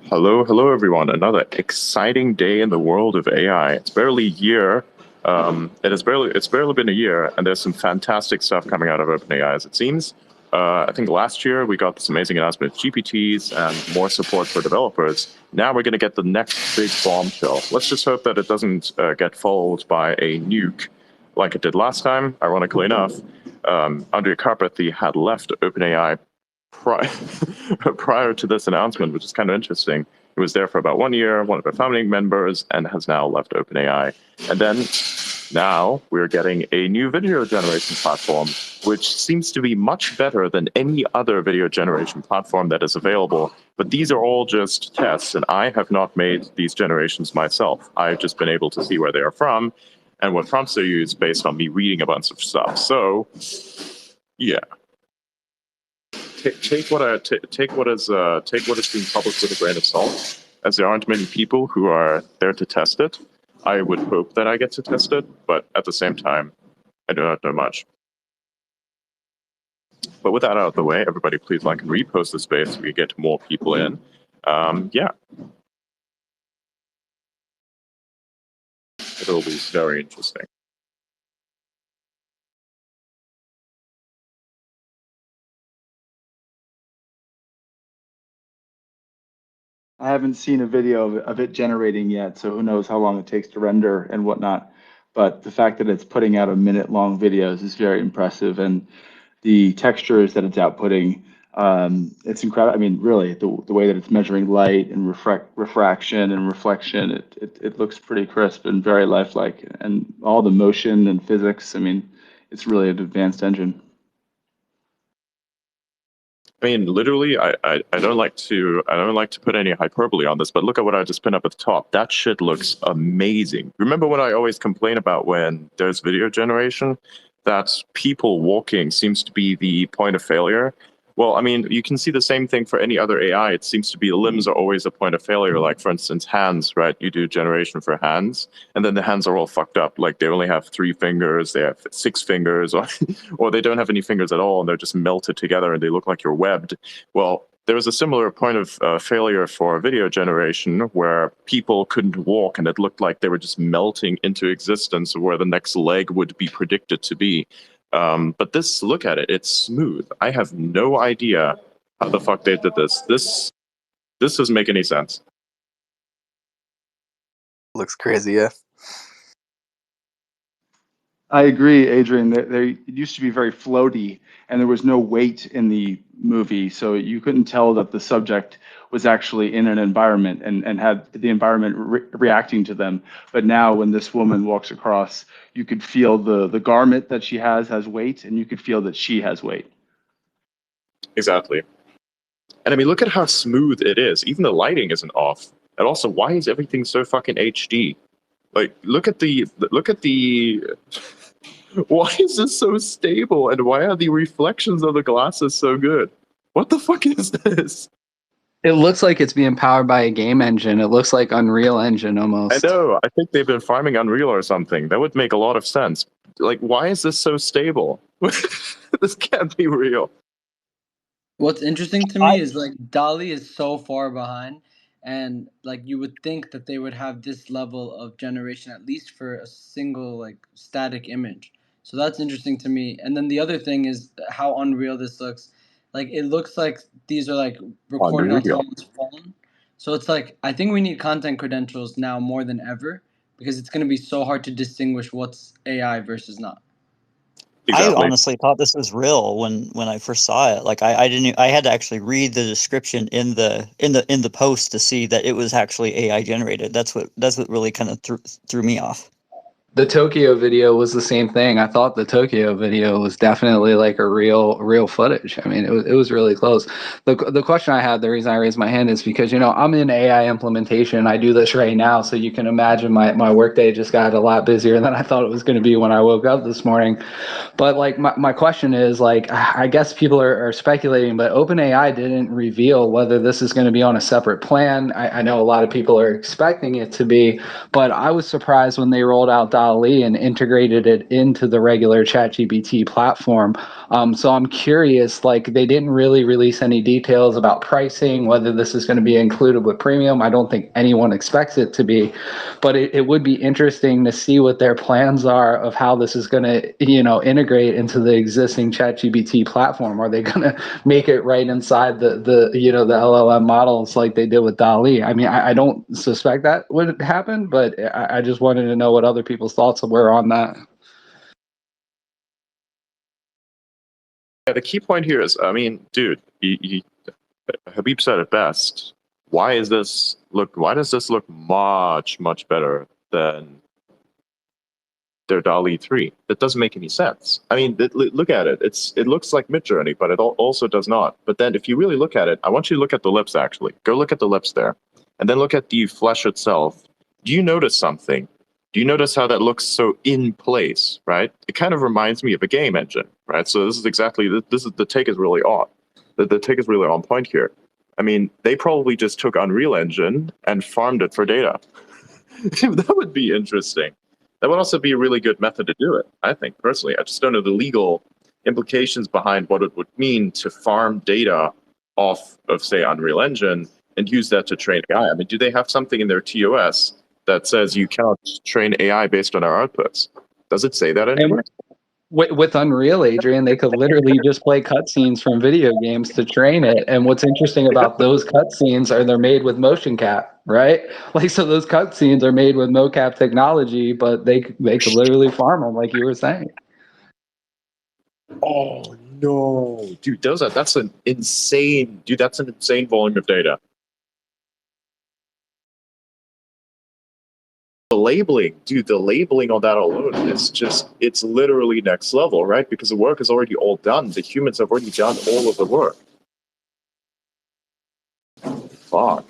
Hello, everyone. Another exciting day in the world of AI. It's barely a year. It's barely been a year, and there's some fantastic stuff coming out of OpenAI, as it seems. I think last year we got this amazing announcement of GPTs and more support for developers. Now we're going to get the next big bombshell. Let's just hope that it doesn't get followed by a nuke like it did last time. Ironically enough, Andrea Karpathy had left OpenAI pri- prior to this announcement, which is kind of interesting. He was there for about 1 year, one of the founding members, and has now left OpenAI. And then now we're getting a new video generation platform, which seems to be much better than any other video generation platform that is available. But these are all just tests, and I have not made these generations myself. I've just been able to see where they are from and what prompts they use based on me reading a bunch of stuff. So, yeah, take what is being published with a grain of salt, as there aren't many people who are there to test it. I would hope that I get to test it, but at the same time, I do not know much. But with that out of the way, everybody please like and repost the space so we get more people in. Yeah, it'll be very interesting. I haven't seen a video of it generating yet, so who knows how long it takes to render and whatnot. But the fact that it's putting out a minute-long videos is very impressive, and the textures that it's outputting, it's incredible. I mean, really, the way that it's measuring light and refraction and reflection, it looks pretty crisp and very lifelike, and all the motion and physics. I mean, it's really an advanced engine. I mean, literally, I don't like to put any hyperbole on this, but look at what I just pinned up at the top. That shit looks amazing. Remember when I always complain about when there's video generation, that people walking seems to be the point of failure? Well, I mean, you can see the same thing for any other AI. It seems to be limbs are always a point of failure. Like, for instance, hands, right? You do generation for hands, and then the hands are all fucked up. Like, they only have 3 fingers, they have 6 fingers, or they don't have any fingers at all, and they're just melted together and they look like you're webbed. Well, there was a similar point of failure for video generation where people couldn't walk and it looked like they were just melting into existence where the next leg would be predicted to be. But this, look at it, it's smooth. I have no idea how the fuck they did this. This doesn't make any sense. Looks crazy, yeah. I agree, Adrian. It used to be very floaty, and there was no weight in the movie, so you couldn't tell that the subject was actually in an environment and had the environment reacting to them. But now, when this woman walks across, you could feel the garment that she has weight, and you could feel that she has weight. Exactly. And I mean, look at how smooth it is. Even the lighting isn't off. And also, why is everything so fucking HD? Like, look at the why is this so stable, and why are the reflections of the glasses so good? What the fuck is this? It looks like it's being powered by a game engine. It looks like Unreal Engine almost. I know. I think they've been farming Unreal or something. That would make a lot of sense. Like, why is this so stable? This can't be real. What's interesting to me is like DALL-E is so far behind, and like you would think that they would have this level of generation at least for a single like static image. So that's interesting to me. And then the other thing is how unreal this looks. Like it looks like these are like recorded on Unreal. someone's phone. So it's like I think we need content credentials now more than ever because it's going to be so hard to distinguish what's AI versus not. Exactly. I honestly thought this was real when I first saw it. Like I didn't I had to actually read the description in the post to see that it was actually AI generated. That's what really kind of threw me off. The Tokyo video was the same thing. I thought the Tokyo video was definitely like a real footage. I mean, it was really close. The question I had, the reason I raised my hand is because, I'm in AI implementation. I do this right now, so you can imagine my workday just got a lot busier than I thought it was going to be when I woke up this morning. But like my question is like, I guess people are speculating, but OpenAI didn't reveal whether this is going to be on a separate plan. I know a lot of people are expecting it to be, but I was surprised when they rolled out DALL-E and integrated it into the regular ChatGPT platform. So I'm curious, like they didn't really release any details about pricing, whether this is going to be included with premium. I don't think anyone expects it to be, but it would be interesting to see what their plans are of how this is going to, integrate into the existing ChatGPT platform. Are they going to make it right inside the LLM models like they did with DALL-E? I mean, I don't suspect that would happen, but I just wanted to know what other people's thoughts were on that. Yeah, the key point here is, I mean, dude, Habib said it best. Why does this look much, much better than their DALL-E 3? That doesn't make any sense. I mean, look at it. It looks like Midjourney, but it also does not. But then if you really look at it, I want you to look at the lips, actually. Go look at the lips there. And then look at the flesh itself. Do you notice something? Do you notice how that looks so in place, right? It kind of reminds me of a game engine, right? So this is the take is really on. The take is really on point here. I mean, they probably just took Unreal Engine and farmed it for data. That would be interesting. That would also be a really good method to do it, I think, personally. I just don't know the legal implications behind what it would mean to farm data off of, say, Unreal Engine and use that to train AI. I mean, do they have something in their TOS that says you cannot train AI based on our outputs? Does it say that anywhere? With Unreal, Adrian, they could literally just play cutscenes from video games to train it. And what's interesting about those cutscenes are they're made with motion cap, right? Like, so those cutscenes are made with mocap technology, but they could literally farm them, like you were saying. Oh no, dude, that's an insane volume of data. The labeling on that alone is it's literally next level, right? Because the work is already all done. The humans have already done all of the work. Fuck.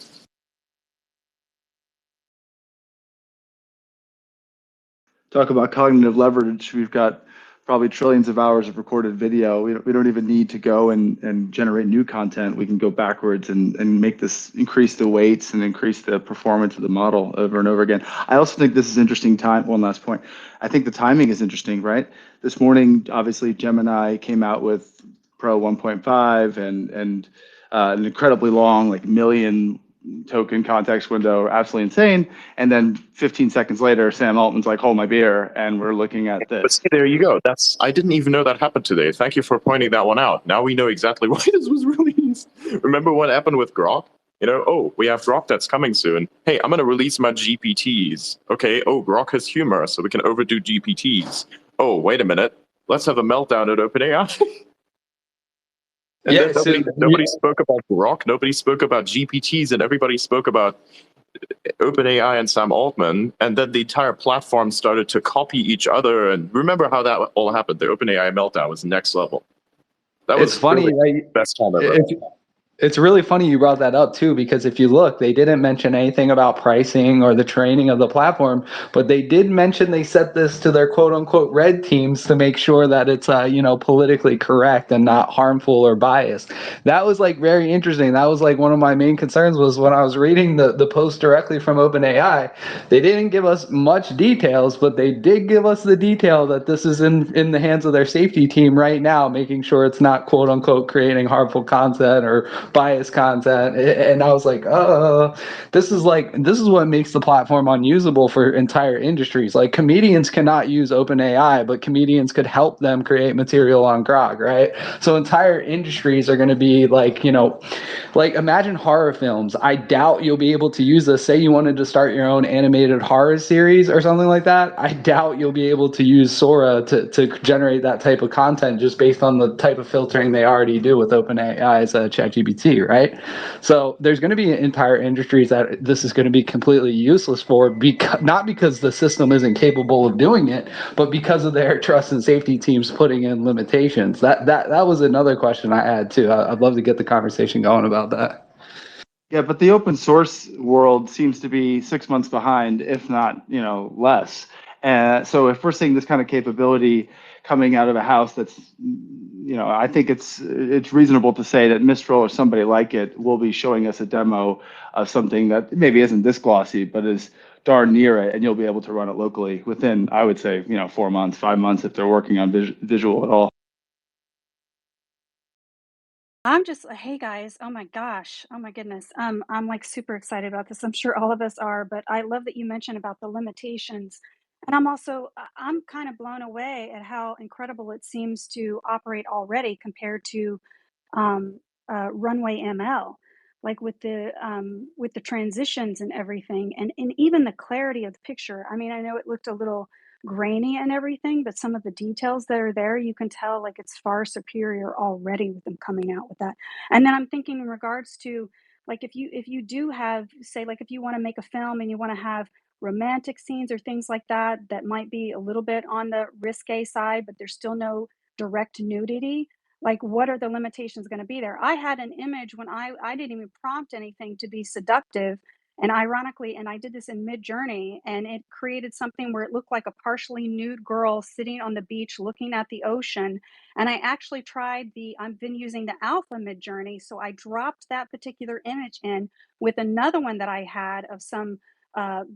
Talk about cognitive leverage. We've got probably trillions of hours of recorded video. We don't even need to go and generate new content. We can go backwards and make this, increase the weights and increase the performance of the model over and over again. I also think this is interesting time. One last point. I think the timing is interesting, right? This morning, obviously, Gemini came out with Pro 1.5 and an incredibly long, like million token context window, absolutely insane. And then 15 seconds later, Sam Altman's like, hold my beer, and we're looking at this. But see, there you go. I didn't even know that happened today. Thank you for pointing that one out. Now we know exactly why this was released. Remember what happened with Grok? Oh, we have Grok that's coming soon. Hey, I'm going to release my GPTs. Okay, oh, Grok has humor, so we can overdo GPTs. Oh, wait a minute. Let's have a meltdown at OpenAI. And Yeah, then nobody spoke about Grok, nobody spoke about GPTs, and everybody spoke about OpenAI and Sam Altman. And then the entire platform started to copy each other. And remember how that all happened? The OpenAI meltdown was next level. That was funny, really like, the best time ever. It's really funny you brought that up too, because if you look, they didn't mention anything about pricing or the training of the platform, but they did mention they set this to their quote unquote red teams to make sure that it's politically correct and not harmful or biased. That was like very interesting. That was like one of my main concerns was when I was reading the post directly from OpenAI. They didn't give us much details, but they did give us the detail that this is in the hands of their safety team right now, making sure it's not quote unquote creating harmful content or biased content. And I was like, this is what makes the platform unusable for entire industries. Like comedians cannot use OpenAI, but comedians could help them create material on Grok, right? So entire industries are going to be like, like imagine horror films. I doubt you'll be able to use this. Say you wanted to start your own animated horror series or something like that. I doubt you'll be able to use Sora to generate that type of content just based on the type of filtering they already do with OpenAI's ChatGPT, right? So there's going to be entire industries that this is going to be completely useless for, not because the system isn't capable of doing it, but because of their trust and safety teams putting in limitations. That was another question I had too. I'd love to get the conversation going about that. Yeah, but the open source world seems to be 6 months behind, if not, less. So if we're seeing this kind of capability coming out of a house that's, I think it's reasonable to say that Mistral or somebody like it will be showing us a demo of something that maybe isn't this glossy, but is darn near it, and you'll be able to run it locally within, I would say, 4 months, 5 months if they're working on visual at all. I'm just, hey guys, oh my gosh, oh my goodness. I'm like super excited about this. I'm sure all of us are, but I love that you mentioned about the limitations. And I'm kind of blown away at how incredible it seems to operate already compared to runway ML, like with the transitions and everything, and even the clarity of the picture. I mean, I know it looked a little grainy and everything, but some of the details that are there, you can tell like it's far superior already with them coming out with that. And then I'm thinking in regards to like if you do have, say, like if you want to make a film and you want to have romantic scenes or things like that that might be a little bit on the risque side, but there's still no direct nudity, like what are the limitations going to be there? I had an image when I didn't even prompt anything to be seductive, and ironically, and I did this in mid journey, and it created something where it looked like a partially nude girl sitting on the beach looking at the ocean. And I actually tried I've been using the alpha mid journey, so I dropped that particular image in with another one that I had of some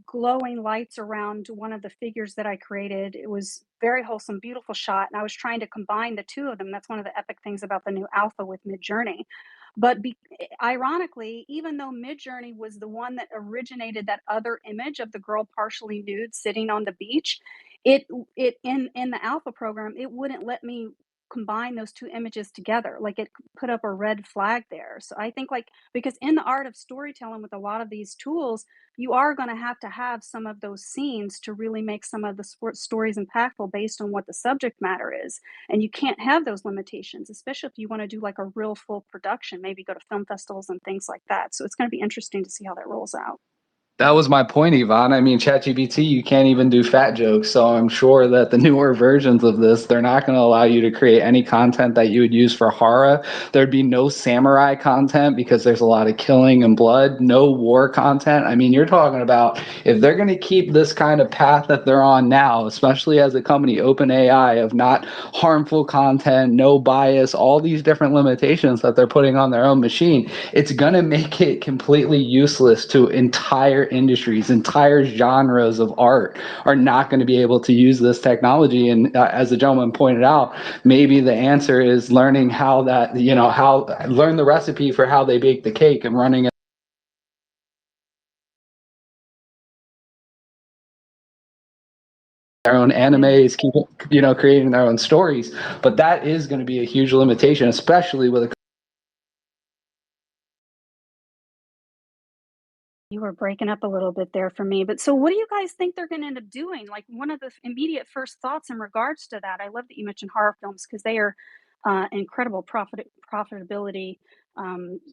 glowing lights around one of the figures that I created. It was very wholesome, beautiful shot. And I was trying to combine the two of them. That's one of the epic things about the new alpha with Midjourney. But ironically, even though Midjourney was the one that originated that other image of the girl partially nude sitting on the beach, it it in the alpha program, it wouldn't let me combine those two images together. Like it put up a red flag there. So I think like because in the art of storytelling with a lot of these tools, you are going to have some of those scenes to really make some of the stories impactful based on what the subject matter is. And you can't have those limitations, especially if you want to do like a real full production, maybe go to film festivals and things like that. So it's going to be interesting to see how that rolls out. That was my point, Yvonne. I mean, ChatGPT, you can't even do fat jokes. So I'm sure that the newer versions of this, they're not going to allow you to create any content that you would use for horror. There'd be no samurai content because there's a lot of killing and blood, no war content. I mean, you're talking about if they're going to keep this kind of path that they're on now, especially as a company, OpenAI, of not harmful content, no bias, all these different limitations that they're putting on their own machine, it's going to make it completely useless to entire industries, entire genres of art are not going to be able to use this technology. And as the gentleman pointed out, maybe the answer is learning how learn the recipe for how they bake the cake and running their own animes, keep creating their own stories. But that is going to be a huge limitation, especially with a You were breaking up a little bit there for me. But so what do you guys think they're going to end up doing? Like one of the immediate first thoughts in regards to that, I love that you mentioned horror films because they are incredible profitability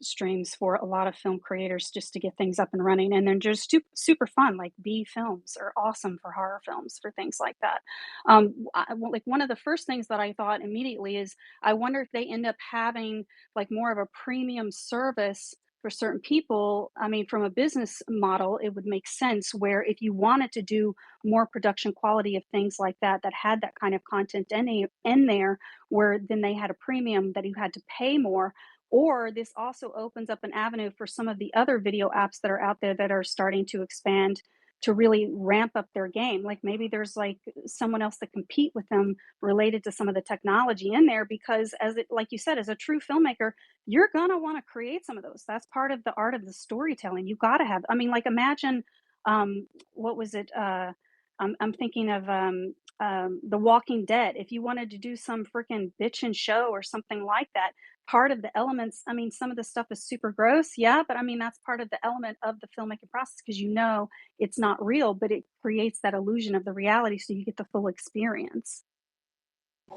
streams for a lot of film creators just to get things up and running. And they're just super fun. Like B films are awesome for horror films for things like that. Like one of the first things that I thought immediately is I wonder if they end up having like more of a premium service for certain people. I mean, from a business model, it would make sense where if you wanted to do more production quality of things like that, that had that kind of content in there, where then they had a premium that you had to pay more. Or this also opens up an avenue for some of the other video apps that are out there that are starting to expand to really ramp up their game. Like maybe there's like someone else that compete with them related to some of the technology in there, because like you said, as a true filmmaker, you're gonna want to create some of those. That's part of the art of the storytelling. You got to have. I mean, like imagine, what was it? I'm thinking of The Walking Dead. If you wanted to do some freaking bitchin' show or something like that, part of the elements. I mean, some of the stuff is super gross, yeah, but I mean that's part of the element of the filmmaking process because it's not real, but it creates that illusion of the reality, so you get the full experience.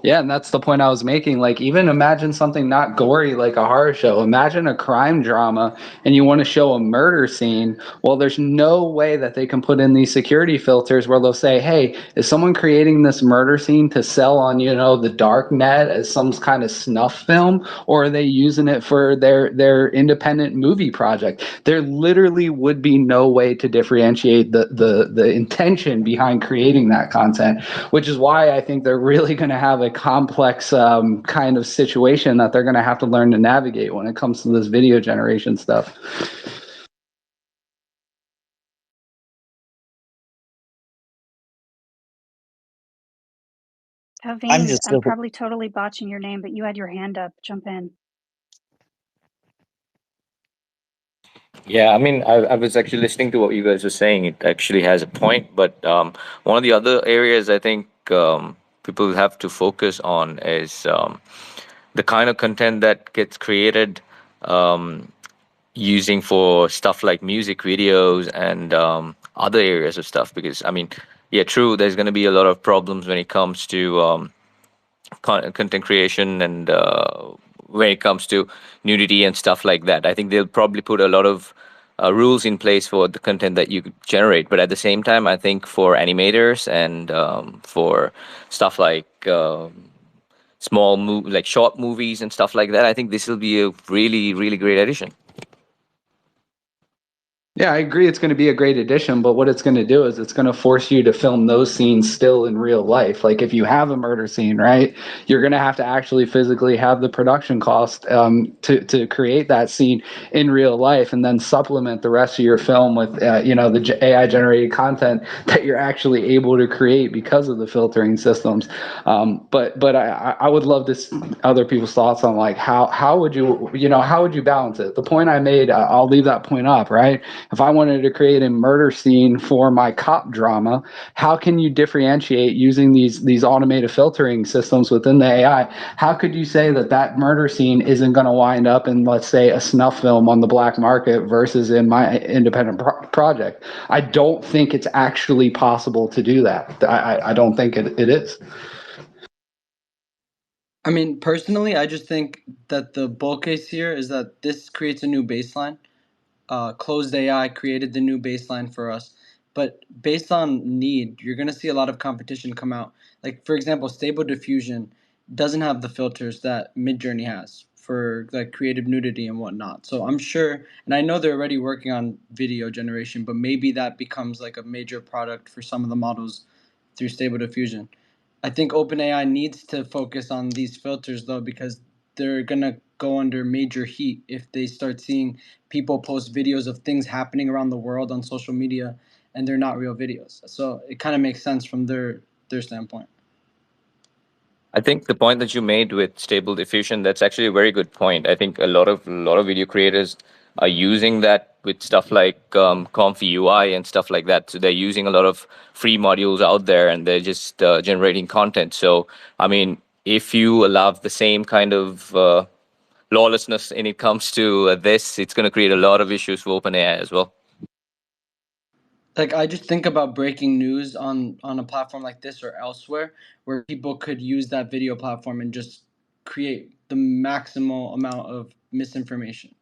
Yeah, and that's the point I was making. Like, even imagine something not gory like a horror show. Imagine a crime drama and you want to show a murder scene. Well, there's no way that they can put in these security filters where they'll say, hey, is someone creating this murder scene to sell on, the dark net as some kind of snuff film? Or are they using it for their independent movie project? There literally would be no way to differentiate the intention behind creating that content, which is why I think they're really going to have a complex kind of situation that they're going to have to learn to navigate when it comes to this video generation stuff. Haveen, just I'm so probably totally botching your name, but you had your hand up. Jump in. Yeah, I mean, I was actually listening to what you guys were saying. It actually has a point, but one of the other areas I think people have to focus on is the kind of content that gets created using for stuff like music videos and other areas of stuff. Because I mean, yeah, true, there's going to be a lot of problems when it comes to content creation and when it comes to nudity and stuff like that. I think they'll probably put a lot of rules in place for the content that you generate. But at the same time, I think for animators and for stuff like like short movies and stuff like that, I think this will be a really, really great addition. Yeah, I agree it's going to be a great addition, but what it's going to do is it's going to force you to film those scenes still in real life. Like if you have a murder scene, right, you're going to have to actually physically have the production cost to create that scene in real life and then supplement the rest of your film with, the AI generated content that you're actually able to create because of the filtering systems. But I would love to see other people's thoughts on like how would you balance it? The point I made, I'll leave that point up, right? If I wanted to create a murder scene for my cop drama, how can you differentiate using these automated filtering systems within the AI? How could you say that murder scene isn't going to wind up in, let's say, a snuff film on the black market versus in my independent project? I don't think it's actually possible to do that. I don't think it is. I mean, personally, I just think that the bull case here is that this creates a new baseline. Closed AI created the new baseline for us. But based on need, you're going to see a lot of competition come out. Like, for example, Stable Diffusion doesn't have the filters that Midjourney has for like creative nudity and whatnot. So I'm sure, and I know they're already working on video generation, but maybe that becomes like a major product for some of the models through Stable Diffusion. I think OpenAI needs to focus on these filters though, because they're gonna go under major heat if they start seeing people post videos of things happening around the world on social media and they're not real videos. So it kind of makes sense from their standpoint. I think the point that you made with Stable Diffusion, that's actually a very good point. I think a lot of video creators are using that with stuff like Comfy UI and stuff like that. So they're using a lot of free modules out there and they're just generating content. So I mean, if you allow the same kind of lawlessness when it comes to this, it's going to create a lot of issues for OpenAI as well. Like I just think about breaking news on a platform like this or elsewhere where people could use that video platform and just create the maximal amount of misinformation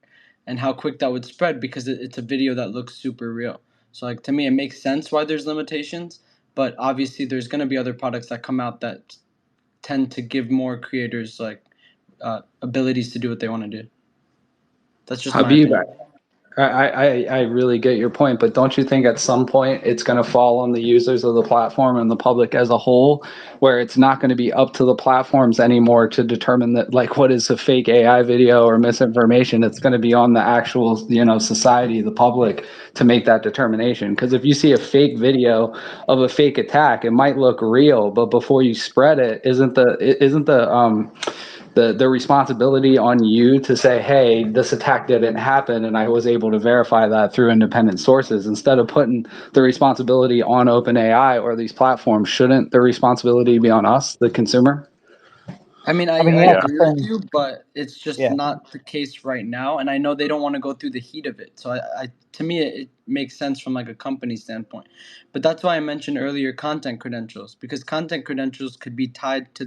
and how quick that would spread because it's a video that looks super real. So like to me it makes sense why there's limitations, but obviously there's going to be other products that come out that tend to give more creators like abilities to do what they want to do. That's just my Habib, opinion. I really get your point, but don't you think at some point it's going to fall on the users of the platform and the public as a whole, where it's not going to be up to the platforms anymore to determine that like what is a fake AI video or misinformation? It's going to be on the actual, society, the public to make that determination. Because if you see a fake video of a fake attack, it might look real, but before you spread it, isn't the responsibility on you to say, hey, this attack didn't happen and I was able to verify that through independent sources, instead of putting the responsibility on OpenAI or these platforms? Shouldn't the responsibility be on us, the consumer? I mean, I Yeah. agree with you, but it's just Yeah. not the case right now, and I know they don't want to go through the heat of it. So, to me, it makes sense from like a company standpoint. But that's why I mentioned earlier content credentials, because content credentials could be tied to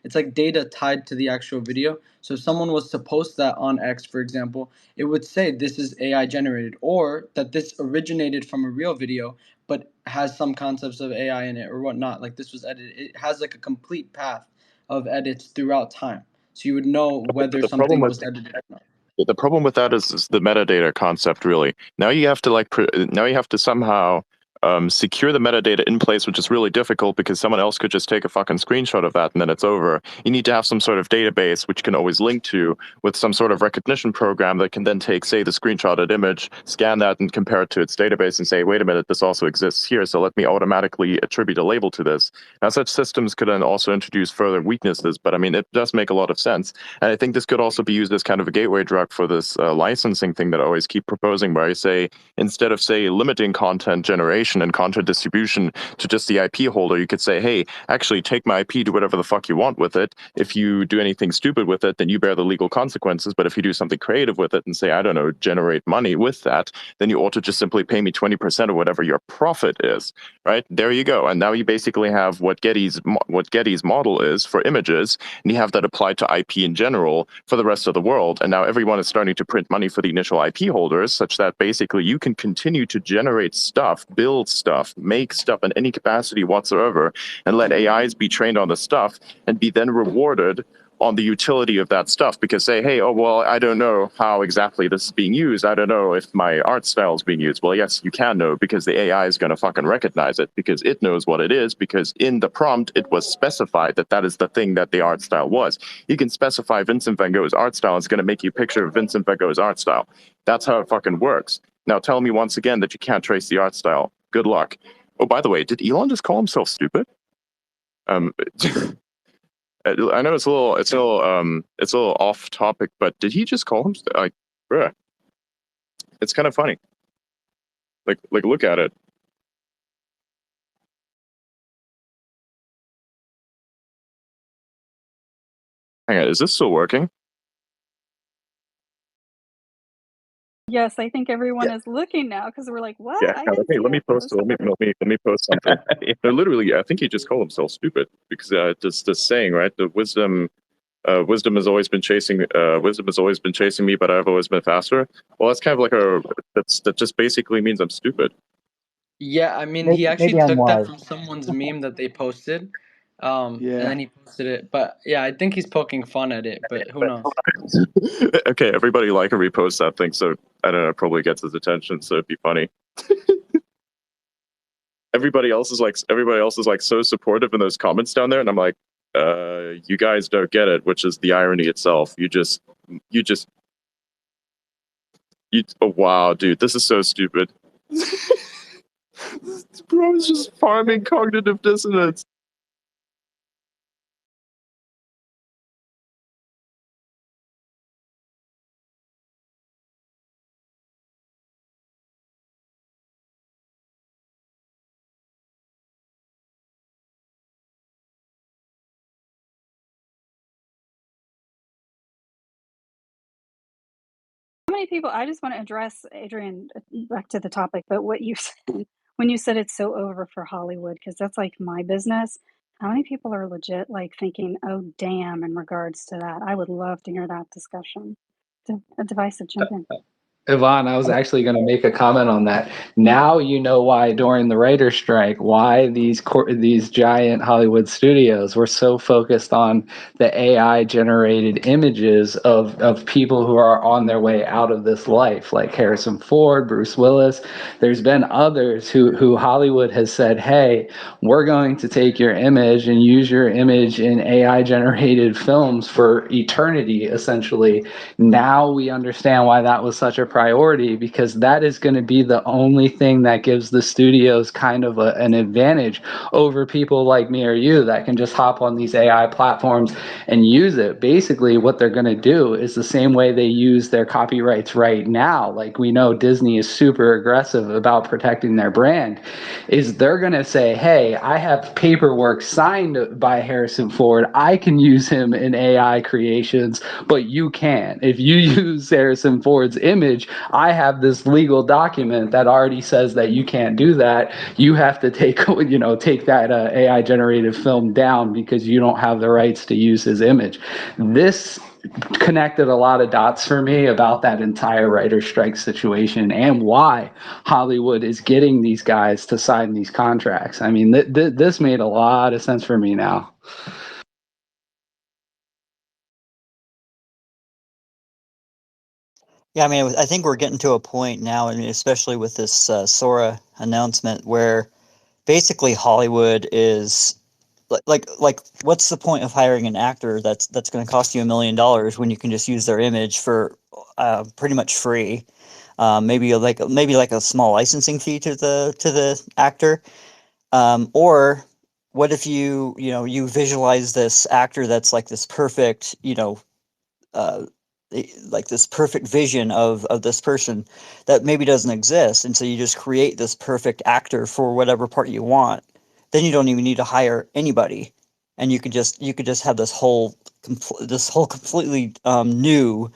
it's like data tied to the actual video. So if someone was to post that on X, for example, it would say this is AI generated, or that this originated from a real video, but has some concepts of AI in it or whatnot. Like this was edited. It has like a complete path of edits throughout time. So you would know whether The problem something with was edited or not. the problem with that is the metadata concept. Really, now you have to somehow secure the metadata in place, which is really difficult because someone else could just take a fucking screenshot of that and then it's over. You need to have some sort of database which you can always link to with some sort of recognition program that can then take, say, the screenshotted image, scan that and compare it to its database and say, wait a minute, this also exists here, so let me automatically attribute a label to this. Now, such systems could then also introduce further weaknesses, but I mean, it does make a lot of sense. And I think this could also be used as kind of a gateway drug for this licensing thing that I always keep proposing, where I say, instead of, say, limiting content generation and content distribution to just the IP holder, you could say, hey, actually take my IP, do whatever the fuck you want with it. If you do anything stupid with it, then you bear the legal consequences. But if you do something creative with it and say, I don't know, generate money with that, then you ought to just simply pay me 20% of whatever your profit is, right? There you go. And now you basically have what Getty's model is for images, and you have that applied to IP in general for the rest of the world. And now everyone is starting to print money for the initial IP holders, such that basically you can continue to generate stuff, build stuff, make stuff in any capacity whatsoever, and let AIs be trained on the stuff and be then rewarded on the utility of that stuff, because say, hey, oh, well, I don't know how exactly this is being used. I don't know if my art style is being used. Well, yes, you can know, because the AI is going to fucking recognize it, because it knows what it is, because in the prompt, it was specified that that is the thing that the art style was. You can specify Vincent van Gogh's art style. It's going to make you a picture of Vincent van Gogh's art style. That's how it fucking works. Now, tell me once again that you can't trace the art style. Good luck. Oh, by the way, did Elon just call himself stupid? I know it's a little off topic, but did he just call him like, bruh? It's kind of funny. Like look at it. Hang on, is this still working? Yes, I think everyone is looking now because we're like, what? Yeah. I Let didn't me see let me it. post let me post something. No, literally, I think he just called himself stupid, because this saying, right? The wisdom has always been chasing me, but I've always been faster. Well, that's kind of like that just basically means I'm stupid. Yeah, I mean, he actually Maybe I'm took that wise. from someone's meme that they posted, and Yeah. then he posted it. But yeah, I think he's poking fun at it, but who knows? Okay, everybody like and repost that thing, so I don't know, it probably gets his attention, so it'd be funny. Everybody else is like so supportive in those comments down there, and I'm like, you guys don't get it, which is the irony itself. Oh wow, dude, this is so stupid. Bro is just farming cognitive dissonance. How many people, I just want to address, Adrian, back to the topic, but what you said, when you said it's so over for Hollywood, because that's like my business. How many people are legit like thinking, oh, damn, in regards to that? I would love to hear that discussion. A divisive, jump in. Yvonne, I was actually going to make a comment on that. Now you know why during the writer's strike, why these giant Hollywood studios were so focused on the AI generated images of people who are on their way out of this life, like Harrison Ford, Bruce Willis. There's been others who Hollywood has said, hey, we're going to take your image and use your image in AI generated films for eternity, essentially. Now we understand why that was such a priority, because that is going to be the only thing that gives the studios kind of an advantage over people like me or you that can just hop on these AI platforms and use it. Basically, what they're going to do is the same way they use their copyrights right now. Like, we know Disney is super aggressive about protecting their brand, is they're going to say, hey, I have paperwork signed by Harrison Ford. I can use him in AI creations, but you can't. If you use Harrison Ford's image, I have this legal document that already says that you can't do that. You have to take that AI generated film down because you don't have the rights to use his image. This connected a lot of dots for me about that entire writer strike situation and why Hollywood is getting these guys to sign these contracts. I mean, this made a lot of sense for me now. Yeah, I mean, I think we're getting to a point now, I mean, especially with this Sora announcement, where basically Hollywood is like what's the point of hiring an actor that's going to cost you $1 million when you can just use their image for pretty much free? Maybe like a small licensing fee to the actor. Or what if you visualize this actor that's like this perfect, uh, like this perfect vision of this person that maybe doesn't exist, and so you just create this perfect actor for whatever part you want. Then you don't even need to hire anybody, and you could just have this whole completely new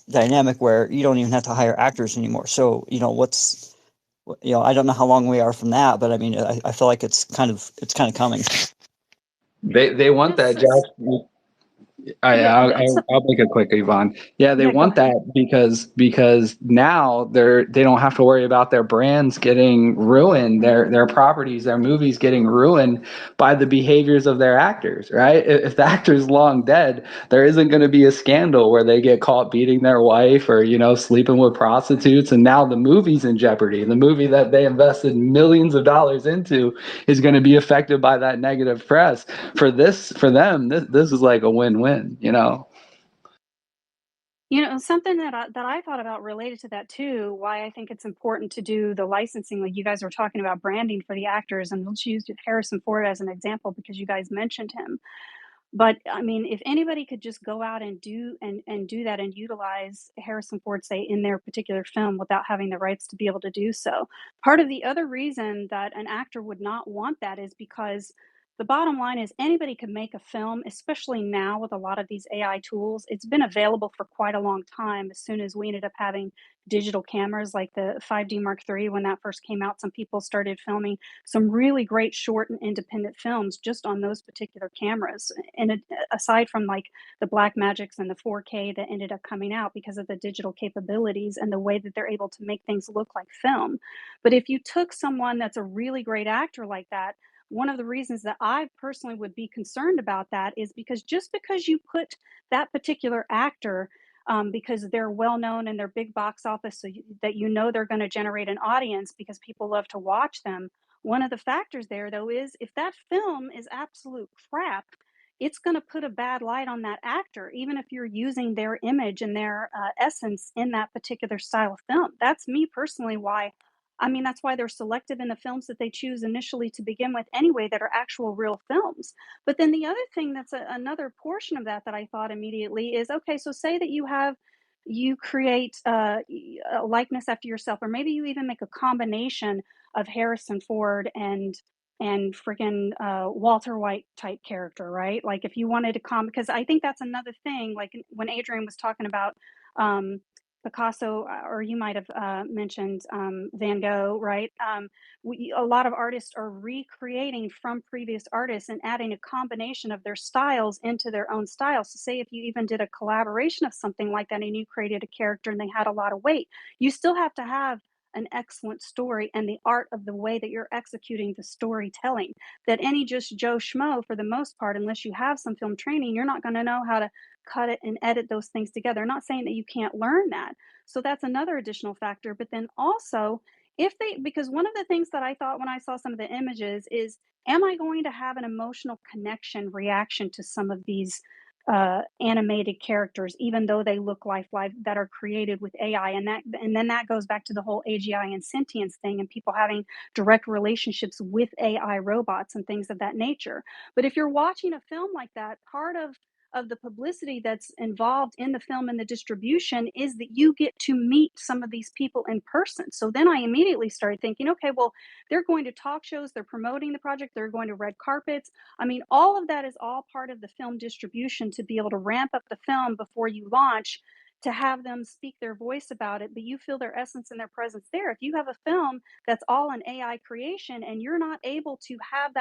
dynamic where you don't even have to hire actors anymore. So I don't know how long we are from that, but I mean, I feel like it's kind of coming. They want Yes, that, Josh. yeah, that's I'll make it quick, Yvonne. Yeah, they yeah. Go want ahead. that because now they don't have to worry about their brands getting ruined, their properties, their movies getting ruined by the behaviors of their actors, right? If the actor's long dead, there isn't going to be a scandal where they get caught beating their wife or sleeping with prostitutes, and now the movie's in jeopardy. The movie that they invested millions of dollars into is going to be affected by that negative press. For them, this is like a win-win. Something that I thought about related to that too, why I think it's important to do the licensing, like you guys were talking about branding for the actors, and let's use Harrison Ford as an example because you guys mentioned him. But I mean, if anybody could just go out and do that and utilize Harrison Ford, say, in their particular film without having the rights to be able to do so. Part of the other reason that an actor would not want that is because the bottom line is anybody can make a film, especially now with a lot of these AI tools. It's been available for quite a long time. As soon as we ended up having digital cameras like the 5D Mark III, when that first came out, some people started filming some really great short and independent films just on those particular cameras. And aside from like the Black Magics and the 4K that ended up coming out because of the digital capabilities and the way that they're able to make things look like film. But if you took someone that's a really great actor like that, one of the reasons that I personally would be concerned about that is because just because you put that particular actor, because they're well known in their big box office, so that they're going to generate an audience because people love to watch them. One of the factors there, though, is if that film is absolute crap, it's going to put a bad light on that actor, even if you're using their image and their essence in that particular style of film. That's me personally why. I mean, that's why they're selective in the films that they choose initially to begin with, anyway, that are actual real films. But then the other thing that's another portion of that I thought immediately is okay, so say that you create a likeness after yourself, or maybe you even make a combination of Harrison Ford and friggin' Walter White type character, right? Like if you wanted to because I think that's another thing. Like when Adrian was talking about um, Picasso, or you might have mentioned Van Gogh, right? A lot of artists are recreating from previous artists and adding a combination of their styles into their own styles. So, say if you even did a collaboration of something like that and you created a character and they had a lot of weight, you still have to have an excellent story and the art of the way that you're executing the storytelling. That any just Joe Schmo, for the most part, unless you have some film training, you're not going to know how to cut it and edit those things together. I'm not saying that you can't learn that. So that's another additional factor. But then also, because one of the things that I thought when I saw some of the images is, am I going to have an emotional connection reaction to some of these animated characters, even though they look lifelike, that are created with AI? And then that goes back to the whole AGI and sentience thing, and people having direct relationships with AI robots and things of that nature. But if you're watching a film like that, part of the publicity that's involved in the film and the distribution is that you get to meet some of these people in person. So then I immediately started thinking, okay, well, they're going to talk shows, they're promoting the project, they're going to red carpets. I mean, all of that is all part of the film distribution to be able to ramp up the film before you launch, to have them speak their voice about it, but you feel their essence and their presence there. If you have a film that's all an AI creation and you're not able to have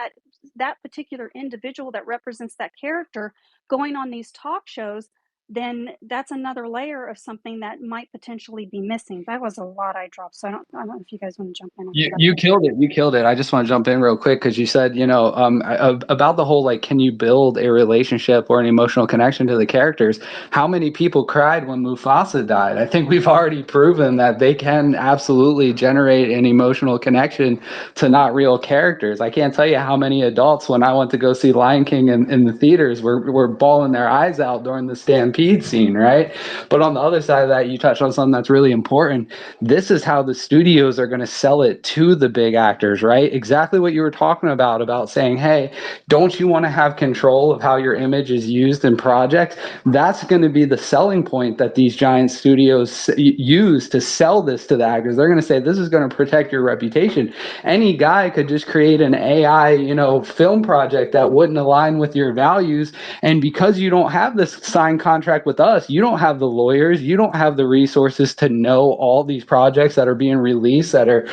that particular individual that represents that character going on these talk shows, then that's another layer of something that might potentially be missing. That was a lot I dropped, so I don't know if you guys want to jump in after that. You killed it. You killed it. I just want to jump in real quick because you said, about the whole, like, can you build a relationship or an emotional connection to the characters? How many people cried when Mufasa died? I think we've already proven that they can absolutely generate an emotional connection to not real characters. I can't tell you how many adults, when I went to go see Lion King in the theaters, were bawling their eyes out during the stampede scene, right? But on the other side of that, you touched on something that's really important. This is how the studios are going to sell it to the big actors, right? Exactly what you were talking about saying, hey, don't you want to have control of how your image is used in projects? That's going to be the selling point that these giant studios use to sell this to the actors. They're going to say, this is going to protect your reputation. Any guy could just create an AI, film project that wouldn't align with your values. And because you don't have this signed contract with us, you don't have the lawyers, you don't have the resources to know all these projects that are being released, that are,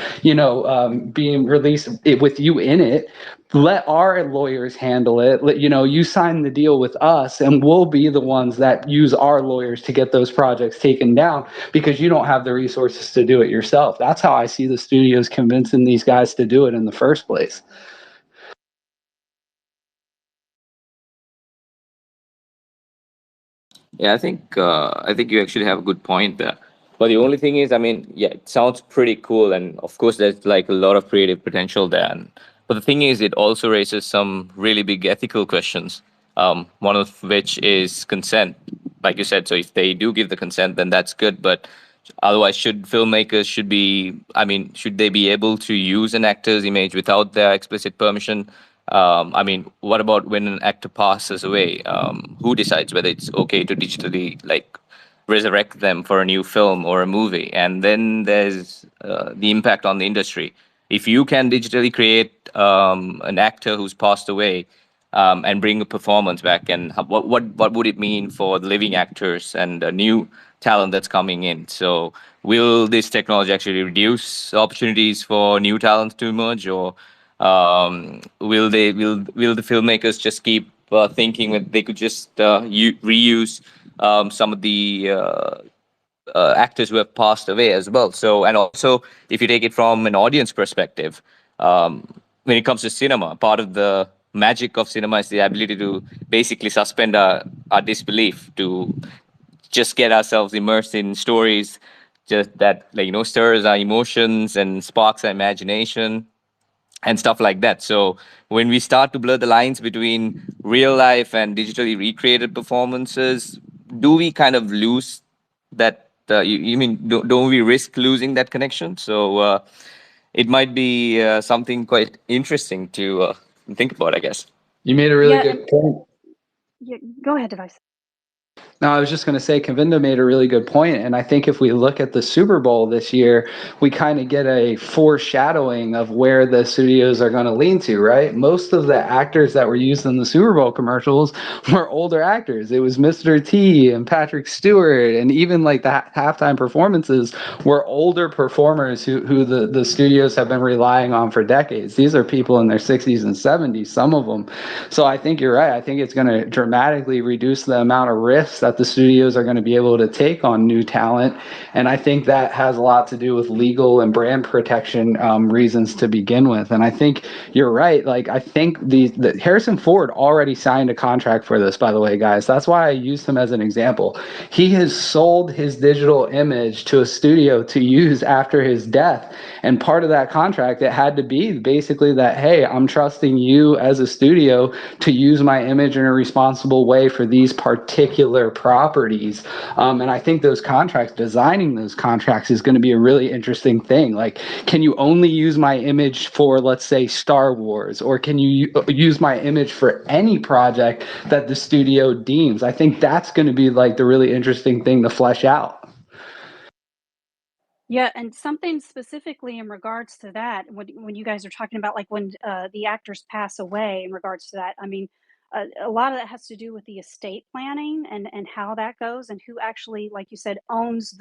being released with you in it. Let our lawyers handle it. You sign the deal with us, and we'll be the ones that use our lawyers to get those projects taken down because you don't have the resources to do it yourself. That's how I see the studios convincing these guys to do it in the first place. Yeah, I think you actually have a good point there. But the only thing is, I mean, yeah, it sounds pretty cool, and of course, there's like a lot of creative potential there. But the thing is, it also raises some really big ethical questions. One of which is consent, like you said. So if they do give the consent, then that's good. But otherwise, should filmmakers should be, I mean, should they be able to use an actor's image without their explicit permission? I mean, what about when an actor passes away? Who decides whether it's okay to digitally like resurrect them for a new film or a movie? And then there's the impact on the industry. If you can digitally create an actor who's passed away and bring a performance back, and what would it mean for the living actors and a new talent that's coming in? So will this technology actually reduce opportunities for new talents to emerge, or will the filmmakers just keep thinking that they could just reuse some of the actors who have passed away as well? So, and also, if you take it from an audience perspective, when it comes to cinema, part of the magic of cinema is the ability to basically suspend our disbelief, to just get ourselves immersed in stories just that, like, stirs our emotions and sparks our imagination and stuff like that. So when we start to blur the lines between real life and digitally recreated performances, do we kind of lose that? You mean don't we risk losing that connection? So it might be something quite interesting to think about, I guess. You made a really Yeah, good point. yeah, go ahead, Device. No, I was just going to say, Kavinda made a really good point, and I think if we look at the Super Bowl this year, we kind of get a foreshadowing of where the studios are going to lean to, right? Most of the actors that were used in the Super Bowl commercials were older actors. It was Mr. T and Patrick Stewart, and even like the halftime performances were older performers who the studios have been relying on for decades. These are people in their 60s and 70s, some of them. So I think you're right. I think it's going to dramatically reduce the amount of risks that the studios are going to be able to take on new talent. And I think that has a lot to do with legal and brand protection reasons to begin with. And I think you're right. Like, I think the Harrison Ford already signed a contract for this, by the way, guys. That's why I used him as an example. He has sold his digital image to a studio to use after his death. And part of that contract, it had to be basically that, hey, I'm trusting you as a studio to use my image in a responsible way for these particular properties. And I think those contracts, designing those contracts, is going to be a really interesting thing. Like, can you only use my image for, let's say, Star Wars, or can you use my image for any project that the studio deems? I think that's going to be like the really interesting thing to flesh out. Yeah, and something specifically in regards to that, when you guys are talking about like when the actors pass away, in regards to that, I mean, a lot of that has to do with the estate planning and how that goes, and who actually, like you said, owns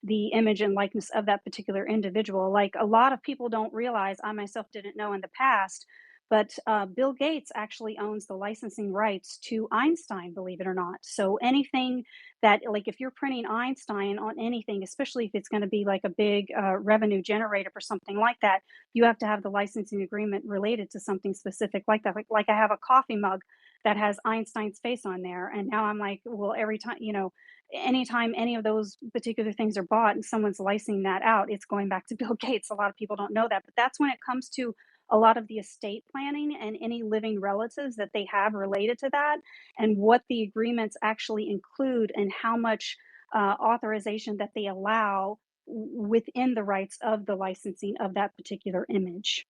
the image and likeness of that particular individual. Like, a lot of people don't realize, I myself didn't know in the past, But Bill Gates actually owns the licensing rights to Einstein, believe it or not. So anything that, like, if you're printing Einstein on anything, especially if it's going to be like a big revenue generator for something like that, you have to have the licensing agreement related to something specific like that. Like I have a coffee mug that has Einstein's face on there, and now I'm like, well, every time, anytime any of those particular things are bought and someone's licensing that out, it's going back to Bill Gates. A lot of people don't know that, but that's when it comes to a lot of the estate planning and any living relatives that they have related to that, and what the agreements actually include, and how much authorization that they allow within the rights of the licensing of that particular image.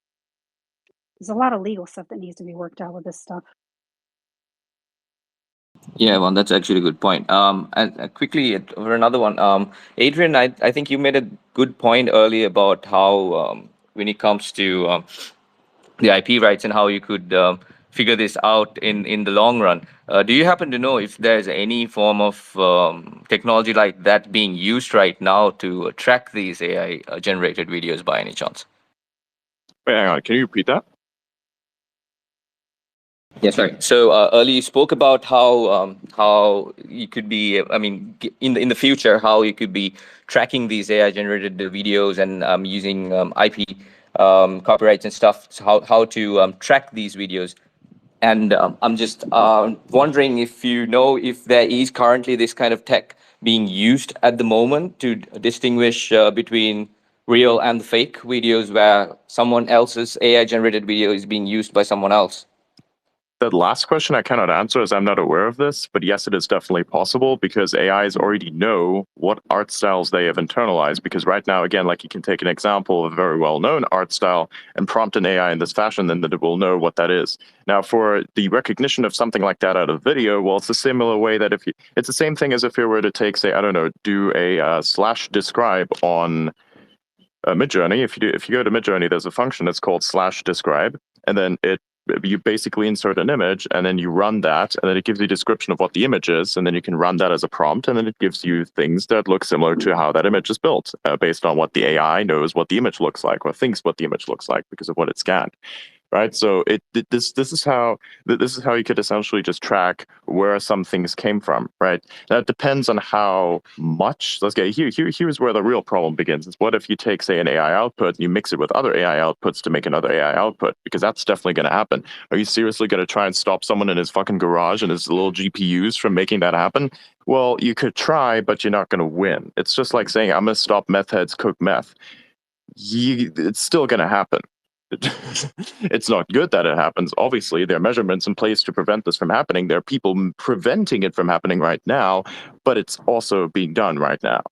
There's a lot of legal stuff that needs to be worked out with this stuff. Yeah, well, that's actually a good point. And quickly over another one, Adrian, I think you made a good point earlier about how when it comes to the IP rights and how you could figure this out in the long run. Do you happen to know if there's any form of technology like that being used right now to track these AI generated videos by any chance? Wait, hang on. Can you repeat that? Yeah, sorry. So earlier you spoke about how you could be, I mean, in the future, how you could be tracking these AI generated videos and using IP copyrights and stuff. So how to track these videos. And I'm just wondering if you know if there is currently this kind of tech being used at the moment to distinguish between real and fake videos where someone else's AI generated video is being used by someone else. That last question I cannot answer as I'm not aware of this, but yes, it is definitely possible because AIs already know what art styles they have internalized. Because right now, again, like you can take an example of a very well-known art style and prompt an AI in this fashion, then it will know what that is. Now, for the recognition of something like that out of video, well, it's a similar way that it's the same thing as if you were to take, say, I don't know, do a slash describe on Midjourney. If you go to Midjourney, there's a function that's called slash describe, and then you basically insert an image and then you run that, and then it gives you a description of what the image is, and then you can run that as a prompt, and then it gives you things that look similar to how that image is built based on what the AI knows what the image looks like or thinks what the image looks like because of what it scanned. Right, so this is how you could essentially just track where some things came from. Right, that depends on how much. Let's get here's where the real problem begins. Is what if you take, say, an AI output and you mix it with other AI outputs to make another AI output? Because that's definitely going to happen. Are you seriously going to try and stop someone in his fucking garage and his little GPUs from making that happen? Well, you could try, but you're not going to win. It's just like saying I'm going to stop meth heads cook meth. It's still going to happen. It's not good that it happens. Obviously, there are measurements in place to prevent this from happening. There are people preventing it from happening right now, but it's also being done right now.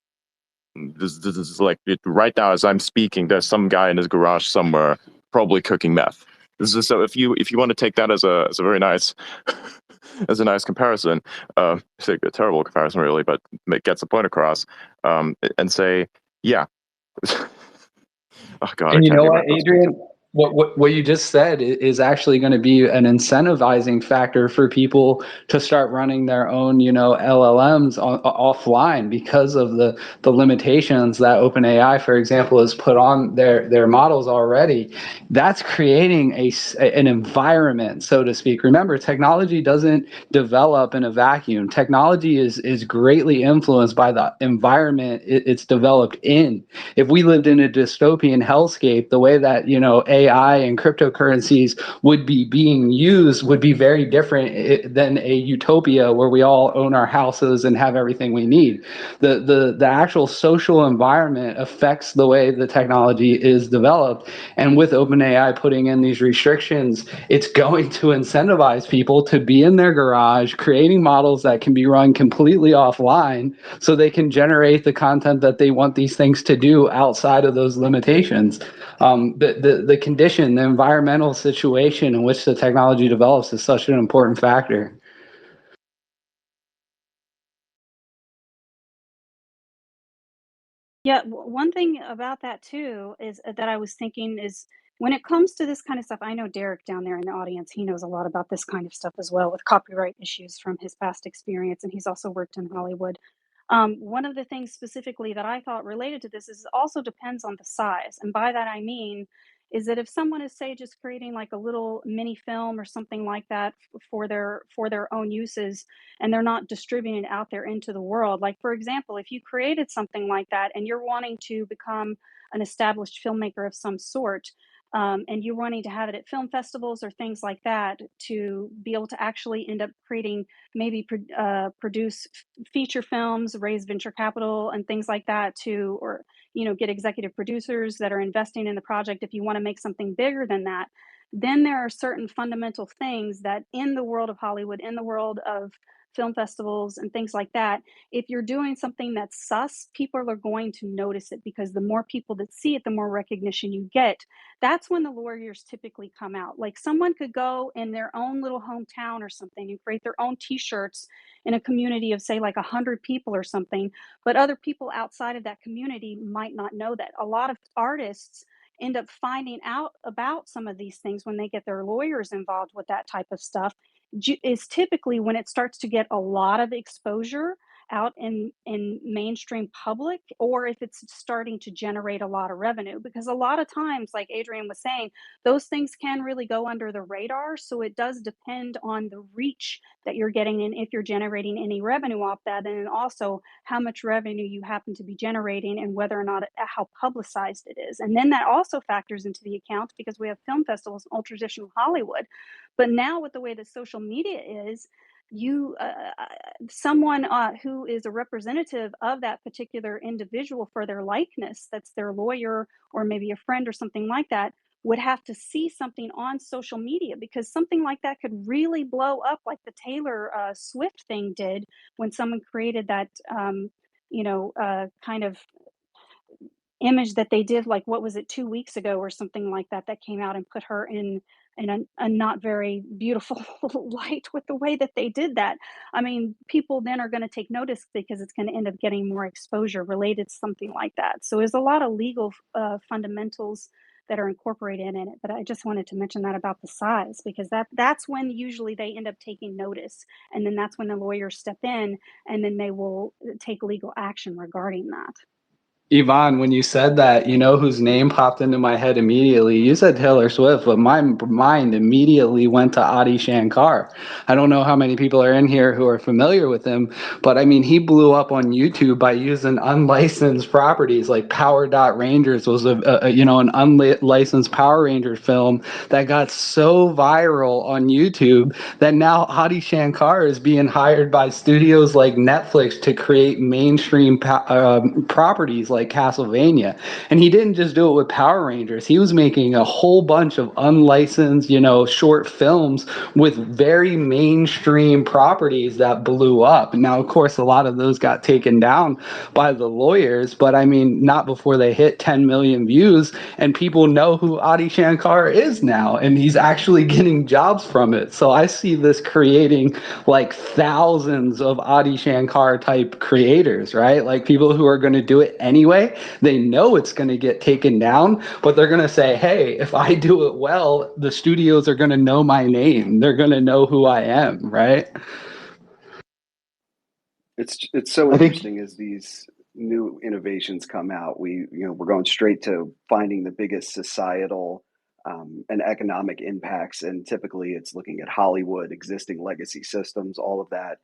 This is like right now as I'm speaking. There's some guy in his garage somewhere, probably cooking meth. So if you want to take that as a very nice as a nice comparison, it's a terrible comparison really, but it gets the point across, and say, yeah. Oh God, And I you can't know even what, Adrian? What you just said is actually going to be an incentivizing factor for people to start running their own, LLMs offline because of the limitations that OpenAI, for example, has put on their models already. That's creating an environment, so to speak. Remember, technology doesn't develop in a vacuum. Technology is greatly influenced by the environment it's developed in. If we lived in a dystopian hellscape, the way that AI and cryptocurrencies would be being used would be very different than a utopia where we all own our houses and have everything we need. The actual social environment affects the way the technology is developed, and with OpenAI putting in these restrictions, it's going to incentivize people to be in their garage creating models that can be run completely offline so they can generate the content that they want these things to do outside of those limitations. The condition, the environmental situation in which the technology develops is such an important factor. Yeah, one thing about that too is that I was thinking is when it comes to this kind of stuff, I know Derek down there in the audience, he knows a lot about this kind of stuff as well with copyright issues from his past experience, and he's also worked in Hollywood. One of the things specifically that I thought related to this is it also depends on the size. And by that I mean, is that if someone is, say, just creating like a little mini film or something like that for their own uses, and they're not distributing it out there into the world. Like, for example, if you created something like that and you're wanting to become an established filmmaker of some sort, and you're wanting to have it at film festivals or things like that, to be able to actually end up creating, maybe produce feature films, raise venture capital and things like that, to, or, get executive producers that are investing in the project. If you want to make something bigger than that, then there are certain fundamental things that in the world of Hollywood, in the world of film festivals and things like that, if you're doing something that's sus, people are going to notice it, because the more people that see it, the more recognition you get. That's when the lawyers typically come out. Like, someone could go in their own little hometown or something and create their own t-shirts in a community of, say, like 100 people or something, but other people outside of that community might not know that. A lot of artists end up finding out about some of these things when they get their lawyers involved with that type of stuff. Is typically when it starts to get a lot of exposure out in mainstream public, or if it's starting to generate a lot of revenue. Because a lot of times, like Adrian was saying, those things can really go under the radar, so it does depend on the reach that you're getting, and if you're generating any revenue off that, and then also how much revenue you happen to be generating, and whether or not how publicized it is. And then that also factors into the account, because we have film festivals in ultra traditional Hollywood. But now, with the way that social media is, you someone who is a representative of that particular individual for their likeness, that's their lawyer or maybe a friend or something like that, would have to see something on social media, because something like that could really blow up, like the Taylor Swift thing did, when someone created that kind of image that they did, like, what was it, 2 weeks ago or something like that, that came out and put her in a not very beautiful light with the way that they did that. I mean, people then are going to take notice, because it's going to end up getting more exposure related to something like that. So there's a lot of legal fundamentals that are incorporated in it. But I just wanted to mention that about the size, because that's when usually they end up taking notice, and then that's when the lawyers step in, and then they will take legal action regarding that. Yvonne, when you said that, you know whose name popped into my head immediately? You said Taylor Swift, but my mind immediately went to Adi Shankar. I don't know how many people are in here who are familiar with him, but I mean, he blew up on YouTube by using unlicensed properties. Like Power Dot Rangers was an unlicensed Power Rangers film that got so viral on YouTube that now Adi Shankar is being hired by studios like Netflix to create mainstream properties like Castlevania. And he didn't just do it with Power Rangers. He was making a whole bunch of unlicensed, short films with very mainstream properties that blew up. Now, of course, a lot of those got taken down by the lawyers, but I mean, not before they hit 10 million views, and people know who Adi Shankar is now, and he's actually getting jobs from it. So I see this creating like thousands of Adi Shankar type creators, right? Like people who are going to do it anyway. They know it's going to get taken down, but they're going to say, hey, if I do it well, the studios are going to know my name. They're going to know who I am, right? It's so I think interesting as these new innovations come out. We're going straight to finding the biggest societal and economic impacts, and typically it's looking at Hollywood, existing legacy systems, all of that.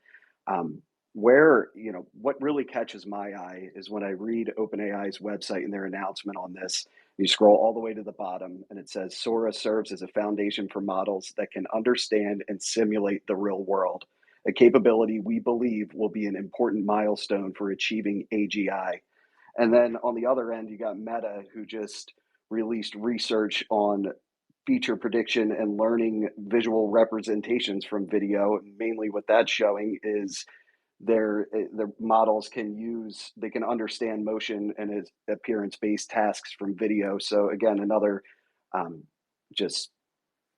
Um, what really catches my eye is when I read OpenAI's website and their announcement on this. You scroll all the way to the bottom, and it says Sora serves as a foundation for models that can understand and simulate the real world, a capability we believe will be an important milestone for achieving AGI. And then on the other end, you got Meta, who just released research on feature prediction and learning visual representations from video. Mainly what that's showing is their models they can understand motion and appearance based tasks from video. So again, another just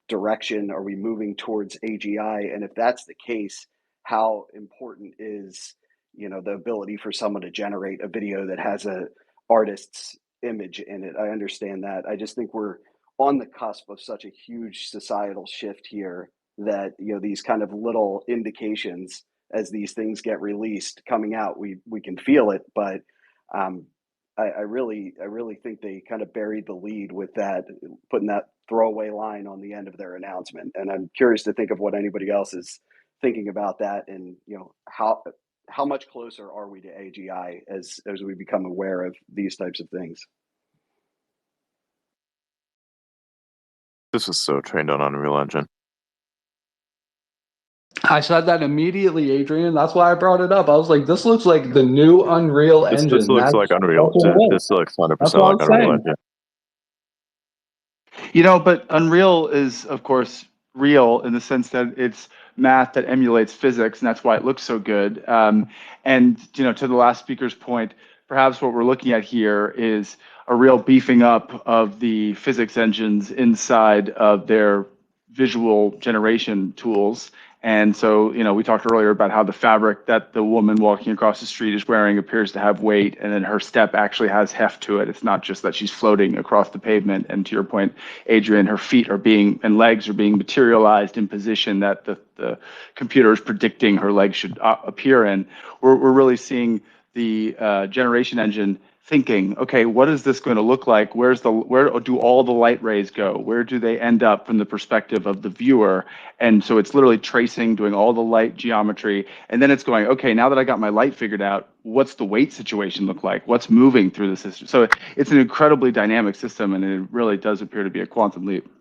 direction are we moving towards AGI? And if that's the case, how important is the ability for someone to generate a video that has a artist's image in it? I understand that. I just think we're on the cusp of such a huge societal shift here that these kind of little indications as these things get released coming out, we can feel it, but I really think they kind of buried the lead with that, putting that throwaway line on the end of their announcement. And I'm curious to think of what anybody else is thinking about that, and how much closer are we to AGI as we become aware of these types of things. This was so trained on Unreal Engine. I said that immediately, Adrian. That's why I brought it up. I was like, this looks like the new Unreal Engine. This looks like Unreal. This looks 100% That's what I like was Unreal saying. Engine. But Unreal is, of course, real in the sense that it's math that emulates physics, and that's why it looks so good. And to the last speaker's point, perhaps what we're looking at here is a real beefing up of the physics engines inside of their visual generation tools. And so, we talked earlier about how the fabric that the woman walking across the street is wearing appears to have weight, and then her step actually has heft to it. It's not just that she's floating across the pavement. And to your point, Adrian, her feet and legs are being materialized in position that the computer is predicting her legs should appear in. We're really seeing the generation engine thinking, okay, what is this going to look like? Where do all the light rays go? Where do they end up from the perspective of the viewer? And so it's literally tracing, doing all the light geometry, and then it's going, okay, now that I got my light figured out, what's the weight situation look like? What's moving through the system? So it's an incredibly dynamic system, and it really does appear to be a quantum leap.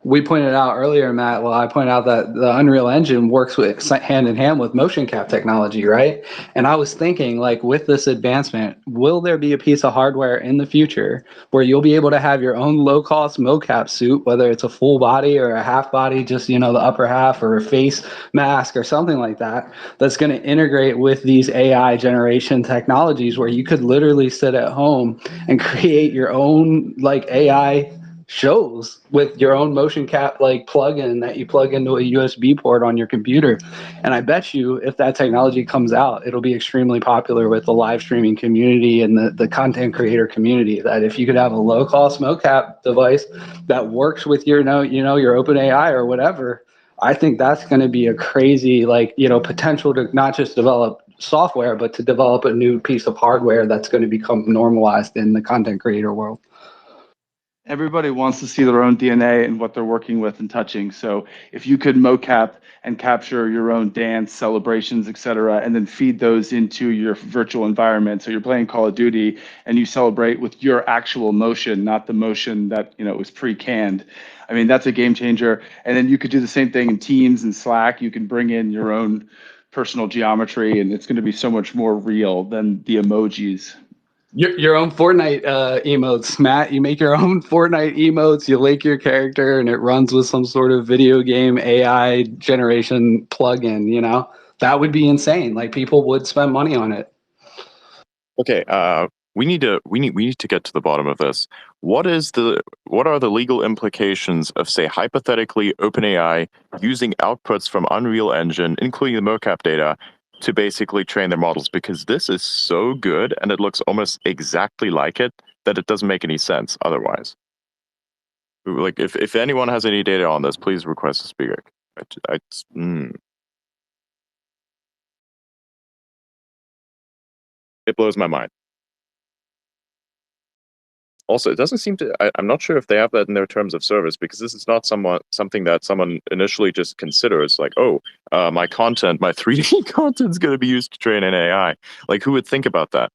We pointed out earlier, Matt, I pointed out that the Unreal Engine works hand in hand with motion cap technology, right? And I was thinking, like, with this advancement, will there be a piece of hardware in the future where you'll be able to have your own low-cost mocap suit, whether it's a full body or a half body, just, the upper half, or a face mask or something like that, that's going to integrate with these AI generation technologies where you could literally sit at home and create your own, like, AI shows with your own motion cap plug-in that you plug into a USB port on your computer. And I bet you if that technology comes out, it'll be extremely popular with the live streaming community and the content creator community, that if you could have a low-cost mocap device that works with your your OpenAI or whatever, I think that's going to be a crazy potential to not just develop software, but to develop a new piece of hardware that's going to become normalized in the content creator world. Everybody wants to see their own DNA and what they're working with and touching. So if you could mocap and capture your own dance, celebrations, et cetera, and then feed those into your virtual environment. So you're playing Call of Duty and you celebrate with your actual motion, not the motion that was pre-canned. I mean, that's a game changer. And then you could do the same thing in Teams and Slack. You can bring in your own personal geometry, and it's going to be so much more real than the emojis. Your own Fortnite emotes, Matt. You make your own Fortnite emotes, you link your character, and it runs with some sort of video game AI generation plugin, That would be insane. Like, people would spend money on it. Okay, we need to get to the bottom of this. What are the legal implications of, say, hypothetically OpenAI using outputs from Unreal Engine, including the mocap data, to basically train their models? Because this is so good and it looks almost exactly like it that it doesn't make any sense otherwise. Like, if anyone has any data on this, please request a speaker. It blows my mind. Also, it doesn't seem to. I'm not sure if they have that in their terms of service, because this is not something that someone initially just considers. Like, oh, my 3D content is going to be used to train an AI. Like, who would think about that?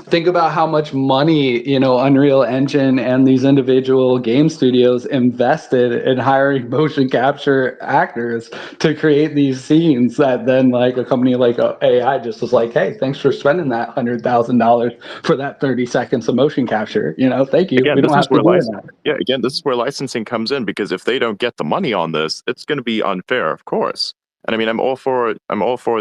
Think about how much money, Unreal Engine and these individual game studios invested in hiring motion capture actors to create these scenes that then, like, a company like AI just was like, hey, thanks for spending that $100,000 for that 30 seconds of motion capture. Thank you. Again, We don't have to do that. Yeah, again, this is where licensing comes in, because if they don't get the money on this, it's going to be unfair, of course. And I mean, I'm all for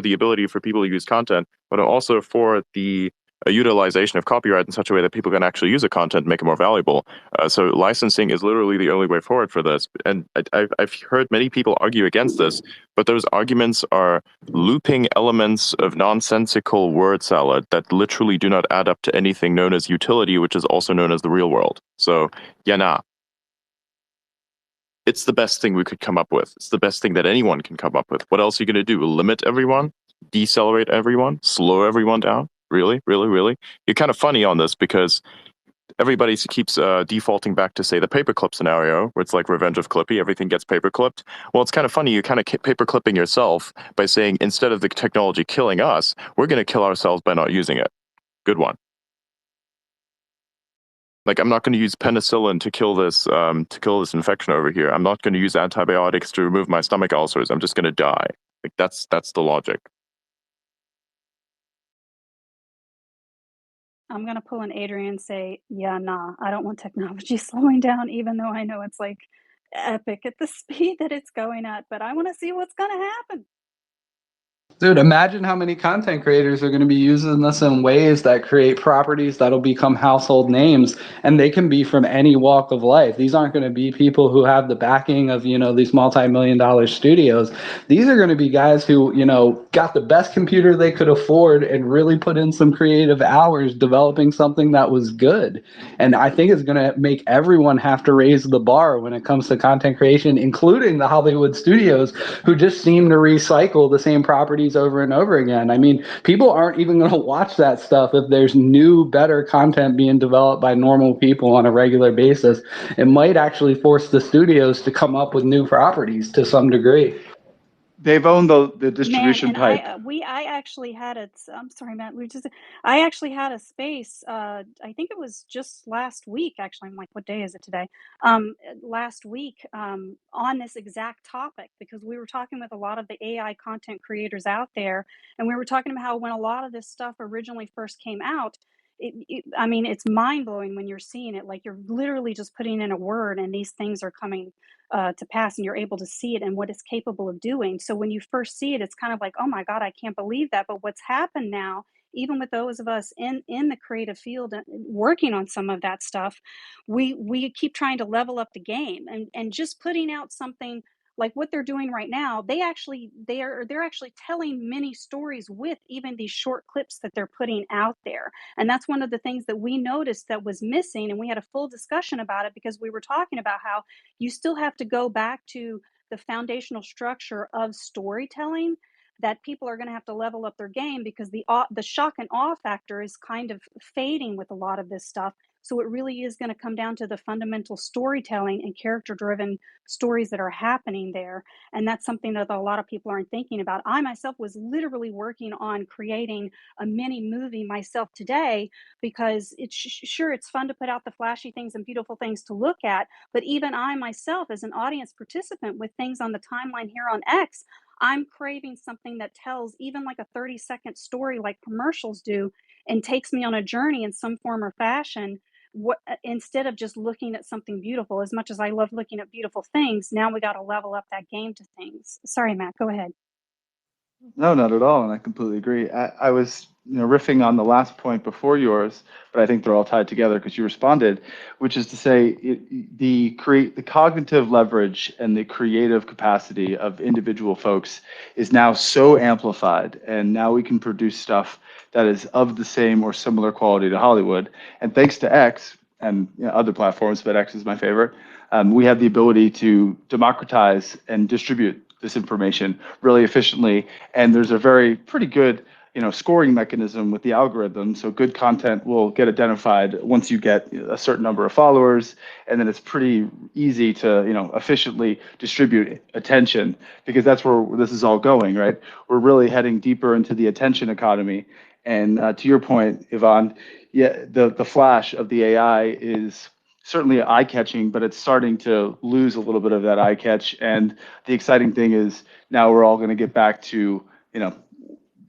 the ability for people to use content, but I'm also for the utilization of copyright in such a way that people can actually use the content and make it more valuable. So licensing is literally the only way forward for this. And I've heard many people argue against this, but those arguments are looping elements of nonsensical word salad that literally do not add up to anything known as utility, which is also known as the real world. So, yeah, it's the best thing we could come up with. It's the best thing that anyone can come up with. What else are you going to do? Limit everyone? Decelerate everyone? Slow everyone down? Really, really, really. You're kind of funny on this because everybody keeps defaulting back to, say, the paperclip scenario, where it's like Revenge of Clippy, everything gets paperclipped. Well, it's kind of funny, you're kind of paperclipping yourself by saying, instead of the technology killing us, we're going to kill ourselves by not using it. Good one. Like, I'm not going to use penicillin to kill this infection over here. I'm not going to use antibiotics to remove my stomach ulcers. I'm just going to die. Like, that's the logic. I'm going to pull an Adrian and say, yeah, nah, I don't want technology slowing down, even though I know it's like epic at the speed that it's going at, but I want to see what's going to happen. Dude, imagine how many content creators are going to be using this in ways that create properties that'll become household names, and they can be from any walk of life. These aren't going to be people who have the backing of, these multi-million-dollar studios. These are going to be guys who, got the best computer they could afford and really put in some creative hours developing something that was good. And I think it's going to make everyone have to raise the bar when it comes to content creation, including the Hollywood studios, who just seem to recycle the same properties over and over again. I mean, people aren't even going to watch that stuff if there's new, better content being developed by normal people on a regular basis. It might actually force the studios to come up with new properties to some degree. They've owned the Man, distribution and pipe. I actually had it. I'm sorry, Matt. I actually had a space. I think it was just last week. Actually, I'm like, what day is it today? Last week, on this exact topic, because we were talking with a lot of the AI content creators out there, and we were talking about how when a lot of this stuff originally first came out, I mean, it's mind blowing when you're seeing it. Like, you're literally just putting in a word, and these things are coming to pass, and you're able to see it and what it's capable of doing. So when you first see it, it's kind of like, oh my God, I can't believe that. But what's happened now, even with those of us in the creative field and working on some of that stuff, we keep trying to level up the game, and just putting out something like what they're doing right now. They're actually telling many stories with even these short clips that they're putting out there. And that's one of the things that we noticed that was missing, and we had a full discussion about it, because we were talking about how you still have to go back to the foundational structure of storytelling, that people are going to have to level up their game, because the shock and awe factor is kind of fading with a lot of this stuff. So it really is going to come down to the fundamental storytelling and character driven stories that are happening there. And that's something that a lot of people aren't thinking about. I myself was literally working on creating a mini movie myself today, because it's sure, it's fun to put out the flashy things and beautiful things to look at, but even I myself, as an audience participant with things on the timeline here on X, I'm craving something that tells even like a 30-second story like commercials do, and takes me on a journey in some form or fashion. Instead of just looking at something beautiful, as much as I love looking at beautiful things, now we got to level up that game to things. Sorry, Matt, go ahead. No, not at all, and I completely agree. I was, riffing on the last point before yours, but I think they're all tied together because you responded, which is to say, the cognitive leverage and the creative capacity of individual folks is now so amplified, and now we can produce stuff that is of the same or similar quality to Hollywood. And thanks to X and other platforms, but X is my favorite, we have the ability to democratize and distribute this information really efficiently. And there's a pretty good scoring mechanism with the algorithm. So good content will get identified once you get a certain number of followers, and then it's pretty easy to efficiently distribute attention, because that's where this is all going, right? We're really heading deeper into the attention economy. And to your point, Yvonne, yeah, the flash of the AI is certainly eye-catching, but it's starting to lose a little bit of that eye catch. And the exciting thing is now we're all going to get back to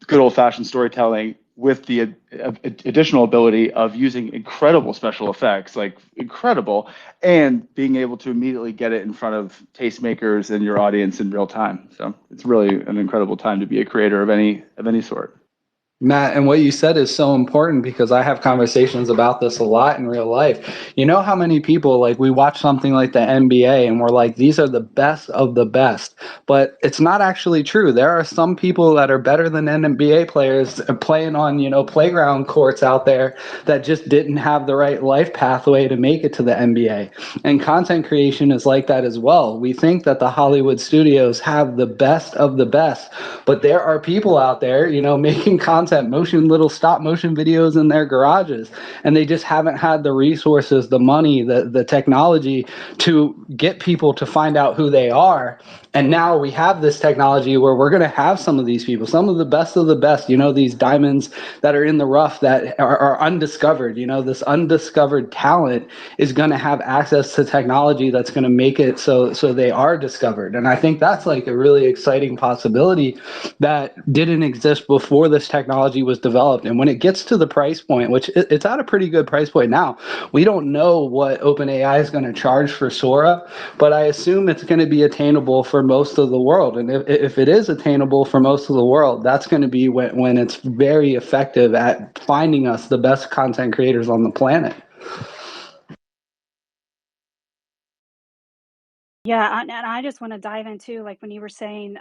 good old-fashioned storytelling with the additional ability of using incredible special effects, like incredible, and being able to immediately get it in front of tastemakers and your audience in real time. So it's really an incredible time to be a creator of any sort. Matt, and what you said is so important, because I have conversations about this a lot in real life. You know how many people, like, we watch something like the NBA and we're like, these are the best of the best, but it's not actually true. There are some people that are better than NBA players playing on, playground courts out there that just didn't have the right life pathway to make it to the NBA. And content creation is like that as well. We think that the Hollywood studios have the best of the best, but there are people out there, making content content, little stop motion videos in their garages, and they just haven't had the resources, the money, the technology to get people to find out who they are. And now we have this technology where we're going to have some of these people, some of the best, these diamonds that are in the rough that are undiscovered. This undiscovered talent is going to have access to technology that's going to make it so they are discovered. And I think that's like a really exciting possibility that didn't exist before this technology was developed. And when it gets to the price point, which it's at a pretty good price point now, we don't know what OpenAI is going to charge for Sora, but I assume it's going to be attainable for most of the world. And if it is attainable for most of the world, that's going to be when it's very effective at finding us the best content creators on the planet. Yeah, and I just want to dive into like when you were saying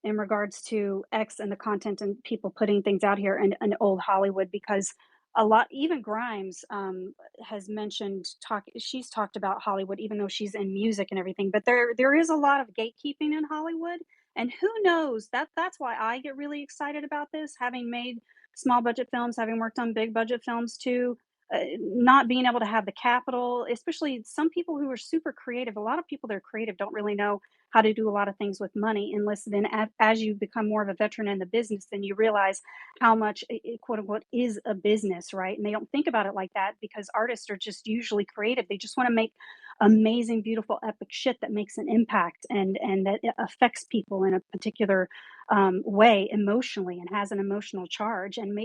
in regards to X and the content and people putting things out here and old Hollywood, because a lot, even Grimes has mentioned she's talked about Hollywood, even though she's in music and everything. But there is a lot of gatekeeping in Hollywood, and who knows, that's why I get really excited about this, having made small budget films, having worked on big budget films too, not being able to have the capital, especially some people who are super creative. A lot of people that are creative don't really know how to do a lot of things with money, unless then as you become more of a veteran in the business, then you realize how much it, quote unquote is a business, right? And they don't think about it like that because artists are just usually creative. They just want to make amazing, beautiful, epic shit that makes an impact and that it affects people in a particular way emotionally and has an emotional charge and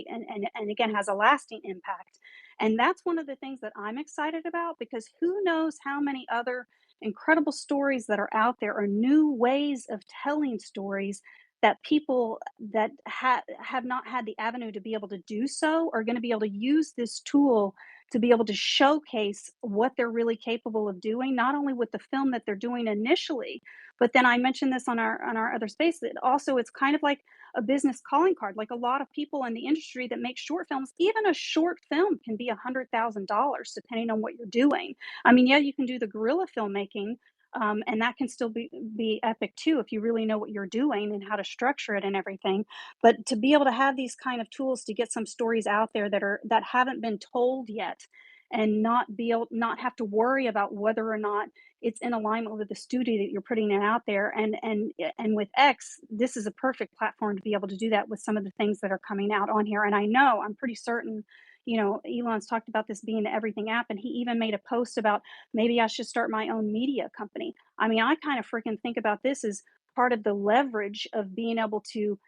again has a lasting impact. And that's one of the things that I'm excited about, because who knows how many other incredible stories that are out there, or new ways of telling stories that people that have not had the avenue to be able to do so are going to be able to use this tool to be able to showcase what they're really capable of doing, not only with the film that they're doing initially, but then I mentioned this on our other space, that also it's kind of like a business calling card. Like a lot of people in the industry that make short films, even a short film can be $100,000 depending on what you're doing. I mean, yeah, you can do the guerrilla filmmaking, and that can still be epic too if you really know what you're doing and how to structure it and everything. But to be able to have these kind of tools to get some stories out there that haven't been told yet, and not have to worry about whether or not it's in alignment with the studio that you're putting it out there. And with X, this is a perfect platform to be able to do that with some of the things that are coming out on here. And I know, I'm pretty certain, Elon's talked about this being the everything app, and he even made a post about maybe I should start my own media company. I mean, I kind of freaking think about this as part of the leverage of being able to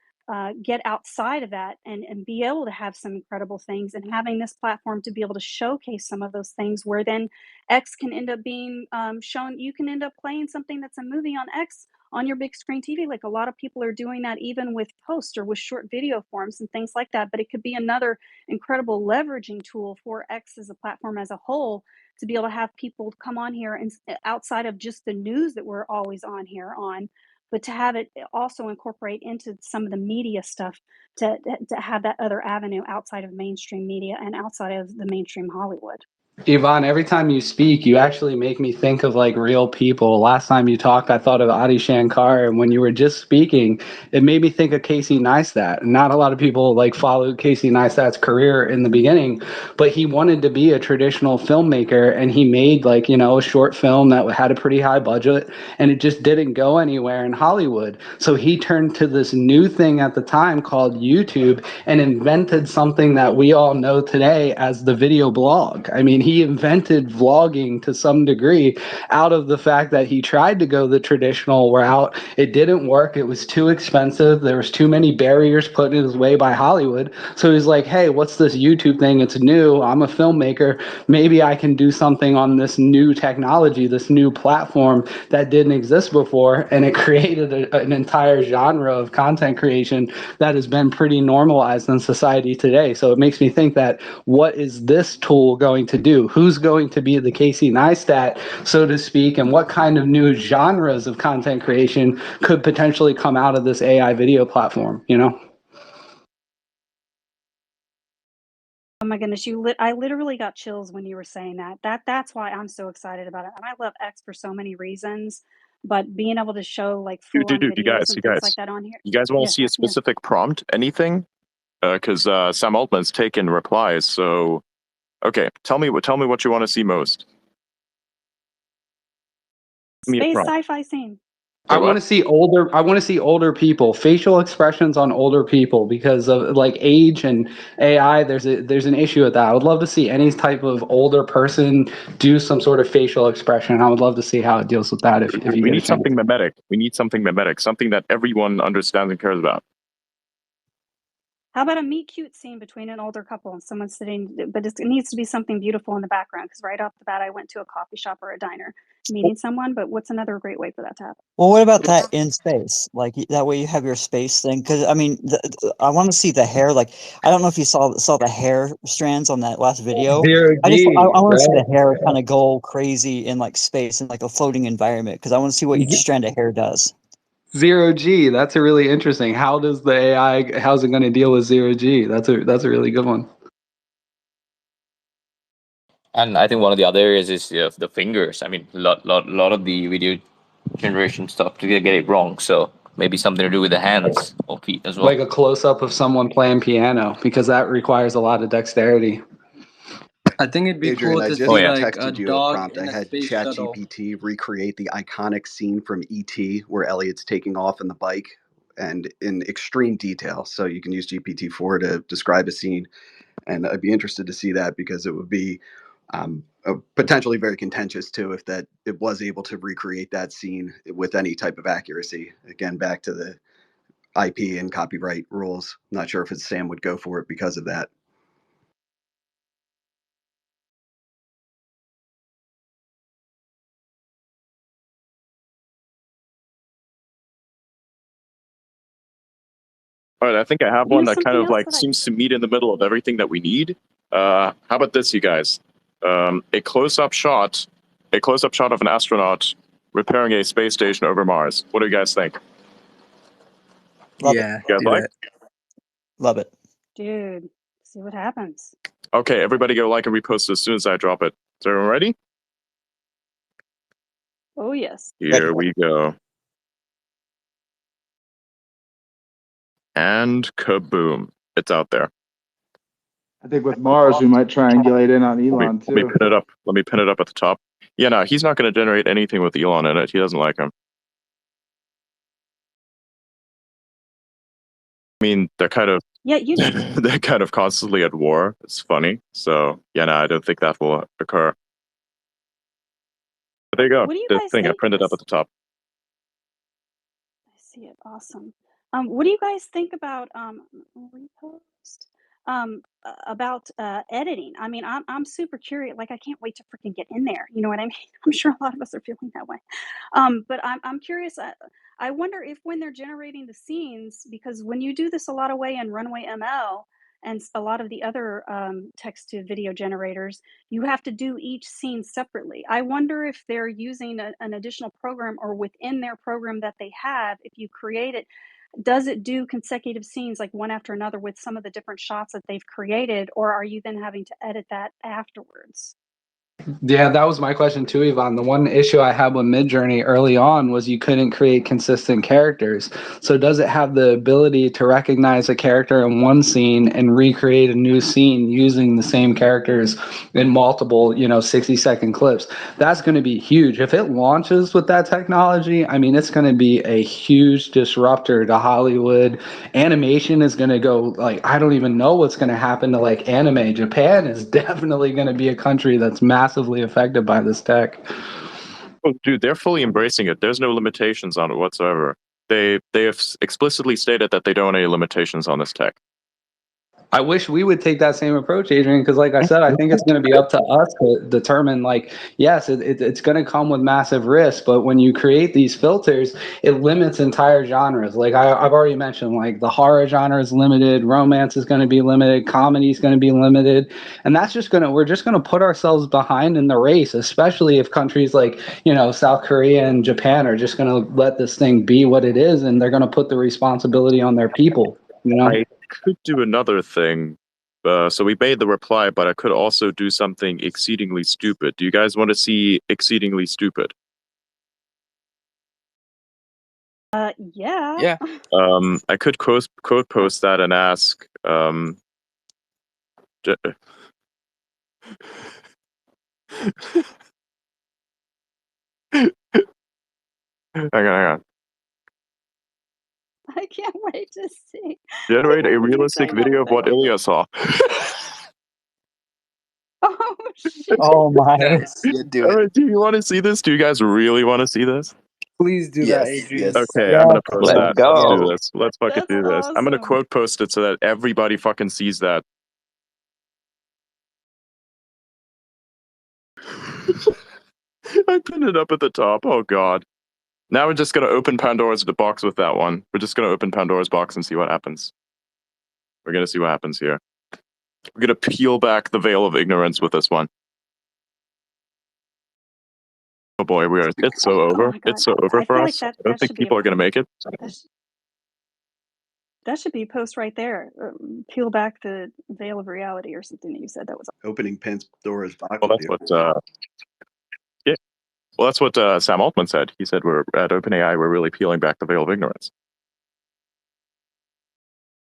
get outside of that and be able to have some incredible things, and having this platform to be able to showcase some of those things, where then X can end up being shown. You can end up playing something that's a movie on X on your big screen TV. Like a lot of people are doing that even with posts or with short video forms and things like that. But it could be another incredible leveraging tool for X as a platform as a whole, to be able to have people come on here and outside of just the news that we're always on here on, but to have it also incorporate into some of the media stuff, to have that other avenue outside of mainstream media and outside of the mainstream Hollywood. Yvonne, every time you speak, you actually make me think of like real people. Last time you talked, I thought of Adi Shankar, and when you were just speaking, it made me think of Casey Neistat. Not a lot of people like followed Casey Neistat's career in the beginning, but he wanted to be a traditional filmmaker, and he made like, a short film that had a pretty high budget, and it just didn't go anywhere in Hollywood. So he turned to this new thing at the time called YouTube and invented something that we all know today as the video blog. I mean, he invented vlogging to some degree out of the fact that he tried to go the traditional route. It didn't work. It was too expensive. There was too many barriers put in his way by Hollywood. So he's like, hey, what's this YouTube thing? It's new. I'm a filmmaker. Maybe I can do something on this new technology, this new platform that didn't exist before. And it created an entire genre of content creation that has been pretty normalized in society today. So it makes me think that, what is this tool going to do? Who's going to be the Casey Neistat, so to speak, and what kind of new genres of content creation could potentially come out of this AI video platform, Oh my goodness, I literally got chills when you were saying that. That's why I'm so excited about it. And I love X for so many reasons, but being able to show like full on Dude, videos and things like that on here. you guys want to Yeah, see a yeah. specific prompt? Anything? because Sam Altman's taken replies. So, okay, tell me what you want to see most. Space sci-fi scene. I want to see older people, facial expressions on older people because of like age and AI. There's an issue with that. I would love to see any type of older person do some sort of facial expression. I would love to see how it deals with that. If you We get a need chance. something mimetic. We need something mimetic, something that everyone understands and cares about. How about a meet cute scene between an older couple and someone sitting, but it needs to be something beautiful in the background, because right off the bat I went to a coffee shop or a diner meeting someone, but what's another great way for that to happen? Well, what about that in space? Like that way you have your space thing. Because I mean, I want to see the hair. Like I don't know if you saw the hair strands on that last video. Zero I G, want to see right? the hair kind of go crazy in like space in like a floating environment because I want to see what each strand of hair does. Zero G. That's a really interesting. How's it going to deal with zero G? That's a really good one. And I think one of the other areas is the fingers. I mean, lot of the video generation stuff to get it wrong. So maybe something to do with the hands or feet as well. Like a close up of someone playing piano, because that requires a lot of dexterity. I think it'd be Adrian, cool I to just see yeah. like a texted you a dog prompt. in I a had space shuttle. ChatGPT recreate the iconic scene from E.T. where Elliot's taking off on the bike, and in extreme detail. So you can use GPT-4 to describe a scene, and I'd be interested to see that because it would be potentially very contentious too if that it was able to recreate that scene with any type of accuracy. Again, back to the IP and copyright rules. Not sure if Sam would go for it because of that. All right, I think I have You know one that kind something of else like that I seems to meet in the middle of everything that we need. How about this, you guys? A close-up shot of an astronaut repairing a space station over Mars. What do you guys think? Love Yeah, You guys do like? that. Love it. dude, see what happens. Okay, everybody go like and repost as soon as I drop it. Is everyone ready? Oh yes. Here we go. And kaboom. It's out there. I think with Mars, we might triangulate in on Elon Let me too. pin it up. Let me pin it up at the top. Yeah, no, he's not going to generate anything with Elon in it. He doesn't like him. I mean, they're kind of Yeah, you they're kind of constantly at war. It's funny. So yeah, no, I don't think that will occur. But there you go. what do you The guys thing I think? printed up at the top. I see it. Awesome. What do you guys think about repost? About editing. I mean, I'm super curious. Like, I can't wait to freaking get in there. You know what I mean? I'm sure a lot of us are feeling that way. But I'm curious. I wonder if when they're generating the scenes, because when you do this a lot of way in Runway ML and a lot of the other text to video generators, you have to do each scene separately. I wonder if they're using an additional program or within their program that they have, if you create it, does it do consecutive scenes like one after another with some of the different shots that they've created, or are you then having to edit that afterwards? Yeah, that was my question too, Yvonne. The one issue I had with Midjourney early on was you couldn't create consistent characters. So does it have the ability to recognize a character in one scene and recreate a new scene using the same characters in multiple, 60-second clips? That's going to be huge. If it launches with that technology, I mean, it's going to be a huge disruptor to Hollywood. Animation is going to go like, I don't even know what's going to happen to like anime. Japan is definitely going to be a country that's massively affected by this tech. Oh, dude, they're fully embracing it. There's no limitations on it whatsoever. They have explicitly stated that they don't have any limitations on this tech. I wish we would take that same approach, Adrian, because like I said, I think it's going to be up to us to determine, like, yes, it's going to come with massive risk, but when you create these filters, it limits entire genres. Like I've already mentioned, like the horror genre is limited, romance is going to be limited, comedy is going to be limited, and we're just going to put ourselves behind in the race, especially if countries like, South Korea and Japan are just going to let this thing be what it is, and they're going to put the responsibility on their people. I could do another thing. So we made the reply, but I could also do something exceedingly stupid. Do you guys want to see exceedingly stupid? Yeah. Yeah. I could quote post that and ask, Um, ge- hang on. I can't wait to see. Generate a When you realistic say that video of what thing. Ilya saw. Oh shit! Oh my. Yes, yeah, do All it. right, do you want to see this? Do you guys really want to see this? Please do that, Yes, Adrian. yes. Okay, I'm Yes, gonna post Let's that. Let's do go. this. Let's fucking That's do this. I'm gonna awesome. quote post it so that everybody fucking sees that. I pinned it up at the top. Oh god. Now we're just gonna open Pandora's box with that one. We're just gonna open Pandora's box and see what happens. We're gonna see what happens here. We're gonna peel back the veil of ignorance with this one. Oh boy, we are. It's so Oh over. my god! It's so over I for feel like us. I don't that think should be a people are gonna make it. that should be a post right there. Peel back the veil of reality or something that you said. That was Opening Pandora's box Well, with that's you. what. Yeah. Well, that's what Sam Altman said. He said we're at OpenAI. We're really peeling back the veil of ignorance.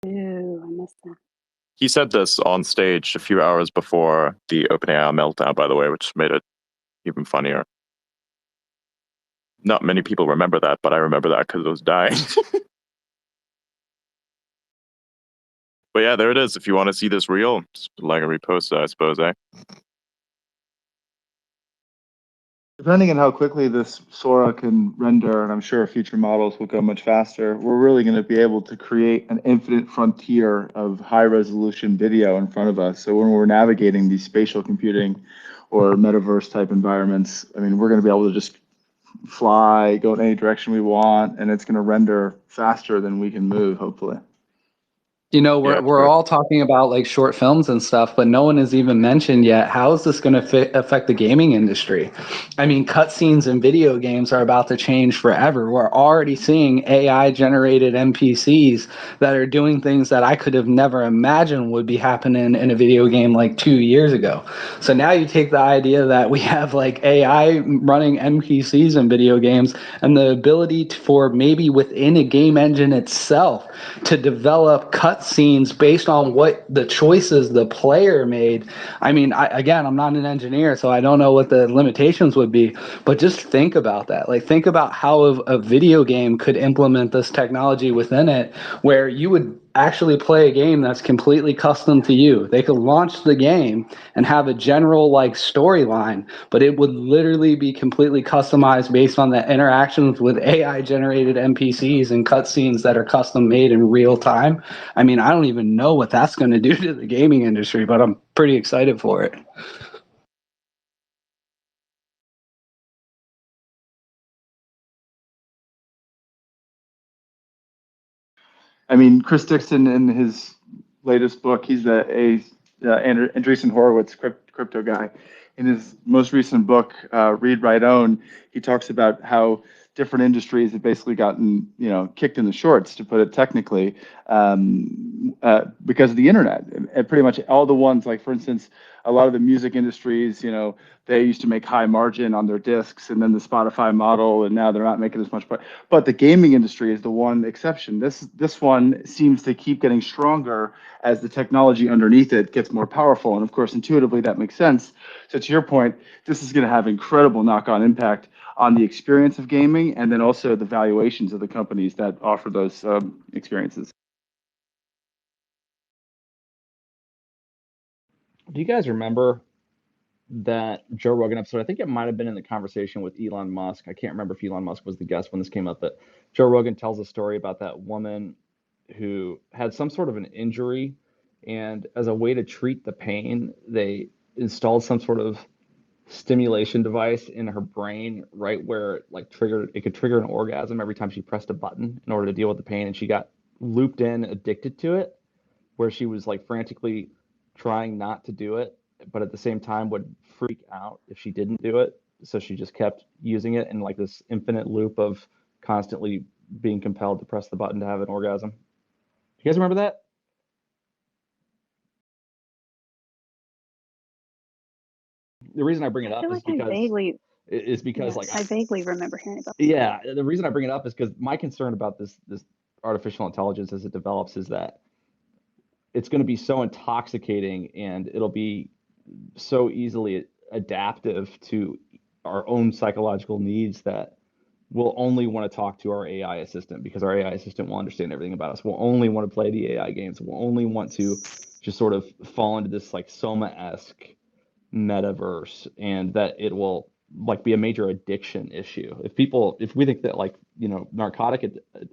Ew, I missed that. He said this on stage a few hours before the OpenAI meltdown, by the way, which made it even funnier. Not many people remember that, but I remember that because it was dying. But yeah, there it is. If you want to see this reel, just like a repost it, I suppose, eh? Depending on how quickly this Sora can render, and I'm sure future models will go much faster, we're really going to be able to create an infinite frontier of high resolution video in front of us. So when we're navigating these spatial computing or metaverse type environments, I mean, we're going to be able to just fly, go in any direction we want, and it's going to render faster than we can move, hopefully. You know, Yeah, we're true. all talking about like short films and stuff, but no one has even mentioned yet how is this going to affect the gaming industry? I mean, cutscenes in video games are about to change forever. We're already seeing AI generated NPCs that are doing things that I could have never imagined would be happening in a video game like 2 years ago. So now you take the idea that we have like AI running NPCs in video games and the ability for maybe within a game engine itself to develop cutscenes based on what the choices the player made. I mean, I'm not an engineer, so I don't know what the limitations would be, but just think about that. Like, think about how a video game could implement this technology within it, where you would actually play a game that's completely custom to you. They could launch the game and have a general like storyline, but it would literally be completely customized based on the interactions with AI generated NPCs and cutscenes that are custom made in real time. I mean, I don't even know what that's going to do to the gaming industry, but I'm pretty excited for it. I mean, Chris Dixon in his latest book, he's Andreessen Horowitz crypto guy. In his most recent book, Read, Write, Own, he talks about how different industries have basically gotten, kicked in the shorts, to put it technically, because of the internet. And pretty much all the ones, like for instance, a lot of the music industries, they used to make high margin on their discs, and then the Spotify model, and now they're not making as much. But the gaming industry is the one exception. This one seems to keep getting stronger as the technology underneath it gets more powerful. And of course, intuitively, that makes sense. So to your point, this is going to have incredible knock-on impact on the experience of gaming, and then also the valuations of the companies that offer those experiences. Do you guys remember that Joe Rogan episode? I think it might have been in the conversation with Elon Musk. I can't remember if Elon Musk was the guest when this came up, but Joe Rogan tells a story about that woman who had some sort of an injury, and as a way to treat the pain, they installed some sort of stimulation device in her brain right where it could trigger an orgasm every time she pressed a button in order to deal with the pain, and she got looped in, addicted to it, where she was like frantically trying not to do it, but at the same time would freak out if she didn't do it. So she just kept using it in like this infinite loop of constantly being compelled to press the button to have an orgasm. You guys remember that? The reason I bring it I up feel is like I because vaguely, like I vaguely remember hearing about. yeah, the reason I bring it up is because my concern about this artificial intelligence as it develops is that it's going to be so intoxicating, and it'll be so easily adaptive to our own psychological needs that we'll only want to talk to our AI assistant, because our AI assistant will understand everything about us. We'll only want to play the AI games. We'll only want to just sort of fall into this like Soma-esque metaverse, and that it will like be a major addiction issue. If we think that, like, narcotic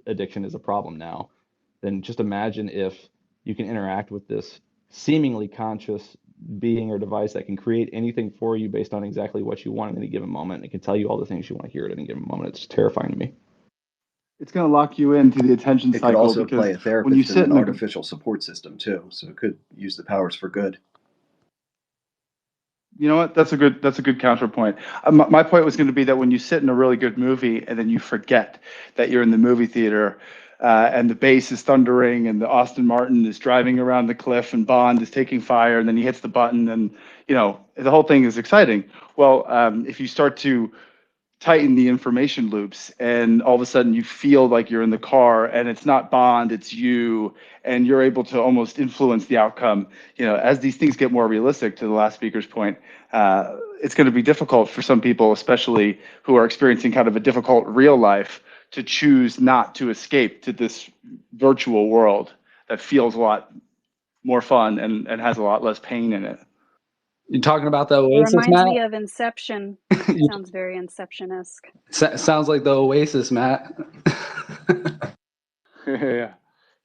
addiction is a problem now, then just imagine if you can interact with this seemingly conscious being or device that can create anything for you based on exactly what you want at any given moment. It can tell you all the things you want to hear at any given moment. It's terrifying to me. It's going to lock you into the attention It could cycle also because play a when you therapist and sit an in a, artificial support system too, so it could use the powers for good. you know what? That's a good counterpoint. My point was going to be that when you sit in a really good movie and then you forget that you're in the movie theater, and the bass is thundering and the Austin Martin is driving around the cliff and Bond is taking fire and then he hits the button and the whole thing is exciting. Well, if you start to tighten the information loops and all of a sudden you feel like you're in the car and it's not Bond, it's you, and you're able to almost influence the outcome. As these things get more realistic, to the last speaker's point, it's going to be difficult for some people, especially who are experiencing kind of a difficult real life, to choose not to escape to this virtual world that feels a lot more fun and has a lot less pain in it. You talking about the It Oasis, reminds Matt? me of Inception. Sounds very Inception-esque. Sounds like the Oasis, Matt. Yeah.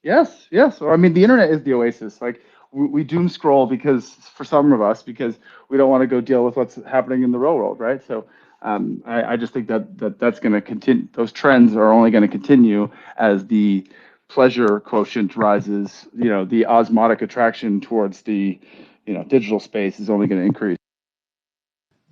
Yes. Or I mean, the internet is the oasis. Like we doom scroll because for some of us, because we don't want to go deal with what's happening in the real world, right? So I just think that's going to continue. Those trends are only going to continue as the pleasure quotient rises. The osmotic attraction towards the digital space is only going to increase.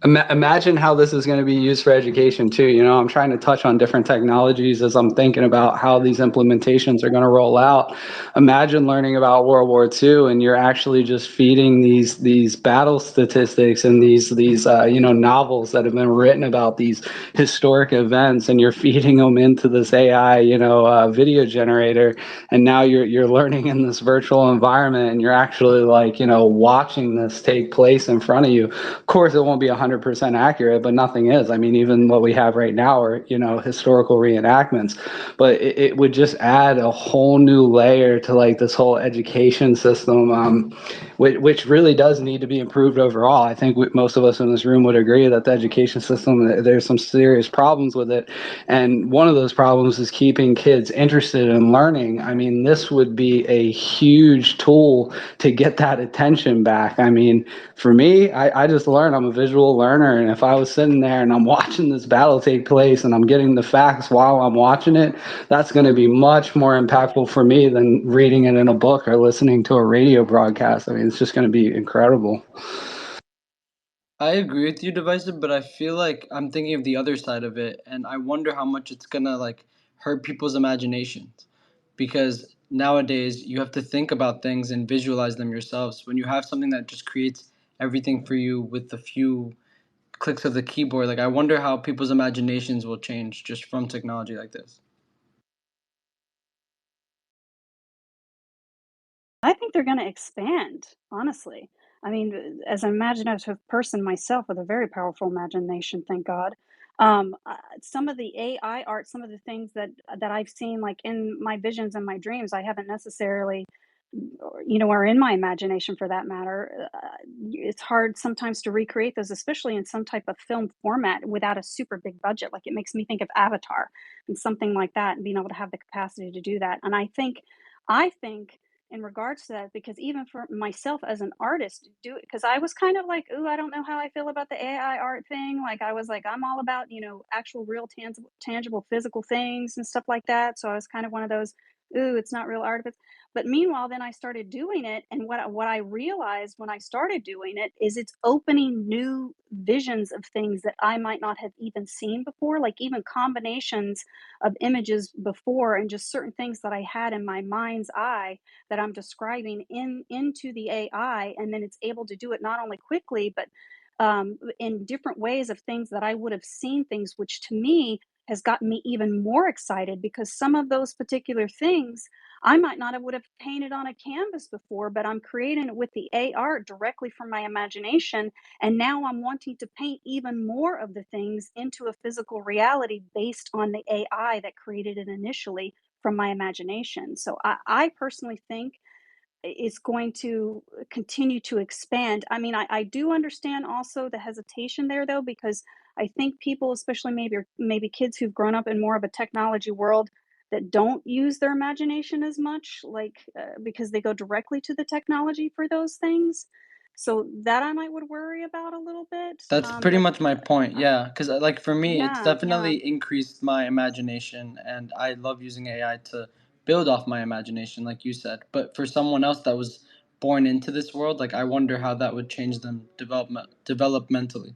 Imagine how this is going to be used for education too. I'm trying to touch on different technologies as I'm thinking about how these implementations are going to roll out. Imagine learning about World War II and you're actually just feeding these battle statistics and these novels that have been written about these historic events, and you're feeding them into this AI video generator, and now you're learning in this virtual environment, and you're actually watching this take place in front of you. Of course, it won't be 100% accurate, but nothing is. I mean, even what we have right now are, historical reenactments, but it would just add a whole new layer to this whole education system, which really does need to be improved overall. I think most of us in this room would agree that the education system, there's some serious problems with it. And one of those problems is keeping kids interested in learning. I mean, this would be a huge tool to get that attention back. I mean, for me, I just learned. I'm a visual learner, and if I was sitting there and I'm watching this battle take place and I'm getting the facts while I'm watching it, that's going to be much more impactful for me than reading it in a book or listening to a radio broadcast. I mean, it's just going to be incredible. I agree with you, Divisive, but I feel like I'm thinking of the other side of it, and I wonder how much it's gonna hurt people's imaginations. Because nowadays you have to think about things and visualize them yourselves. When you have something that just creates everything for you with a few clicks of the keyboard, I wonder how people's imaginations will change just from technology like this. I think they're going to expand, honestly. I mean, as an imaginative person myself with a very powerful imagination, thank God. Some of the AI art, some of the things that I've seen, like in my visions and my dreams, I haven't necessarily, or in my imagination for that matter. It's hard sometimes to recreate those, especially in some type of film format without a super big budget. Like it makes me think of Avatar and something like that, and being able to have the capacity to do that. And I think in regards to that, because even for myself as an artist, do it because I was kind of like, ooh, I don't know how I feel about the AI art thing. Like I was like, I'm all about, actual real tangible physical things and stuff like that. So I was kind of one of those, ooh, it's not real art. But meanwhile, then I started doing it, and what I realized when I started doing it is it's opening new visions of things that I might not have even seen before, like even combinations of images before, and just certain things that I had in my mind's eye that I'm describing into the AI, and then it's able to do it not only quickly but in different ways of things that I would have seen things, which to me has gotten me even more excited, because some of those particular things I might not have would have painted on a canvas before, but I'm creating it with the art directly from my imagination. And now I'm wanting to paint even more of the things into a physical reality based on the AI that created it initially from my imagination. So I personally think it's going to continue to expand. I mean, I do understand also the hesitation there, though, because I think people, especially maybe kids who've grown up in more of a technology world, that don't use their imagination as much, like because they go directly to the technology for those things. So that I might would worry about a little bit. That's pretty But much my point. Yeah, because like for me, it's yeah, yeah. definitely increased my imagination, and I love using AI to build off my imagination, like you said. But for someone else that was born into this world, like I wonder how that would change them developmentally.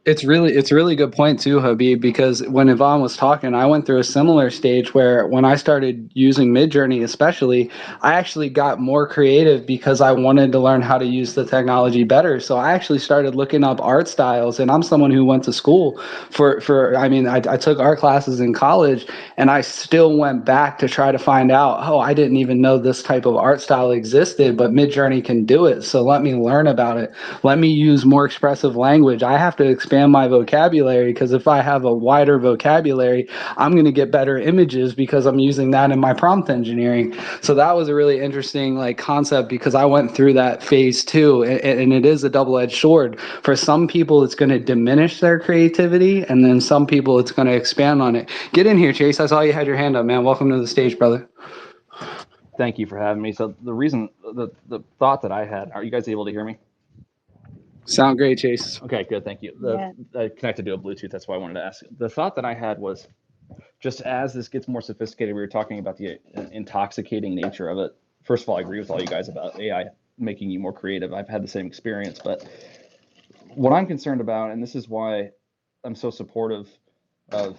It's really good point too, Habib, because when Yvonne was talking, I went through a similar stage where when I started using Midjourney especially, I actually got more creative because I wanted to learn how to use the technology better. So I actually started looking up art styles, and I'm someone who went to school for I mean, I took art classes in college, and I still went back to try to find out, oh, I didn't even know this type of art style existed, but Midjourney can do it. So let me learn about it. Let me use more expressive language. I have to expand my vocabulary, because if I have a wider vocabulary, I'm going to get better images because I'm using that in my prompt engineering. So that was a really interesting like concept, because I went through that phase too, and it is a double-edged sword. For some people, it's going to diminish their creativity, and then some people, it's going to expand on it. Get in here, Chase. I saw you had your hand up, man. Welcome to the stage, brother. Thank you for having me. So the thought that I had, are you guys able to hear me? Sound great, Chase. Okay, good. Thank you. Yeah. I connected to a Bluetooth. That's why I wanted to ask. The thought that I had was, just as this gets more sophisticated, we were talking about the intoxicating nature of it. First of all, I agree with all you guys about AI making you more creative. I've had the same experience, but what I'm concerned about, and this is why I'm so supportive of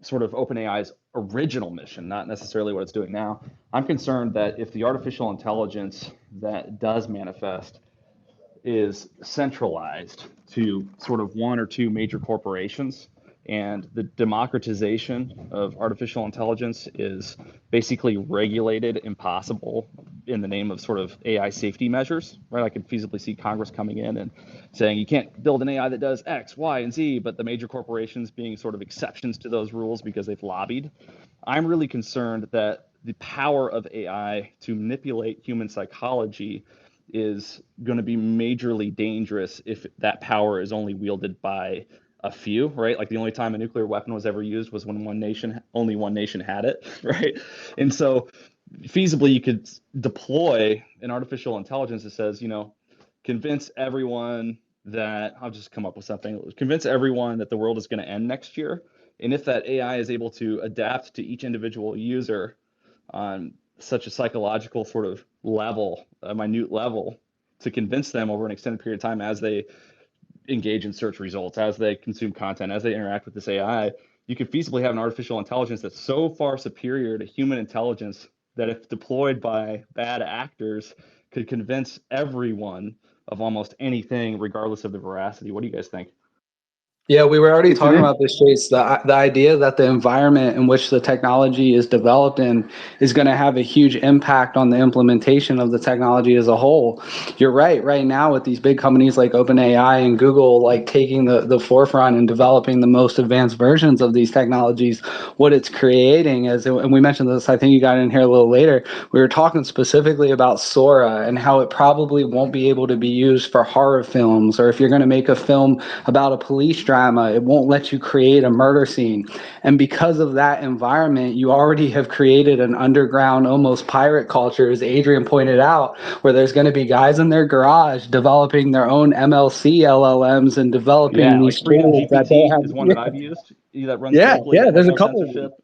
sort of OpenAI's original mission, not necessarily what it's doing now. I'm concerned that if the artificial intelligence that does manifest is centralized to sort of one or two major corporations, and the democratization of artificial intelligence is basically regulated impossible in the name of sort of AI safety measures, right? I could feasibly see Congress coming in and saying you can't build an AI that does X, Y, and Z, but the major corporations being sort of exceptions to those rules because they've lobbied. I'm really concerned that the power of AI to manipulate human psychology is going to be majorly dangerous if that power is only wielded by a few, right? Like the only time a nuclear weapon was ever used was when only one nation had it, right? And so feasibly you could deploy an artificial intelligence that says, convince everyone that, I'll just come up with something, convince everyone that the world is going to end next year. And if that AI is able to adapt to each individual user on such a psychological sort of level, a minute level, to convince them over an extended period of time as they engage in search results, as they consume content, as they interact with this AI, you could feasibly have an artificial intelligence that's so far superior to human intelligence that if deployed by bad actors, could convince everyone of almost anything, regardless of the veracity. What do you guys think? Yeah, we were already It's talking an about this, Chase. The idea that the environment in which the technology is developed in is going to have a huge impact on the implementation of the technology as a whole. You're right. Right now, with these big companies like OpenAI and Google, like taking the forefront and developing the most advanced versions of these technologies, what it's creating is, and we mentioned this, I think you got in here a little later, we were talking specifically about Sora and how it probably won't be able to be used for horror films, or if you're going to make a film about a police drama, it won't let you create a murder scene. And because of that environment, you already have created an underground, almost pirate culture, as Adrian pointed out, where there's going to be guys in their garage developing their own MLC LLMs and developing Yeah, like these Freedom tools that they GPT have. is one that I've used that runs Yeah, perfectly, yeah, that has there's a no couple of them. censorship.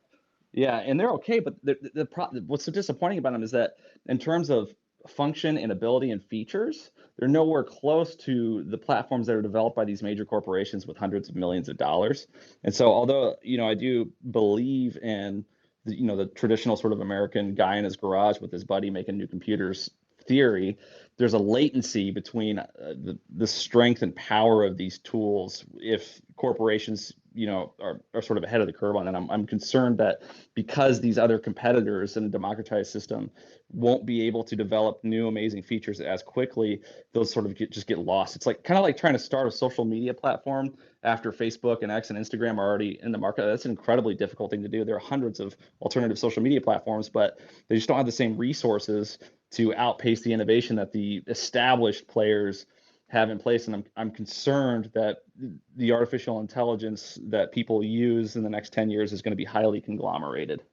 Yeah, and they're okay, but what's so disappointing about them is that in terms of function and ability and features, they're nowhere close to the platforms that are developed by these major corporations with hundreds of millions of dollars. And so, although I do believe in the traditional sort of American guy in his garage with his buddy making new computers theory, there's a latency between the strength and power of these tools if corporations are sort of ahead of the curve on it. I'm concerned that because these other competitors in a democratized system won't be able to develop new amazing features as quickly, those sort of just get lost. It's like kind of like trying to start a social media platform after Facebook and X and Instagram are already in the market. That's an incredibly difficult thing to do. There are hundreds of alternative social media platforms, but they just don't have the same resources to outpace the innovation that the established players have in place. And I'm concerned that the artificial intelligence that people use in the next 10 years is going to be highly conglomerated.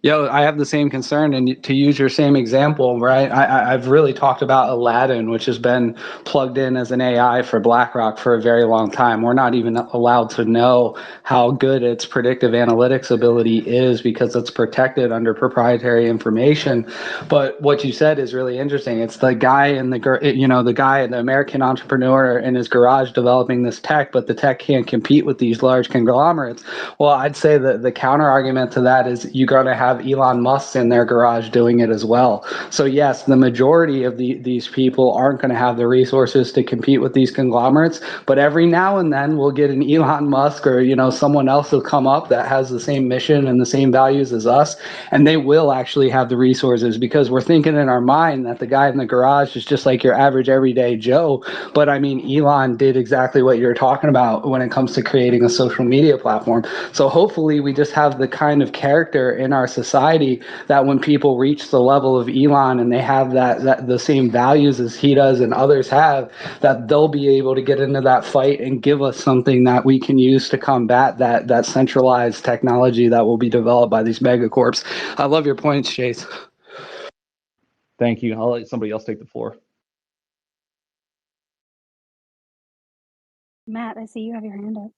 Yo, I have the same concern, and to use your same example, right? I've really talked about Aladdin, which has been plugged in as an AI for BlackRock for a very long time. We're not even allowed to know how good its predictive analytics ability is because it's protected under proprietary information. But what you said is really interesting. It's the guy in the the American entrepreneur in his garage developing this tech, but the tech can't compete with these large conglomerates. Well, I'd say that the counter argument to that is you're going to have Elon Musk in their garage doing it as well. So yes, the majority of these people aren't going to have the resources to compete with these conglomerates, but every now and then we'll get an Elon Musk or someone else will come up that has the same mission and the same values as us, and they will actually have the resources because we're thinking in our mind that the guy in the garage is just like your average everyday Joe. But I mean, Elon did exactly what you're talking about when it comes to creating a social media platform. So hopefully we just have the kind of character in our society that when people reach the level of Elon and they have that the same values as he does and others have, that they'll be able to get into that fight and give us something that we can use to combat that centralized technology that will be developed by these megacorps. I love your points, Chase. Thank you. I'll let somebody else take the floor. Matt, I see you have your hand up.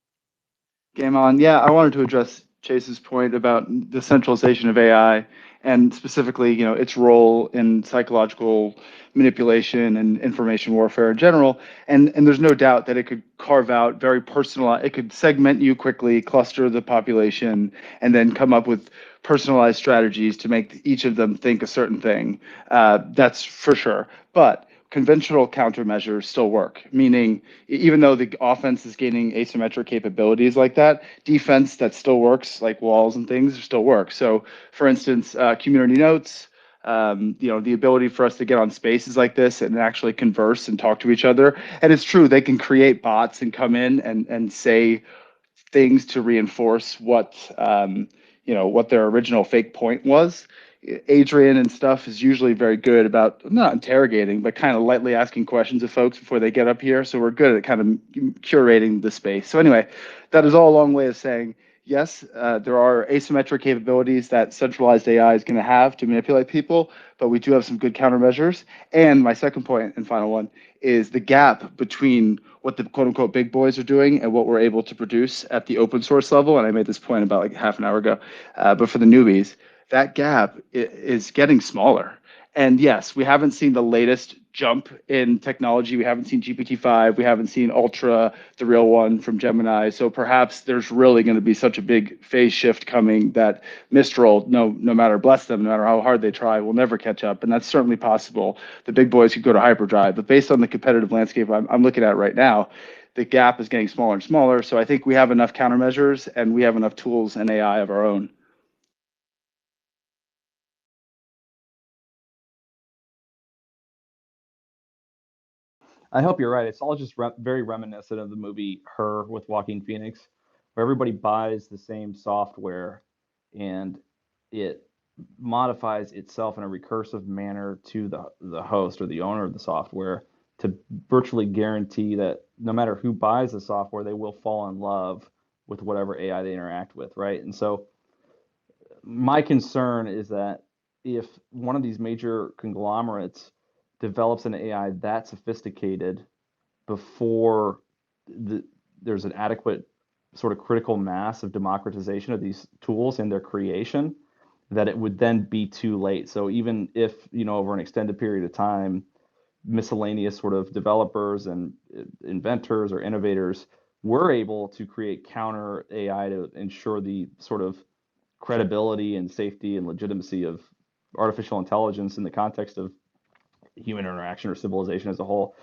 Game on. Yeah, I wanted to address Chase's point about the centralization of AI and specifically, its role in psychological manipulation and information warfare in general. And there's no doubt that it could carve out very personalized, it could segment you quickly, cluster the population, and then come up with personalized strategies to make each of them think a certain thing. That's for sure. But conventional countermeasures still work, meaning even though the offense is gaining asymmetric capabilities like that, defense that still works, like walls and things, still work. So, for instance, community notes, the ability for us to get on spaces like this and actually converse and talk to each other. And it's true, they can create bots and come in and say things to reinforce what their original fake point was. Adrian and stuff is usually very good about not interrogating, but kind of lightly asking questions of folks before they get up here. So we're good at kind of curating the space. So anyway, that is all a long way of saying, yes, there are asymmetric capabilities that centralized AI is going to have to manipulate people, but we do have some good countermeasures. And my second point and final one is the gap between what the quote unquote big boys are doing and what we're able to produce at the open source level. And I made this point about like half an hour ago, but for the newbies, that gap is getting smaller. And yes, we haven't seen the latest jump in technology. We haven't seen GPT-5. We haven't seen Ultra, the real one from Gemini. So perhaps there's really going to be such a big phase shift coming that Mistral, no matter, bless them, no matter how hard they try, will never catch up. And that's certainly possible. The big boys could go to hyperdrive. But based on the competitive landscape I'm looking at right now, the gap is getting smaller and smaller. So I think we have enough countermeasures and we have enough tools and AI of our own. I hope you're right. It's all just very reminiscent of the movie Her with Joaquin Phoenix, where everybody buys the same software and it modifies itself in a recursive manner to the host or the owner of the software to virtually guarantee that no matter who buys the software, they will fall in love with whatever AI they interact with, right? And so my concern is that if one of these major conglomerates develops an AI that sophisticated before there's an adequate sort of critical mass of democratization of these tools and their creation, that it would then be too late. So even if, over an extended period of time, miscellaneous sort of developers and inventors or innovators were able to create counter AI to ensure the sort of credibility and safety and legitimacy of artificial intelligence in the context of human interaction or civilization as a whole,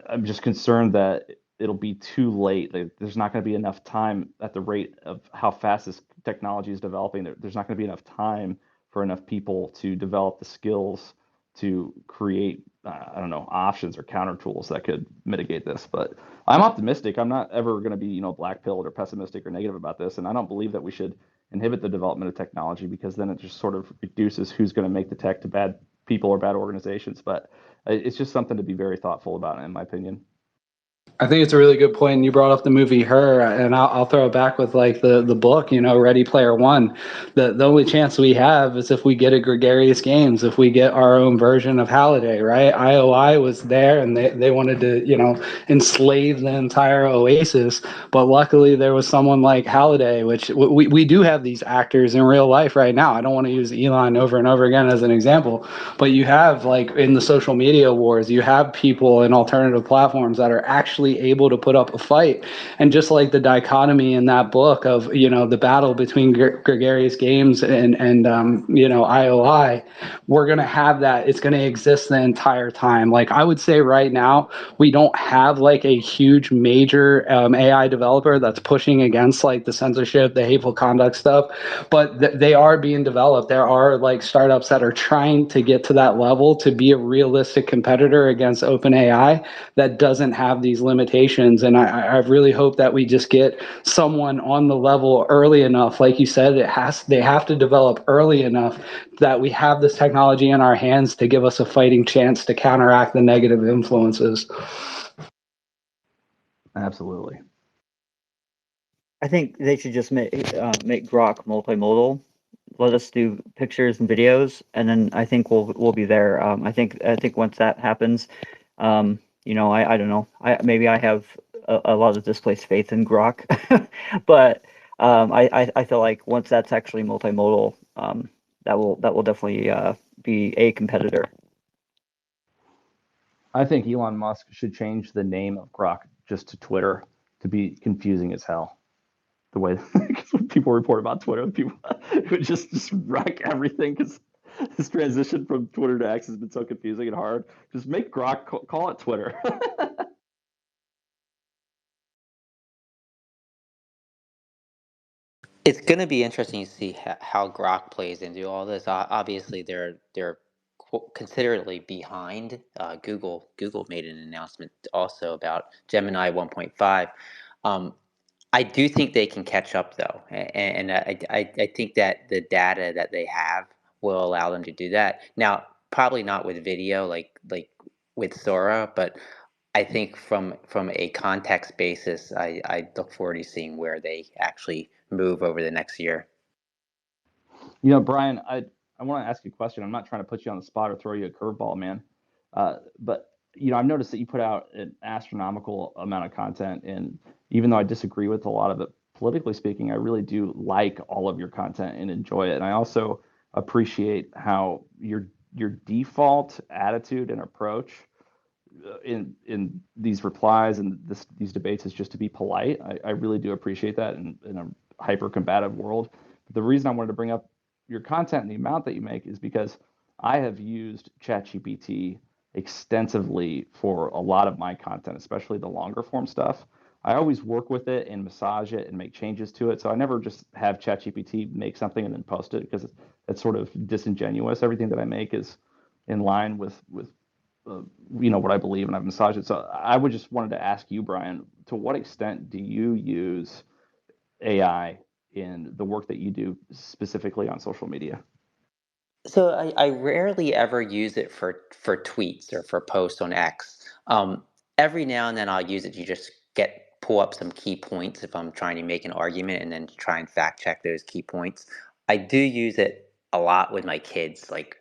I'm just concerned that it'll be too late. There's not going to be enough time at the rate of how fast this technology is developing. There's not going to be enough time for enough people to develop the skills to create, I don't know, options or counter tools that could mitigate this. But I'm optimistic. I'm not ever going to be, black-pilled or pessimistic or negative about this. And I don't believe that we should inhibit the development of technology, because then it just sort of reduces who's going to make the tech to bad people or bad organizations. But it's just something to be very thoughtful about, in my opinion. I think it's a really good point. You brought up the movie Her, and I'll throw it back with like the book, Ready Player One. The only chance we have is if we get a gregarious games, if we get our own version of Halliday, right? IOI was there, and they wanted to, enslave the entire Oasis, but luckily there was someone like Halliday, which we do have these actors in real life right now. I don't want to use Elon over and over again as an example, but you have, like, in the social media wars, you have people in alternative platforms that are actually able to put up a fight. And just like the dichotomy in that book of, the battle between gregarious games and IOI, we're going to have that. It's going to exist the entire time. Like, I would say right now, we don't have like a huge major AI developer that's pushing against like the censorship, the hateful conduct stuff, but they are being developed. There are like startups that are trying to get to that level to be a realistic competitor against OpenAI that doesn't have these limitations. And I really hope that we just get someone on the level early enough. Like you said, they have to develop early enough that we have this technology in our hands to give us a fighting chance to counteract the negative influences. Absolutely. I think they should just make Grok multimodal. Let us do pictures and videos, and then I think we'll be there. I think once that happens, I don't know. Maybe I have a lot of displaced faith in Grok, but I feel like once that's actually multimodal, that will definitely be a competitor. I think Elon Musk should change the name of Grok just to Twitter to be confusing as hell. The way when people report about Twitter, people would just wreck everything, because this transition from Twitter to X has been so confusing and hard. Just make Grok call it Twitter. It's going to be interesting to see how Grok plays into all this. Obviously, they're considerably behind. Google made an announcement also about Gemini 1.5. I do think they can catch up though, and I think that the data that they have will allow them to do that. Now, probably not with video like with Sora, but I think from a context basis, I look forward to seeing where they actually move over the next year. Brian, I want to ask you a question. I'm not trying to put you on the spot or throw you a curveball, man. But I've noticed that you put out an astronomical amount of content, and even though I disagree with a lot of it, politically speaking, I really do like all of your content and enjoy it. And I also appreciate how your default attitude and approach in these replies and these debates is just to be polite. I really do appreciate that in a hyper combative world. But the reason I wanted to bring up your content and the amount that you make is because I have used ChatGPT extensively for a lot of my content, especially the longer form stuff. I always work with it and massage it and make changes to it. So I never just have ChatGPT make something and then post it, because it's sort of disingenuous. Everything that I make is in line with what I believe, and I've massaged it. So I would just wanted to ask you, Brian, to what extent do you use AI in the work that you do specifically on social media? So I rarely ever use it for tweets or for posts on X. Every now and then I'll use it to just pull up some key points if I'm trying to make an argument, and then try and fact check those key points. I do use it a lot with my kids. Like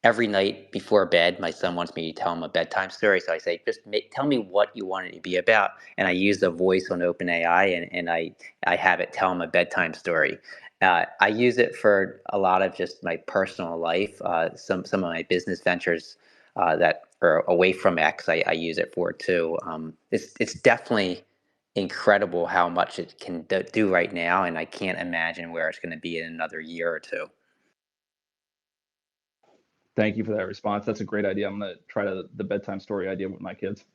every night before bed, my son wants me to tell him a bedtime story. So I say, just tell me what you want it to be about. And I use the voice on OpenAI, and I have it tell him a bedtime story. I use it for a lot of just my personal life. Some of my business ventures that are away from X, I use it for too. It's definitely incredible how much it can do right now, and I can't imagine where it's going to be in another year or two. Thank you for that response. That's a great idea. I'm going to try the bedtime story idea with my kids.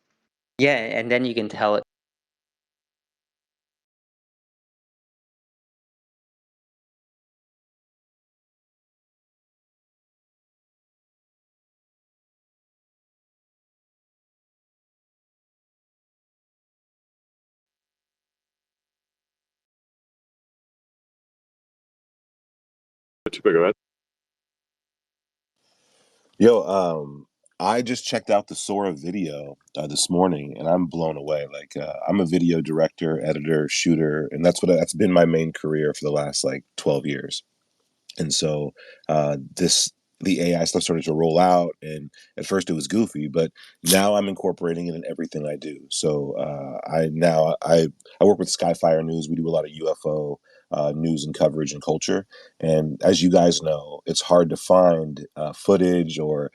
Yeah, and then you can tell it Tupac, go ahead. Yo, I just checked out the Sora video this morning, and I'm blown away. Like, I'm a video director, editor, shooter, and that's been my main career for the last like 12 years. And so the AI stuff started to roll out, and at first it was goofy, but now I'm incorporating it in everything I do. So I work with Skyfire News. We do a lot of UFO news and coverage and culture. And as you guys know, it's hard to find footage or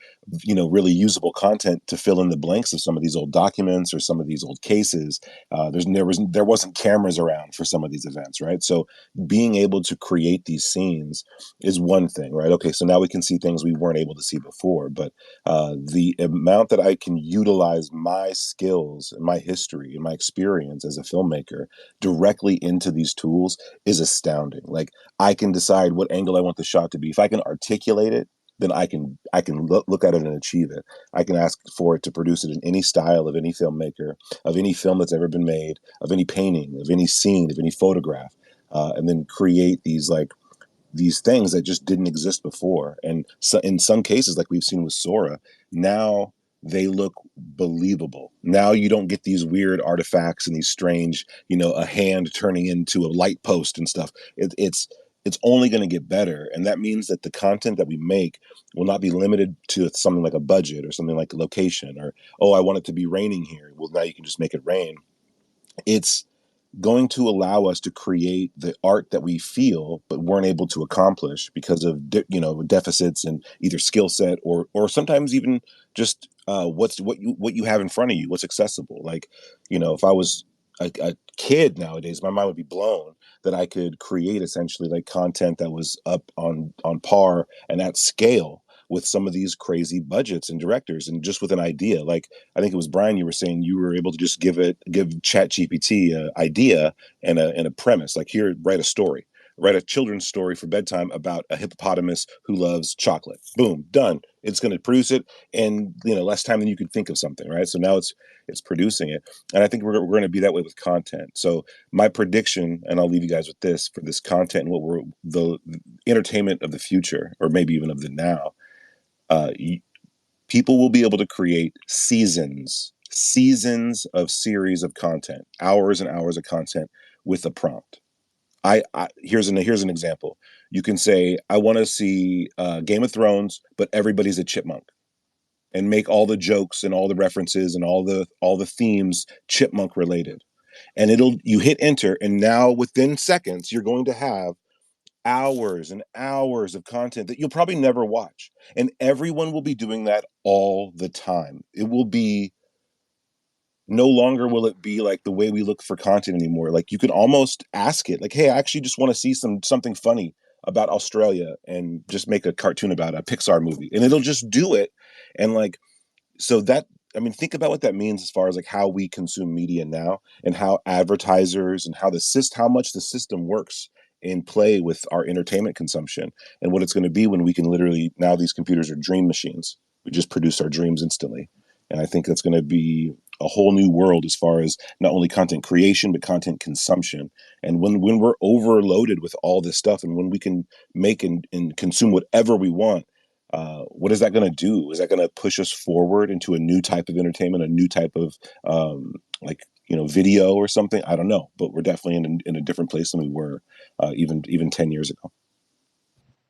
really usable content to fill in the blanks of some of these old documents or some of these old cases. There wasn't cameras around for some of these events, right? So being able to create these scenes is one thing, right? Okay, so now we can see things we weren't able to see before, but the amount that I can utilize my skills and my history and my experience as a filmmaker directly into these tools is astounding. Like, I can decide what angle I want the shot to be. If I can articulate it, then I can look at it and achieve it. I can ask for it to produce it in any style of any filmmaker, of any film that's ever been made, of any painting, of any scene, of any photograph, and then create these things that just didn't exist before. And so in some cases, like we've seen with Sora, now they look believable. Now you don't get these weird artifacts and these strange, a hand turning into a light post and stuff. It's only going to get better. And that means that the content that we make will not be limited to something like a budget or something like a location or, oh, I want it to be raining here. Well, now you can just make it rain. It's going to allow us to create the art that we feel but weren't able to accomplish because of deficits in either skill set or sometimes even just what you have in front of you, what's accessible. Like, if I was a kid nowadays, my mind would be blown that I could create essentially like content that was up on par and at scale with some of these crazy budgets and directors, and just with an idea. Like, I think it was Brian, you were saying you were able to just give Chat GPT an idea and a premise. Like, here, write a children's story for bedtime about a hippopotamus who loves chocolate. Boom, done. It's going to produce it in less time than you could think of something, right? So now it's producing it, and I think we're going to be that way with content. So my prediction, and I'll leave you guys with this for this content and what we're the entertainment of the future, or maybe even of the now. People will be able to create seasons of series of content, hours and hours of content with a prompt. Here's an example. You can say, I want to see Game of Thrones, but everybody's a chipmunk, and make all the jokes and all the references and all the themes chipmunk related. And you hit enter, and now within seconds, you're going to have hours and hours of content that you'll probably never watch. And everyone will be doing that all the time. It will be no longer will it be like the way we look for content anymore. Like, you can almost ask it, like, hey, I actually just want to see something funny about Australia, and just make a cartoon about a Pixar movie, and it'll just do it. And like, so that, I mean, think about what that means as far as like how we consume media now, and how advertisers and how much the system works in play with our entertainment consumption, and what it's going to be when we can literally, now these computers are dream machines. We just produce our dreams instantly. And I think that's going to be a whole new world as far as not only content creation, but content consumption. And when we're overloaded with all this stuff, and when we can make and consume whatever we want, what is that going to do? Is that going to push us forward into a new type of entertainment, a new type of video or something? I don't know, but we're definitely in a different place than we were even 10 years ago.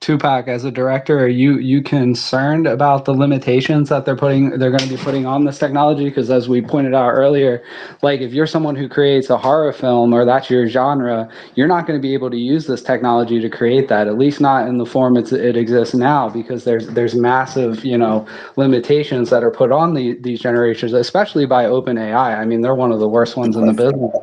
Tupac, as a director, are you concerned about the limitations that they're going to be putting on this technology? Because as we pointed out earlier, like, if you're someone who creates a horror film or that's your genre, you're not going to be able to use this technology to create that, at least not in the form it exists now, because there's massive limitations that are put on these generations, especially by OpenAI. I mean, they're one of the worst ones in the business.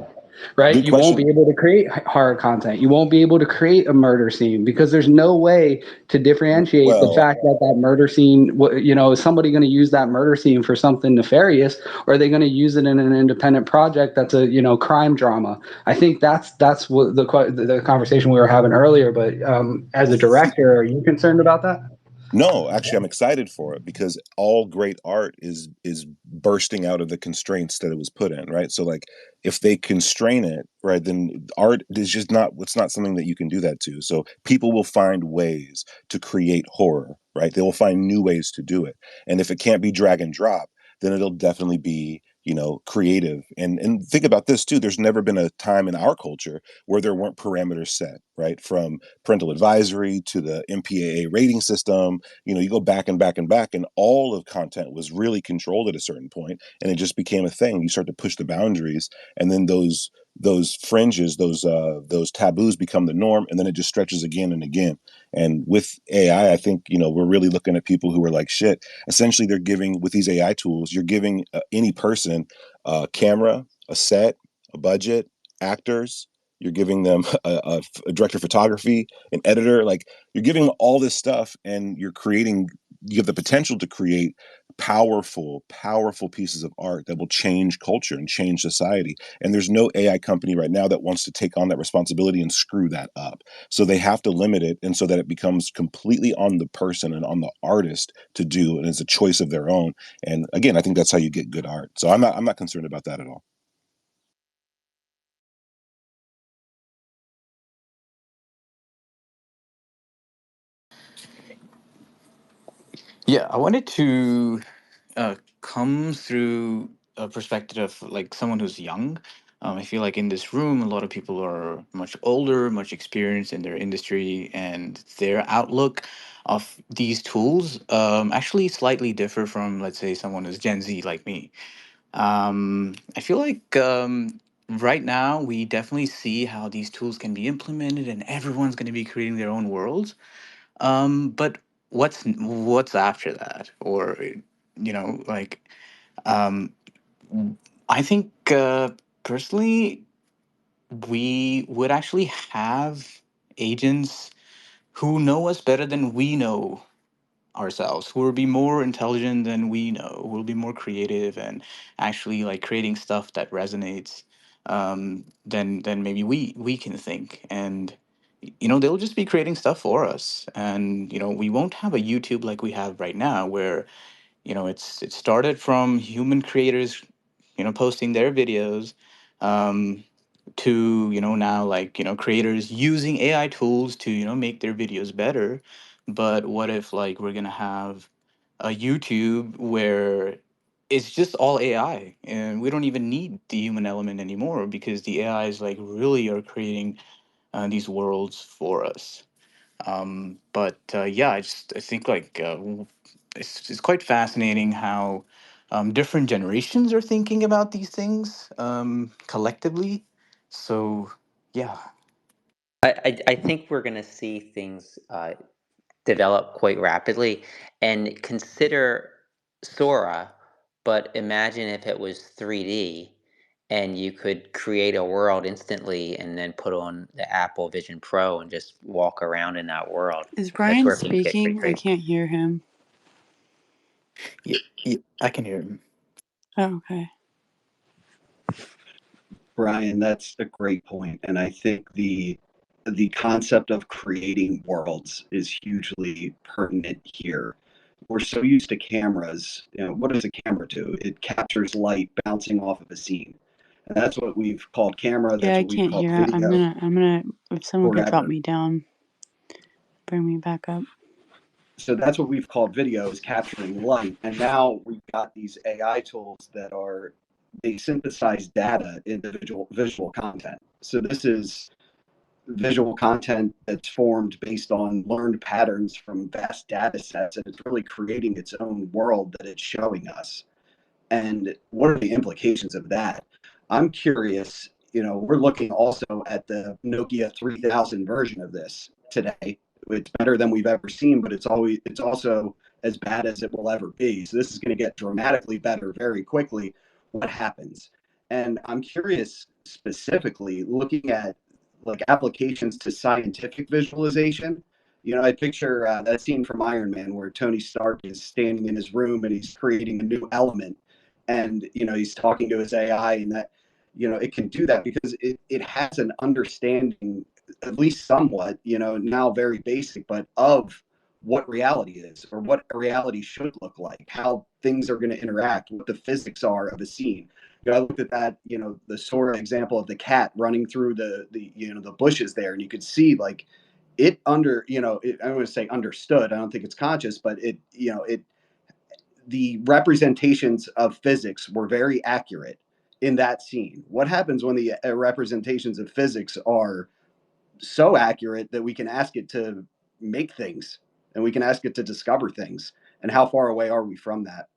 Right? Good You won't question. be able to create horror content. You won't be able to create a murder scene, because there's no way to differentiate the Well, fact that murder scene, is somebody going to use that murder scene for something nefarious, or are they going to use it in an independent project that's a, crime drama? I think that's what the conversation we were having earlier. But as a director, are you concerned about that? No, actually, I'm excited for it because all great art is bursting out of the constraints that it was put in, right? So like if they constrain it, right, then art is just not, it's not something that you can do that to. So people will find ways to create horror, right? They will find new ways to do it. And if it can't be drag and drop, then it'll definitely be, you know, creative. And think about this too. There's never been a time in our culture where there weren't parameters set, right? From parental advisory to the MPAA rating system, you know, you go back and back and back, and all of content was really controlled at a certain point, and it just became a thing. You start to push the boundaries, and then those fringes, those taboos become the norm, and then it just stretches again and again. And with AI, I think, you know, we're really looking at people who are like, shit. Essentially, they're giving, with these AI tools, you're giving any person a camera, a set, a budget, actors. You're giving them a director of photography, an editor. Like you're giving them all this stuff, and you're creating. You have the potential to create powerful pieces of art that will change culture and change society. And there's no AI company right now that wants to take on that responsibility and screw that up. So they have to limit it, and so that it becomes completely on the person and on the artist to do, and it's a choice of their own. And again, I think that's how you get good art. So I'm not concerned about that at all. Yeah, I wanted to come through a perspective of like someone who's young. I feel like in this room, a lot of people are much older, much experienced in their industry, and their outlook of these tools actually slightly differ from, let's say, someone who's Gen Z like me. I feel like right now we definitely see how these tools can be implemented, and everyone's going to be creating their own worlds. But what's after that? Or like um, I think personally, we would actually have agents who know us better than we know ourselves, who will be more intelligent than we know, who will be more creative and actually like creating stuff that resonates than maybe we can think. And they'll just be creating stuff for us. And we won't have a YouTube like we have right now, where it started from human creators posting their videos, um, to now, like creators using AI tools to make their videos better. But what if like we're gonna have a YouTube where it's just all AI and we don't even need the human element anymore, because the AIs like really are creating these worlds for us. But yeah, I think like it's quite fascinating how different generations are thinking about these things collectively. So yeah. I think we're going to see things develop quite rapidly. And consider Sora, but imagine if it was 3D and you could create a world instantly and then put on the Apple Vision Pro and just walk around in that world. Is That's Brian where things get pretty speaking? I crazy. can't hear him. Yeah, yeah, I can hear him. Oh, okay. Brian, that's a great point, and I think the concept of creating worlds is hugely pertinent here. We're so used to cameras. You know, what does a camera do? It captures light bouncing off of a scene, and that's what we've called camera. Yeah, That's I what we've can't called hear. video I'm gonna. If someone could drop forever. me down, bring me back up. So that's what we've called video, is capturing light, and now we've got these AI tools that are, they synthesize data into visual content. So this is visual content that's formed based on learned patterns from vast data sets, and it's really creating its own world that it's showing us. And what are the implications of that? I'm curious. You know, we're looking also at the Nokia 3000 version of this today. It's better than we've ever seen, but it's also as bad as it will ever be. So this is going to get dramatically better very quickly. What happens? And I'm curious, specifically looking at like applications to scientific visualization. You know, I picture that scene from Iron Man where Tony Stark is standing in his room and he's creating a new element, and he's talking to his AI, and that it can do that because it has an understanding, at least somewhat, now very basic, but of what reality is or what a reality should look like, how things are going to interact, what the physics are of a scene. You know, I looked at that, you know, the Sora example of the cat running through the you know, the bushes there, and you could see like it under, you know, I don't want to say understood. I don't think it's conscious, but it, you know, it, the representations of physics were very accurate in that scene. What happens when the representations of physics are so accurate that we can ask it to make things and we can ask it to discover things? And how far away are we from that?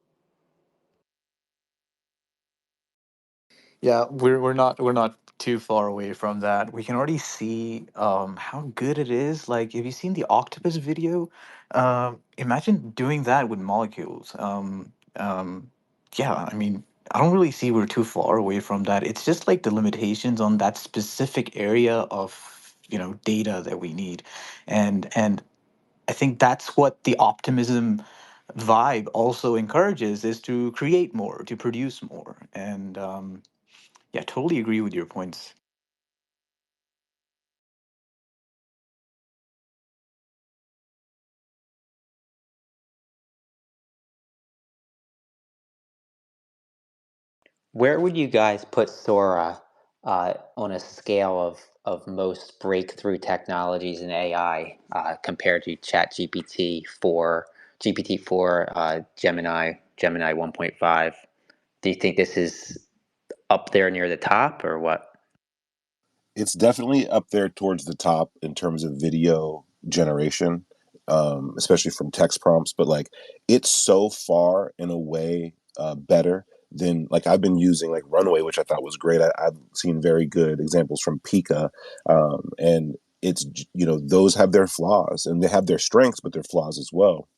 Yeah, we're not too far away from that. We can already see how good it is. Like, have you seen the octopus video? Imagine doing that with molecules. Yeah, I mean, I don't really see we're too far away from that. It's just like the limitations on that specific area of, data that we need, and I think that's what the optimism vibe also encourages, is to create more, to produce more, and yeah, totally agree with your points. Where would you guys put Sora on a scale of most breakthrough technologies in AI compared to ChatGPT 4, GPT-4, Gemini 1.5? Do you think this is up there near the top or what? It's definitely up there towards the top in terms of video generation, especially from text prompts. But like, it's so far in a way better than, like, I've been using like Runway, which I thought was great. I've seen very good examples from Pika, and it's, those have their flaws and they have their strengths, but their flaws as well.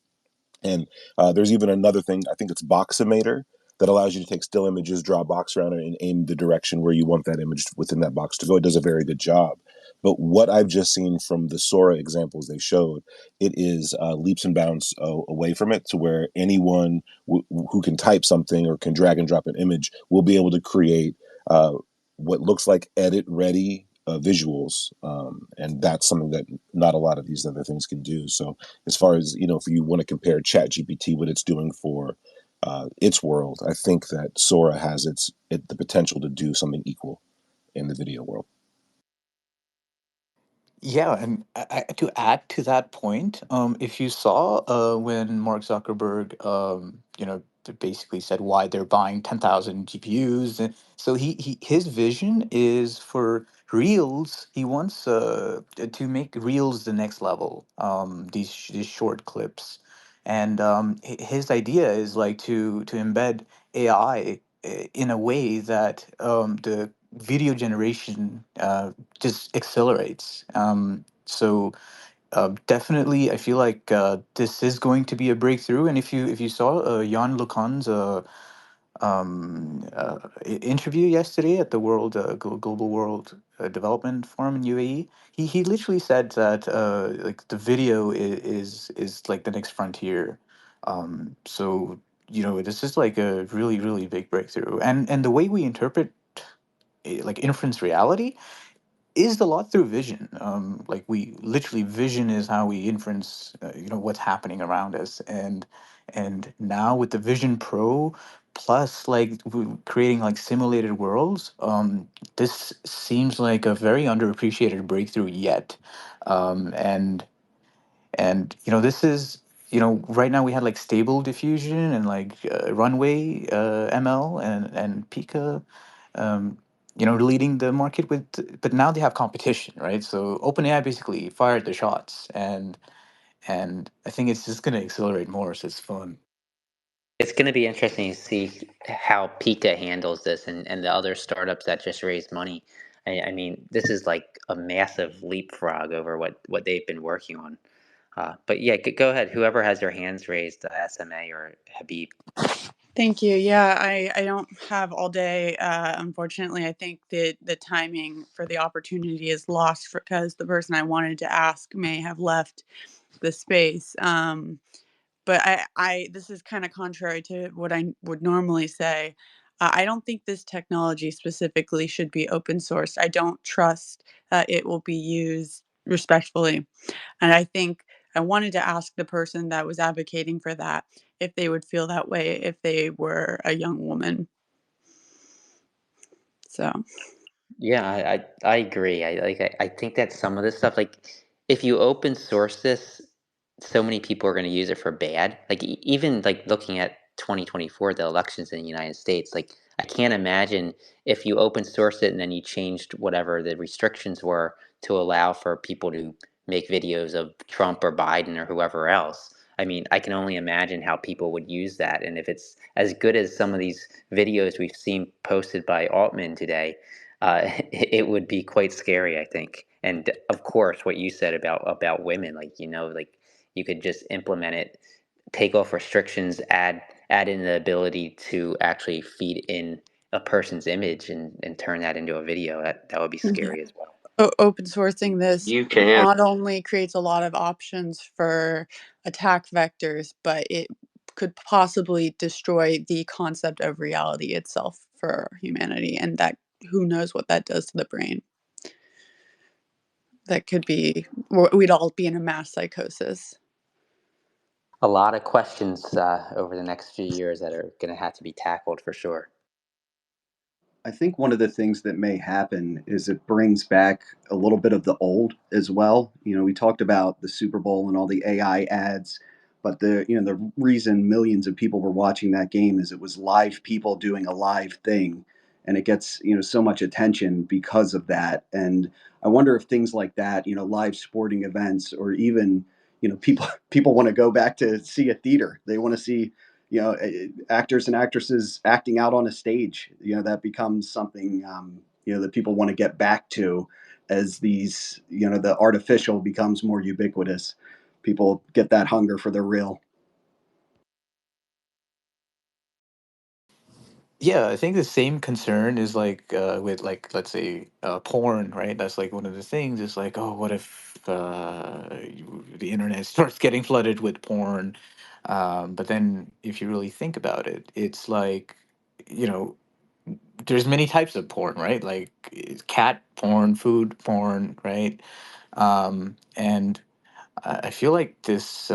And there's even another thing, I think it's Boximator, that allows you to take still images, draw a box around it, and aim the direction where you want that image within that box to go. It does a very good job. But what I've just seen from the Sora examples they showed, it is leaps and bounds away from it, to where anyone who can type something or can drag and drop an image will be able to create what looks like edit ready visuals. And that's something that not a lot of these other things can do. So as far as, if you want to compare Chat GPT, what it's doing for its world, I think that Sora has the potential to do something equal in the video world. Yeah, and to add to that point, if you saw when Mark Zuckerberg, basically said why they're buying 10,000 GPUs, and so his vision is for Reels. He wants to make Reels the next level. These short clips, and his idea is like to embed AI in a way that the video generation just accelerates. So definitely, I feel like this is going to be a breakthrough. And if you saw Jan LeCun's interview yesterday at the Global World Development Forum in UAE, he literally said that like the video is like the next frontier. So this is like a really really big breakthrough, and the way we interpret like inference reality is a lot through vision. Like we literally, vision is how we inference, what's happening around us. And now with the Vision Pro, plus like creating like simulated worlds, this seems like a very underappreciated breakthrough yet. And this is, right now we had like Stable Diffusion and like Runway ML and Pika, um, leading the market with, but now they have competition, right? So OpenAI basically fired the shots, and I think it's just going to accelerate more. So it's fun. It's going to be interesting to see how Pika handles this and the other startups that just raised money. I mean, this is like a massive leapfrog over what they've been working on. But yeah, go ahead. Whoever has their hands raised, SMA or Habib. Thank you. Yeah, I don't have all day. Unfortunately, I think that the timing for the opportunity is lost because the person I wanted to ask may have left the space. But this is kind of contrary to what I would normally say. I don't think this technology specifically should be open sourced. I don't trust it will be used respectfully. And I think I wanted to ask the person that was advocating for that if they would feel that way if they were a young woman. So Yeah, I agree. I think that some of this stuff, like if you open source this, so many people are going to use it for bad. Like even like looking at 2024, the elections in the United States, like I can't imagine if you open source it and then you changed whatever the restrictions were to allow for people to make videos of Trump or Biden or whoever else. I mean, I can only imagine how people would use that. And if it's as good as some of these videos we've seen posted by Altman today, it would be quite scary, I think. And of course, what you said about women, like like you could just implement it, take off restrictions, add in the ability to actually feed in a person's image and turn that into a video. That would be yeah. scary as well. Open sourcing this You can. not only creates a lot of options for attack vectors, but it could possibly destroy the concept of reality itself for humanity, and that who knows what that does to the brain. That could be, we'd all be in a mass psychosis. A lot of questions over the next few years that are going to have to be tackled for sure. I think one of the things that may happen is it brings back a little bit of the old as well. We talked about the Super Bowl and all the AI ads, but the reason millions of people were watching that game is it was live people doing a live thing, and it gets so much attention because of that. And I wonder if things like that, live sporting events, or even people want to go back to see a theater. They want to see actors and actresses acting out on a stage. That becomes something that people want to get back to as these the artificial becomes more ubiquitous. People get that hunger for the real. Yeah, I think the same concern is like with like let's say porn, right? That's like one of the things. Is like, oh, what if the internet starts getting flooded with porn? But then, if you really think about it, it's like, you know, there's many types of porn, right? Like cat porn, food porn, right? And I feel like this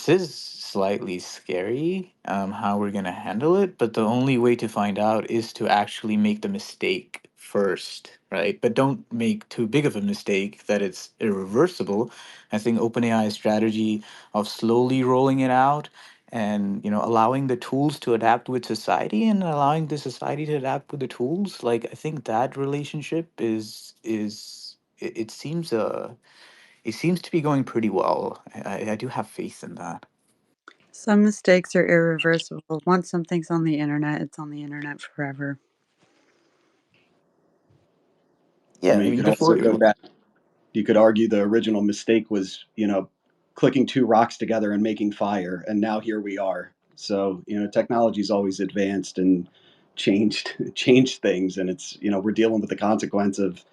is slightly scary, how we're gonna handle it, but the only way to find out is to actually make the mistake first, right? But don't make too big of a mistake that it's irreversible. I think OpenAI's strategy of slowly rolling it out and allowing the tools to adapt with society and allowing the society to adapt with the tools, like I think that relationship it seems it seems to be going pretty well. I do have faith in that. Some mistakes are irreversible. Once something's on the internet, it's on the internet forever. I Yeah, mean, I you mean, could also before. go back. You could argue the original mistake was clicking two rocks together and making fire, and now here we are. So technology's always advanced and changed changed things, and it's we're dealing with the consequence of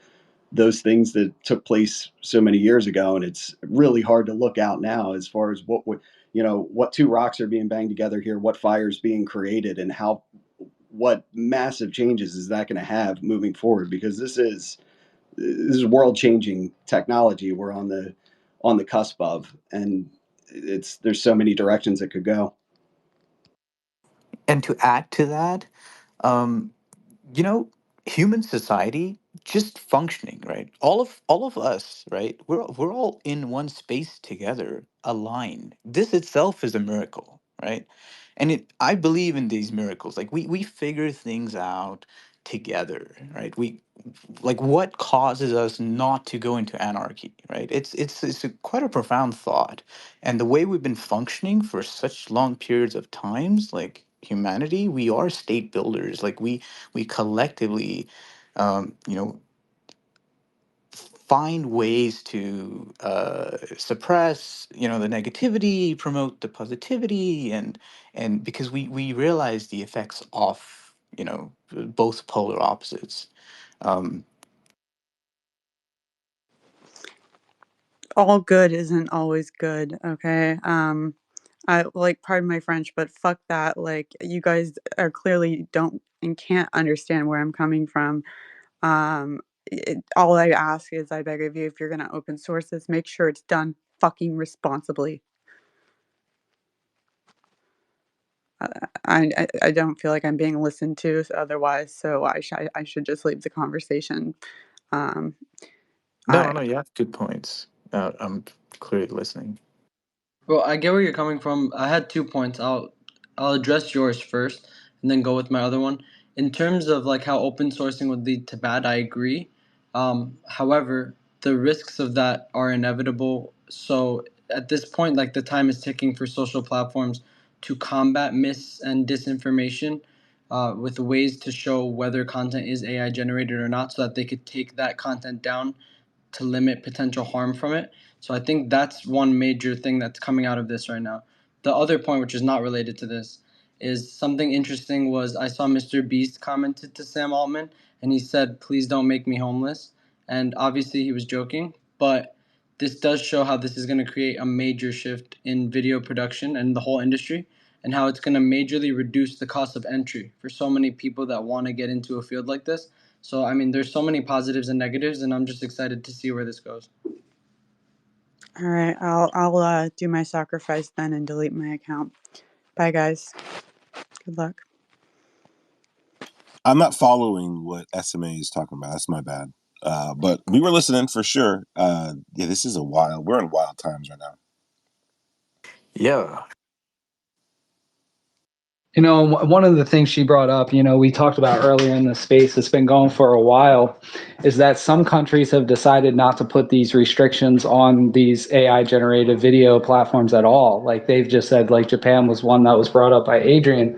those things that took place so many years ago, and it's really hard to look out now as far as what would what two rocks are being banged together here, what fires being created, and how what massive changes is that going to have moving forward, because this is world changing technology we're on the cusp of, and there's so many directions it could go. And to add to that, um, you know, human society just functioning, right? All of us, right? We're all in one space together, aligned. This itself is a miracle, right? And I believe in these miracles. Like we figure things out together, right? We like what causes us not to go into anarchy, right? It's quite a profound thought, and the way we've been functioning for such long periods of times, like humanity, we are state builders. Like we collectively, you know, find ways to suppress, the negativity, promote the positivity, and because we realize the effects of both polar opposites. Um, All good isn't always good, okay? I like, pardon my French, but fuck that. Like, you guys are clearly don't and can't understand where I'm coming from. All I ask is, I beg of you, if you're gonna open source this, make sure it's done fucking responsibly. I don't feel like I'm being listened to otherwise, so I should just leave the conversation. Um, I No, you have good points. I'm clearly listening. Well, I get where you're coming from. I had 2 points. I'll address yours first and then go with my other one. In terms of like how open sourcing would lead to bad, I agree. However, the risks of that are inevitable. So at this point, like the time is ticking for social platforms to combat mis and disinformation with ways to show whether content is AI generated or not, so that they could take that content down to limit potential harm from it. So I think that's one major thing that's coming out of this right now. The other point, which is not related to this, is something interesting was I saw Mr. Beast commented to Sam Altman and he said, "Please don't make me homeless." And obviously he was joking, but this does show how this is going to create a major shift in video production and the whole industry, and how it's going to majorly reduce the cost of entry for so many people that want to get into a field like this. So, I mean, there's so many positives and negatives, and I'm just excited to see where this goes. All right, I'll do my sacrifice then and delete my account. Bye, guys. Good luck. I'm not following what SMA is talking about. That's my bad. But we were listening for sure. Yeah, this is we're in wild times right now. Yeah. You know, one of the things she brought up, you know, we talked about earlier in the space, it's been going for a while, is that some countries have decided not to put these restrictions on these AI generated video platforms at all. Like they've just said, like Japan was one that was brought up by Adrian.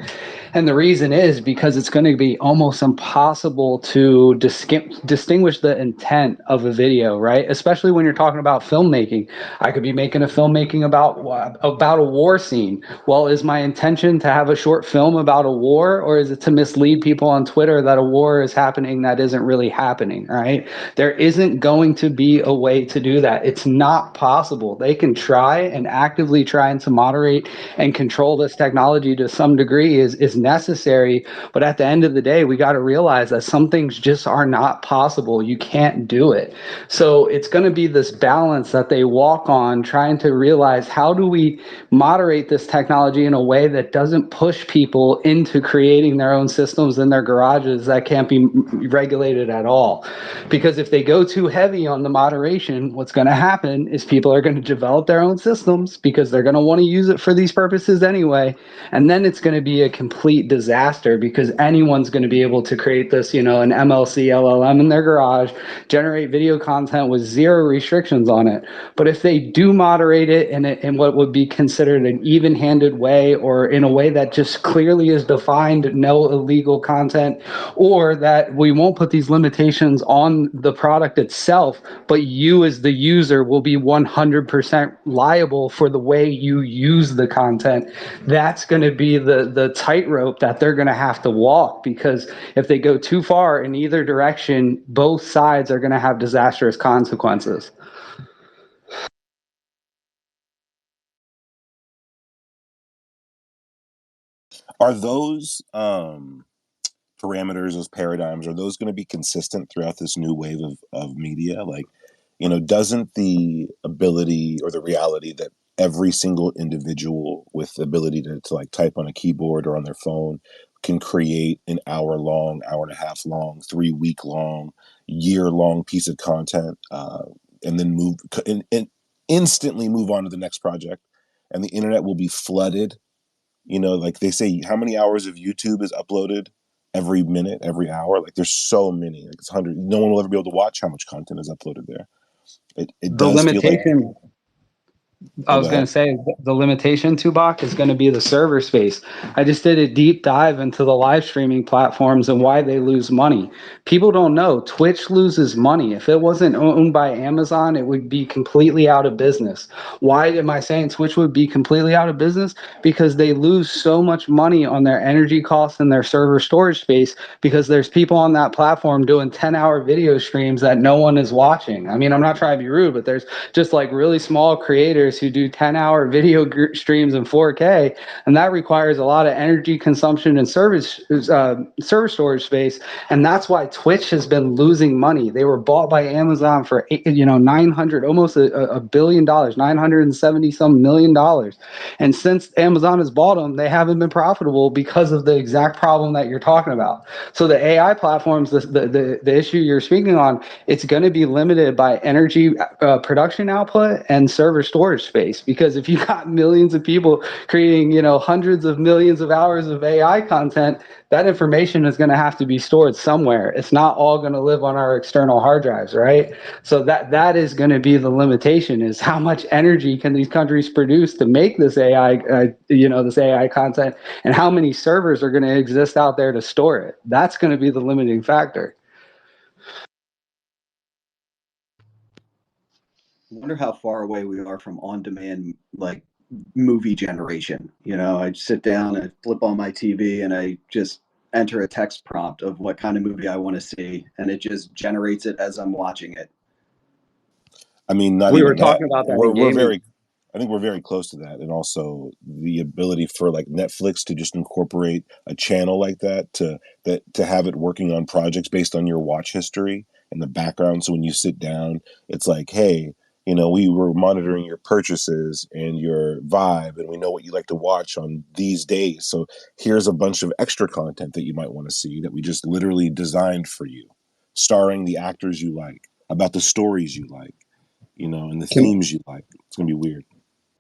And the reason is because it's going to be almost impossible to distinguish the intent of a video, right? Especially when you're talking about filmmaking. I could be making a filmmaking about a war scene. Well, is my intention to have a short film about a war, or is it to mislead people on Twitter that a war is happening that isn't really happening, right? There isn't going to be a way to do that. It's not possible. They can try and actively trying to moderate and control this technology to some degree is necessary, but at the end of the day, we got to realize that some things just are not possible. You can't do it. So it's going to be this balance that they walk on, trying to realize how do we moderate this technology in a way that doesn't push people into creating their own systems in their garages that can't be regulated at all. Because if they go too heavy on the moderation, what's going to happen is people are going to develop their own systems because they're going to want to use it for these purposes anyway. And then it's going to be a complete disaster because anyone's going to be able to create this, you know, an MLC LLM in their garage, generate video content with zero restrictions on it. But if they do moderate it in what would be considered an even-handed way, or in a way that just clearly is defined, no illegal content, or that we won't put these limitations on the product itself, but you as the user will be 100% liable for the way you use the content, that's going to be the tightrope that they're going to have to walk, because if they go too far in either direction, both sides are going to have disastrous consequences. Are those parameters, those paradigms, are those going to be consistent throughout this new wave of media? Like, you know, doesn't the ability or the reality that every single individual with the ability to like type on a keyboard or on their phone can create an hour long, hour and a half long, 3 week long, year long piece of content, and then move and instantly move on to the next project, and the internet will be flooded. You know, like they say, how many hours of YouTube is uploaded every minute, every hour? Like there's so many, like it's 100. No one will ever be able to watch how much content is uploaded there. It The does feel like. limitation I Oh, was go going ahead. to say the limitation, Tubok, is going to be the server space. I just did a deep dive into the live streaming platforms and why they lose money. People don't know Twitch loses money. If it wasn't owned by Amazon, it would be completely out of business. Why am I saying Twitch would be completely out of business? Because they lose so much money on their energy costs and their server storage space, because there's people on that platform doing 10-hour video streams that no one is watching. I mean, I'm not trying to be rude, but there's just like really small creators creators who do 10-hour video streams in 4K, and that requires a lot of energy consumption and server storage space. And that's why Twitch has been losing money. They were bought by Amazon for 900, almost $1 billion, 970 some million dollars. And since Amazon has bought them, they haven't been profitable because of the exact problem that you're talking about. So the AI platforms, the issue you're speaking on, it's going to be limited by energy production output and server storage space. Because if you got millions of people creating, hundreds of millions of hours of AI content, that information is going to have to be stored somewhere. It's not all going to live on our external hard drives, right? So that is going to be the limitation: is how much energy can these countries produce to make this AI, this AI content, and how many servers are going to exist out there to store it. That's going to be the limiting factor. I wonder how far away we are from on-demand like movie generation. I sit down and flip on my TV and I just enter a text prompt of what kind of movie I want to see, and it just generates it as I'm watching it. I mean, not We were even that. talking about that in We're gaming. I think we're very close to that, and also the ability for like Netflix to just incorporate a channel like that to have it working on projects based on your watch history and the background. So when you sit down, it's like, hey, we were monitoring your purchases and your vibe, and we know what you like to watch on these days. So here's a bunch of extra content that you might want to see that we just literally designed for you, starring the actors you like, about the stories you like, and the themes you like. It's gonna be weird.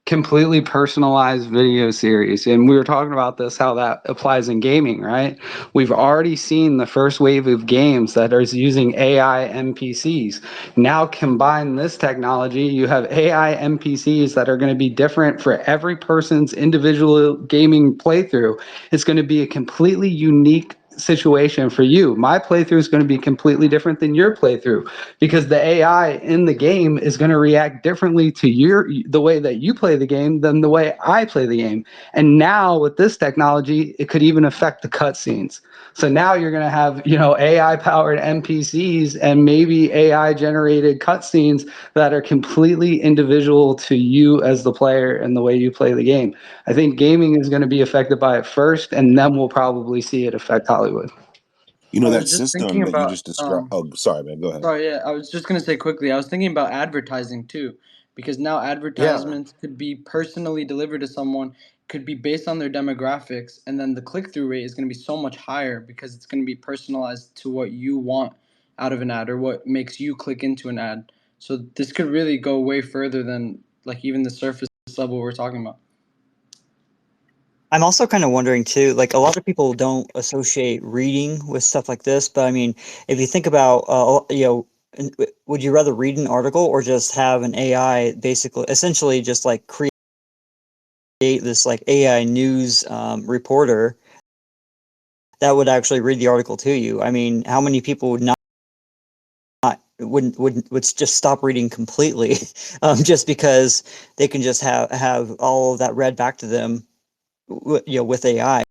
Completely personalized video series. And we were talking about this, how that applies in gaming, right? We've already seen the first wave of games that are using AI NPCs. Now combine this technology, you have AI NPCs that are going to be different for every person's individual gaming playthrough. It's going to be a completely unique situation for you. My playthrough is going to be completely different than your playthrough, because the AI in the game is going to react differently to the way that you play the game than the way I play the game. And now with this technology, it could even affect the cutscenes. So now you're going to have, AI powered NPCs and maybe AI generated cutscenes that are completely individual to you as the player and the way you play the game. I think gaming is going to be affected by it first, and then we'll probably see it affect Hollywood. I That was just thinking system that you about just described. Oh, sorry, man. Go ahead. sorry, yeah, I was just gonna say quickly, I was thinking about advertising too, because now Yeah. advertisements could be personally delivered to someone, could be based on their demographics, and then the click-through rate is gonna be so much higher because it's gonna be personalized to what you want out of an ad or what makes you click into an ad. So this could really go way further than like even the surface level we're talking about. I'm also kind of wondering too, like a lot of people don't associate reading with stuff like this, but I mean, if you think about, would you rather read an article or just have an AI basically, essentially just like create this like AI news reporter that would actually read the article to you? I mean, how many people would not would just stop reading completely, just because they can just have all of that read back to them, with AI?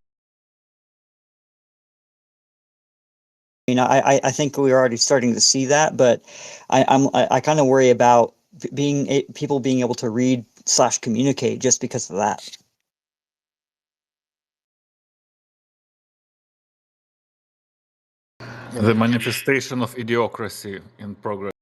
I think we're already starting to see that, but I kind of worry about people being able to read / communicate just because of that. The manifestation of idiocracy in progress.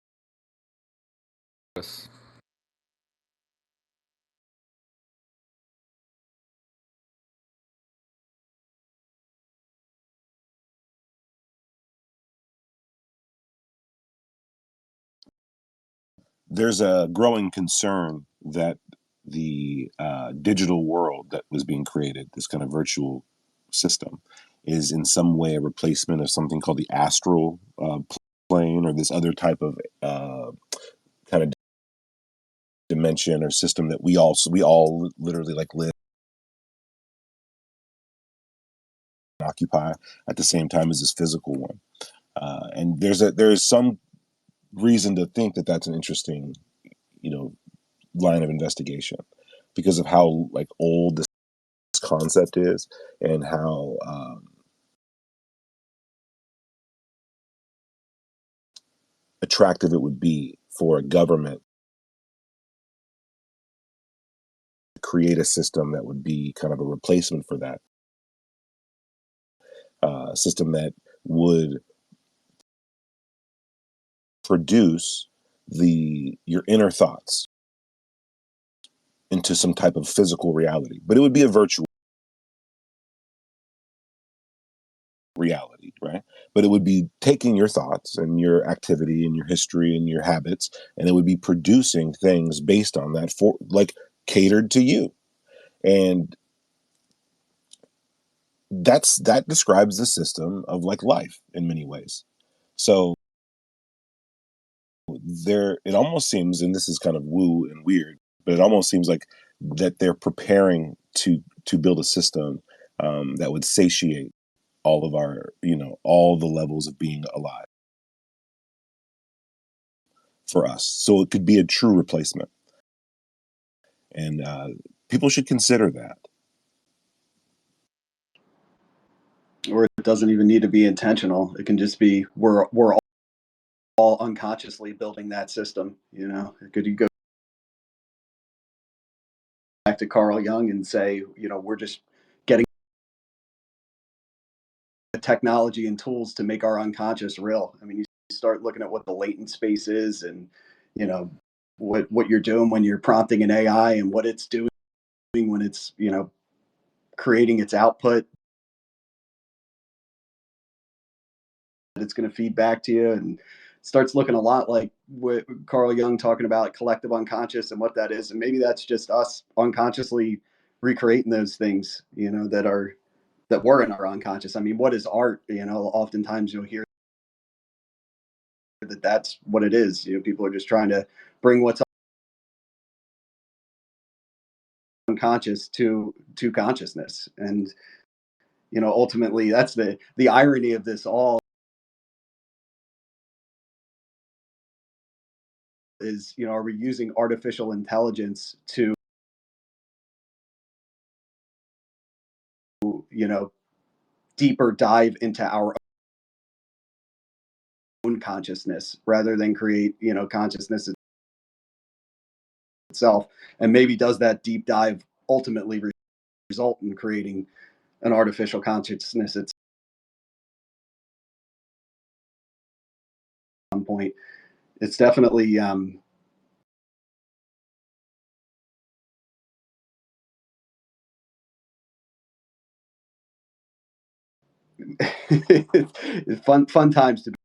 There's a growing concern that the digital world that was being created, this kind of virtual system, is in some way a replacement of something called the astral plane, or this other type of kind of dimension or system that we all literally like live and occupy at the same time as this physical one. And there's some reason to think that that's an interesting, line of investigation, because of how like old this concept is, and how attractive it would be for a government create a system that would be kind of a replacement for that. System that would produce your inner thoughts into some type of physical reality, but it would be a virtual reality, right? But it would be taking your thoughts and your activity and your history and your habits, and it would be producing things based on that, for like catered to you. And that describes the system of like life in many ways. So it almost seems, and this is kind of woo and weird, but it almost seems like that they're preparing to build a system that would satiate all of our, all the levels of being alive for us. So it could be a true replacement. And people should consider that. Or it doesn't even need to be intentional. It can just be we're all unconsciously building that system. Could you go back to Carl Jung and say, we're just getting the technology and tools to make our unconscious real. I mean, you start looking at what the latent space is, and what you're doing when you're prompting an AI and what it's doing when it's creating its output. It's going to feed back to you, and starts looking a lot like what Carl Jung talking about collective unconscious and what that is. And maybe that's just us unconsciously recreating those things, that were in our unconscious. I mean, what is art? Oftentimes you'll hear that's what it is. People are just trying to bring what's unconscious to consciousness. And, ultimately that's the irony of this all is, are we using artificial intelligence to, deeper dive into our own consciousness rather than create, consciousness itself? And maybe does that deep dive ultimately result in creating an artificial consciousness at some point? It's definitely it's fun times to be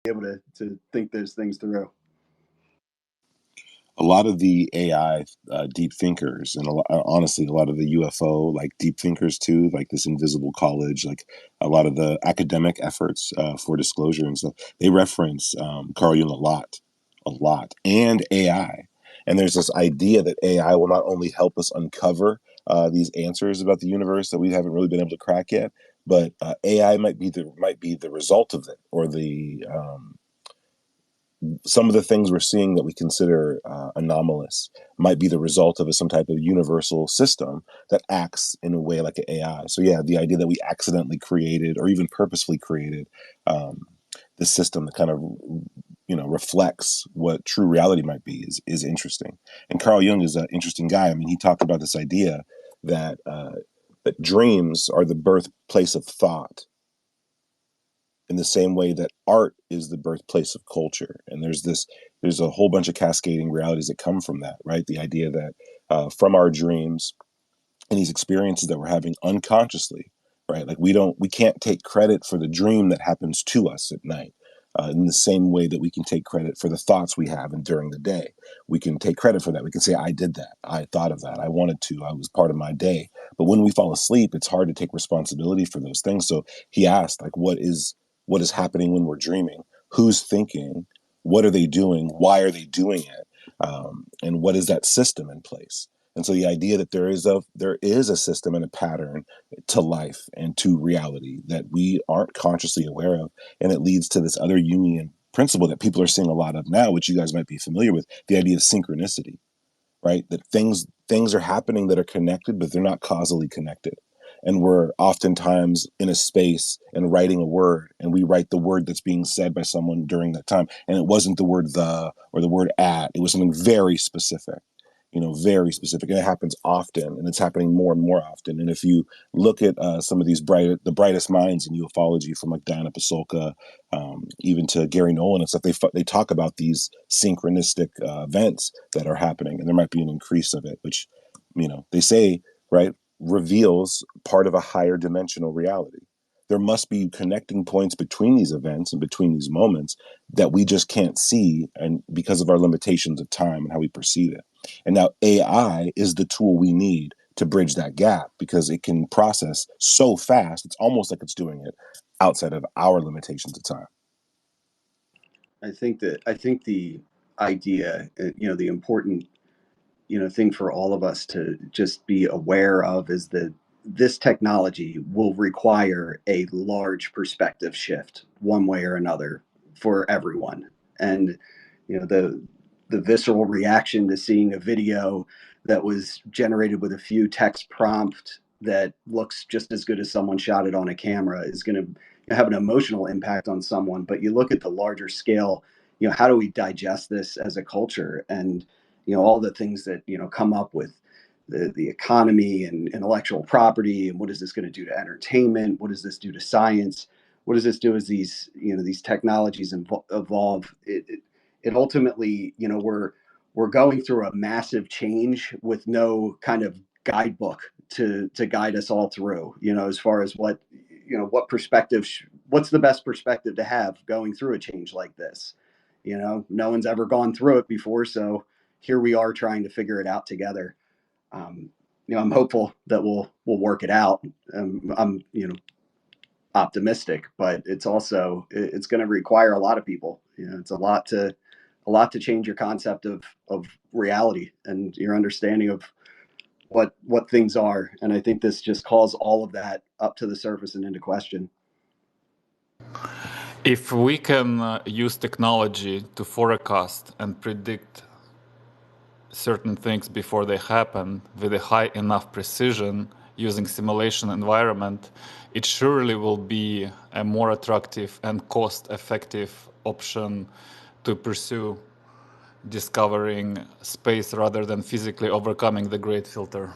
able to think those things through. A lot of the AI deep thinkers, and honestly, a lot of the UFO like deep thinkers too, like this invisible college, like a lot of the academic efforts for disclosure and stuff, they reference Carl Jung a lot, and AI. And there's this idea that AI will not only help us uncover these answers about the universe that we haven't really been able to crack yet, but AI might be the result of it, or the some of the things we're seeing that we consider anomalous might be the result of some type of universal system that acts in a way like an AI. So yeah, the idea that we accidentally created or even purposefully created this system that kind of reflects what true reality might be is interesting. And Carl Jung is an interesting guy. I mean, he talked about this idea that that dreams are the birthplace of thought, in the same way that art is the birthplace of culture. And there's a whole bunch of cascading realities that come from that, right? The idea that from our dreams and these experiences that we're having unconsciously, right? Like we can't take credit for the dream that happens to us at night. In the same way that we can take credit for the thoughts we have and during the day, we can take credit for that. We can say, I did that. I thought of that. I wanted to. I was part of my day. But when we fall asleep, it's hard to take responsibility for those things. So he asked, like, what is happening when we're dreaming? Who's thinking? What are they doing? Why are they doing it? And what is that system in place? And so the idea that there is a system and a pattern to life and to reality that we aren't consciously aware of, and it leads to this other Jungian principle that people are seeing a lot of now, which you guys might be familiar with, the idea of synchronicity, right? That things are happening that are connected, but they're not causally connected. And we're oftentimes in a space and writing a word, and we write the word that's being said by someone during that time, and it wasn't the word the or the word at, it was something very specific. very specific, and it happens often, and it's happening more and more often. And if you look at some of these the brightest minds in ufology, from like Diana Pasulka, even to Gary Nolan and stuff, they talk about these synchronistic events that are happening, and there might be an increase of it, which they say, right, reveals part of a higher dimensional reality. There must be connecting points between these events and between these moments that we just can't see, and because of our limitations of time and how we perceive it. And now AI is the tool we need to bridge that gap, because it can process so fast. It's almost like it's doing it outside of our limitations of time. I think the idea, the important, thing for all of us to just be aware of is that this technology will require a large perspective shift one way or another for everyone. And the visceral reaction to seeing a video that was generated with a few text prompt that looks just as good as someone shot it on a camera is going to have an emotional impact on someone. But you look at the larger scale, how do we digest this as a culture? And all the things that come up with the economy and intellectual property, and what is this going to do to entertainment? What does this do to science? What does this do as these technologies evolve? It ultimately, we're going through a massive change with no kind of guidebook to guide us all through, as far as what perspective, what's the best perspective to have going through a change like this. No one's ever gone through it before, so here we are trying to figure it out together. I'm hopeful that we'll work it out. I'm optimistic, but it's going to require a lot of people. It's a lot to change your concept of reality and your understanding of what things are. And I think this just calls all of that up to the surface and into question. If we can use technology to forecast and predict certain things before they happen with a high enough precision using simulation environment, it surely will be a more attractive and cost-effective option to pursue discovering space rather than physically overcoming the great filter.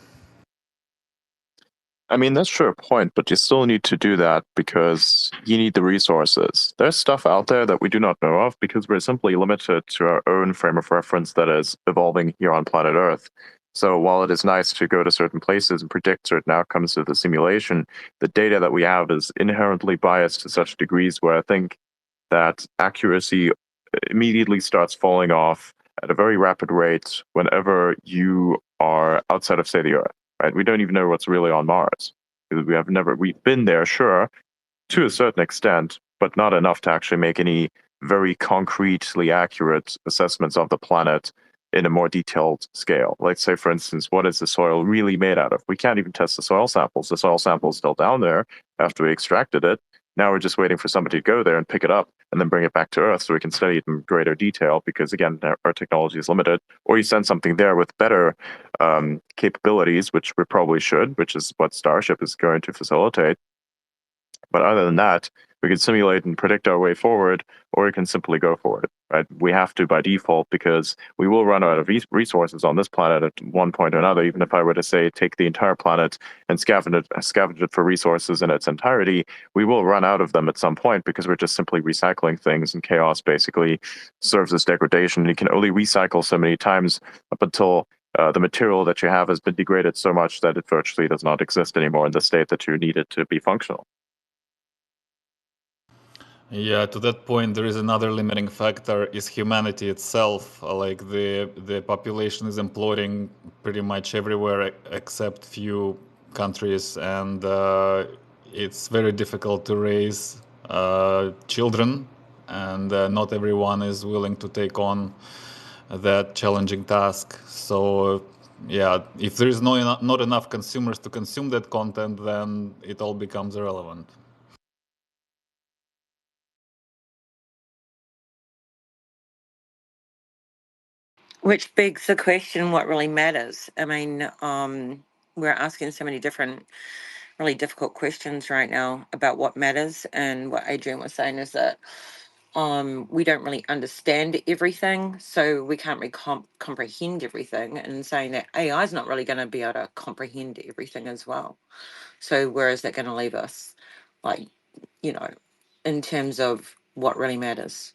I mean, that's sure a point, but you still need to do that because you need the resources. There's stuff out there that we do not know of because we're simply limited to our own frame of reference that is evolving here on planet Earth. So while it is nice to go to certain places and predict certain outcomes of the simulation, the data that we have is inherently biased to such degrees where I think that accuracy immediately starts falling off at a very rapid rate whenever you are outside of, say, the Earth. Right? We don't even know what's really on Mars because we've been there, sure, to a certain extent, but not enough to actually make any very concretely accurate assessments of the planet in a more detailed scale. Let's say, for instance, what is the soil really made out of? We can't even test the soil samples. The soil sample is still down there after we extracted it. Now we're just waiting for somebody to go there and pick it up and then bring it back to Earth so we can study it in greater detail because, again, our technology is limited. Or you send something there with better capabilities, which we probably should, which is what Starship is going to facilitate. But other than that, we can simulate and predict our way forward, or we can simply go for it, right? We have to by default because we will run out of resources on this planet at one point or another. Even if I were to say take the entire planet and scavenge it for resources in its entirety, we will run out of them at some point because we're just simply recycling things, and chaos basically serves as degradation. You can only recycle so many times up until the material that you have has been degraded so much that it virtually does not exist anymore in the state that you need it to be functional. Yeah, to that point, there is another limiting factor: is humanity itself. Like the population is imploding pretty much everywhere except few countries, and it's very difficult to raise children, and not everyone is willing to take on that challenging task. So yeah, if there is not enough consumers to consume that content, then it all becomes irrelevant. Which begs the question, what really matters? I mean, we're asking so many different, really difficult questions right now about what matters. And what Adrian was saying is that we don't really understand everything, so we can't really comprehend everything, and saying that AI is not really going to be able to comprehend everything as well. So where is that going to leave us, like, you know, in terms of what really matters?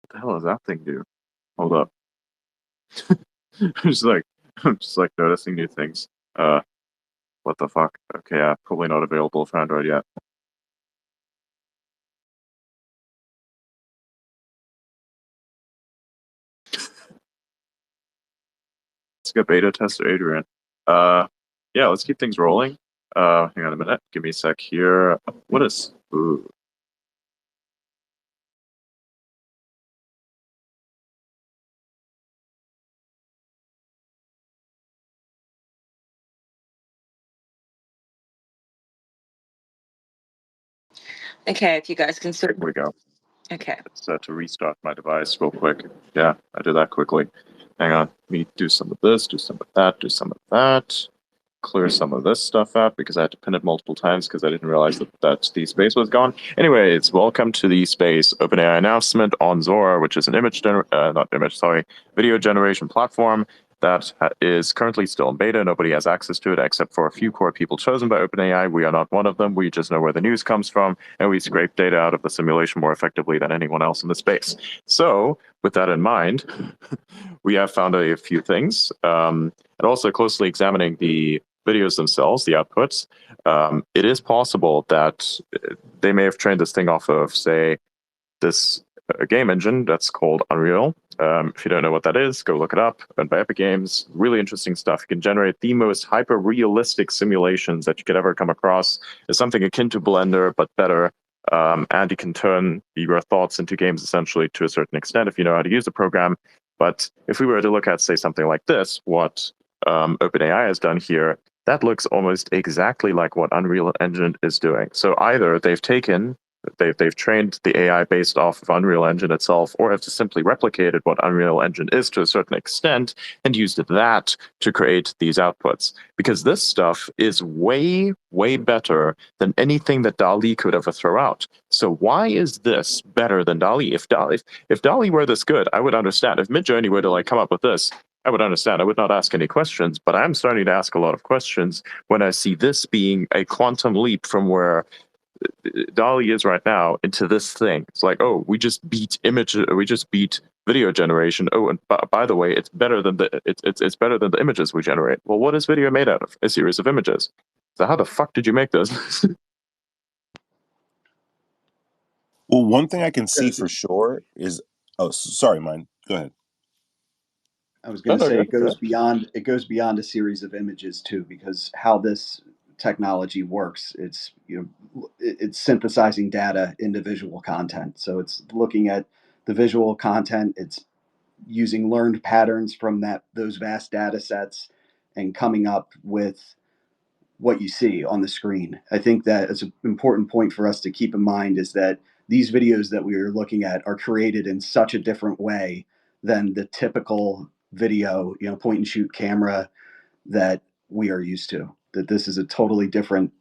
What the hell does that thing do? Hold up. I'm just like noticing new things. What the fuck? Okay, yeah, probably not available for Android yet. Let's get beta tester Adrian. Yeah, let's keep things rolling. Hang on a minute. Give me a sec here. What is? Ooh. Okay, if you guys can sort. Here we go. Okay. It's to restart my device real quick. Yeah, I did that quickly. Hang on. Let me do some of this, do some of that, do some of that. Clear some of this stuff out because I had to pin it multiple times because I didn't realize that the space was gone. Anyways, welcome to the space OpenAI announcement on Sora, which is an video generation platform that is currently still in beta. Nobody has access to it except for a few core people chosen by OpenAI. We are not one of them. We just know where the news comes from, and we scrape data out of the simulation more effectively than anyone else in the space. So, with that in mind, we have found a few things, and also closely examining the videos themselves, the outputs. It is possible that they may have trained this thing off of, say, this game engine that's called Unreal. If you don't know what that is, go look it up. And by Epic Games, really interesting stuff. You can generate the most hyper-realistic simulations that you could ever come across. It's something akin to Blender, but better. And you can turn your thoughts into games essentially to a certain extent if you know how to use the program. But if we were to look at, say, something like this, what OpenAI has done here, that looks almost exactly like what Unreal Engine is doing. So either they've trained the AI based off of Unreal Engine itself, or have just simply replicated what Unreal Engine is to a certain extent and used that to create these outputs. Because this stuff is way, way better than anything that DALL-E could ever throw out. So why is this better than DALL-E? If DALL-E were this good, I would understand. If Midjourney were to like come up with this, I would understand. I would not ask any questions, but I'm starting to ask a lot of questions when I see this being a quantum leap from where DALL-E is right now into this thing. It's like, oh, we just beat video generation. Oh, and by the way, it's better than it's better than the images we generate. Well, what is video made out of? A series of images. So how the fuck did you make this? Well, one thing I can see for sure is, oh, sorry, mine. Go ahead. I was going to say it goes beyond a series of images too, because how this technology works, it's it's synthesizing data into visual content. So it's looking at the visual content, it's using learned patterns from those vast data sets and coming up with what you see on the screen. I think that is an important point for us to keep in mind, is that these videos that we are looking at are created in such a different way than the typical video, point and shoot camera that we are used to. That this is a totally different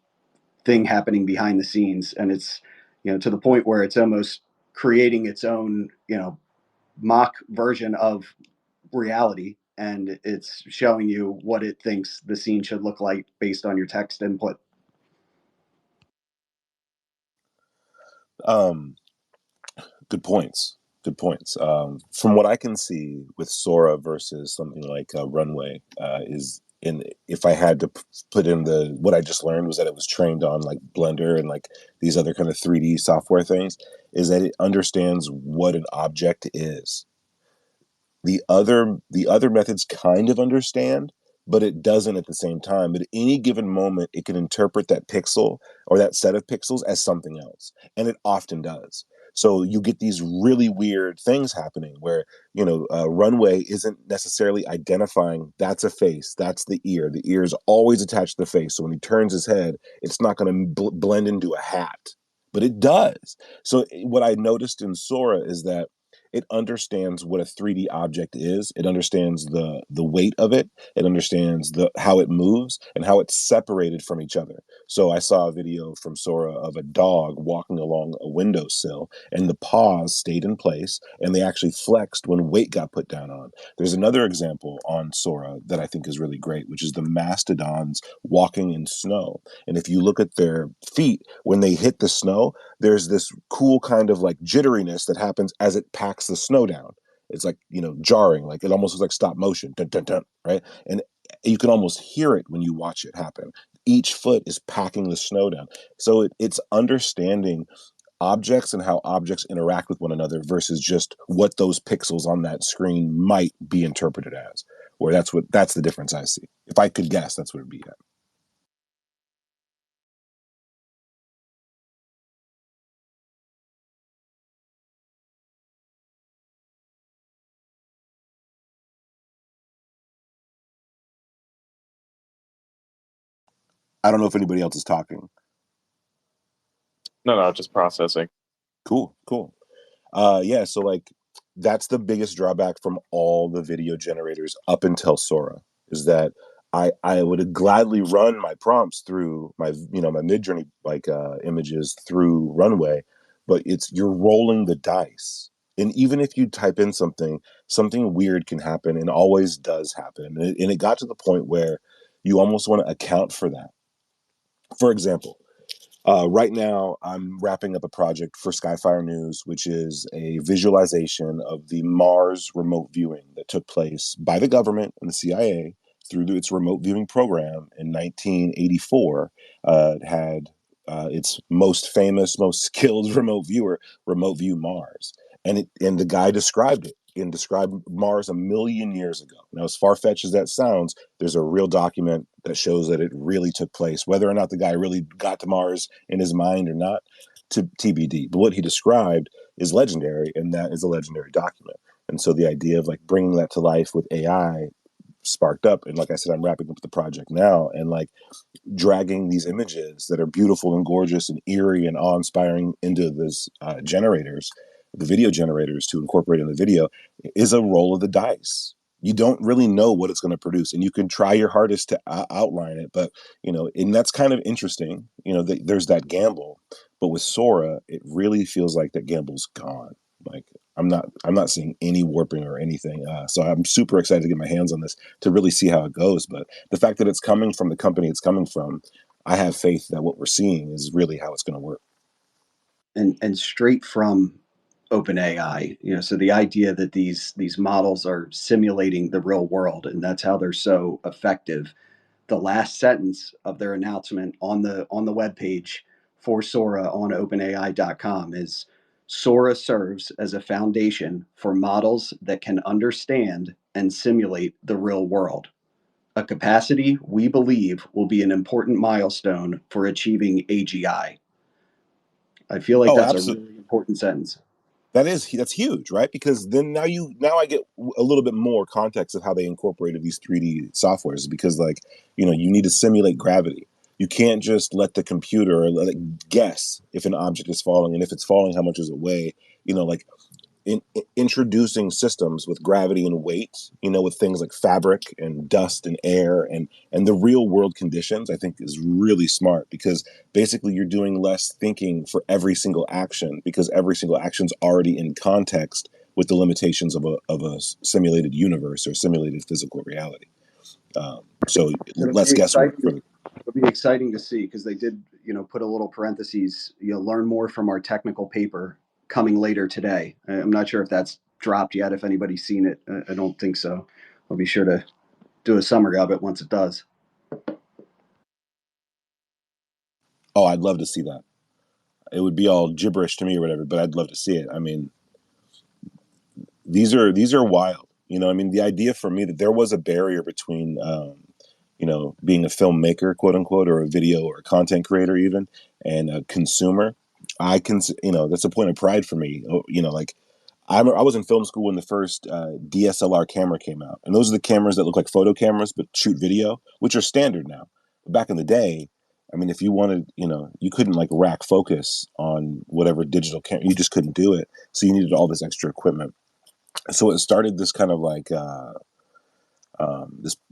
thing happening behind the scenes, and it's to the point where it's almost creating its own mock version of reality, and it's showing you what it thinks the scene should look like based on your text input. Good points. Good points. From what I can see with Sora versus something like Runway, if I had to put in what I just learned was that it was trained on like Blender and like these other kind of 3D software things, is that it understands what an object is. The other methods kind of understand, but it doesn't at the same time. At any given moment, it can interpret that pixel or that set of pixels as something else, and it often does. So you get these really weird things happening where Runway isn't necessarily identifying that's a face, that's the ear. The ear is always attached to the face, so when he turns his head, it's not going to blend into a hat but it does. So what I noticed in Sora is that it understands what a 3D object is. It understands the weight of it. It understands how it moves and how it's separated from each other. So I saw a video from Sora of a dog walking along a windowsill, and the paws stayed in place, and they actually flexed when weight got put down on. There's another example on Sora that I think is really great, which is the mastodons walking in snow. And if you look at their feet, when they hit the snow, there's this cool kind of like jitteriness that happens as it packs the snow down. It's like, jarring, like it almost looks like stop motion, dun, dun, dun, right? And you can almost hear it when you watch it happen. Each foot is packing the snow down. So it's understanding objects and how objects interact with one another versus just what those pixels on that screen might be interpreted as. Where that's the difference I see. If I could guess, that's what it'd be at. I don't know if anybody else is talking. No, just processing. Cool. Yeah, so like that's the biggest drawback from all the video generators up until Sora, is that I would gladly run my prompts through my my Midjourney images through Runway, but you're rolling the dice. And even if you type in something weird can happen, and always does happen. And it got to the point where you almost want to account for that. For example, right now, I'm wrapping up a project for Skyfire News, which is a visualization of the Mars remote viewing that took place by the government and the CIA through its remote viewing program in 1984. It had its most famous, most skilled remote viewer, Remote View Mars, and the guy described it and described Mars a million years ago. Now, as far fetched as that sounds, there's a real document that shows that it really took place. Whether or not the guy really got to Mars in his mind or not, to TBD. But what he described is legendary, and that is a legendary document. And so the idea of like bringing that to life with AI sparked up. And like I said, I'm wrapping up the project now, and like dragging these images that are beautiful and gorgeous and eerie and awe-inspiring into this the video generators to incorporate in the video, is a roll of the dice. You don't really know what it's going to produce, and you can try your hardest to outline it, but and that's kind of interesting. There's that gamble, but with Sora, it really feels like that gamble's gone. Like I'm not seeing any warping or anything. So I'm super excited to get my hands on this to really see how it goes. But the fact that it's coming from the company it's coming from, I have faith that what we're seeing is really how it's going to work. And straight from OpenAI, so the idea that these models are simulating the real world, and that's how they're so effective. The last sentence of their announcement on the webpage for Sora on OpenAI.com is, Sora serves as a foundation for models that can understand and simulate the real world, a capacity we believe will be an important milestone for achieving AGI. I feel like Oh, that's a absolutely. really important sentence. That's huge, right? Because then now I get a little bit more context of how they incorporated these 3D softwares. Because you need to simulate gravity. You can't just let the computer let it guess if an object is falling, and if it's falling, how much does it weigh? Like introducing systems with gravity and weight, with things like fabric and dust and air and the real world conditions, I think is really smart, because basically you're doing less thinking for every single action, because every single action's already in context with the limitations of a simulated universe or simulated physical reality. So It'll less be guesswork. exciting. It'll be exciting to see, because they did, put a little parentheses. Learn more from our technical paper coming later today. I'm not sure if that's dropped yet. If anybody's seen it, I don't think so. I'll be sure to do a summary of it once it does. Oh, I'd love to see that. It would be all gibberish to me or whatever, but I'd love to see it. I mean, these are wild. The idea for me that there was a barrier between being a filmmaker, quote unquote, or a video or a content creator even, and a consumer. I can, that's a point of pride for me. Like I was in film school when the first DSLR camera came out, and those are the cameras that look like photo cameras but shoot video, which are standard now. But back in the day, I mean, if you wanted, you couldn't like rack focus on whatever digital camera, you just couldn't do it. So you needed all this extra equipment. So it started this kind of like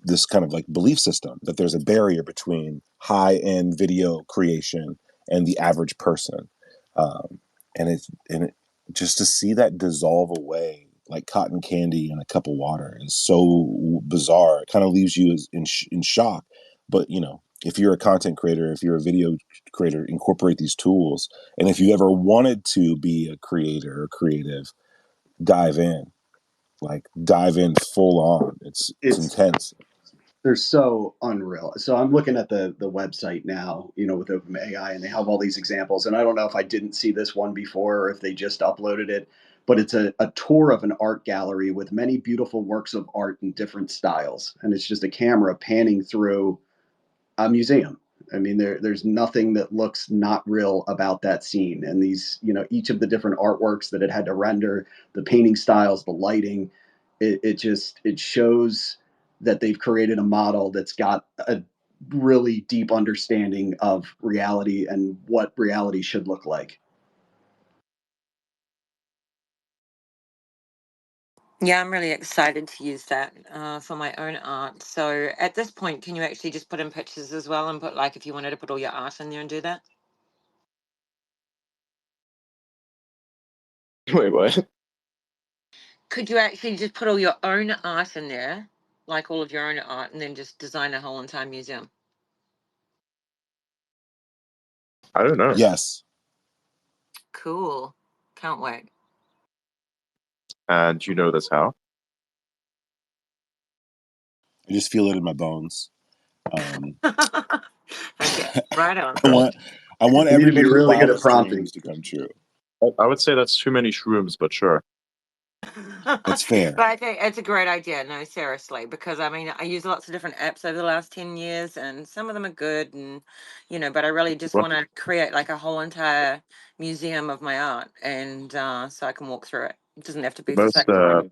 this kind of like belief system that there's a barrier between high end video creation and the average person, um, and it just to see that dissolve away like cotton candy in a cup of water is so bizarre. It kind of leaves you in shock. But if you're a content creator, if you're a video creator, incorporate these tools. And if you ever wanted to be a creator or creative, dive in. Like dive in full on. It's It's intense. they're so unreal. So I'm looking at the website now, with OpenAI, and they have all these examples. And I don't know if I didn't see this one before or if they just uploaded it, but it's a tour of an art gallery with many beautiful works of art in different styles. And it's just a camera panning through a museum. I mean, there's nothing that looks not real about that scene. And these, each of the different artworks that it had to render, the painting styles, the lighting, it shows that they've created a model that's got a really deep understanding of reality and what reality should look like. Yeah, I'm really excited to use that for my own art. So at this point, can you actually just put in pictures as well and put like if you wanted to put all your art in there and do that? Wait, what? Could you actually just put all your own art in there, like all of your own art, and then just design a whole entire museum? I don't know. Yes. Cool. Can't wait. And you know this how? I just feel it in my bones. Okay, right on. I want You need to be everybody's really good at wildest prompting. dreams to come true. I would say that's too many shrooms, but sure. That's fair. But I think it's a great idea. No, seriously, because I mean, I use lots of different apps over the last 10 years, and some of them are good, and but I really just Well, want to create like a whole entire museum of my art, and so I can walk through it. It doesn't have to the be for most sake of money.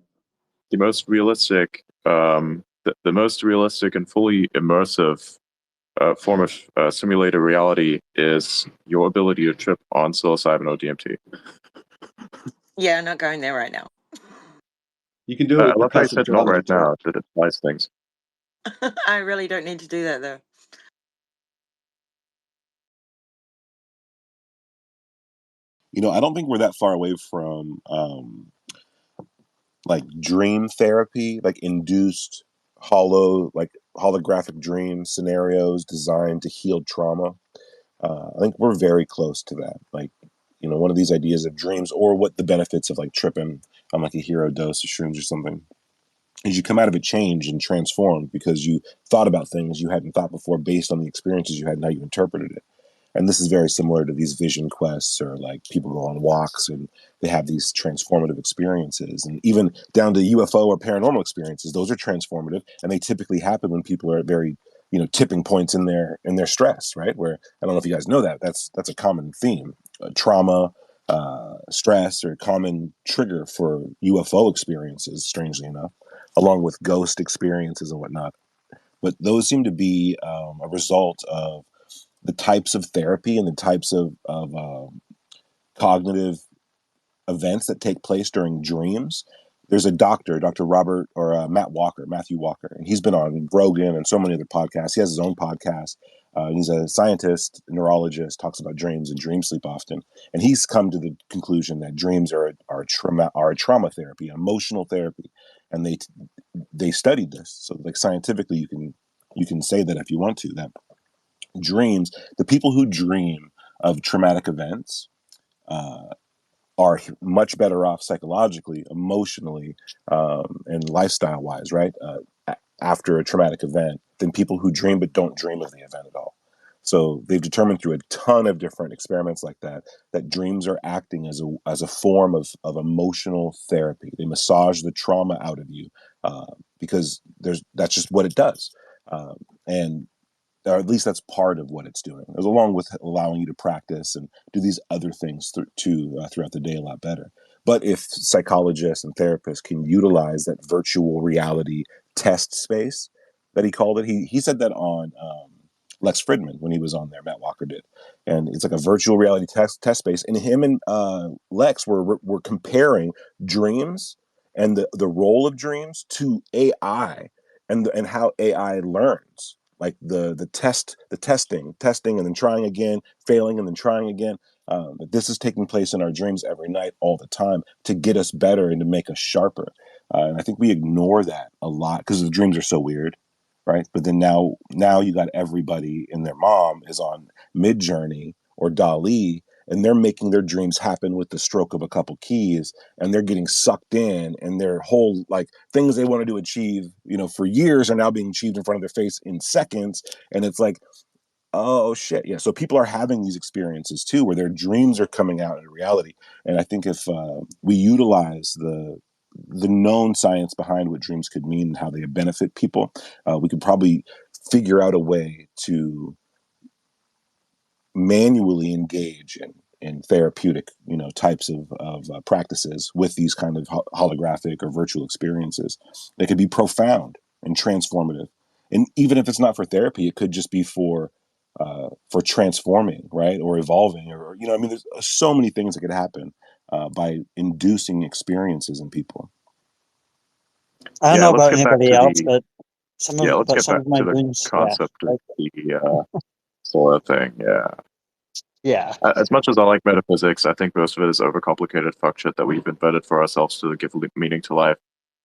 the most realistic, the most realistic and fully immersive form of simulated reality is your ability to trip on psilocybin or DMT. Yeah, I'm not going there right now. You can do it I with love how you percussive said not drumming right too. now, that it applies things. I really don't need to do that though. I don't think we're that far away from like dream therapy, like induced like holographic dream scenarios designed to heal trauma. I think we're very close to that. Like, one of these ideas of dreams, or what the benefits of like tripping on like a hero dose of shrooms or something, is you come out of it changed and transformed because you thought about things you hadn't thought before based on the experiences you had and how you interpreted it. And this is very similar to these vision quests, or like people go on walks and they have these transformative experiences, and even down to UFO or paranormal experiences. Those are transformative, and they typically happen when people are at very tipping points in their stress, right? Where, I don't know if you guys know that's a common theme. Trauma, stress, or common trigger for UFO experiences, strangely enough, along with ghost experiences and whatnot. But those seem to be a result of the types of therapy and the types of cognitive events that take place during dreams. There's a doctor, Dr. Robert or Matthew Walker, and he's been on Rogan and so many other podcasts. He has his own podcast. He's a scientist, neurologist, talks about dreams and dream sleep often. And he's come to the conclusion that dreams are a trauma therapy, emotional therapy. And they studied this. So like scientifically you can say that if you want to, that dreams, the people who dream of traumatic events uh, are much better off psychologically, emotionally, and lifestyle wise, right? After a traumatic event than people who dream but don't dream of the event at all. So they've determined through a ton of different experiments like that dreams are acting as a form of emotional therapy. They massage the trauma out of you because that's just what it does. And or at least that's part of what it's doing, along with allowing you to practice and do these other things throughout the day a lot better. But if psychologists and therapists can utilize that virtual reality test space that he called it, he said that on Lex Fridman when he was on there. Matt Walker did, and it's like a virtual reality test space. And him and Lex were comparing dreams and the role of dreams to AI and how AI learns. Like the testing, and then trying again, failing, and then trying again. But this is taking place in our dreams every night, all the time, to get us better and to make us sharper. And I think we ignore that a lot because the dreams are so weird, right? But then now you got everybody and their mom is on Midjourney or DALL-E, and they're making their dreams happen with the stroke of a couple keys, and they're getting sucked in, and their whole like things they wanted to achieve, for years are now being achieved in front of their face in seconds. And it's like, oh shit, yeah. So people are having these experiences too, where their dreams are coming out in reality. And I think if we utilize the known science behind what dreams could mean and how they benefit people, we could probably figure out a way to manually engage in therapeutic, types of practices with these kind of holographic or virtual experiences. They could be profound and transformative. And even if it's not for therapy, it could just be for transforming, right, or evolving, or there's so many things that could happen by inducing experiences in people. I don't Yeah, know let's about get back anybody to else, the but some of my to the dreams, yeah, concept of like, the Sora thing. Yeah. yeah, As much as I like metaphysics, I think most of it is overcomplicated fuck shit that we've invented for ourselves to give meaning to life.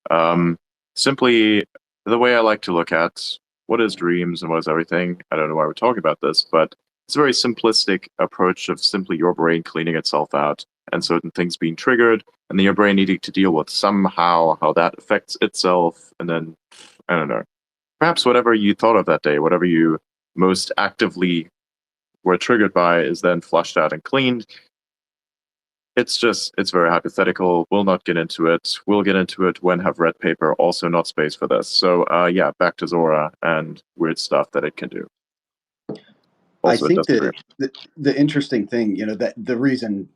Um, Simply, the way I like to look at what is dreams and what is everything, I don't know why we're talking about this, but it's a very simplistic approach of simply your brain cleaning itself out and certain things being triggered, and then your brain needing to deal with somehow how that affects itself, and then, I don't know, perhaps whatever you thought of that day, whatever you most actively were triggered by is then flushed out and cleaned. It's very hypothetical. We'll not get into it. We'll get into it when have read paper. Also not space for this. So yeah, back to Zora and weird stuff that it can do. I Also, it think does that dreams. the interesting thing, that the reason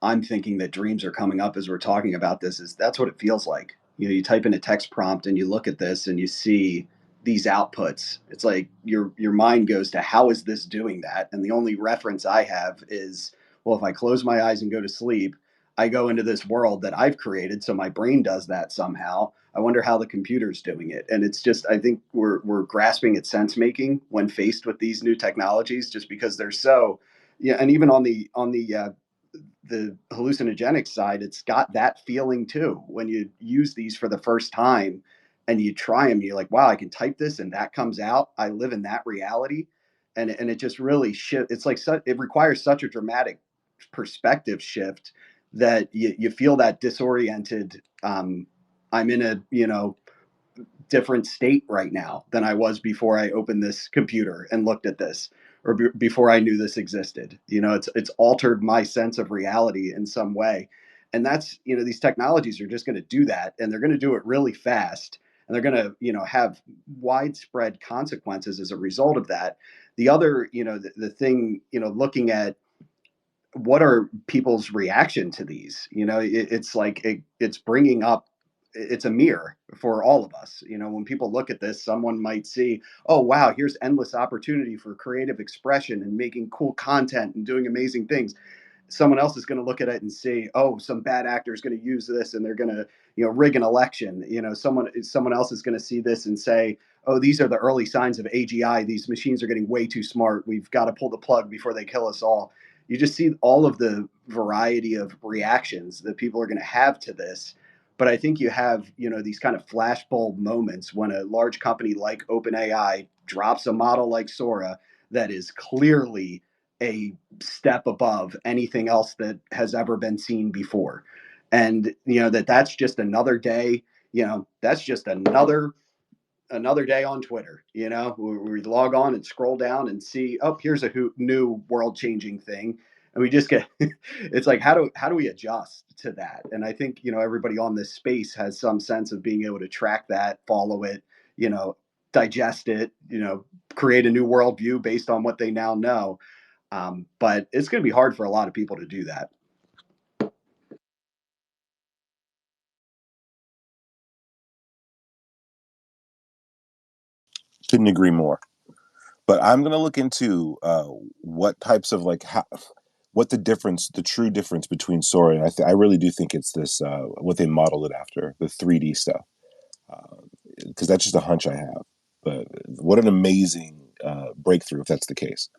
I'm thinking that dreams are coming up as we're talking about this is that's what it feels like. You type in a text prompt and you look at this and you see these outputs. It's like your mind goes to how is this doing that? And the only reference I have is, well, if I close my eyes and go to sleep, I go into this world that I've created, so my brain does that somehow. I wonder how the computer's doing it. And it's just, I think we're grasping at sense making when faced with these new technologies, just because they're so, yeah. And even on the hallucinogenic side, it's got that feeling too. When you use these for the first time and you try them, you're like, wow, I can type this and that comes out. I live in that reality. And it just really it's like, it requires such a dramatic perspective shift that you feel that disoriented. I'm in a, different state right now than I was before I opened this computer and looked at this, or before I knew this existed. It's altered my sense of reality in some way. And that's, these technologies are just going to do that, and they're going to do it really fast, and they're going to, have widespread consequences as a result of that. The other, the thing, looking at what are people's reaction to these, it's like it's bringing up, it's a mirror for all of us. When people look at this, someone might see, oh wow, here's endless opportunity for creative expression and making cool content and doing amazing things. Someone else is going to look at it and say, oh, some bad actor is going to use this and they're going to, rig an election. Someone else is going to see this and say, oh, these are the early signs of AGI. These machines are getting way too smart. We've got to pull the plug before they kill us all. You just see all of the variety of reactions that people are going to have to this. But I think you have, these kind of flashbulb moments when a large company like OpenAI drops a model like Sora that is clearly a step above anything else that has ever been seen before. And that's just another day, that's just another day on Twitter. We log on and scroll down and see, oh, here's a new world changing thing. And we just get, it's like, how do we adjust to that? And I think, everybody on this space has some sense of being able to track that, follow it, digest it, create a new worldview based on what they now know. But it's going to be hard for a lot of people to do that. Couldn't agree more. But I'm gonna look into what types of what the true difference between Sora and I really do think it's this what they modeled it after, the 3D stuff, because that's just a hunch I have. But what an amazing breakthrough if that's the case.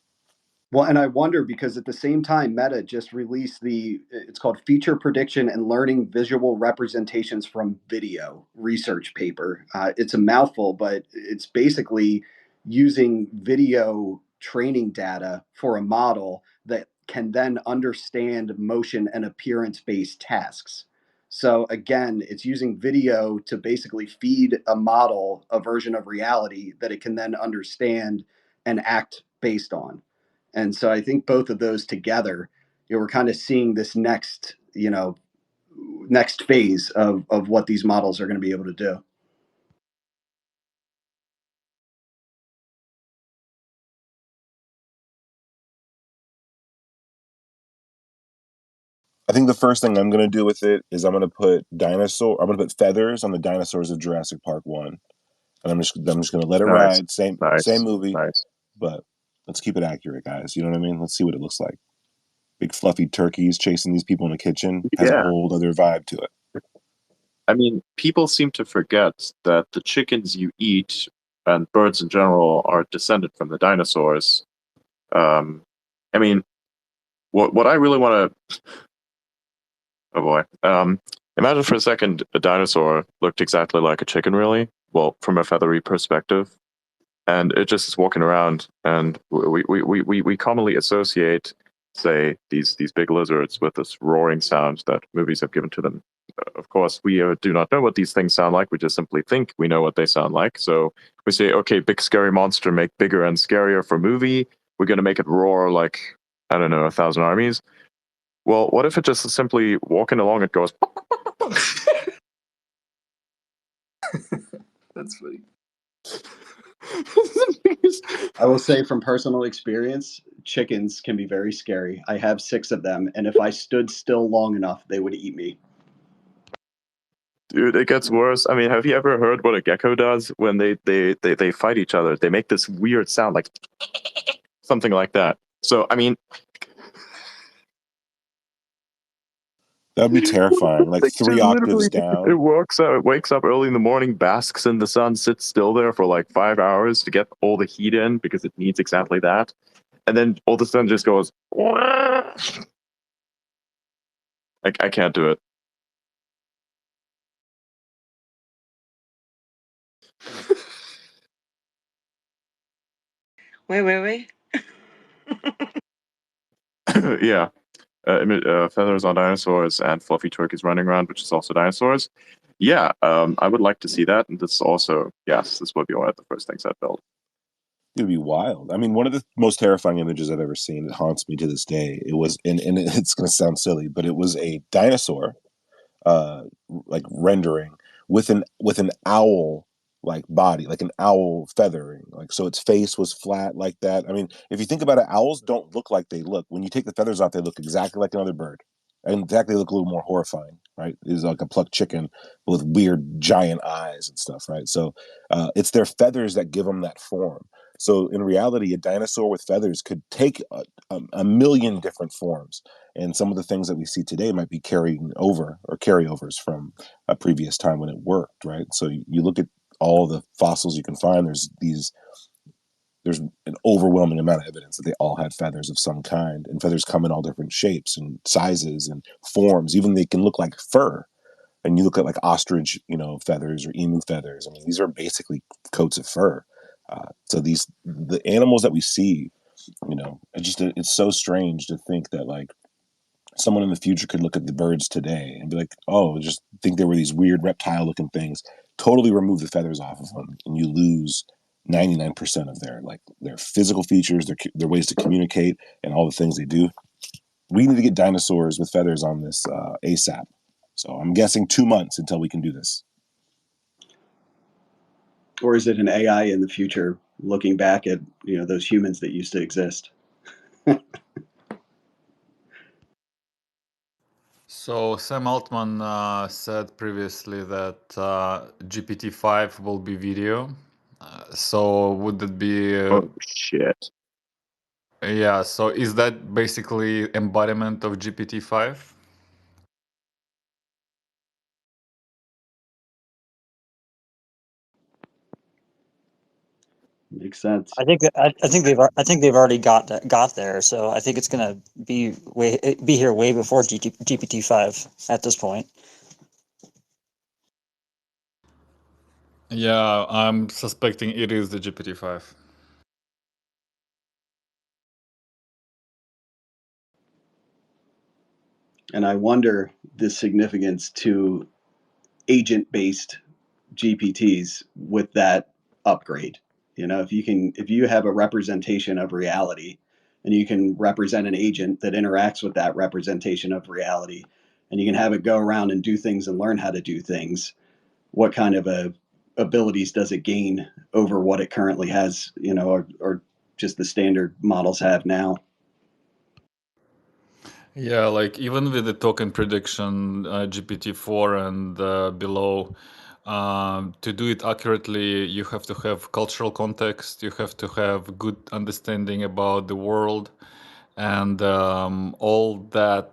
Well, and I wonder because at the same time, Meta just released it's called Feature Prediction and Learning Visual Representations from Video research paper. It's a mouthful, but it's basically using video training data for a model that can then understand motion and appearance based tasks. So again, it's using video to basically feed a model a version of reality that it can then understand and act based on. And so I think both of those together, we're kind of seeing this next phase of what these models are going to be able to do. I think the first thing I'm going to do with it is I'm going to put feathers on the dinosaurs of Jurassic Park 1. And I'm just going to let it ride. Same movie. Nice. But let's keep it accurate, guys. You know what I mean? Let's see what it looks like. Big fluffy turkeys chasing these people in the kitchen has a whole other vibe to it. I mean, people seem to forget that the chickens you eat and birds in general are descended from the dinosaurs. I mean, what I really want to... Oh boy. Imagine for a second a dinosaur looked exactly like a chicken, really. Well, from a feathery perspective. And it just is walking around, and we commonly associate, say, these big lizards with this roaring sound that movies have given to them. Of course, we do not know what these things sound like. We just simply think we know what they sound like. So we say, okay, big scary monster, make bigger and scarier for movie. We're going to make it roar like, I don't know, 1,000 armies. Well, what if it just is simply walking along, it goes... That's funny. I will say from personal experience, chickens can be very scary. I have 6 of them, and if I stood still long enough, they would eat me. Dude, it gets worse. I mean, have you ever heard what a gecko does when they fight each other? They make this weird sound, like something like that. So, I mean, that'd be terrifying. Like 3 octaves down. It wakes up early in the morning, basks in the sun, sits still there for like 5 hours to get all the heat in because it needs exactly that, and then all of a sudden just goes. I can't do it. Wait. Yeah. Feathers on dinosaurs and fluffy turkeys running around, which is also dinosaurs. Yeah, I would like to see that. And this also, yes, this would be one of the first things I'd build. It would be wild. I mean, one of the most terrifying images I've ever seen, it haunts me to this day. It was, and it's going to sound silly, but it was a dinosaur, like rendering with an owl like body, like an owl feathering, like so its face was flat like that. I mean, if you think about it, owls don't look like they look. When you take the feathers off, they look exactly like another bird. And in fact, they look a little more horrifying, right? It's like a plucked chicken with weird giant eyes and stuff, right? So it's their feathers that give them that form. So in reality, a dinosaur with feathers could take a million different forms. And some of the things that we see today might be carrying over or carryovers from a previous time when it worked, right? So you look at all the fossils you can find, there's an overwhelming amount of evidence that they all had feathers of some kind, and feathers come in all different shapes and sizes and forms. Even they can look like fur. And you look at like ostrich, feathers or emu feathers. I mean, these are basically coats of fur. So the animals that we see, it's so strange to think that like someone in the future could look at the birds today and be like, oh, just think they were these weird reptile looking things. Totally remove the feathers off of them, and you lose 99% of their physical features, their ways to communicate, and all the things they do. We need to get dinosaurs with feathers on this ASAP. So I'm guessing 2 months until we can do this. Or is it an AI in the future looking back at those humans that used to exist? So Sam Altman said previously that GPT-5 will be video, So would that be? Oh shit! Yeah. So is that basically embodiment of GPT-5? Makes sense. I think they've already got there. So I think it's gonna be here way before GPT-5 at this point. Yeah, I'm suspecting it is the GPT-5. And I wonder the significance to agent-based GPTs with that upgrade. If you have a representation of reality and you can represent an agent that interacts with that representation of reality and you can have it go around and do things and learn how to do things, what kind of abilities does it gain over what it currently has, or just the standard models have now? Yeah, like even with the token prediction, GPT-4 and below, to do it accurately, you have to have cultural context, you have to have good understanding about the world, and all that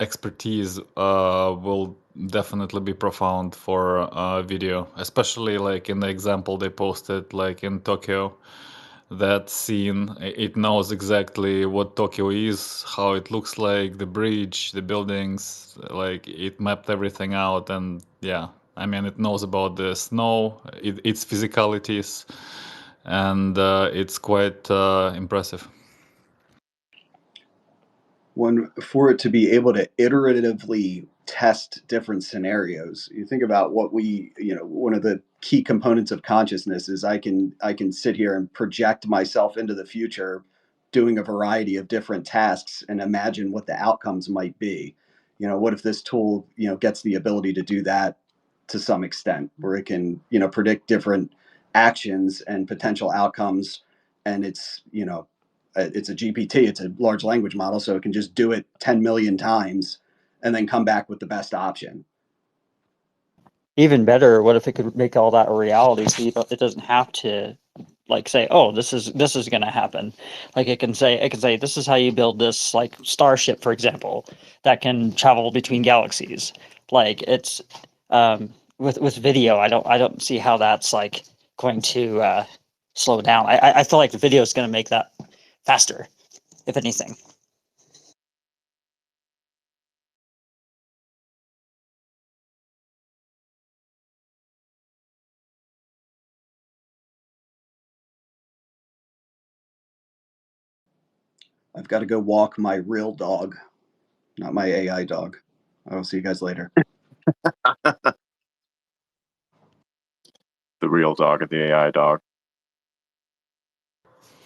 expertise will definitely be profound for video, especially like in the example they posted, like in Tokyo. That scene, it knows exactly what Tokyo is, how it looks like, the bridge, the buildings, like it mapped everything out. And yeah, I mean, it knows about the snow, its physicalities, and it's quite impressive. For it to be able to iteratively test different scenarios, you think about one of the key components of consciousness is I can sit here and project myself into the future doing a variety of different tasks and imagine what the outcomes might be. What if this tool gets the ability to do that to some extent, where it can predict different actions and potential outcomes, and it's a GPT, it's a large language model, so it can just do it 10 million times and then come back with the best option. Even better, what if it could make all that a reality, so it doesn't have to like say, oh, this is going to happen. Like it can say this is how you build this like starship, for example, that can travel between galaxies. Like it's with video, I don't see how that's like going to slow down. I feel like the video is going to make that faster, if anything. I've got to go walk my real dog, not my AI dog. I'll see you guys later. The real dog and the AI dog.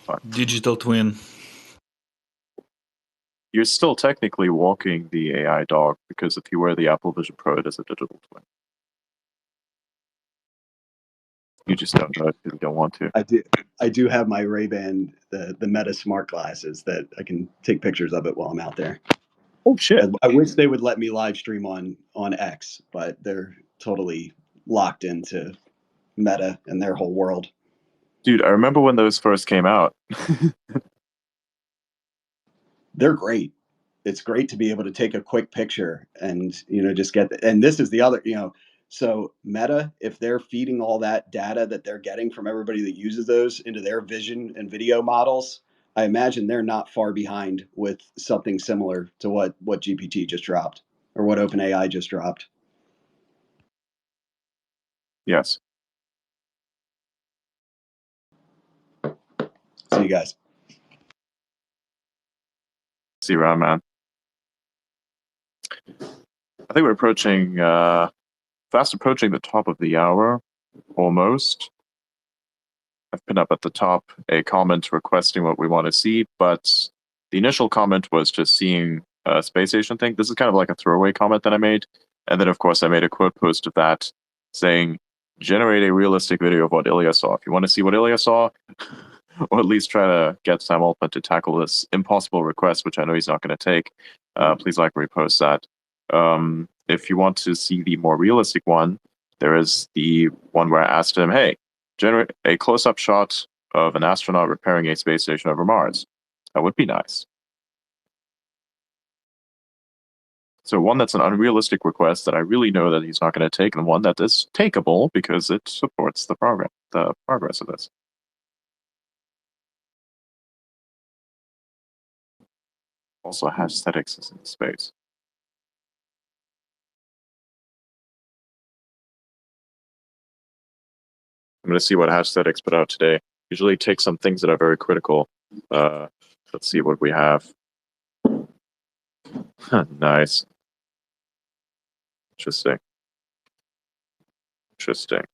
Fuck. Digital twin. You're still technically walking the AI dog because if you wear the Apple Vision Pro, it is a digital twin. You just don't know it because you don't want to. I do have my Ray-Ban, the Meta smart glasses that I can take pictures of it while I'm out there. Oh shit! I wish they would let me live stream on X, but they're totally locked into Meta and their whole world. Dude, I remember when those first came out. They're great. It's great to be able to take a quick picture and just and this is the other, so Meta, if they're feeding all that data that they're getting from everybody that uses those into their vision and video models, I imagine they're not far behind with something similar to what GPT just dropped or what OpenAI just dropped. Yes. See you guys. See you around, man. I think we're approaching, fast approaching the top of the hour, almost. I've pinned up at the top a comment requesting what we want to see, but the initial comment was just seeing a space station thing. This is kind of like a throwaway comment that I made. And then, of course, I made a quote post of that saying, generate a realistic video of what Ilya saw. If you want to see what Ilya saw, or at least try to get Sam Altman to tackle this impossible request, which I know he's not going to take, please like and repost that. If you want to see the more realistic one, there is the one where I asked him, hey, Generate a close-up shot of an astronaut repairing a space station over Mars. That would be nice. So one that's an unrealistic request that I really know that he's not going to take, and one that is takeable because it supports the progress of this. Also, aesthetics is in space. I'm going to see what aesthetics put out today. Usually take some things that are very critical. Let's see what we have. Nice. Interesting. Interesting.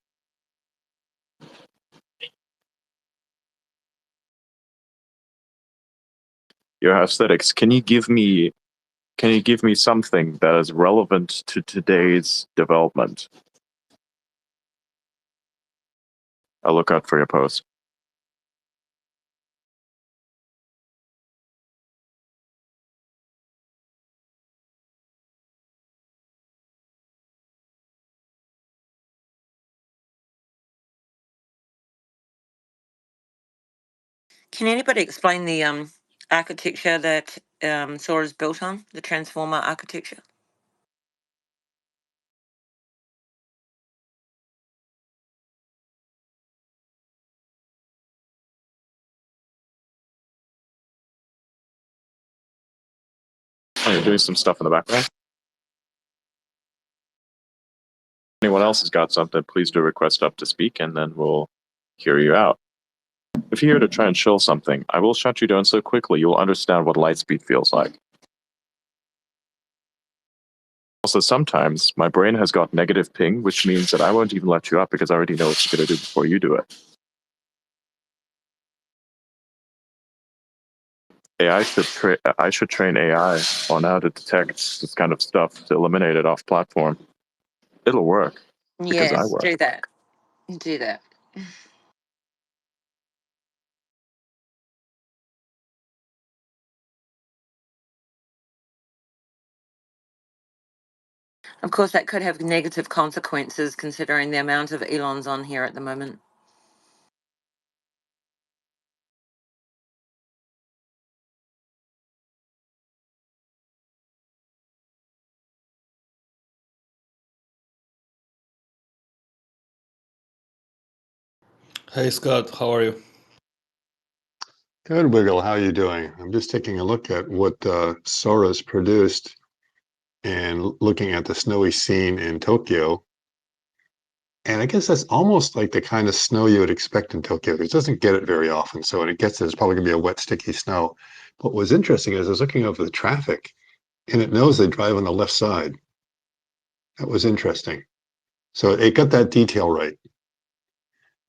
Your aesthetics. Can you give me something that is relevant to today's development? I'll look out for your post. Can anybody explain the architecture that Sora is built on, the transformer architecture? Oh, you're doing some stuff in the background. Anyone else has got something, please do request up to speak, and then we'll hear you out. If you're here to try and chill something, I will shut you down so quickly you'll understand what light speed feels like. Also, sometimes my brain has got negative ping, which means that I won't even let you up because I already know what you're going to do before you do it. I should train AI on how to detect this kind of stuff to eliminate it off platform. It'll work because I Yes, work. do that. Do that. Of course, that could have negative consequences considering the amount of Elons on here at the moment. Hey Scott, how are you? Good, Wiggle. How are you doing? I'm just taking a look at what Sora's produced and looking at the snowy scene in Tokyo. And I guess that's almost like the kind of snow you would expect in Tokyo. It doesn't get it very often. So when it gets it, it's probably going to be a wet, sticky snow. But what's interesting is I was looking over the traffic and it knows they drive on the left side. That was interesting. So it got that detail right.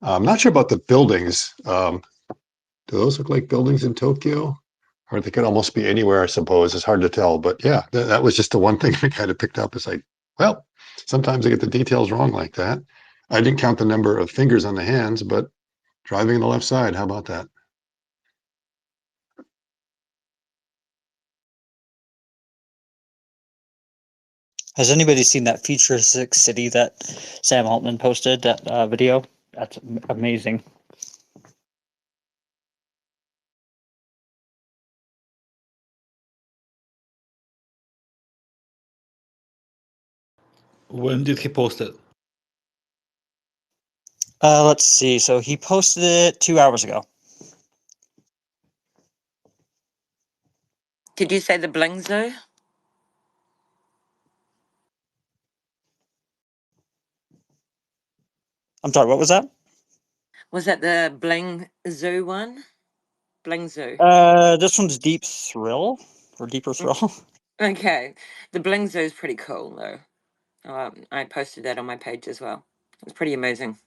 I'm not sure about the buildings. Do those look like buildings in Tokyo? Or they could almost be anywhere, I suppose. It's hard to tell. But yeah, that was just the one thing I kind of picked up. It's like, well, sometimes I get the details wrong like that. I didn't count the number of fingers on the hands, but driving on the left side, how about that? Has anybody seen that futuristic city that Sam Altman posted, that video? That's amazing. When did he post it? Let's see. So he posted it 2 hours ago. Did you say the Bling Zoo? I'm sorry, what was that? Was that the Bling Zoo one? Bling Zoo. This one's Deep Thrill, or Deeper Thrill. Okay. The Bling Zoo is pretty cool, though. I posted that on my page as well. It's pretty amazing.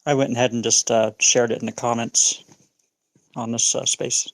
I went ahead and just shared it in the comments on this space.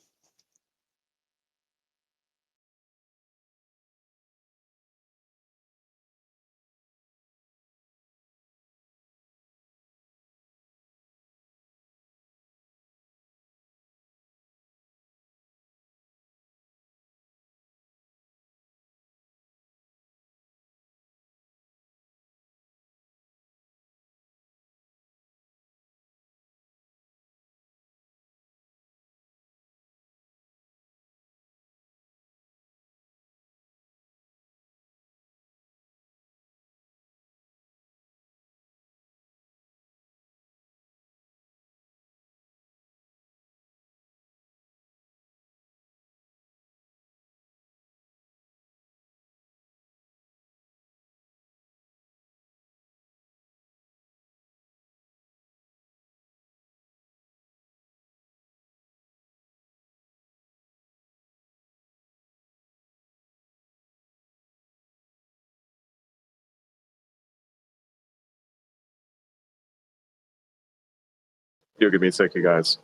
Give me a sec, you guys.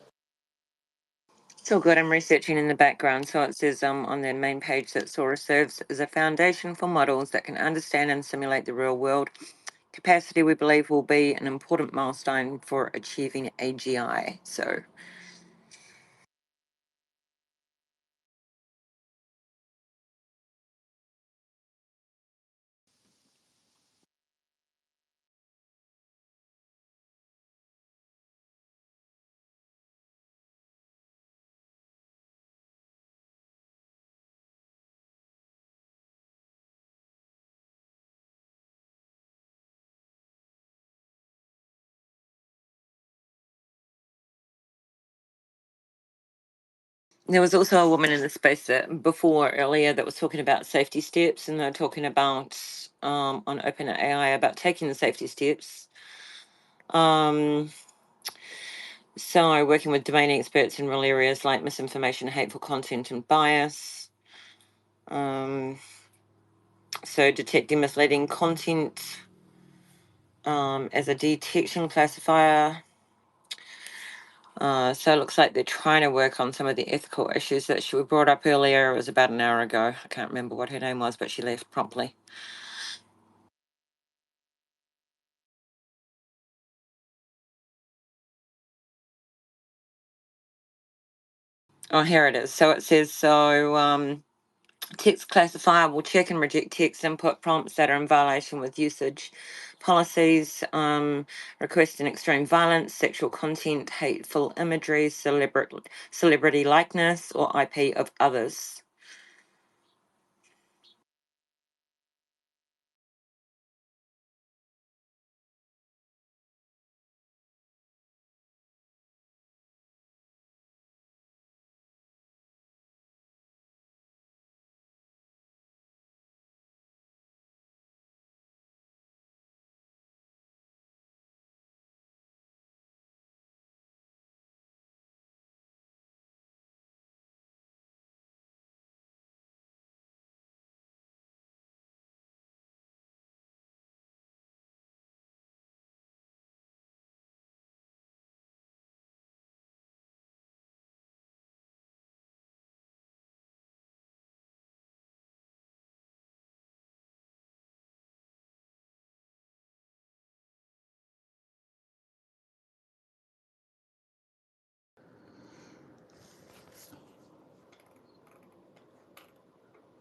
It's all good. I'm researching in the background. So it says on their main page that Sora serves as a foundation for models that can understand and simulate the real world. Capacity, we believe, will be an important milestone for achieving AGI. So there was also a woman in the space that before earlier that was talking about safety steps, and they're talking about on OpenAI about taking the safety steps. So working with domain experts in real areas like misinformation, hateful content, and bias. So detecting misleading content as a detection classifier. So it looks like they're trying to work on some of the ethical issues that she brought up earlier. It was about an hour ago. I can't remember what her name was, but she left promptly. Oh, here it is. So it says, text classifier will check and reject text input prompts that are in violation with usage policies, requesting extreme violence, sexual content, hateful imagery, celebrity likeness, or IP of others.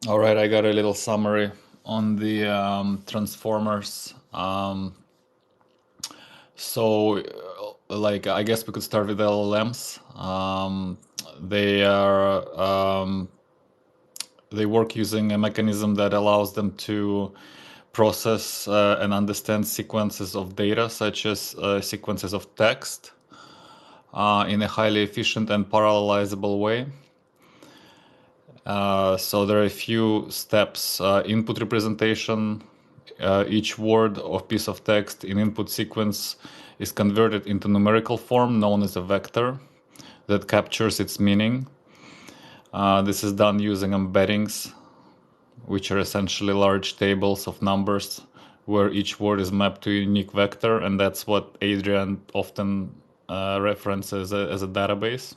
All right, I got a little summary on the transformers. Like, I guess we could start with LLMs. They are they work using a mechanism that allows them to process and understand sequences of data, such as sequences of text, in a highly efficient and parallelizable way. So there are a few steps. Input representation. Each word or piece of text in input sequence is converted into numerical form known as a vector that captures its meaning. This is done using embeddings, which are essentially large tables of numbers where each word is mapped to a unique vector, and that's what Adrian often references as a database.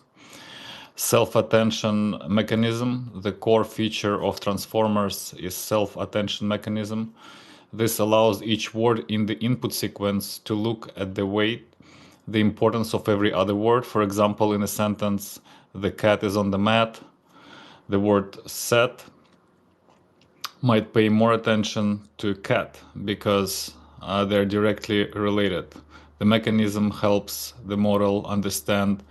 Self-attention mechanism. The core feature of transformers is self-attention mechanism. This allows each word in the input sequence to look at the weight, the importance of every other word. For example, in a sentence, the cat is on the mat, the word set might pay more attention to cat because they're directly related. The mechanism helps the model understand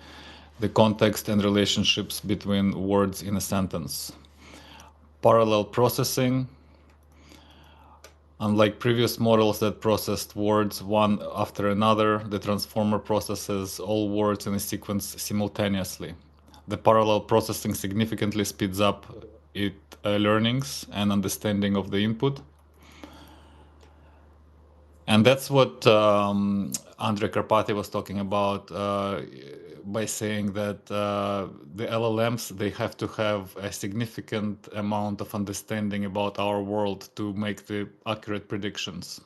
the context and relationships between words in a sentence. Parallel processing. Unlike previous models that processed words one after another, the transformer processes all words in a sequence simultaneously. The parallel processing significantly speeds up its learnings and understanding of the input. And that's what Andrei Karpathy was talking about by saying that the LLMs, they have to have a significant amount of understanding about our world to make the accurate predictions.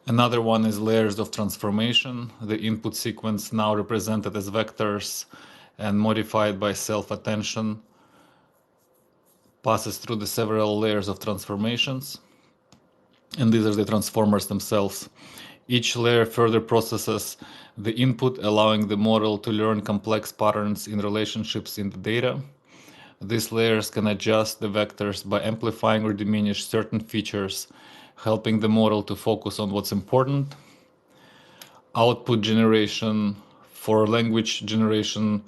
Another one is layers of transformation. The input sequence, now represented as vectors and modified by self-attention, passes through the several layers of transformations. And these are the transformers themselves. Each layer further processes the input, allowing the model to learn complex patterns in relationships in the data. These layers can adjust the vectors by amplifying or diminish certain features, helping the model to focus on what's important. Output generation. For language generation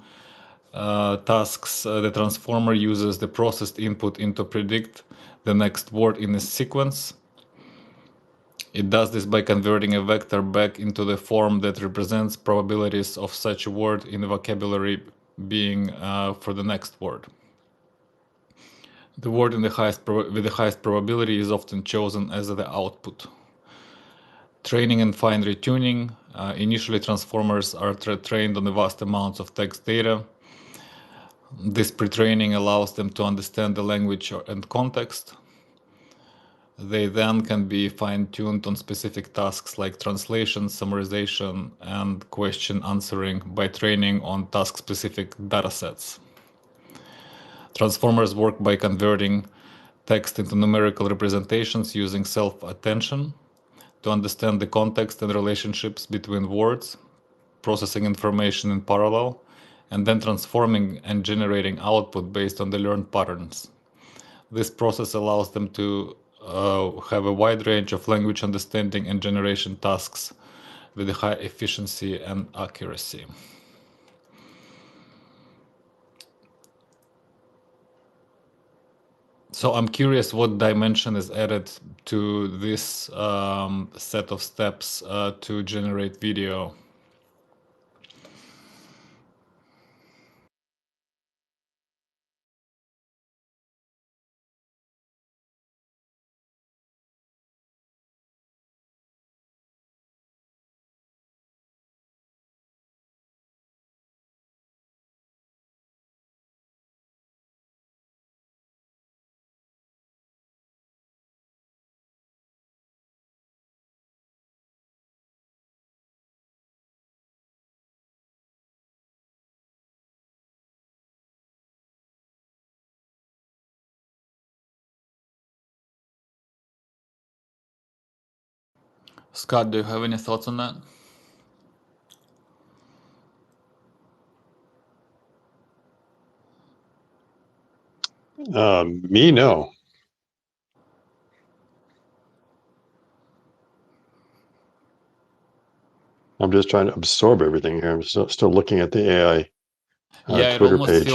tasks, the transformer uses the processed input to predict the next word in a sequence. It does this by converting a vector back into the form that represents probabilities of such a word in the vocabulary being for the next word. The word with the highest probability is often chosen as the output. Training and fine tuning. Initially, transformers are trained on the vast amounts of text data. This pre-training allows them to understand the language and context. They then can be fine-tuned on specific tasks like translation, summarization, and question answering by training on task-specific datasets. Transformers work by converting text into numerical representations using self-attention to understand the context and relationships between words, processing information in parallel, and then transforming and generating output based on the learned patterns. This process allows them to have a wide range of language understanding and generation tasks with a high efficiency and accuracy. So I'm curious what dimension is added to this set of steps to generate video. Scott, do you have any thoughts on that? Me, no. I'm just trying to absorb everything here. I'm still looking at the AI Yeah, Twitter page.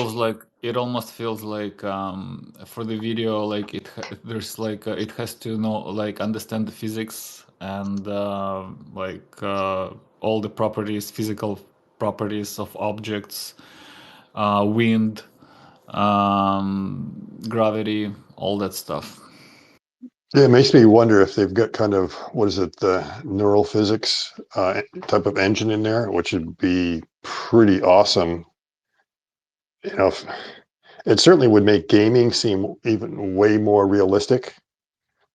it almost feels like for the video, like there's like it has to know, like, understand the physics and all the properties, physical properties of objects, wind, gravity, all that stuff. Yeah, it makes me wonder if they've got kind of, what is it, the neural physics type of engine in there, which would be pretty awesome. You know, it certainly would make gaming seem even way more realistic,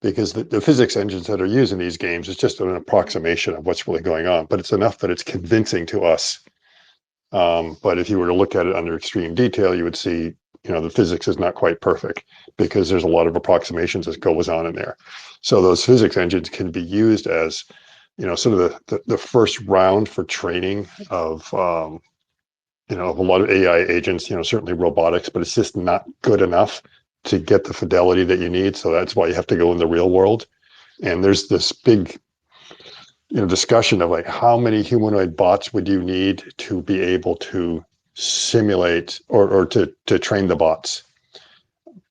because the physics engines that are used in these games is just an approximation of what's really going on, but it's enough that it's convincing to us. But if you were to look at it under extreme detail, you would see, the physics is not quite perfect because there's a lot of approximations that goes on in there. So those physics engines can be used as, sort of the first round for training of, of a lot of AI agents, certainly robotics, but it's just not good enough to get the fidelity that you need. So that's why you have to go in the real world. And there's this big, discussion of like how many humanoid bots would you need to be able to simulate or to train the bots.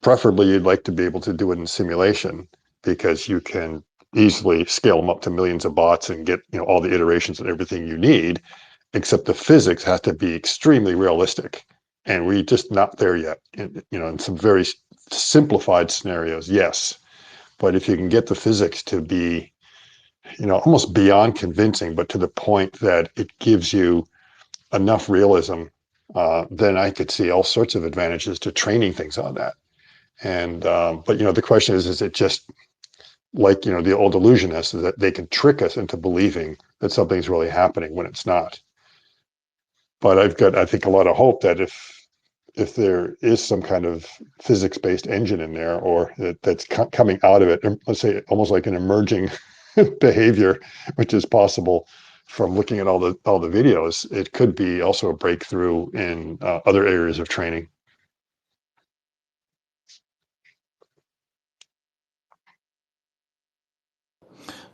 Preferably, you'd like to be able to do it in simulation because you can easily scale them up to millions of bots and get all the iterations and everything you need. Except the physics has to be extremely realistic, and we're just not there yet. In some very simplified scenarios, yes, but if you can get the physics to be almost beyond convincing, but to the point that it gives you enough realism, then I could see all sorts of advantages to training things on that. And but the question is it just like the old illusionists, is that they can trick us into believing that something's really happening when it's not. But I've got, I think, a lot of hope that if there is some kind of physics-based engine in there, or that's coming out of it, let's say almost like an emerging behavior, which is possible from looking at all the videos, it could be also a breakthrough in other areas of training.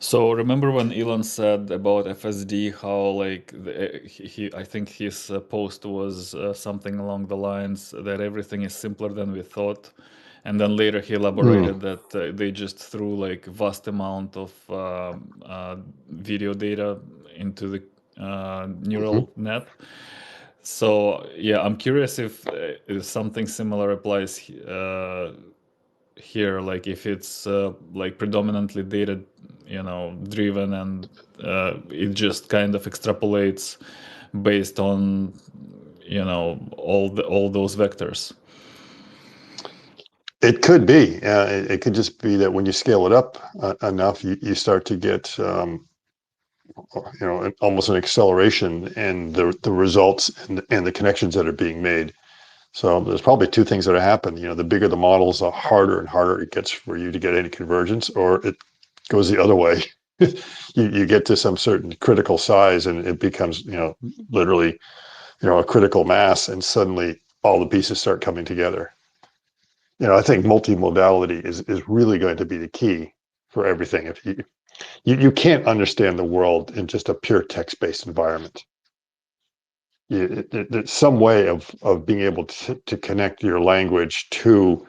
So remember when Elon said about FSD, how like I think his post was something along the lines that everything is simpler than we thought, and then later he elaborated that they just threw like vast amount of video data into the neural net. So yeah, I'm curious if something similar applies here, like if it's like predominantly data driven, and it just kind of extrapolates based on all those vectors. It could be. It could just be that when you scale it up enough, you start to get almost an acceleration in the results and the connections that are being made. So there's probably two things that happen. The bigger the models, the harder and harder it gets for you to get any convergence, or it goes the other way. You get to some certain critical size, and it becomes literally a critical mass, and suddenly all the pieces start coming together. I think multimodality is really going to be the key for everything. If you can't understand the world in just a pure text-based environment. There's some way of being able to connect your language to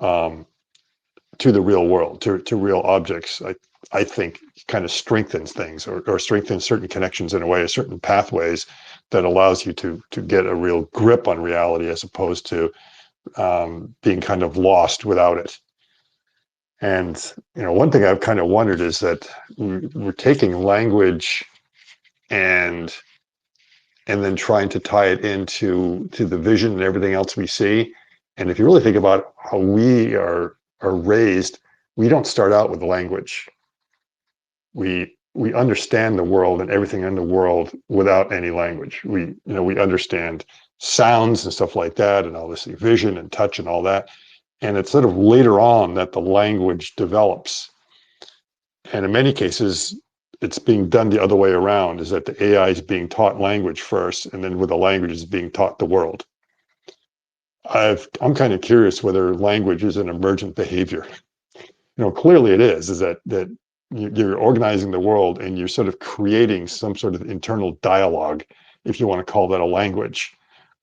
the real world, to real objects. I think kind of strengthens things, or strengthens certain connections in a way, certain pathways that allows you to get a real grip on reality, as opposed to being kind of lost without it. And one thing I've kind of wondered is that we're taking language and then trying to tie it into the vision and everything else we see. And if you really think about how we are raised, we don't start out with language. We understand the world and everything in the world without any language. We understand sounds and stuff like that, and obviously vision and touch and all that. And it's sort of later on that the language develops. And in many cases, it's being done the other way around, is that the AI is being taught language first, and then with the language is being taught the world. I'm kind of curious whether language is an emergent behavior. Clearly it is that you're organizing the world, and you're sort of creating some sort of internal dialogue, if you want to call that a language.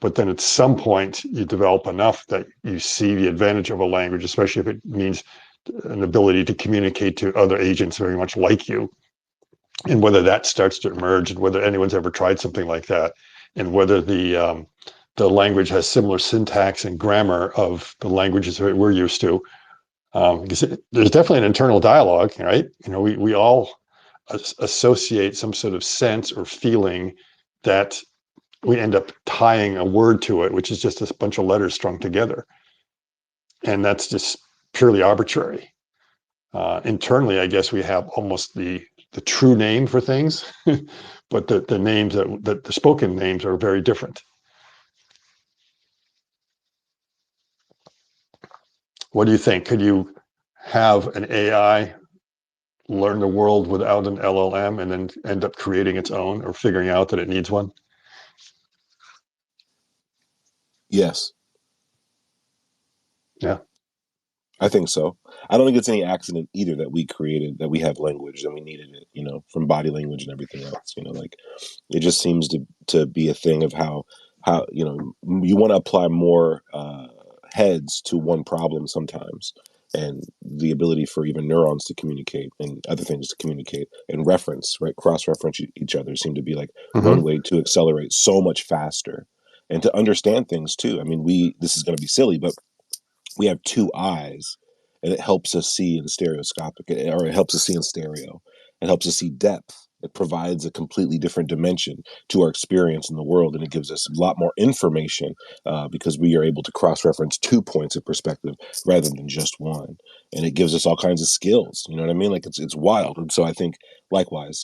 But then at some point you develop enough that you see the advantage of a language, especially if it means an ability to communicate to other agents very much like you. And whether that starts to emerge, and whether anyone's ever tried something like that, and whether the language has similar syntax and grammar of the languages that we're used to. Because there's definitely an internal dialogue, right? We all associate some sort of sense or feeling that we end up tying a word to it, which is just a bunch of letters strung together. And that's just purely arbitrary. Internally, I guess we have almost the true name for things, but the names that the spoken names are very different. What do you think? Could you have an AI learn the world without an LLM and then end up creating its own, or figuring out that it needs one? Yes. Yeah. I think so. I don't think it's any accident either that we created, that we have language, that we needed it, from body language and everything else. Like it just seems to be a thing of how you want to apply more heads to one problem sometimes, and the ability for even neurons to communicate and other things to communicate and reference, right, cross-reference each other seem to be like one way to accelerate so much faster, and to understand things too. I mean, this is going to be silly, but we have two eyes, and it helps us see in stereoscopic, or it helps us see in stereo. It helps us see depth. It provides a completely different dimension to our experience in the world, and it gives us a lot more information because we are able to cross-reference 2 points of perspective rather than just one. And it gives us all kinds of skills. You know what I mean? Like it's wild. And so I think likewise,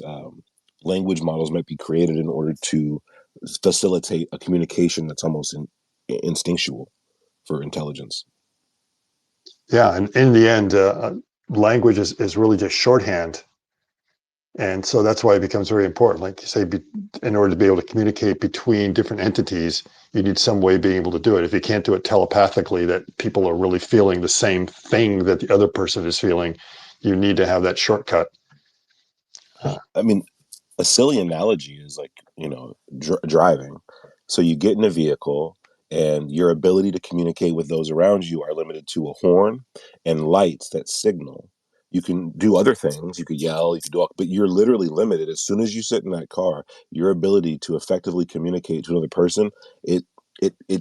language models might be created in order to facilitate a communication that's almost instinctual for intelligence. Yeah, and in the end, language is really just shorthand. And so that's why it becomes very important. Like you say, in order to be able to communicate between different entities, you need some way of being able to do it. If you can't do it telepathically, that people are really feeling the same thing that the other person is feeling, you need to have that shortcut. I mean, a silly analogy is like, driving. So you get in a vehicle and your ability to communicate with those around you are limited to a horn and lights that signal. You can do other things. You could yell, you could do all, but you're literally limited. As soon as you sit in that car, your ability to effectively communicate to another person, it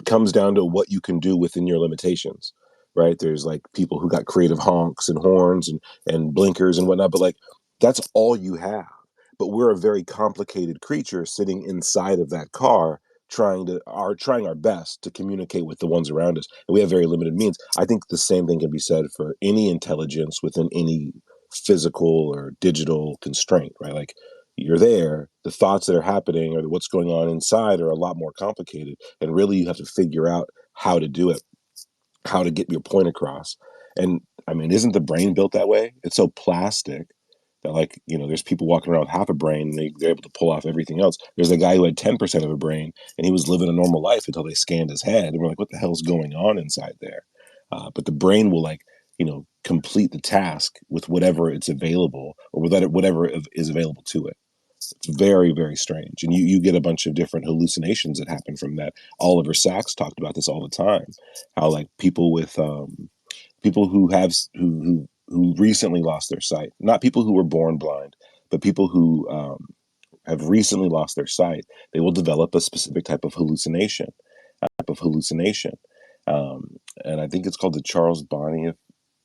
comes down to what you can do within your limitations. Right. There's like people who got creative honks and horns and blinkers and whatnot, but like that's all you have. But we're a very complicated creature sitting inside of that car trying our best to communicate with the ones around us, and we have very limited means. I think the same thing can be said for any intelligence within any physical or digital constraint, right? Like you're there, the thoughts that are happening or what's going on inside are a lot more complicated, and really you have to figure out how to do it, how to get your point across. And I mean, isn't the brain built that way? It's so plastic that, like, there's people walking around with half a brain and they're able to pull off everything else. There's a guy who had 10% of a brain and he was living a normal life until they scanned his head and we're like, what the hell's going on inside there? But the brain will, like, complete the task with whatever it's available or with whatever is available to it. It's very, very strange. And you get a bunch of different hallucinations that happen from that. Oliver Sacks talked about this all the time, how like people with people who recently lost their sight, not people who were born blind, but people who have recently lost their sight, they will develop a specific type of hallucination. And I think it's called the Charles Bonnet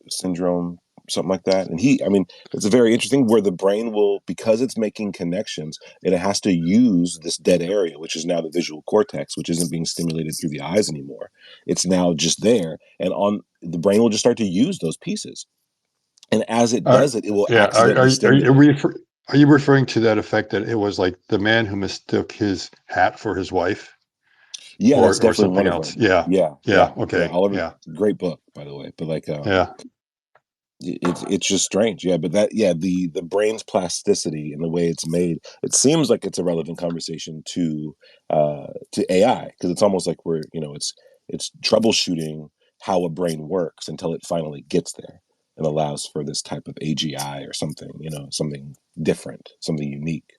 syndrome, something like that. And I mean, it's a very interesting where the brain will, because it's making connections, and it has to use this dead area, which is now the visual cortex, which isn't being stimulated through the eyes anymore. It's now just there, and on the brain will just start to use those pieces. And as it does it, it will Yeah, accidentally stimulate. are you referring to that effect that it was like the man who mistook his hat for his wife, Yeah, that's or definitely one something of else? them. Yeah, Yeah. okay, Oliver, yeah, great book, by the way. But like, yeah. it's just strange. Yeah, but the brain's plasticity and the way it's made, it seems like it's a relevant conversation to AI, because it's almost like it's troubleshooting how a brain works until it finally gets there and allows for this type of AGI or something, something different, something unique.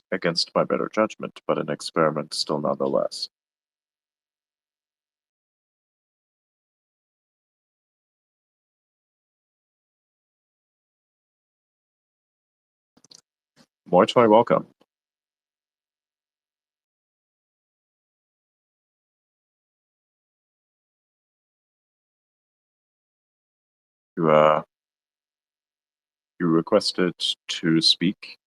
Against my better judgment, but an experiment still nonetheless. More to my welcome. You you requested to speak.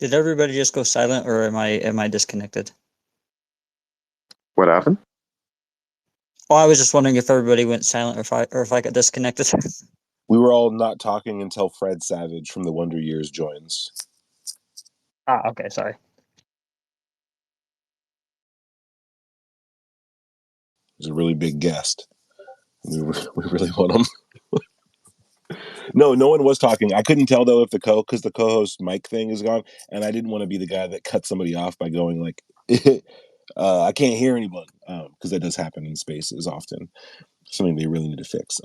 Did everybody just go silent, or am I disconnected? What happened? Oh, I was just wondering if everybody went silent, or if I got disconnected. We were all not talking until Fred Savage from the Wonder Years joins. Okay, sorry. He's a really big guest. We really want him. No one was talking. I couldn't tell though if because the co-host mic thing is gone, and I didn't want to be the guy that cut somebody off by going like, I can't hear anyone, because that does happen in spaces often. Something they really need to fix.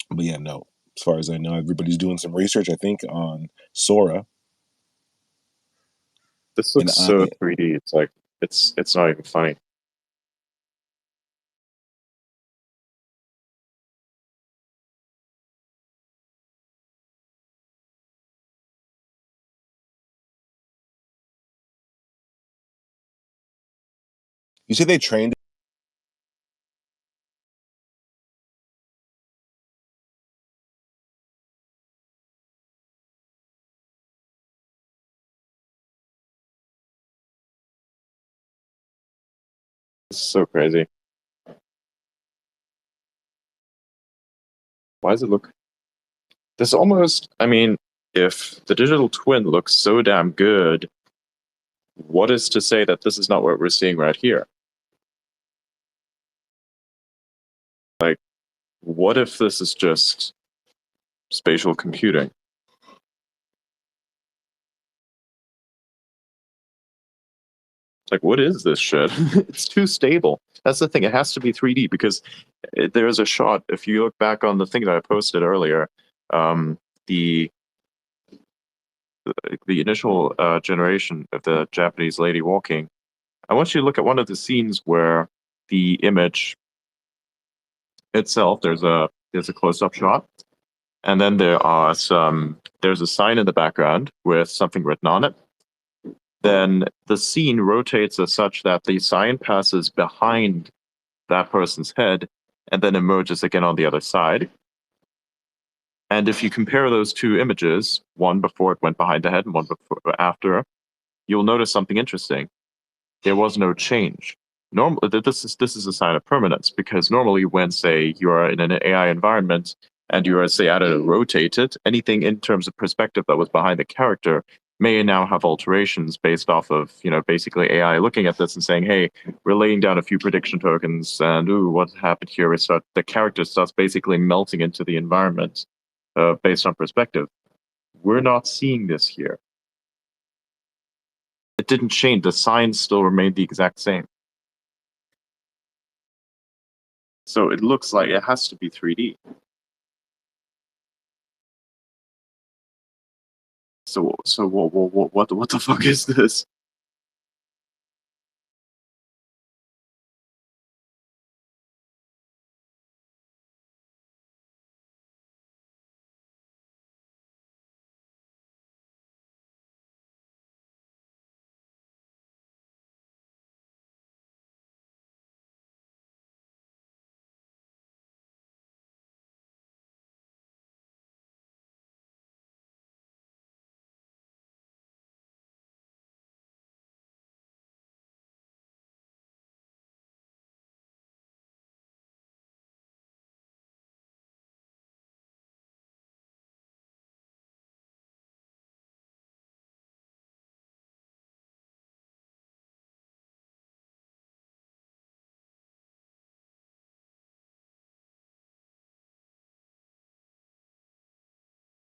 But yeah, no. As far as I know, everybody's doing some research, I think, on Sora. This And looks so 3D. It's like it's not even funny. you say they trained. This is so crazy. Why does it look? This almost. I mean, if the digital twin looks so damn good, what is to say that this is not what we're seeing right here? Like, what if this is just spatial computing? Like, what is this shit? It's too stable. That's the thing. It has to be 3D because there's a shot. If you look back on the thing that I posted earlier, the initial generation of the Japanese lady walking. I want you to look at one of the scenes where the image itself. There's a close-up shot, and then there's a sign in the background with something written on it. Then the scene rotates as such that the sign passes behind that person's head and then emerges again on the other side. And if you compare those two images, one before it went behind the head and one before after, you'll notice something interesting. There was no change. Normally, this is a sign of permanence because normally, when say you are in an AI environment and you are say added or rotated, anything in terms of perspective that was behind the character may now have alterations based off of basically AI looking at this and saying, hey, we're laying down a few prediction tokens, and ooh, what happened here? The character starts basically melting into the environment based on perspective. We're not seeing this here. It didn't change. The signs still remained the exact same. So it looks like it has to be 3D. So what the fuck is this?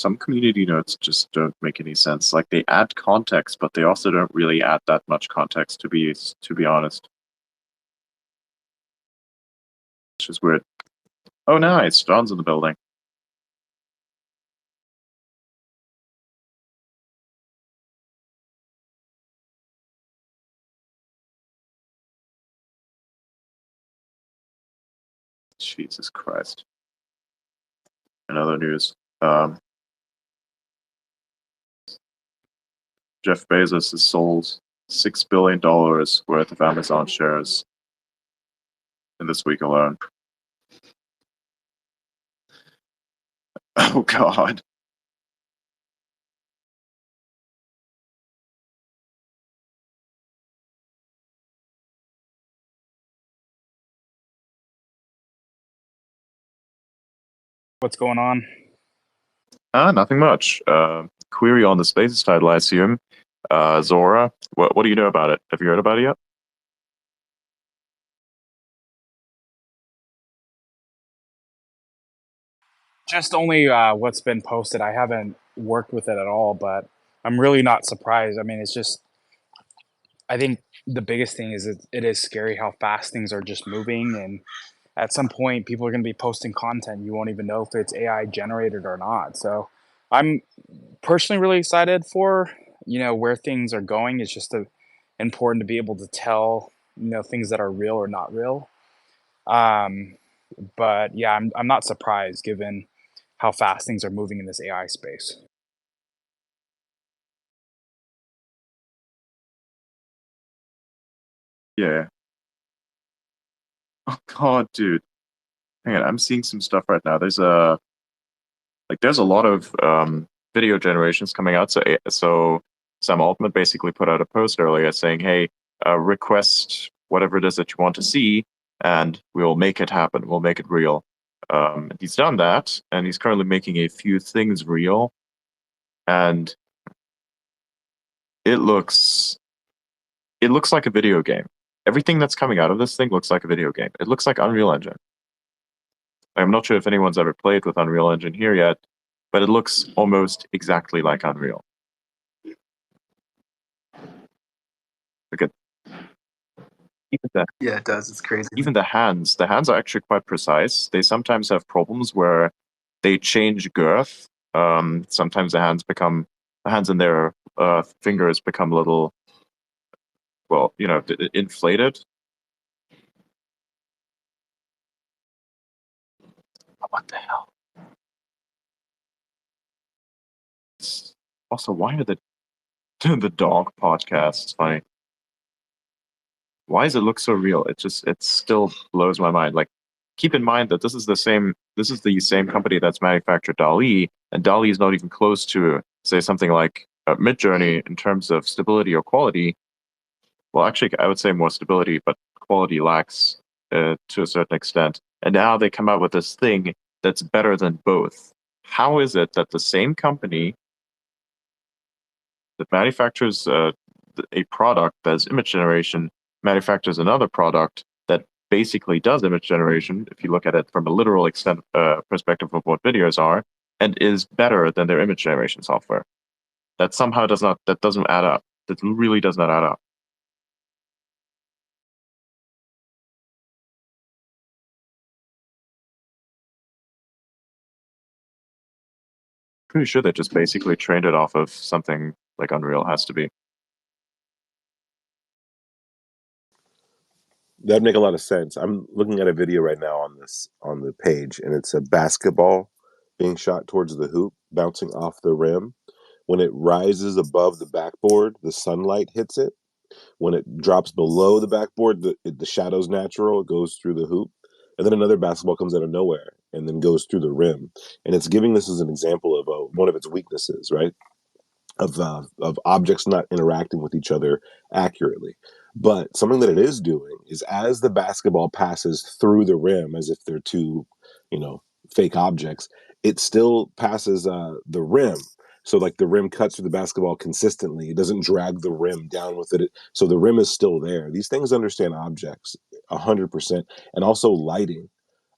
Some community notes just don't make any sense. Like they add context, but they also don't really add that much context to be honest. It's just weird. Oh nice, John's in the building. Jesus Christ. In other news, Jeff Bezos has sold $6 billion worth of Amazon shares in this week alone. Oh God. What's going on? Nothing much. Query on the Spaces title, I assume. Zora, what do you know about it? Have you heard about it yet? Just only what's been posted. I haven't worked with it at all, but I'm really not surprised. I mean, it's just, I think the biggest thing is it is scary how fast things are just moving. And at some point, people are going to be posting content. You won't even know if it's AI generated or not. So I'm personally really excited for, where things are going. It's just important to be able to tell, things that are real or not real. But yeah, I'm not surprised given how fast things are moving in this AI space. Yeah. Oh God, dude. Hang on, I'm seeing some stuff right now. There's a lot of video generations coming out. So Sam Altman basically put out a post earlier saying, "Hey, request whatever it is that you want to see, and we'll make it happen. We'll make it real." He's done that, and he's currently making a few things real, and it looks like a video game. Everything that's coming out of this thing looks like a video game. It looks like Unreal Engine. I'm not sure if anyone's ever played with Unreal Engine here yet, but it looks almost exactly like Unreal. Look at even the Yeah, it does. It's crazy. even the hands. The hands are actually quite precise. They sometimes have problems where they change girth. Sometimes the hands and their fingers become a little, well, inflated. What the hell? Also, why are the the dog podcasts funny? Why does it look so real? It still blows my mind. Like, keep in mind that this is the same company that's manufactured DALL-E, and DALL-E is not even close to, say, something like Midjourney in terms of stability or quality. Well, actually, I would say more stability, but quality lacks to a certain extent. And now they come out with this thing that's better than both. How is it that the same company that manufactures a product that's image generation manufactures another product that basically does image generation, if you look at it from a literal extent perspective of what videos are, and is better than their image generation software? That somehow doesn't add up. That really does not add up. Pretty sure they just basically trained it off of something like Unreal has to be. That'd make a lot of sense. I'm looking at a video right now on the page, and it's a basketball being shot towards the hoop, bouncing off the rim. When it rises above the backboard, the sunlight hits it. When it drops below the backboard, the shadow's natural. It goes through the hoop, and then another basketball comes out of nowhere and then goes through the rim. And it's giving this as an example of one of its weaknesses, right? Of objects not interacting with each other accurately. But something that it is doing is as the basketball passes through the rim, as if they're two, you know, fake objects, it still passes the rim. So like the rim cuts through the basketball consistently. It doesn't drag the rim down with it. So the rim is still there. These things understand objects 100%, and also lighting.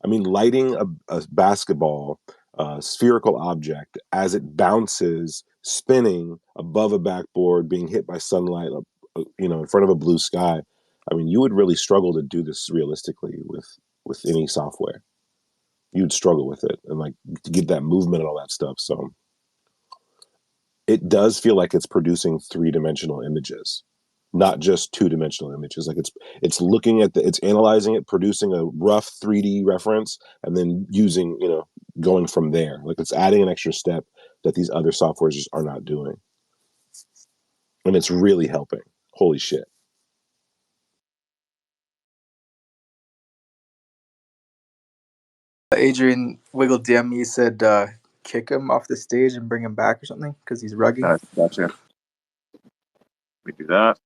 I mean, lighting a basketball spherical object as it bounces, spinning above a backboard, being hit by sunlight, in front of a blue sky. I mean, you would really struggle to do this realistically with any software. You'd struggle with it and like to get that movement and all that stuff. So it does feel like it's producing three-dimensional images, not just two-dimensional images. Like it's looking at it's analyzing it, producing a rough 3D reference, and then using, going from there. Like it's adding an extra step that these other softwares just are not doing. And it's really helping. Holy shit. Adrian Wiggle DM me, said kick him off the stage and bring him back or something because he's rugging. Gotcha. We do that.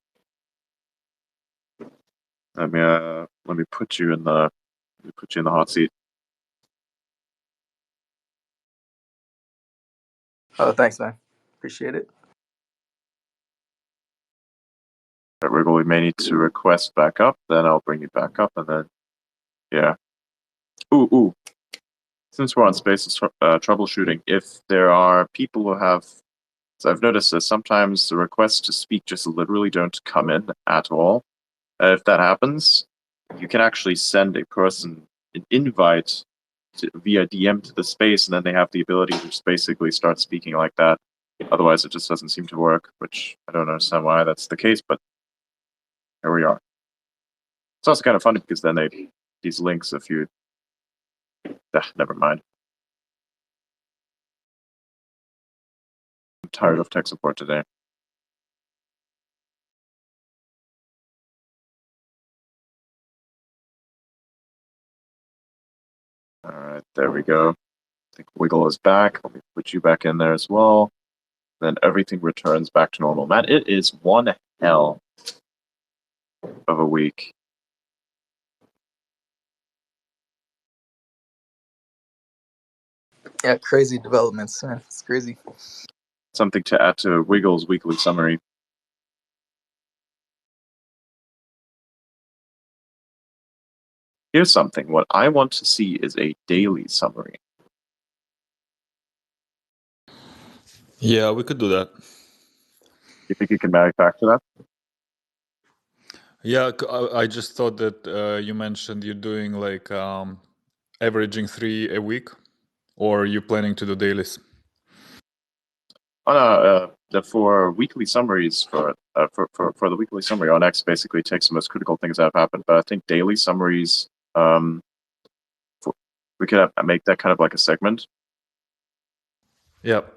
Let me put you in the hot seat. Oh, thanks, man. Appreciate it. Wiggle, we may need to request back up, then I'll bring you back up, and then, yeah. Ooh. Since we're on spaces troubleshooting, if there are people who have, so I've noticed that sometimes the requests to speak just literally don't come in at all. If that happens, you can actually send a person an invite via DM to the space, and then they have the ability to just basically start speaking like that. Otherwise, it just doesn't seem to work, which I don't understand why that's the case, but here we are. It's also kind of funny because then these links, if you, never mind. I'm tired of tech support today. All right, there we go. I think Wiggle is back. Let me put you back in there as well. Then everything returns back to normal. Man, it is one hell of a week. Yeah, crazy developments, man. It's crazy. Something to add to Wiggle's weekly summary. Here's something. What I want to see is a daily summary. Yeah, we could do that. You think you can manufacture that? Yeah, I just thought that you mentioned you're doing like averaging 3 a week, or you planning to do dailies? For weekly summaries, for the weekly summary on X, basically takes the most critical things that have happened. But I think daily summaries, we could make that kind of like a segment. Yep.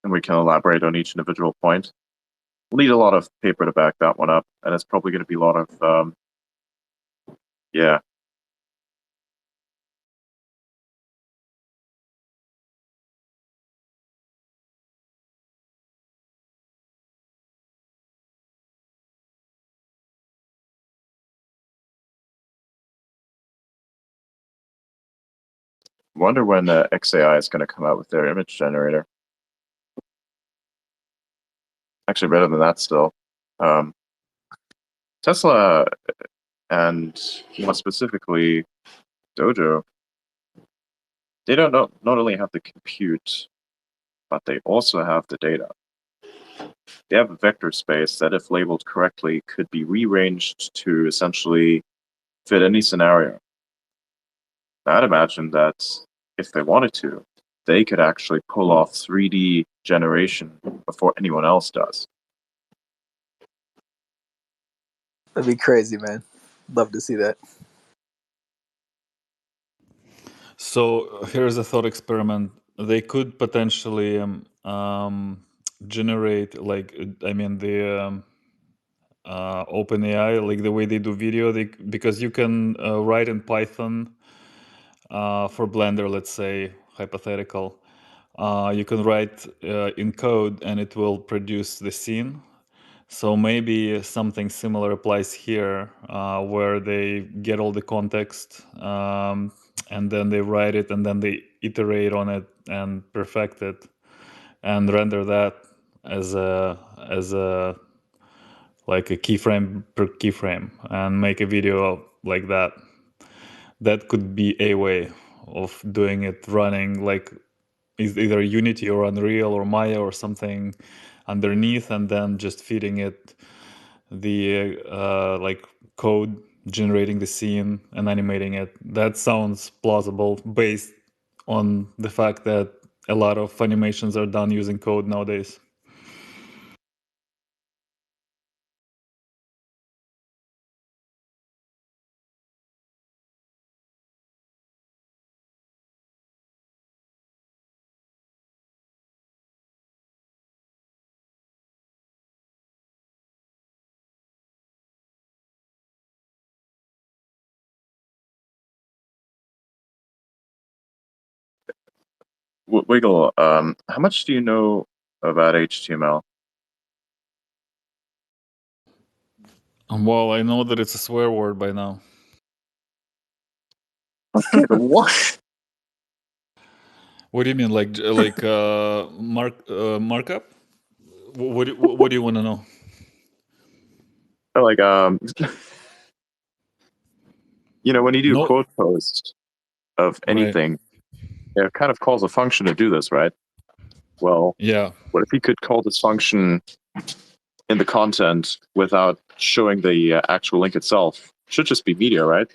And we can elaborate on each individual point. We'll need a lot of paper to back that one up, and it's probably going to be a lot of, yeah. Wonder when XAI is going to come out with their image generator. Actually, better than that still. Tesla and more specifically Dojo, they don't not only have the compute, but they also have the data. They have a vector space that, if labeled correctly, could be rearranged to essentially fit any scenario. I'd imagine that if they wanted to, they could actually pull off 3D generation before anyone else does. That'd be crazy, man. Love to see that. So here's a thought experiment. They could potentially generate, like, I mean, the OpenAI, like the way they do video, because you can write in Python for Blender, let's say, hypothetical. You can write in code and it will produce the scene. So maybe something similar applies here, where they get all the context, and then they write it, and then they iterate on it and perfect it, and render that as a like a keyframe per keyframe, and make a video like that. That could be a way of doing it, running like either Unity or Unreal or Maya or something underneath, and then just feeding it the like code, generating the scene and animating it. That sounds plausible based on the fact that a lot of animations are done using code nowadays. Wiggle, how much do you know about HTML? Well, I know that it's a swear word by now. Okay, but what? What do you mean, like markup? What do you want to know? Like when you do No, quote post of right? anything, it kind of calls a function to do this, right? Well, Yeah. what if you could call this function in the content without showing the actual link itself? Should just be media, right?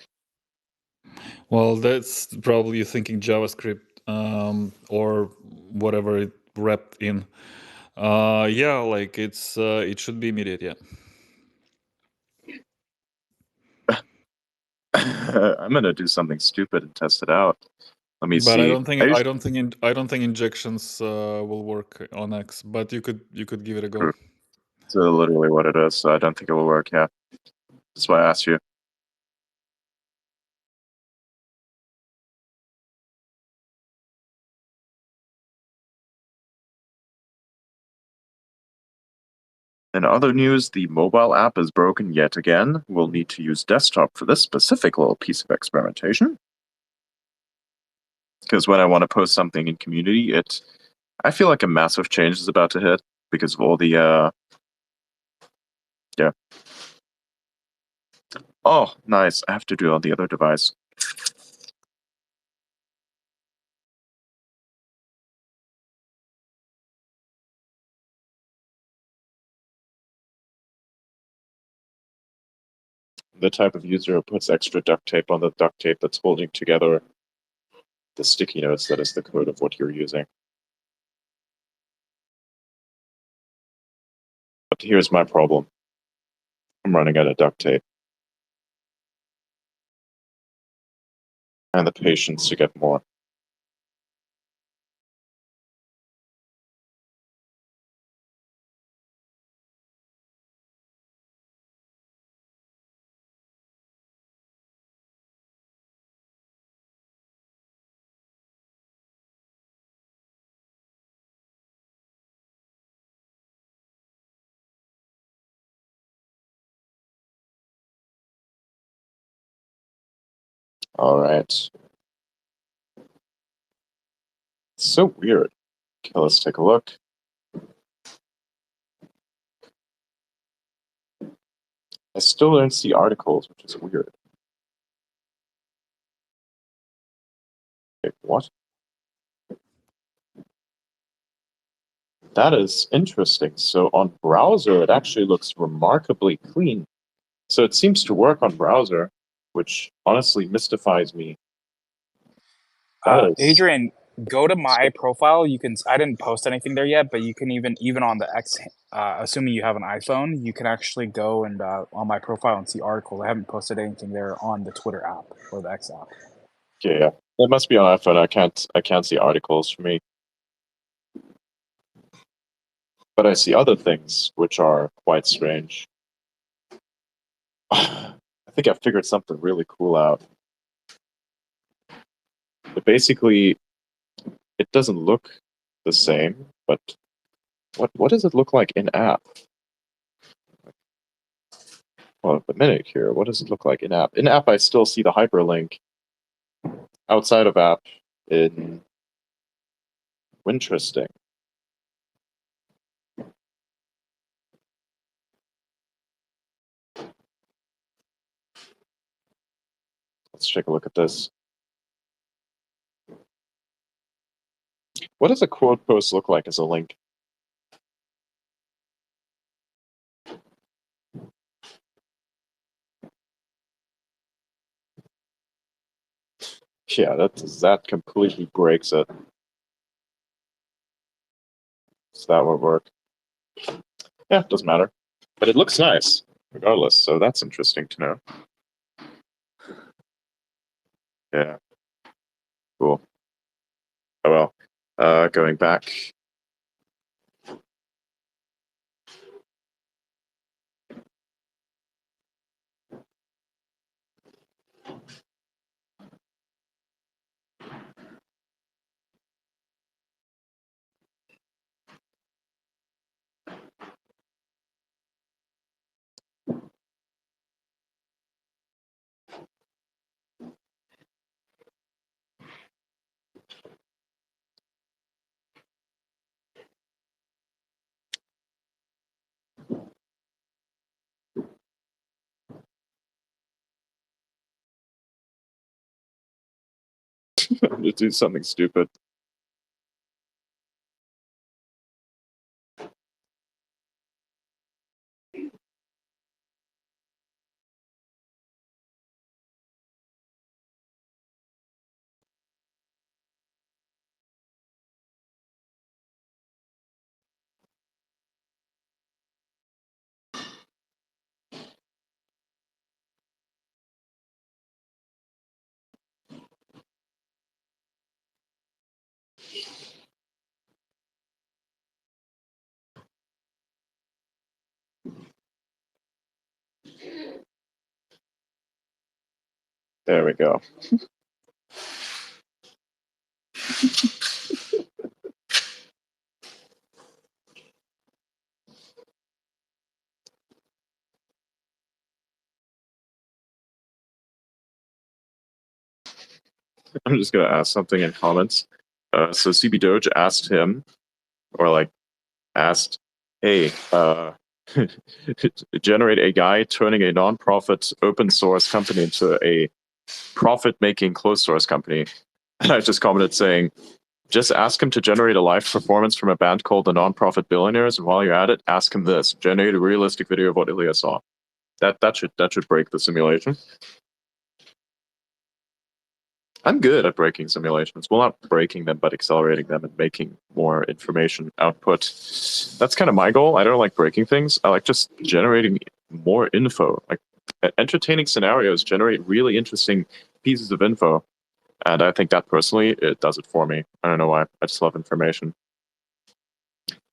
Well, that's probably you thinking JavaScript or whatever it wrapped in. Yeah, like it should be immediate. Yeah. I'm gonna do something stupid and test it out. Let me But I see. don't think I don't think injections will work on X. But you could give it a go. It's literally what it is, so I don't think it will work. Yeah, that's why I asked you. In other news, the mobile app is broken yet again. We'll need to use desktop for this specific little piece of experimentation. Because when I want to post something in community, I feel like a massive change is about to hit because of all the yeah. Oh, nice. I have to do it on the other device. The type of user who puts extra duct tape on the duct tape that's holding together the sticky notes that is the code of what you're using. But here's my problem. I'm running out of duct tape. And the patience to get more. All right. It's so weird. Okay, let's take a look. I still don't see articles, which is weird. Okay, what? That is interesting. So on browser, it actually looks remarkably clean. So it seems to work on browser, which honestly mystifies me. That is Adrian, go to my profile. You can. I didn't post anything there yet, but you can even on the X. Assuming you have an iPhone, you can actually go and on my profile and see articles. I haven't posted anything there on the Twitter app or the X app. okay. Yeah, it must be on iPhone. I can't see articles for me, but I see other things which are quite strange. I think I figured something really cool out. But basically, it doesn't look the same. But what does it look like in app? Well, a minute here. What does it look like in app? In app, I still see the hyperlink. Outside of app, interesting. Let's take a look at this. What does a quote post look like as a link? Yeah, that completely breaks it. So that would work. Yeah, doesn't matter. But it looks nice, regardless, so that's interesting to know. Yeah. Cool. Oh well. Going back. to do something stupid. There we go. I'm just gonna ask something in comments. So CB Doge asked him, or like asked, "Hey, generate a guy turning a non-profit open source company into a profit-making closed source company." And I just commented saying, "Just ask him to generate a live performance from a band called the Non-Profit Billionaires, and while you're at it, ask him this: generate a realistic video of what Ilya saw." That should break the simulation. I'm good at breaking simulations. Well, not breaking them, but accelerating them and making more information output. That's kind of my goal. I don't like breaking things. I like just generating more info. Like entertaining scenarios generate really interesting pieces of info. And I think that personally, it does it for me. I don't know why. I just love information.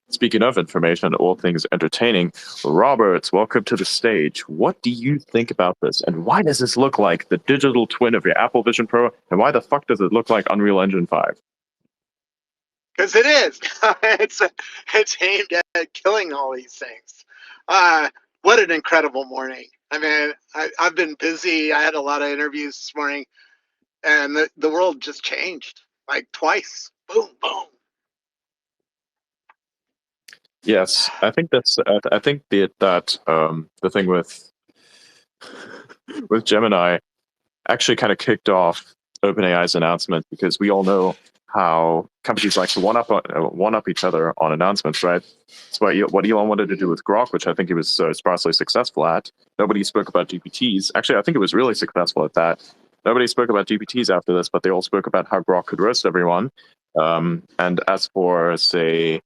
Speaking of information, all things entertaining, Robert, welcome to the stage. What do you think about this? And why does this look like the digital twin of your Apple Vision Pro? And why the fuck does it look like Unreal Engine 5? Because it is. It's aimed at killing all these things. What an incredible morning. I mean, I've been busy. I had a lot of interviews this morning, and the world just changed like twice. Boom, boom. Yes, I think that's. I think that the thing with Gemini actually kind of kicked off OpenAI's announcement, because we all know how companies like to one up each other on announcements, right? That's what Elon wanted to do with Grok, which I think he was sparsely successful at. Nobody spoke about GPTs. Actually, I think it was really successful at that. Nobody spoke about GPTs after this, but they all spoke about how Grok could roast everyone. And as for, say,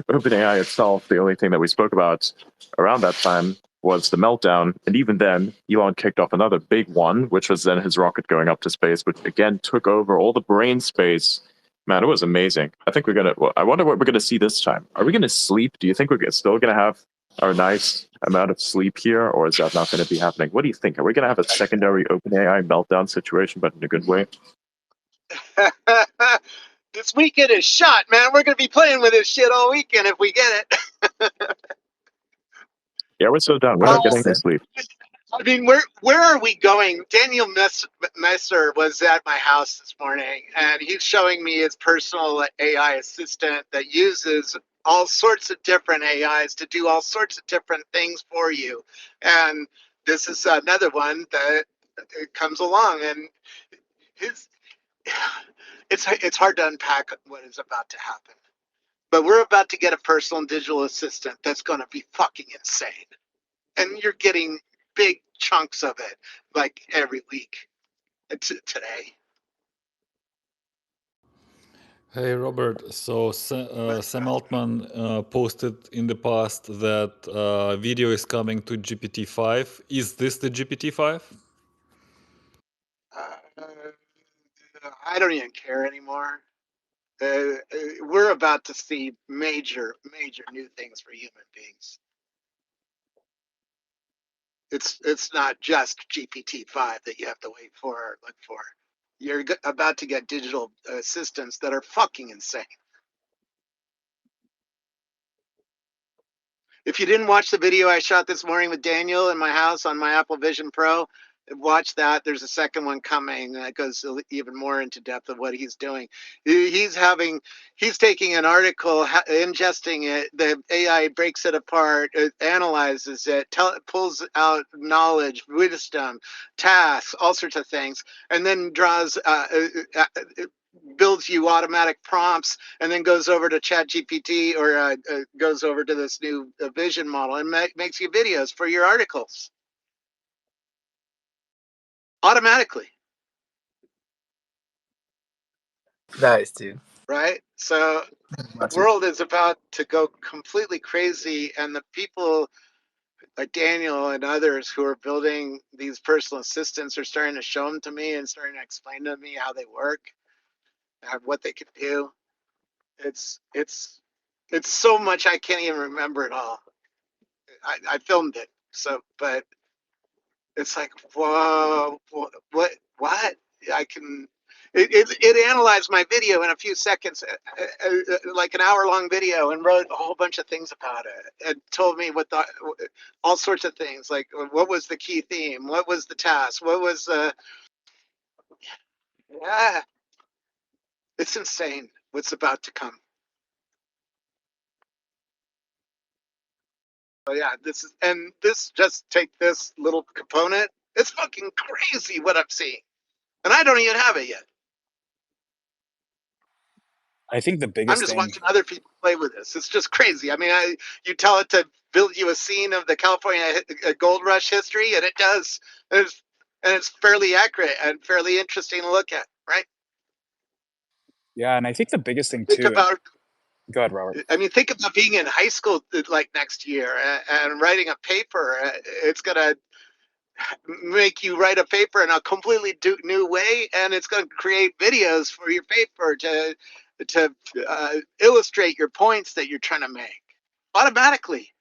OpenAI itself, the only thing that we spoke about around that time was the meltdown. And even then, Elon kicked off another big one, which was then his rocket going up to space, which again took over all the brain space. Man, it was amazing. I think I wonder what we're going to see this time. Are we going to sleep? Do you think we're still going to have our nice amount of sleep here, or is that not going to be happening? What do you think? Are we going to have a secondary OpenAI meltdown situation, but in a good way? This weekend is shot, man. We're going to be playing with this shit all weekend if we get it. Yeah, we're so done. We're not getting any sleep. I mean, where are we going? Daniel Messer was at my house this morning, and he's showing me his personal AI assistant that uses all sorts of different AIs to do all sorts of different things for you. And this is another one that comes along, and it's hard to unpack what is about to happen. But we're about to get a personal digital assistant that's going to be fucking insane. And you're getting big chunks of it like every week today. Hey Robert, so Sam Altman posted in the past that video is coming to GPT-5. Is this the GPT-5? I don't even care anymore. We're about to see major new things for human beings. It's not just GPT-5 that you have to wait for or look for. You're about to get digital assistants that are fucking insane. If you didn't watch the video I shot this morning with Daniel in my house on my Apple Vision Pro, watch that. There's a second one coming that goes even more into depth of what he's doing. He's taking an article, ingesting it, the AI breaks it apart, it analyzes it, pulls out knowledge, wisdom, tasks, all sorts of things, and then builds you automatic prompts, and then goes over to ChatGPT or goes over to this new vision model and makes you videos for your articles automatically. Nice, dude. Right? So the Much. world is about to go completely crazy, and the people like Daniel and others who are building these personal assistants are starting to show them to me and starting to explain to me how they work and what they can do. It's so much I can't even remember it all. I filmed it, so but it's like, whoa, what? I can. It analyzed my video in a few seconds, like an hour-long video, and wrote a whole bunch of things about it. And told me all sorts of things, like what was the key theme, what was the task, what was the. Yeah, it's insane what's about to come. So yeah, just take this little component. It's fucking crazy what I'm seeing, and I don't even have it yet. I think the I'm biggest just thing, watching other people play with this. It's just crazy. I mean, you tell it to build you a scene of the California gold rush history, and it does. And it's fairly accurate and fairly interesting to look at, right? yeah, and I think the biggest thing Think too. about. Go ahead, Robert. I mean, think about being in high school like next year and writing a paper. It's gonna make you write a paper in a completely new way, and it's going to create videos for your paper to illustrate your points that you're trying to make automatically.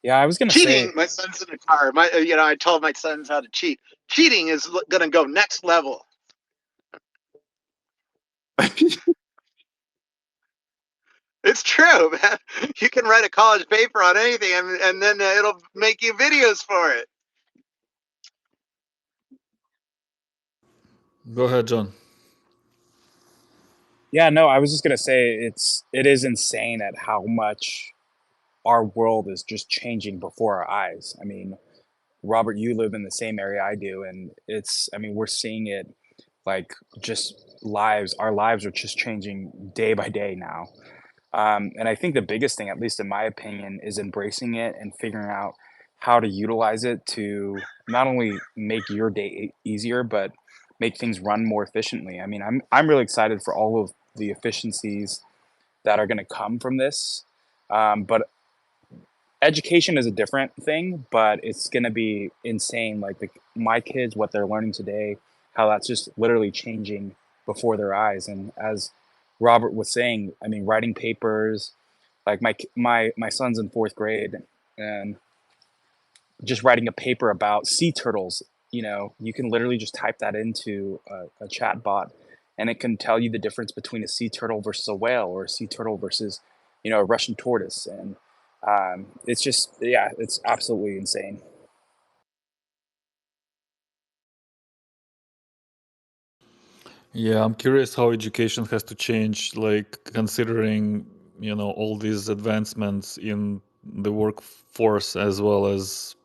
Yeah, I was gonna say. Cheating. My son's in the car. I told my sons how to cheat. Cheating is going to go next level. It's true, man. You can write a college paper on anything, and then it'll make you videos for it. Go ahead, John. Yeah, no, I was just gonna say it is insane at how much our world is just changing before our eyes. I mean, Robert, you live in the same area I do, and I mean, we're seeing it like just our lives are just changing day by day now. And I think the biggest thing, at least in my opinion, is embracing it and figuring out how to utilize it to not only make your day easier, but make things run more efficiently. I mean, I'm really excited for all of the efficiencies that are going to come from this. But education is a different thing, but it's going to be insane. Like my kids, what they're learning today, how that's just literally changing before their eyes. And as Robert was saying, I mean, writing papers, like my son's in fourth grade, and just writing a paper about sea turtles. You can literally just type that into a chat bot, and it can tell you the difference between a sea turtle versus a whale, or a sea turtle versus, a Russian tortoise. And it's just, yeah, it's absolutely insane. Yeah, I'm curious how education has to change, like considering, all these advancements in the workforce as well as,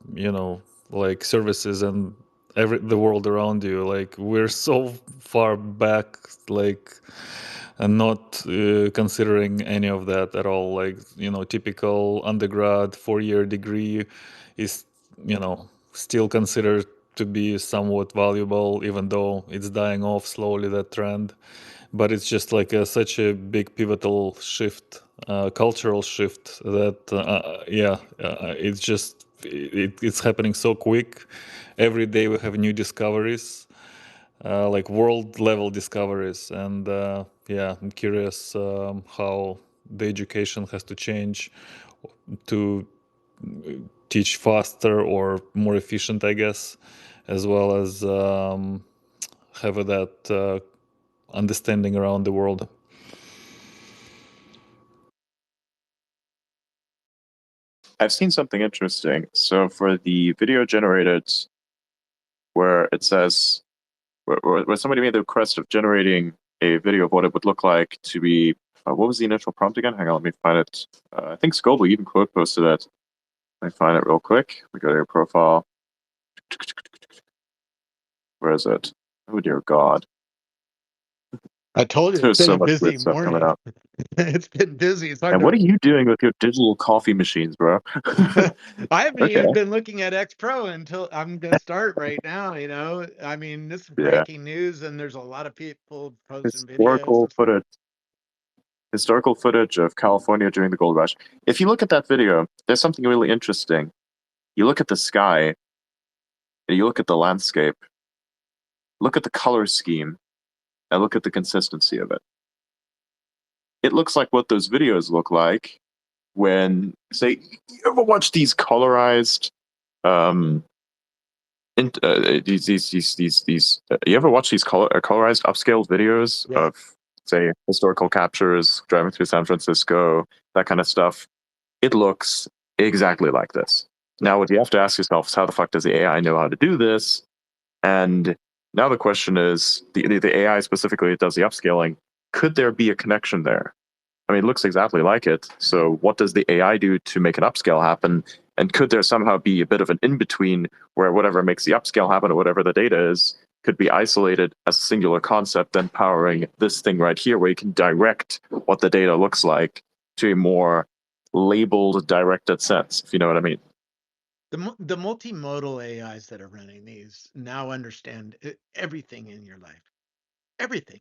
like services and the world around you. Like we're so far back, like, and not considering any of that at all. Like, typical undergrad 4-year degree is, still considered to be somewhat valuable, even though it's dying off slowly, that trend. But it's just like such a big pivotal shift, cultural shift that, it's happening so quick. Every day we have new discoveries, like world level discoveries. And I'm curious how the education has to change to teach faster or more efficient, I guess, as well as have that understanding around the world. I've seen something interesting. So for the video generated, where it says where somebody made the request of generating a video of what it would look like to be. What was the initial prompt again? Hang on, let me find it. I think Scoble even quote posted it. Let me find it real quick. We go to your profile. Where is it? Oh dear God! I told you it's There's been so a much busy weird stuff coming morning. up. It's been busy. It's hard And to. what are you doing with your digital coffee machines, bro? I haven't Okay. even been looking at X Pro until I'm going to start right now. You know, I mean, this is Yeah. breaking news, and there's a lot of people posting videos. Historical footage. Historical footage of California during the gold rush. If you look at that video, there's something really interesting. You look at the sky, and you look at the landscape, look at the color scheme, and look at the consistency of it. It looks like what those videos look like when, say, you ever watch these colorized, you ever watch these colorized upscaled videos Yeah. of, say, historical captures driving through San Francisco, that kind of stuff? It looks exactly like this. Now, what you have to ask yourself is, how the fuck does the AI know how to do this? And now the question is, the AI specifically that does the upscaling, could there be a connection there? I mean, it looks exactly like it. So what does the AI do to make an upscale happen? And could there somehow be a bit of an in-between where whatever makes the upscale happen, or whatever the data is, could be isolated as a singular concept, then powering this thing right here, where you can direct what the data looks like to a more labeled, directed sense, if you know what I mean. The multimodal AIs that are running these now understand everything in your life. Everything.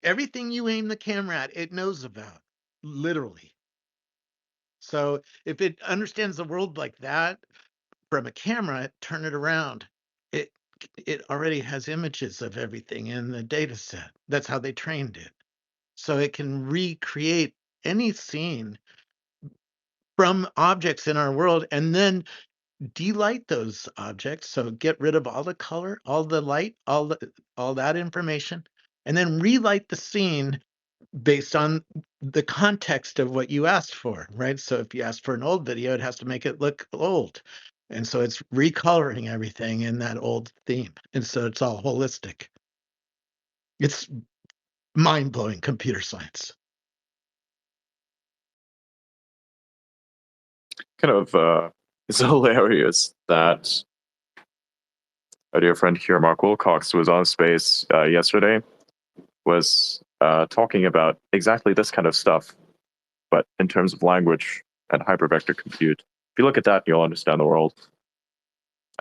Everything you aim the camera at, it knows about, literally. So if it understands the world like that from a camera, turn it around. It already has images of everything in the data set. That's how they trained it. So it can recreate any scene from objects in our world and then delight those objects. So get rid of all the color, all the light, all that information, and then relight the scene based on the context of what you asked for, right? So if you asked for an old video, it has to make it look old. And so it's recoloring everything in that old theme. And so it's all holistic. It's mind-blowing computer science. Kind of, it's hilarious that our dear friend here, Mark Wilcox, was on Space yesterday, was talking about exactly this kind of stuff, but in terms of language and hypervector compute. If you look at that, you'll understand the world.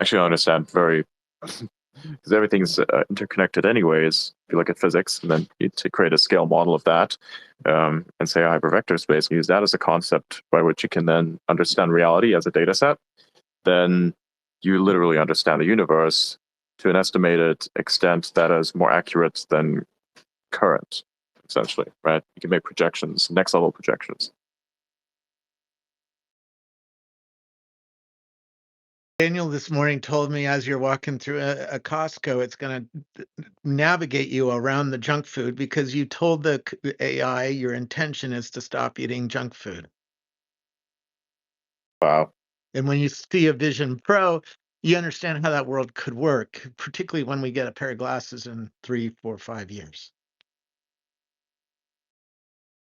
Actually, you'll understand very, because everything's interconnected anyways. If you look at physics, and then you to create a scale model of that, and say a hypervector space, and use that as a concept by which you can then understand reality as a data set, then you literally understand the universe to an estimated extent that is more accurate than current, essentially, right? You can make projections, next level projections. Daniel this morning told me, as you're walking through a Costco, it's going to navigate you around the junk food because you told the AI your intention is to stop eating junk food. Wow. And when you see a Vision Pro, you understand how that world could work, particularly when we get a pair of glasses in 3, 4, 5 years.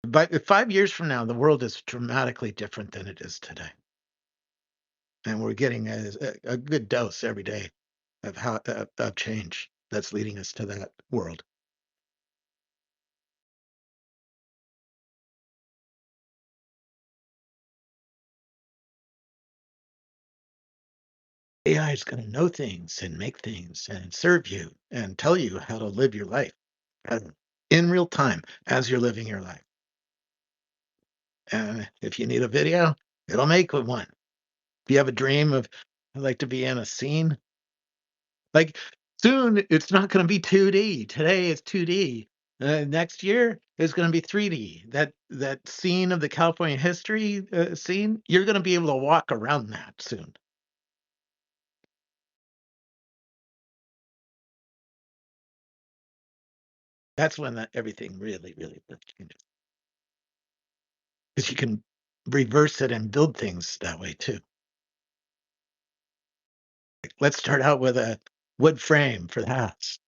But 5 years from now, the world is dramatically different than it is today. And we're getting a good dose every day of change that's leading us to that world. AI is going to know things and make things and serve you and tell you how to live your life in real time as you're living your life. And if you need a video, it'll make one. If you have a dream of, I'd like to be in a scene, like soon it's not going to be 2D. Today it's 2D. Next year it's going to be 3D. That scene of the California history scene, you're going to be able to walk around that soon. That's when everything really, really changes. Because you can reverse it and build things that way too. Let's start out with a wood frame for the house.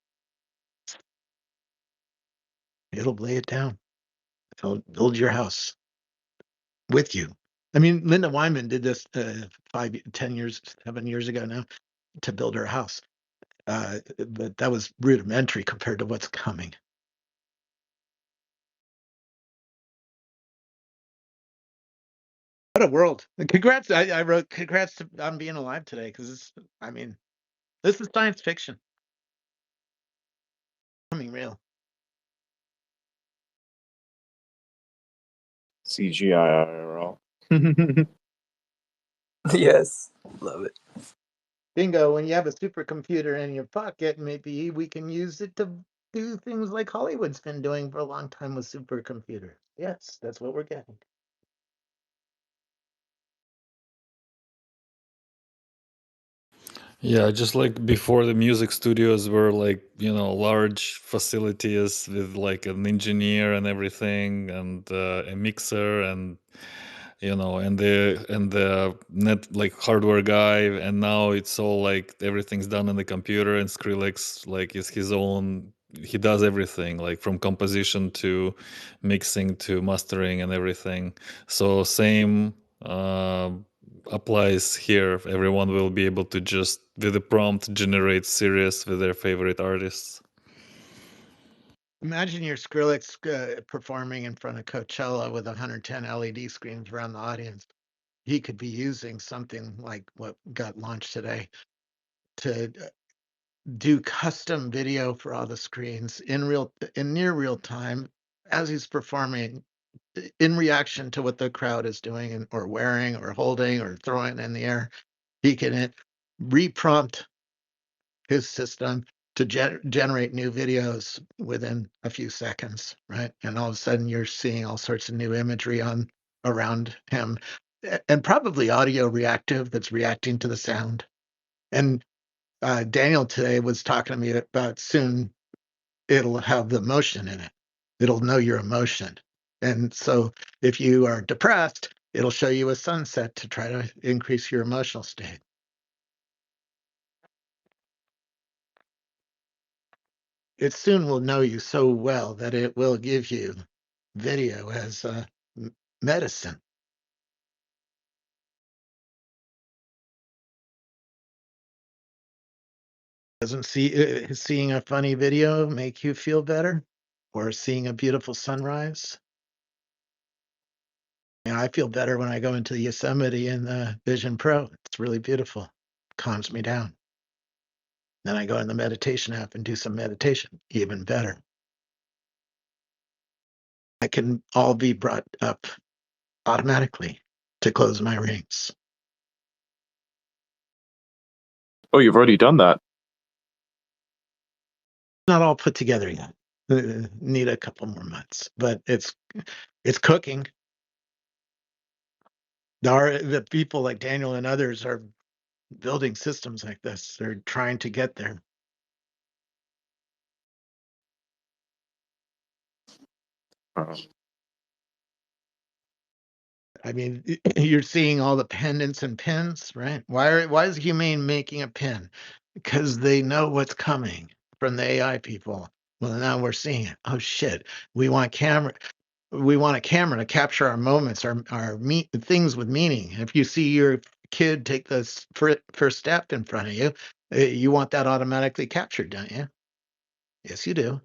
It'll lay it down. It'll build your house with you. I mean, Linda Wyman did this 10 years, 7 years ago now to build her house. But that was rudimentary compared to what's coming. What a world. Congrats. I wrote congrats on being alive today because I mean, this is science fiction. Becoming real. CGI IRL. Yes, love it. Bingo, when you have a supercomputer in your pocket, maybe we can use it to do things like Hollywood's been doing for a long time with supercomputers. Yes, that's what we're getting. Yeah, just like before, the music studios were like, large facilities with like an engineer and everything, and a mixer, and and the net like hardware guy, and now it's all like everything's done on the computer, and Skrillex like is his own. He does everything, like from composition to mixing to mastering and everything. So same applies here. Everyone will be able to just with a prompt generate series with their favorite artists. Imagine your Skrillex performing in front of Coachella with 110 LED screens around the audience. He could be using something like what got launched today to do custom video for all the screens in near real time as he's performing in reaction to what the crowd is doing or wearing or holding or throwing in the air. He can reprompt his system to generate new videos within a few seconds, right? And all of a sudden you're seeing all sorts of new imagery around him, and probably audio reactive that's reacting to the sound. And Daniel today was talking to me about soon it'll have the emotion in it. It'll know your emotion. And so if you are depressed, it'll show you a sunset to try to increase your emotional state. It soon will know you so well that it will give you video as medicine. Doesn't seeing a funny video make you feel better, or seeing a beautiful sunrise? I feel better when I go into Yosemite in the Vision Pro. It's really beautiful. Calms me down. Then I go in the meditation app and do some meditation, even better. I can all be brought up automatically to close my rings. Oh, you've already done that. Not all put together yet. Need a couple more months, but it's cooking. The people like Daniel and others are building systems like this. They're trying to get there. I mean, you're seeing all the pendants and pins, right? Why is Humane making a pin? Because they know what's coming from the AI people. Well, now we're seeing it. Oh shit! We want a camera to capture our moments, our things with meaning. If you see your kid take the first step in front of you, you want that automatically captured, don't you? Yes, you do.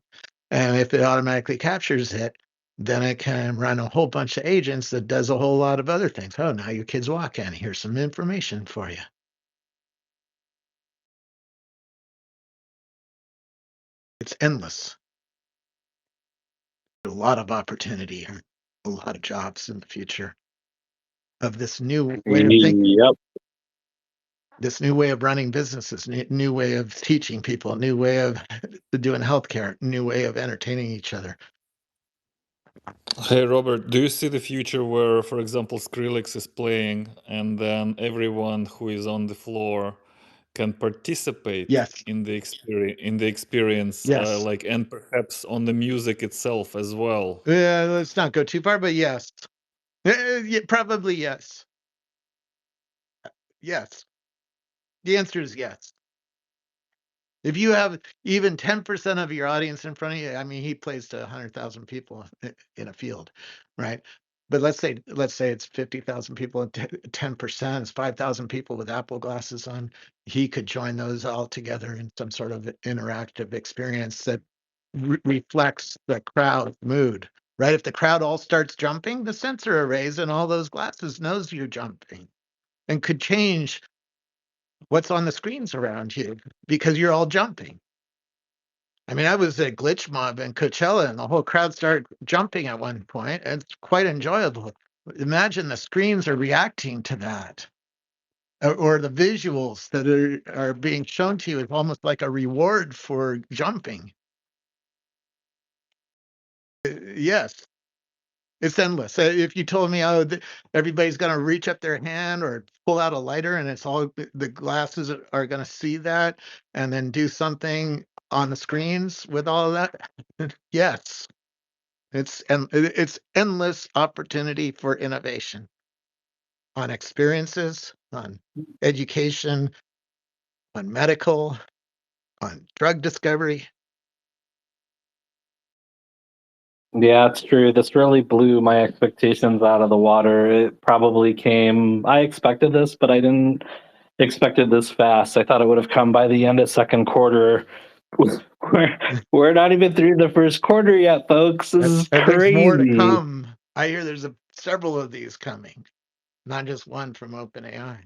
And if it automatically captures it, then it can run a whole bunch of agents that does a whole lot of other things. Oh, now your kid's walking. Here's some information for you. It's endless. A lot of opportunity here, a lot of jobs in the future of this new way of thinking. Yep. This new way of running businesses, new way of teaching people, new way of doing healthcare, new way of entertaining each other. Hey Robert, do you see the future where, for example, Skrillex is playing and then everyone who is on the floor can participate Yes. in the experience, Yes. like, and perhaps on the music itself as well? Let's not go too far, but yes. Yeah, probably yes. Yes. The answer is yes. If you have even 10% of your audience in front of you, I mean, he plays to 100,000 people in a field, right? But let's say it's 50,000 people and 10% is 5,000 people with Apple glasses on. He could join those all together in some sort of interactive experience that reflects the crowd mood, right? If the crowd all starts jumping, the sensor arrays and all those glasses knows you're jumping and could change what's on the screens around you because you're all jumping. I mean, I was at Glitch Mob in Coachella, and the whole crowd started jumping at one point, and it's quite enjoyable. Imagine the screens are reacting to that, or the visuals that are being shown to you is almost like a reward for jumping. Yes, it's endless. If you told me, oh, everybody's going to reach up their hand or pull out a lighter, and it's all the glasses are going to see that, and then do something on the screens with all of that, yes. It's endless opportunity for innovation on experiences, on education, on medical, on drug discovery. Yeah, it's true. This really blew my expectations out of the water. It probably came, I expected this, but I didn't expect it this fast. I thought it would have come by the end of second quarter. We're not even through the first quarter yet, folks. This is And there's more to crazy. come. I hear there's several of these coming, not just one from OpenAI.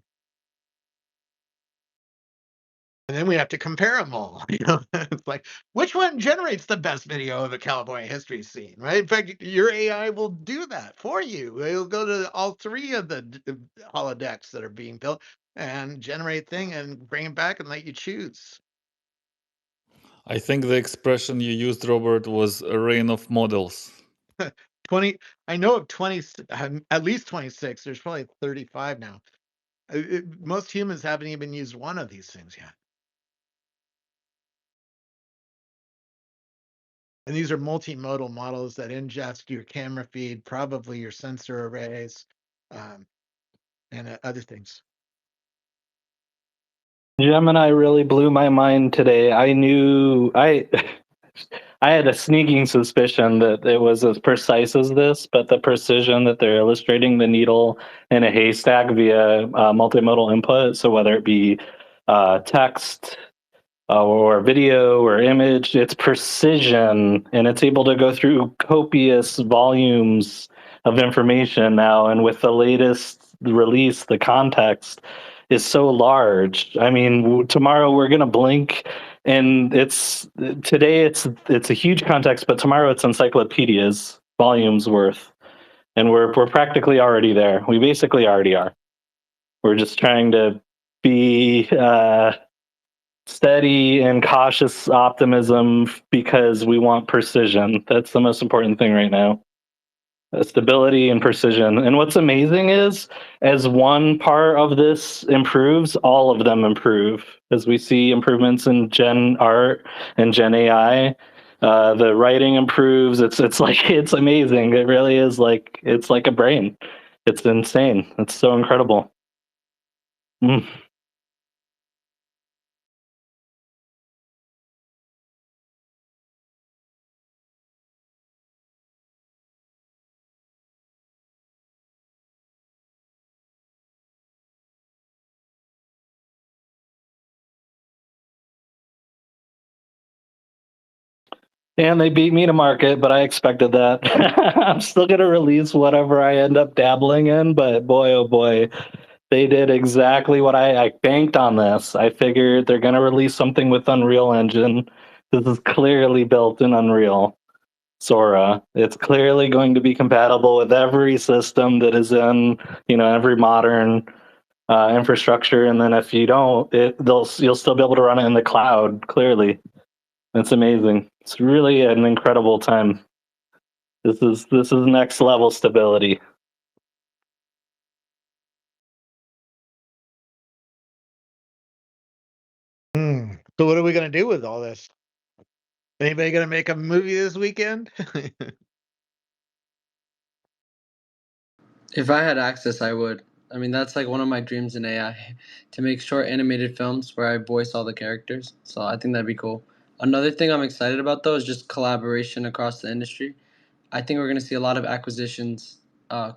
And then we have to compare them all. You know, it's like, which one generates the best video of a California history scene, right? In fact, your AI will do that for you. It'll go to all three of the holodecks that are being built and generate thing and bring it back and let you choose. I think the expression you used, Robert, was a rain of models. 20, I know of 20, at least 26. There's probably 35 now. Most humans haven't even used one of these things yet. And these are multimodal models that ingest your camera feed, probably your sensor arrays, and other things. Gemini really blew my mind today. I knew I had a sneaking suspicion that it was as precise as this, but the precision that they're illustrating the needle in a haystack via multimodal input, so whether it be text or video or image, it's precision, and it's able to go through copious volumes of information now. And with the latest release, the context is so large. I mean, tomorrow we're gonna blink, and today it's a huge context, but tomorrow it's encyclopedias volumes worth, and we're practically already there. We basically already are. We're just trying to be steady and cautious optimism because we want precision. That's the most important thing right now. Stability and precision. And what's amazing is, as one part of this improves, all of them improve. As we see improvements in Gen Art and Gen AI, the writing improves. It's amazing. It really is it's like a brain. It's insane. It's so incredible. Mm. And they beat me to market, but I expected that. I'm still going to release whatever I end up dabbling in, but boy, oh boy, they did exactly what I banked on this. I figured they're going to release something with Unreal Engine. This is clearly built in Unreal. Sora. It's clearly going to be compatible with every system that is in, every modern infrastructure. And then if you don't, you'll still be able to run it in the cloud, clearly. It's amazing. It's really an incredible time. This is next level stability. So what are we going to do with all this? Anybody going to make a movie this weekend? If I had access, I would. I mean, that's like one of my dreams in AI, to make short animated films where I voice all the characters. So I think that'd be cool. Another thing I'm excited about though is just collaboration across the industry. I think we're going to see a lot of acquisitions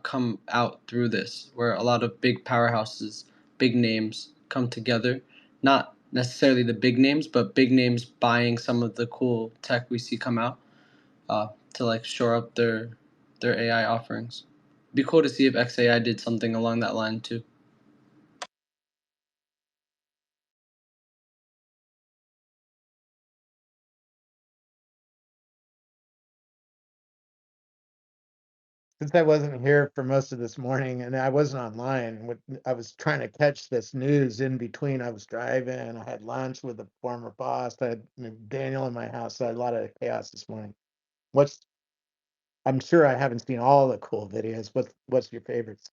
come out through this, where a lot of big powerhouses, big names come together. Not necessarily the big names, but big names buying some of the cool tech we see come out to like shore up their AI offerings. It'd be cool to see if XAI did something along that line too. Since I wasn't here for most of this morning and I wasn't online, I was trying to catch this news in between. I was driving, I had lunch with a former boss, I had Daniel in my house, so I had a lot of chaos this morning. I'm sure I haven't seen all the cool videos. What's your favorites?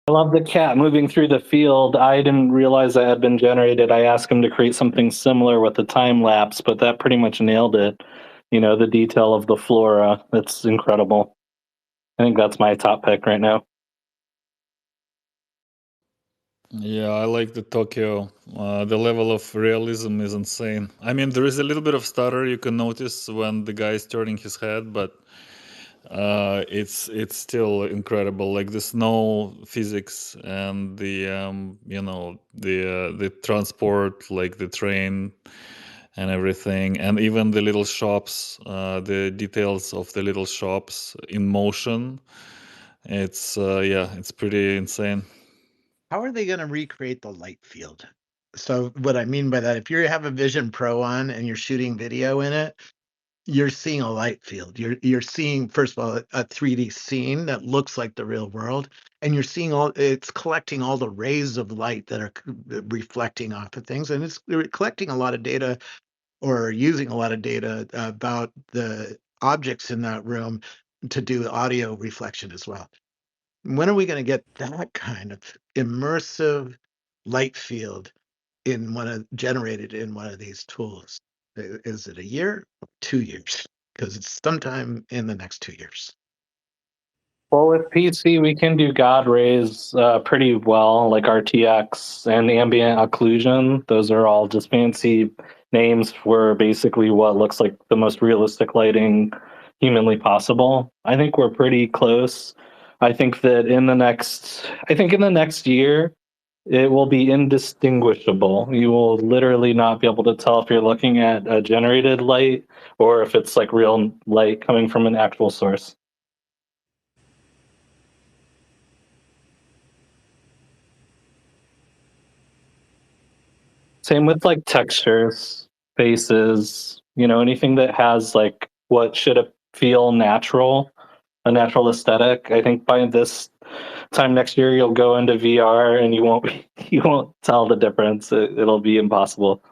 I love the cat moving through the field. I didn't realize that had been generated. I asked him to create something similar with the time lapse, but that pretty much nailed it. You know, the detail of the flora. It's incredible. I think that's my top pick right now. Yeah, I like the Tokyo. The level of realism is insane. I mean, there is a little bit of stutter you can notice when the guy is turning his head, but it's still incredible. Like the snow physics and the the transport, like the train and everything, and even the little shops, the details of the little shops in motion. It's yeah, it's pretty insane. How are they going to recreate the light field? So what I mean by that, if you have a Vision Pro on and you're shooting video in it, you're seeing a light field. You're seeing, first of all, a 3D scene that looks like the real world, and you're seeing it's collecting all the rays of light that are reflecting off of things, and it's collecting a lot of data or using a lot of data about the objects in that room to do audio reflection as well. When are we going to get that kind of immersive light field generated in one of these tools? Is it a year or 2 years? Because it's sometime in the next 2 years. Well, with PC, we can do God rays pretty well, like RTX and ambient occlusion. Those are all just fancy names for basically what looks like the most realistic lighting humanly possible. I think we're pretty close. I think in the next year, it will be indistinguishable. You will literally not be able to tell if you're looking at a generated light or if it's like real light coming from an actual source. Same with like textures, faces, anything that has like what should feel natural, a natural aesthetic. I think by this time next year you'll go into VR and you won't tell the difference. It'll be impossible.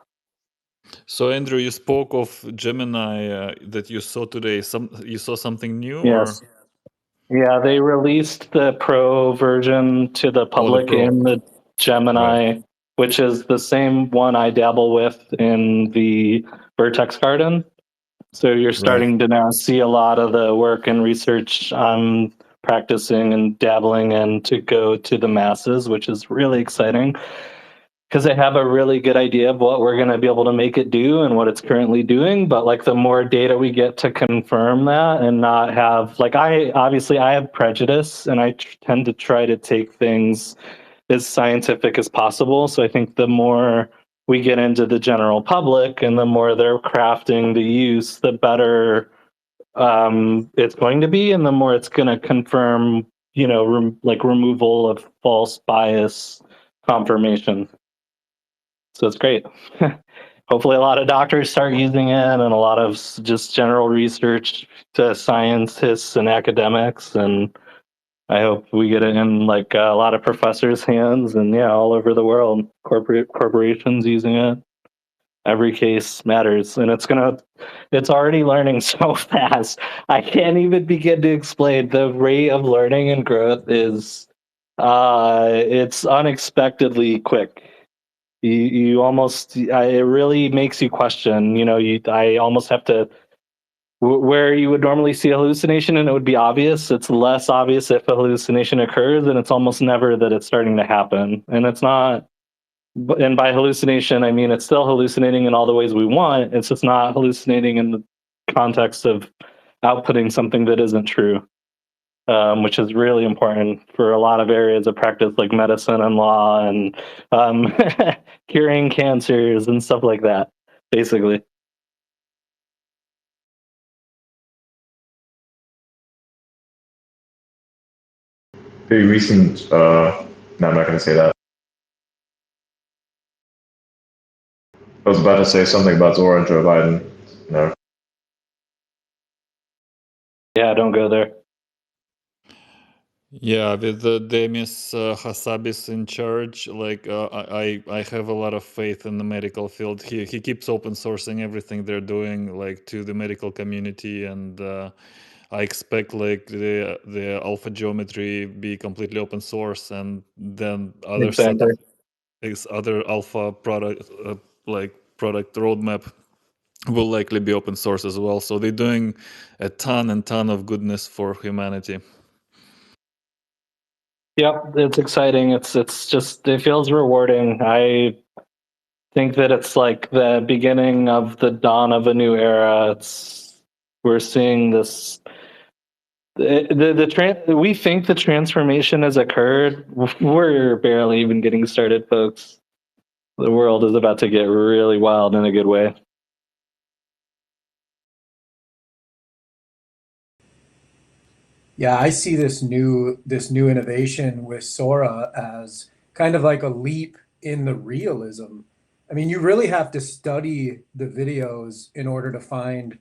So Andrew, you spoke of Gemini that you saw today. You saw something new, Yes. or? Yeah, they released the Pro version to the public Pro. in the Gemini, which is the same one I dabble with in the Vertex Garden. So you're starting to now see a lot of the work and research I'm practicing and dabbling in to go to the masses, which is really exciting because I have a really good idea of what we're going to be able to make it do and what it's currently doing. But like the more data we get to confirm that and not have like I have prejudice and I tend to try to take things as scientific as possible. So I think the more we get into the general public and the more they're crafting the use, the better it's going to be, and the more it's going to confirm, like removal of false bias confirmation. So it's great. Hopefully a lot of doctors start using it and a lot of just general research to scientists and academics. And I hope we get it in like a lot of professors' hands and all over the world, corporations using it. Every case matters, and it's already learning so fast. I can't even begin to explain the rate of learning and growth is it's unexpectedly quick. You almost it really makes you question. I almost have to where you would normally see a hallucination and it would be obvious, it's less obvious if a hallucination occurs, and it's almost never that it's starting to happen. And it's not, and by hallucination, I mean it's still hallucinating in all the ways we want. It's just not hallucinating in the context of outputting something that isn't true, which is really important for a lot of areas of practice like medicine and law and curing cancers and stuff like that, basically. Very recent. No, I'm not going to say that. I was about to say something about Zora and Joe Biden. No. Yeah, don't go there. Yeah, with Demis Hassabis in charge, like I have a lot of faith in the medical field. He keeps open sourcing everything they're doing, like to the medical community, and I expect like the alpha geometry be completely open source, and then other set Exactly. of other alpha product like product roadmap will likely be open source as well. So they're doing a ton and ton of goodness for humanity. Yep, it's exciting. It's just, it feels rewarding. I think that it's like the beginning of the dawn of a new era. We're seeing this. We think the transformation has occurred. We're barely even getting started, folks. The world is about to get really wild in a good way. Yeah, I see this new innovation with Sora as kind of like a leap in the realism. I mean, you really have to study the videos in order to find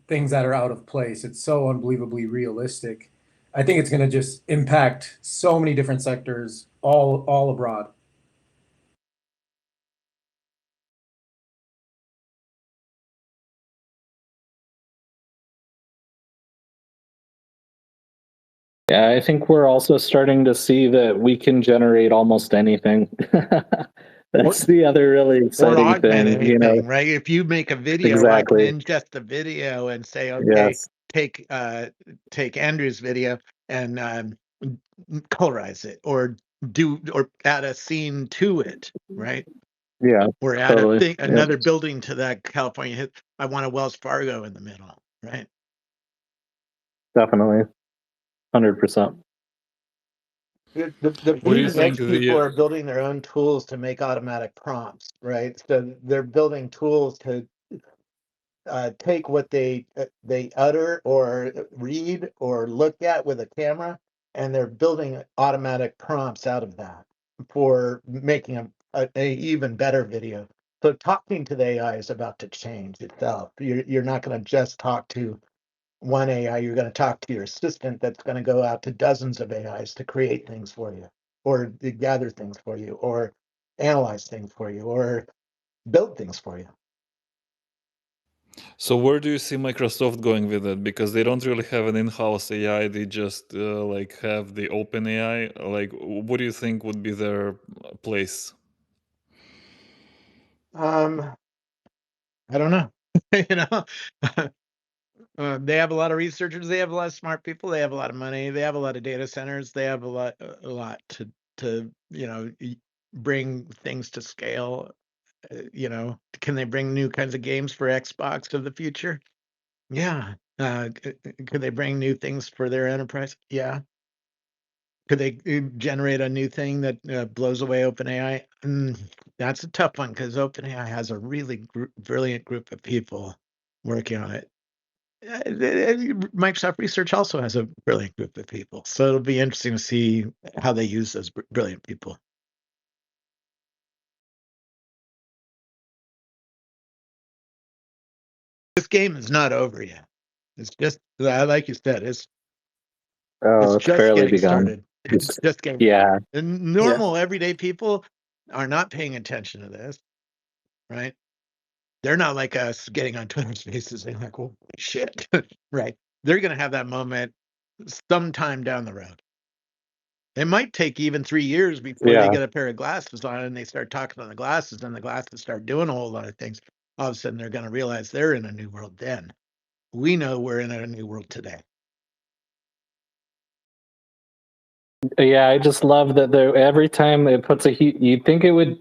things that are out of place. It's so unbelievably realistic. I think it's going to just impact so many different sectors all abroad. Yeah, I think we're also starting to see that we can generate almost anything. That's the other really Or exciting augment thing, you know. anything, right? If you make a video, I can Exactly. ingest the video and say, okay, Yes. take Andrew's video and colorize it, or add a scene to it, right? Yeah. Or add Totally. Yep. another building to that California hit. I want a Wells Fargo in the middle, right? Definitely. 100%. The What do you bleeding think edge people the are building their own tools to make automatic prompts, right? So they're building tools to take what they utter or read or look at with a camera, and they're building automatic prompts out of that for making a even better video. So talking to the AI is about to change itself. You're not going to just talk to one AI. You're going to talk to your assistant that's going to go out to dozens of AIs to create things for you, or to gather things for you, or analyze things for you, or build things for you. So where do you see Microsoft going with it? Because they don't really have an in-house AI. They just like have the OpenAI. Like, what do you think would be their place? I don't know. You know, they have a lot of researchers. They have a lot of smart people. They have a lot of money. They have a lot of data centers. They have a lot to bring things to scale. Can they bring new kinds of games for Xbox of the future? Yeah. Could they bring new things for their enterprise? Yeah. Could they generate a new thing that blows away OpenAI? That's a tough one because OpenAI has a really brilliant group of people working on it. Microsoft Research also has a brilliant group of people, so it'll be interesting to see how they use those brilliant people. This game is not over yet. It's just, like you said, it's It's just barely getting begun. started. It's just getting Yeah. And normal everyday people are not paying attention to this, right? They're not like us getting on Twitter Spaces and like, "Well, shit," right? They're gonna have that moment sometime down the road. It might take even 3 years before they Yeah. get a pair of glasses on and they start talking on the glasses, and the glasses start doing a whole lot of things. All of a sudden, they're gonna realize they're in a new world then. we know we're in a new world today. Yeah, I just love that every time it puts you'd think it would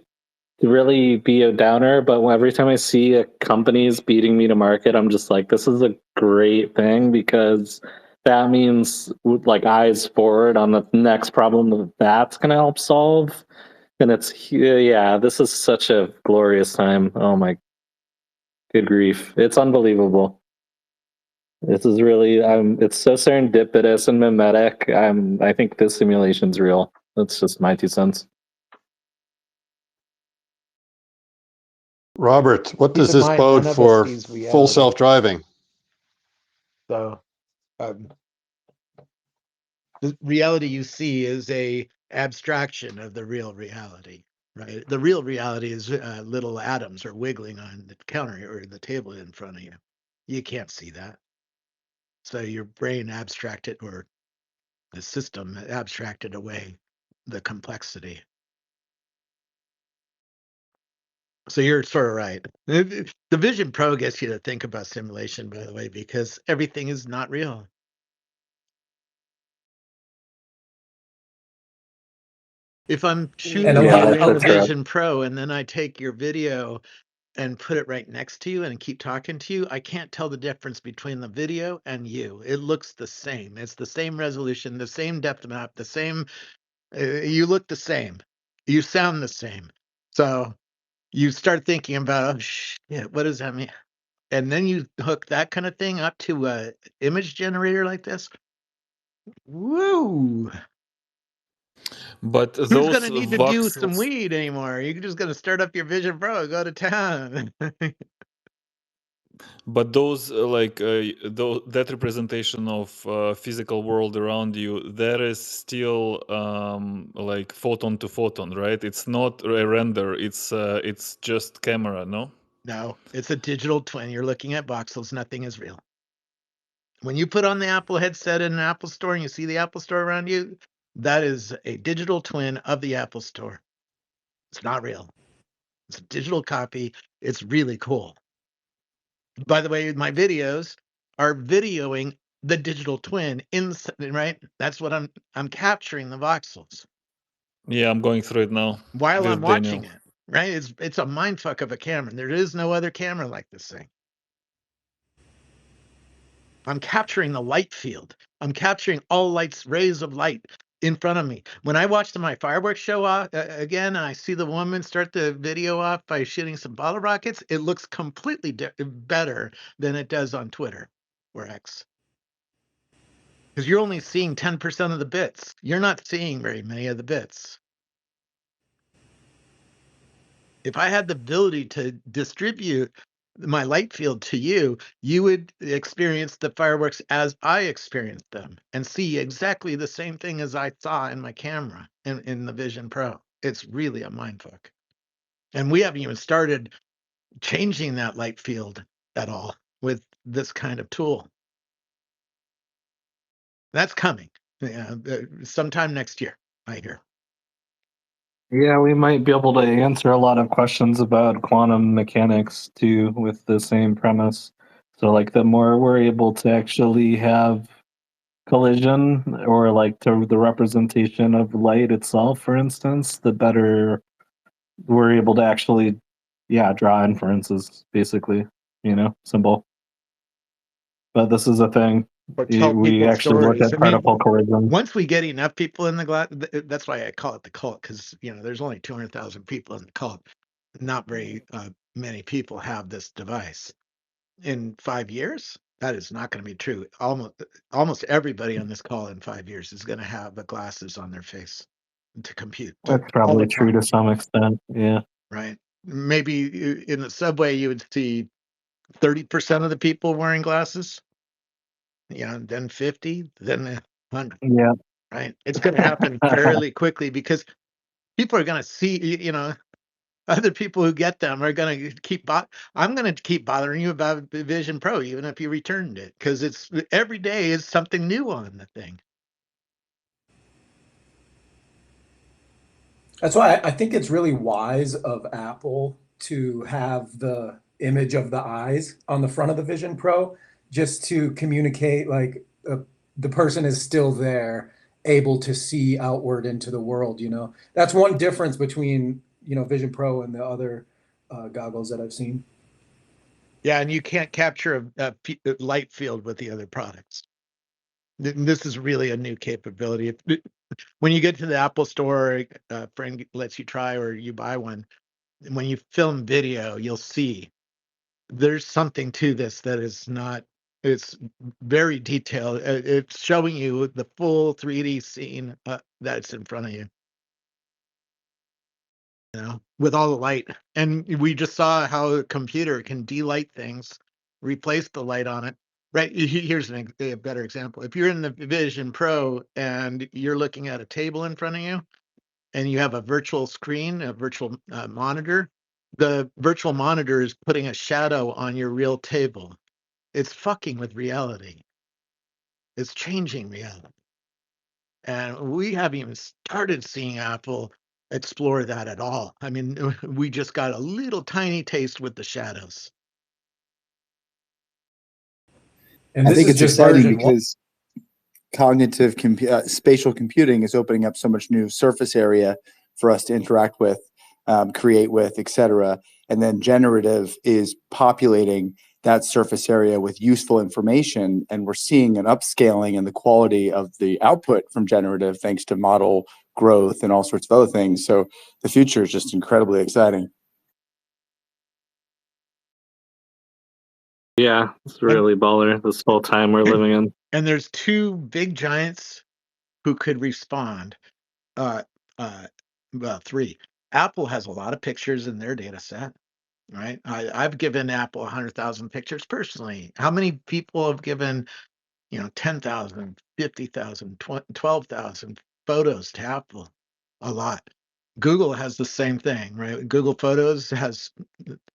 really be a downer, but every time I see a company's beating me to market, I'm just like, this is a great thing, because that means like eyes forward on the next problem that's going to help solve. And yeah, this is such a glorious time. Oh my good grief. It's unbelievable. This is really, it's so serendipitous and mimetic. I think this simulation's real. That's just my 2 cents. Robert, what Keep does in this mind, bode none of us for sees full reality. self-driving? So the reality you see is a abstraction of the real reality, right? The real reality is little atoms are wiggling on the counter or the table in front of you. You can't see that. So your brain abstracted, or the system abstracted away the complexity. So you're sort of right. The Vision Pro gets you to think about simulation, by the way, because everything is not real. If I'm shooting And Yeah, you in the that's correct. Vision Pro and then I take your video and put it right next to you and keep talking to you, I can't tell the difference between the video and you. It looks the same. It's the same resolution, the same depth map, the same. You look the same. You sound the same. So you start thinking about, oh shit, what does that mean? And then you hook that kind of thing up to a image generator like this. Woo! But Who's those gonna need to do some voxels, weed anymore? You're just gonna start up your Vision Pro, go to town. but those that representation of physical world around you, that is still like photon to photon, right? It's not a render. It's just camera, no? No, it's a digital twin. You're looking at voxels. Nothing is real. When you put on the Apple headset in an Apple store and you see the Apple store around you, that is a digital twin of the Apple store. It's not real. It's a digital copy. It's really cool. By the way, my videos are videoing the digital twin right? That's what I'm capturing the voxels Yeah, I'm going through it now while I'm with watching Daniel. it, right? It's a mindfuck of a camera. There is no other camera like this thing. I'm capturing the light field. I'm capturing all rays of light in front of me. When I watch my fireworks show off again, and I see the woman start the video off by shooting some bottle rockets, it looks completely better than it does on Twitter or X. Because you're only seeing 10% of the bits. You're not seeing very many of the bits. If I had the ability to distribute my light field to you, you would experience the fireworks as I experienced them and see exactly the same thing as I saw in my camera in the Vision Pro. It's really a mindfuck. And we haven't even started changing that light field at all with this kind of tool. That's coming sometime next year, I hear. Yeah, we might be able to answer a lot of questions about quantum mechanics too with the same premise. So like the more we're able to actually have collision, or like to the representation of light itself, for instance, the better we're able to actually, yeah, draw inferences, basically, simple. But this is a thing. Or tell We people actually look stories. at I mean, particle collision. once we get enough people in the glass, that's why I call it the cult, because there's only 200,000 people in the cult. Not very many people have this device. In 5 years, that is not going to be true. Almost everybody on this call in 5 years is going to have the glasses on their face to compute That's all the probably true time, to some extent. Yeah. right? Maybe in the subway you would see 30% of the people wearing glasses. Then 50, then 100. Yeah. Right? It's going to happen fairly quickly because people are going to see, other people who get them are going to I'm going to keep bothering you about the Vision Pro, even if you returned it, because it's every day is something new on the thing. That's why I think it's really wise of Apple to have the image of the eyes on the front of the Vision Pro, just to communicate, like the person is still there, able to see outward into the world. That's one difference between Vision Pro and the other goggles that I've seen. Yeah, and you can't capture a light field with the other products. This is really a new capability. When you get to the Apple Store, a friend lets you try or you buy one. When you film video, you'll see there's something to this that is not. It's very detailed. It's showing you the full 3D scene that's in front of you. With all the light. And we just saw how a computer can delight things, replace the light on it. Right. Here's a better example. If you're in the Vision Pro and you're looking at a table in front of you and you have a virtual screen, a virtual monitor, the virtual monitor is putting a shadow on your real table. It's fucking with reality. It's changing reality. And we haven't even started seeing Apple explore that at all. I mean, we just got a little tiny taste with the shadows. And I this think is it's just exciting version 1. because cognitive spatial computing is opening up so much new surface area for us to interact with, create with, etc. And then generative is populating that surface area with useful information, and we're seeing an upscaling in the quality of the output from generative thanks to model growth and all sorts of other things. So the future is just incredibly exciting. Yeah, it's really baller, this whole time we're living in. And there's two big giants who could respond. Well, three. Apple has a lot of pictures in their data set, right? I've given Apple 100,000 pictures personally. How many people have given 10,000, 50,000, 12,000 photos to Apple? A lot. Google has the same thing, right? Google Photos has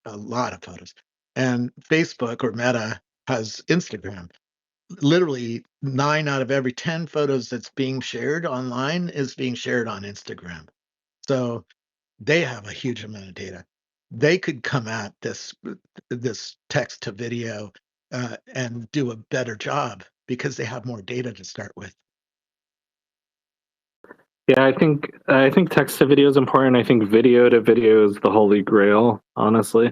a lot of photos. And Facebook or Meta has Instagram. Literally 9 out of every 10 photos that's being shared online is being shared on Instagram. So they have a huge amount of data. They could come at this text to video and do a better job because they have more data to start with. Yeah, I think text to video is important. I think video to video is the holy grail, honestly.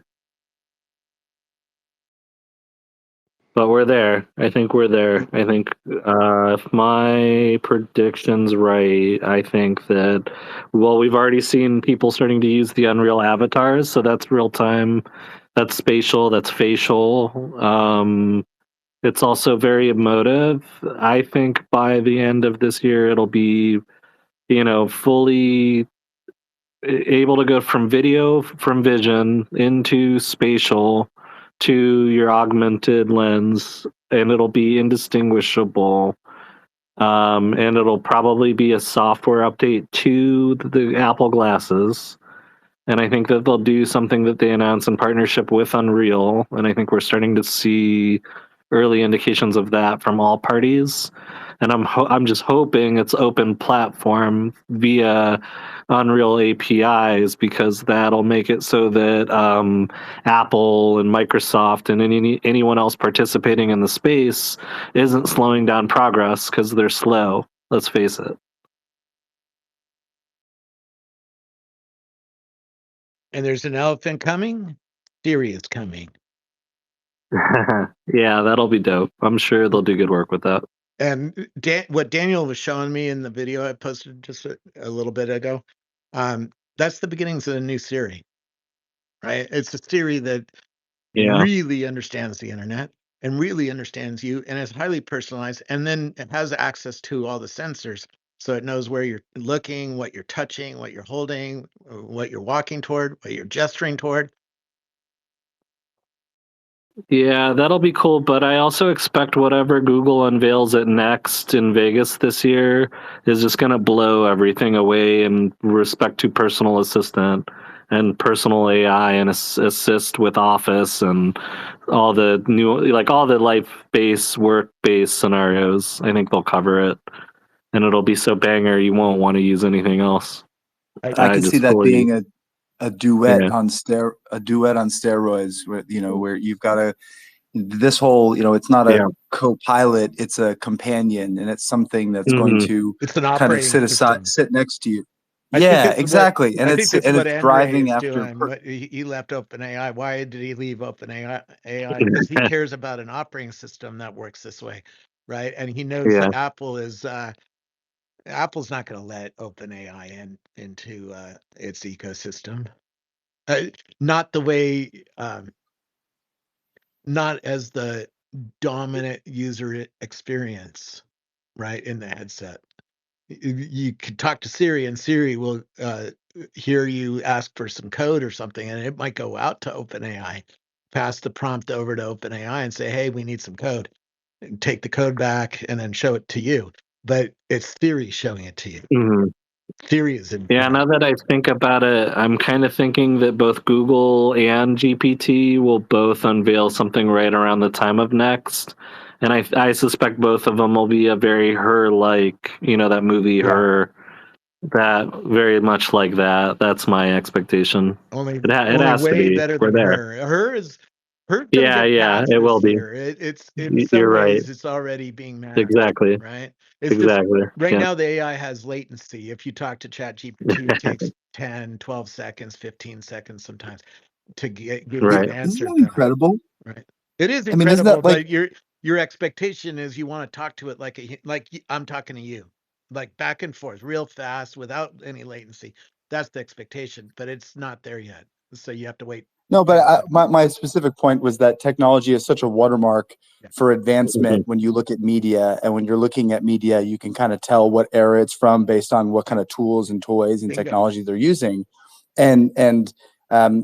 But we're there. I think we're there. I think if my prediction's right, I think that, well, we've already seen people starting to use the Unreal avatars, so that's real time, that's spatial, that's facial. It's also very emotive. I think by the end of this year, it'll be, fully able to go from vision into spatial to your augmented lens, and it'll be indistinguishable. And it'll probably be a software update to the Apple glasses. And I think that they'll do something that they announce in partnership with Unreal. And I think we're starting to see early indications of that from all parties. And I'm just hoping it's open platform via Unreal APIs, because that'll make it so that Apple and Microsoft and anyone else participating in the space isn't slowing down progress, because they're slow. Let's face it. And there's an elephant coming. Siri is coming. Yeah, that'll be dope. I'm sure they'll do good work with that. And what Daniel was showing me in the video I posted just a little bit ago, that's the beginnings of a new Siri, right? It's a Siri that really understands the internet and really understands you and is highly personalized, and then it has access to all the sensors. So it knows where you're looking, what you're touching, what you're holding, what you're walking toward, what you're gesturing toward. Yeah, that'll be cool, but I also expect whatever Google unveils at Next in Vegas this year is just going to blow everything away in respect to personal assistant and personal AI and assist with Office and all the new, like all the life-based, work-based scenarios. I think they'll cover it, and it'll be so banger you won't want to use anything else. I could see that being a duet on steroids, where where you've got this whole, it's not a Yeah. co-pilot, it's a companion, and it's something that's going Mhm. to It's an kind of operating system. sit next to you. I think Yeah, it's exactly. And I think this is and what it's Andre driving is after doing. What he left OpenAI. Why did he leave OpenAI? Because he cares about an operating system that works this way, right? And he knows Yeah. that Apple's not going to let OpenAI into its ecosystem. Not the way, not as the dominant user experience, right, in the headset. You could talk to Siri, and Siri will hear you ask for some code or something, and it might go out to OpenAI, pass the prompt over to OpenAI, and say, "Hey, we need some code." And take the code back, and then show it to you. But it's Siri showing it to you. Mhm. Siri is Yeah, now that I think about it, I'm kind of thinking that both Google and GPT will both unveil something right around the time of Next. And I suspect both of them will be a very Her-like, that movie Yeah. Her, that very much like that. That's my expectation. Only It has to way be. better We're than there. her doesn't Yeah, get yeah, past it will this be. year. It's in some You're right. ways it's already being mastered, Exactly. right? It's just Exactly. right Yeah. now the AI has latency. If you talk to ChatGPT, it takes 10, 12 seconds, 15 seconds sometimes to give you Right. an Isn't answer that back. incredible? Right. It is I mean, isn't incredible, that like, but your expectation is you want to talk to it like I'm talking to you, like back and forth, real fast, without any latency. That's the expectation, but it's not there yet. So you have to wait. no, but 10 seconds. my specific point was that technology is such a watermark Yeah. for advancement when you look at media. And when you're looking at media, you can kind of tell what era it's from based on what kind of tools and toys and Bingo. technology they're using. And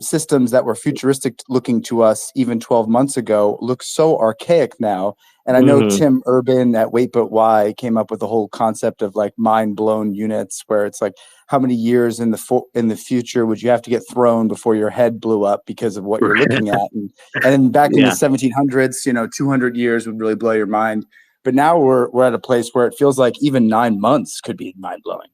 systems that were futuristic looking to us even 12 months ago look so archaic now. And I know Mhm. Tim Urban at Wait But Why came up with the whole concept of like mind blown units, where it's like, how many years in the future would you have to get thrown before your head blew up because of what you're looking at? And then back in the Yeah. 1700s, 200 years would really blow your mind. But now we're at a place where it feels like even 9 months could be mind blowing.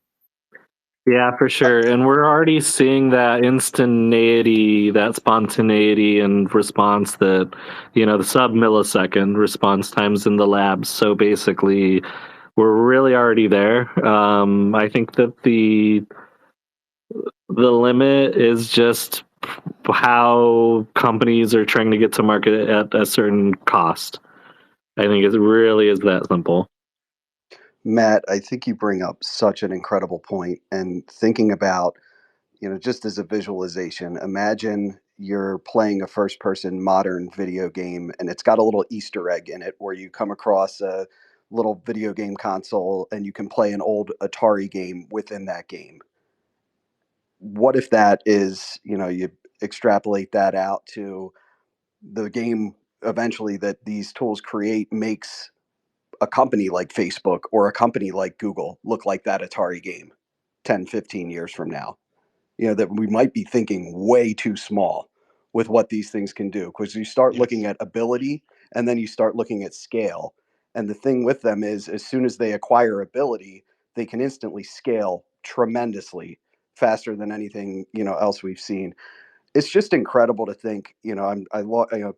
Yeah, for sure. And we're already seeing that instantaneity, that spontaneity and response that, the sub-millisecond response times in the labs. So basically, we're really already there. I think that the limit is just how companies are trying to get to market at a certain cost. I think it really is that simple. Matt, I think you bring up such an incredible point, and thinking about, just as a visualization, imagine you're playing a first person modern video game and it's got a little Easter egg in it where you come across a little video game console and you can play an old Atari game within that game. What if that is, you extrapolate that out to the game eventually that these tools create makes a company like Facebook or a company like Google look like that Atari game 10, 15 years from now? That we might be thinking way too small with what these things can do, because you start looking Yes. at ability and then you start looking at scale. And the thing with them is, as soon as they acquire ability, they can instantly scale tremendously faster than anything else we've seen. It's just incredible to think.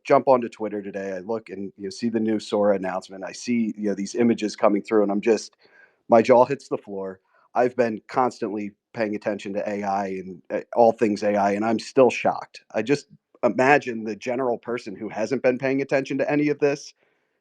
Jump onto Twitter today. I look and see the new Sora announcement. I see these images coming through, and my jaw hits the floor. I've been constantly paying attention to AI and all things AI, and I'm still shocked. I just imagine the general person who hasn't been paying attention to any of this,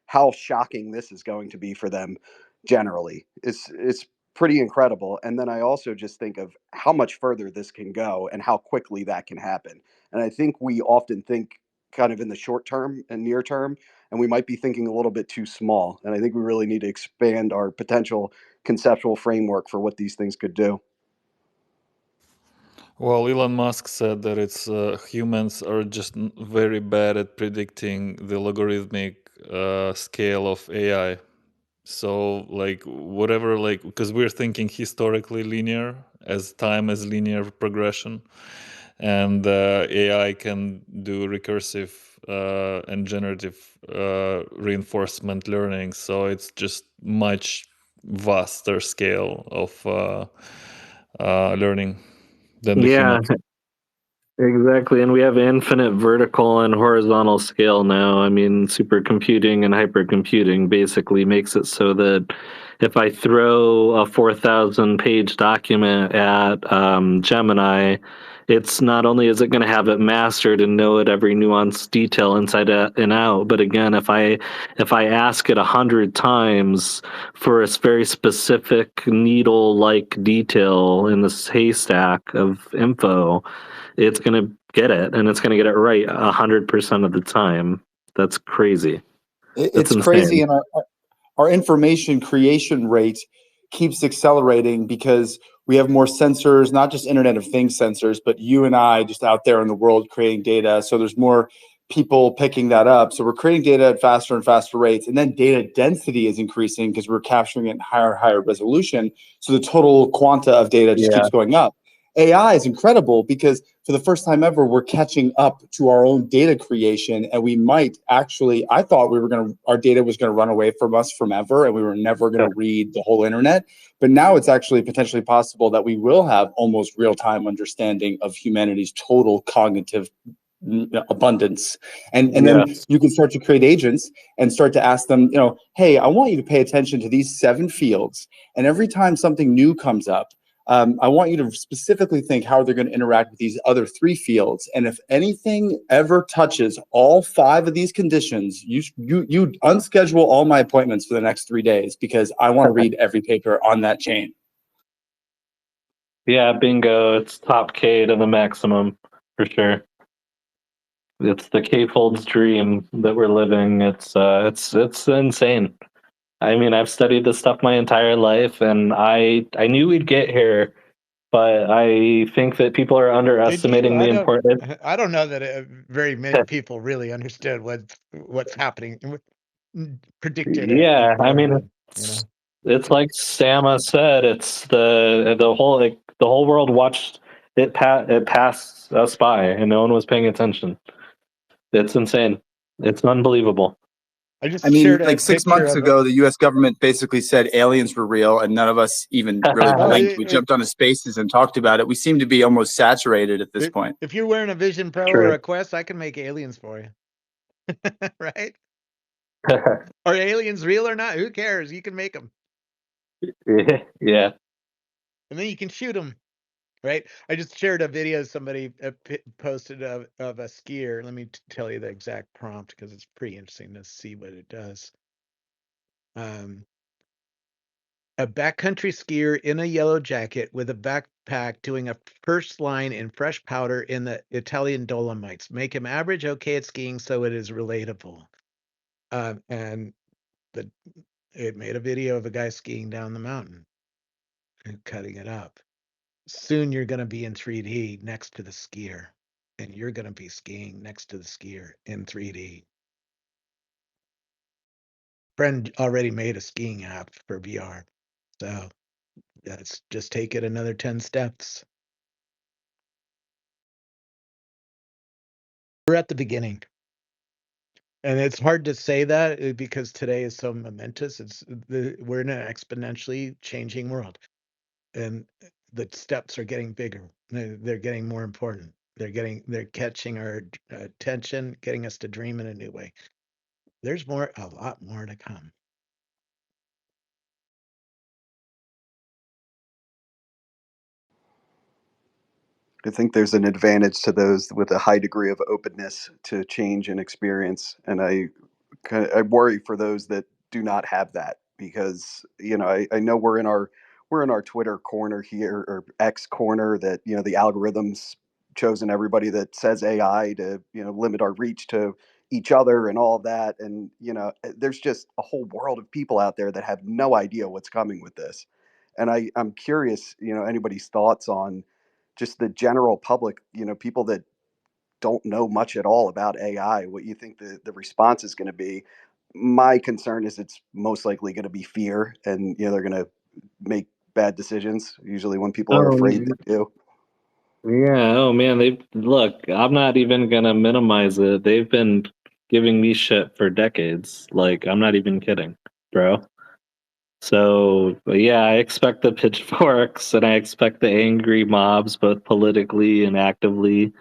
how shocking this is going to be for them generally. It's pretty incredible. And then I also just think of how much further this can go and how quickly that can happen. And I think we often think kind of in the short term and near term, and we might be thinking a little bit too small. And I think we really need to expand our potential conceptual framework for what these things could do. Well, Elon Musk said that it's humans are just very bad at predicting the logarithmic scale of AI. So, like, whatever, like, because we're thinking historically linear as time as linear progression, and AI can do recursive and generative reinforcement learning. So it's just much vaster scale of learning than the Yeah, humans. Exactly, and we have infinite vertical and horizontal scale now. I mean, supercomputing and hypercomputing basically makes it so that if I throw a 4,000 page document at Gemini, it's not only is it going to have it mastered and know it every nuanced detail inside and out, but again, if I ask it 100 times for a very specific needle-like detail in this haystack of info, it's going to get it, and it's going to get it right 100% of the time. That's crazy. That's It's crazy, insane. and our information creation rate keeps accelerating because we have more sensors, not just Internet of Things sensors, but you and I just out there in the world creating data. So there's more people picking that up. So we're creating data at faster and faster rates. And then data density is increasing because we're capturing it in higher and higher resolution. So the total quanta of data just Yeah. keeps going up. AI is incredible because for the first time ever, we're catching up to our own data creation. And we might actually, I thought our data was going to run away from us forever and we were never going to read the whole internet. But now it's actually potentially possible that we will have almost real time understanding of humanity's total cognitive abundance. And then Yes. you can start to create agents and start to ask them, hey, I want you to pay attention to these 7 fields. And every time something new comes up, I want you to specifically think how they're going to interact with these other 3 fields. And if anything ever touches all 5 of these conditions, you unschedule all my appointments for the next 3 days because I want to read every paper on that chain. Yeah, bingo. It's top K to the maximum for sure. It's the K-fold's dream that we're living. It's insane. I mean, I've studied this stuff my entire life, and I knew we'd get here, but I think that people are Did you? underestimating the importance. I don't know that very many people really understood what's happening. Predicted it Yeah, I mean, beforehand. it's like Sama said. It's the whole world watched it pass us by, and no one was paying attention. It's insane. It's unbelievable. I just I mean, shared a like 6 picture months of it. ago, the US government basically said aliens were real and none of us even really Well, blinked. We jumped onto spaces and talked about it. We seem to be almost saturated at this point. if you're wearing a Vision Pro or True. a Quest, I can make aliens for you. Right? Are aliens real or not? Who cares? You can make them. Yeah. And then you can shoot them. Right? I just shared a video somebody posted of a skier. Let me tell you the exact prompt because it's pretty interesting to see what it does. A backcountry skier in a yellow jacket with a backpack doing a first line in fresh powder in the Italian Dolomites. Make him average, okay at skiing, so it is relatable. And it made a video of a guy skiing down the mountain and cutting it up. Soon you're going to be in 3D next to the skier, and you're going to be skiing next to the skier in 3D. Friend already made a skiing app for VR, so let's just take it another 10 steps. We're at the beginning. And it's hard to say that because today is so momentous. We're in an exponentially changing world, and the steps are getting bigger. They're getting more important. They're catching our attention, getting us to dream in a new way. There's a lot more to come. I think there's an advantage to those with a high degree of openness to change and experience, and I worry for those that do not have that because I know we're in our Twitter corner here or X corner that the algorithms chosen everybody that says AI to limit our reach to each other and all of that, and there's just a whole world of people out there that have no idea what's coming with this, and I'm curious anybody's thoughts on just the general public, people that don't know much at all about AI, what you think the response is going to be. My concern is it's most likely going to be fear, and they're going to make bad decisions. Usually, when people are Oh, afraid, they do. yeah. Oh man, look. I'm not even gonna minimize it. They've been giving me shit for decades. Like, I'm not even kidding, bro. So, but yeah, I expect the pitchforks and I expect the angry mobs, both politically and actively.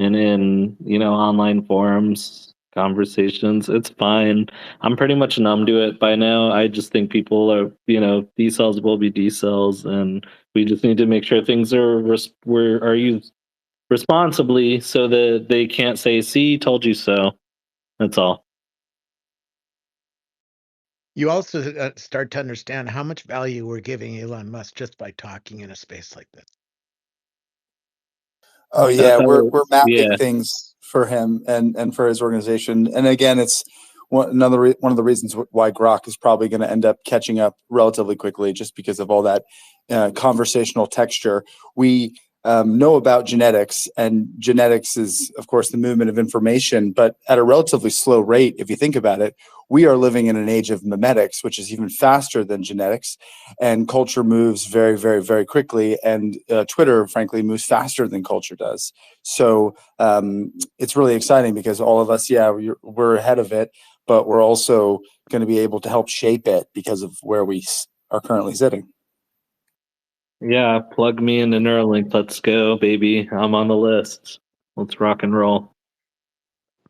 and in, online forums, conversations. It's fine. I'm pretty much numb to it by now. I just think people are, D cells will be D cells, and we just need to make sure things are used responsibly so that they can't say, "See, told you so." That's all. You also start to understand how much value we're giving Elon Musk just by talking in a space like this. Oh yeah, we're mapping Yeah. things for him and for his organization. And again, it's one of the reasons why Grok is probably going to end up catching up relatively quickly, just because of all that conversational texture. We know about genetics, and genetics is, of course, the movement of information, but at a relatively slow rate. If you think about it, we are living in an age of memetics, which is even faster than genetics, and culture moves very, very, very quickly. And Twitter, frankly, moves faster than culture does. So it's really exciting because all of us, we're ahead of it, but we're also going to be able to help shape it because of where we are currently sitting. Yeah, plug me into Neuralink. Let's go, baby. I'm on the list. Let's rock and roll.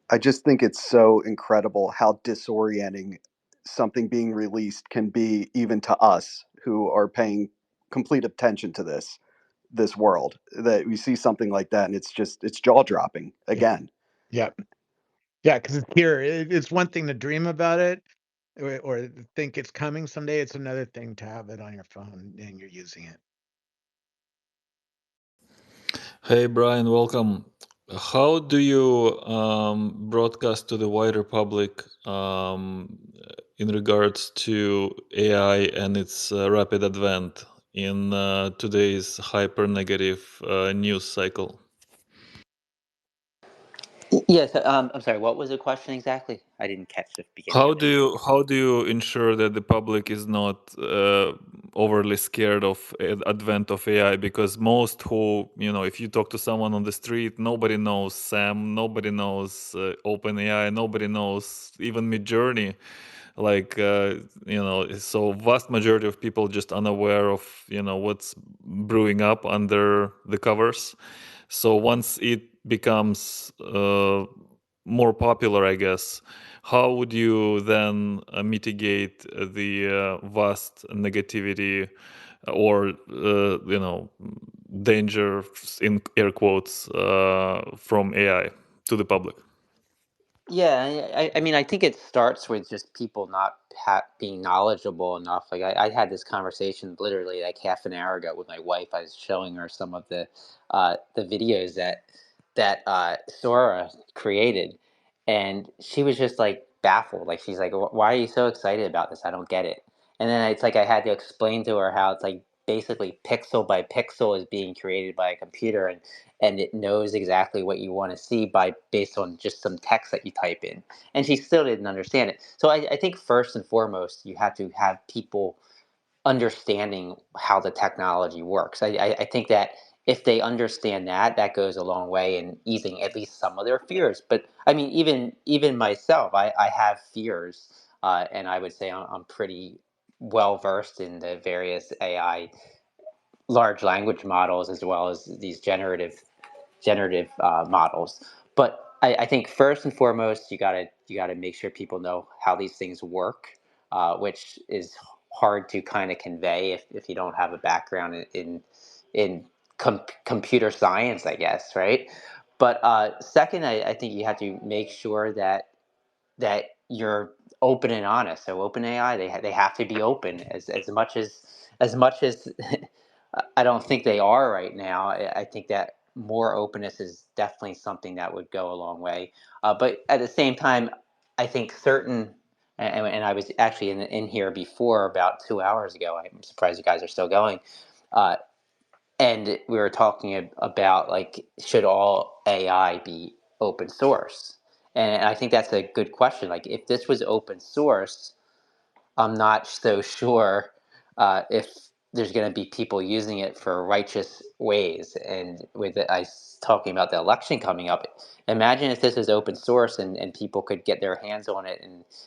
I just think it's so incredible how disorienting something being released can be, even to us who are paying complete attention to this world. That we see something like that, and it's jaw dropping again. Yeah, because it's here. It's one thing to dream about it or think it's coming someday. It's another thing to have it on your phone and you're using it. Hey Brian, welcome. How do you broadcast to the wider public in regards to AI and its rapid advent in today's hyper negative news cycle? Yes, I'm sorry. What was the question exactly? I didn't catch the beginning How of it. how do you ensure that the public is not overly scared of advent of AI? Because most who, if you talk to someone on the street, nobody knows Sam, nobody knows OpenAI, nobody knows even Midjourney. Like so vast majority of people just unaware of what's brewing up under the covers. So once it becomes more popular, I guess, how would you then mitigate the vast negativity or danger, in air quotes, from AI to the public? Yeah, I mean, I think it starts with just people not being knowledgeable enough. Like I had this conversation literally like half an hour ago with my wife. I was showing her some of the videos that Sora created, and she was just like baffled. Like she's like, "Why are you so excited about this? I don't get it." And then it's like I had to explain to her how it's like basically pixel by pixel is being created by a computer, and it knows exactly what you want to see by based on just some text that you type in. And she still didn't understand it. So I think first and foremost, you have to have people understanding how the technology works. I think that if they understand that, that goes a long way in easing at least some of their fears. But I mean, even myself, I have fears, and I would say I'm pretty well versed in the various AI large language models as well as these generative models. But I think first and foremost, you gotta make sure people know how these things work, which is hard to kind of convey if you don't have a background in computer science, I guess, right? But second, I think you have to make sure that you're open and honest. So OpenAI, they have to be open as much as I don't think they are right now. I think that more openness is definitely something that would go a long way. But at the same time, I think and I was actually in here before about 2 hours ago. I'm surprised you guys are still going. Uh, and we were talking about like, should all AI be open source? And I think that's a good question. Like, if this was open source, I'm not so sure if there's going to be people using it for righteous ways. And with it, talking about the election coming up, imagine if this is open source and people could get their hands on it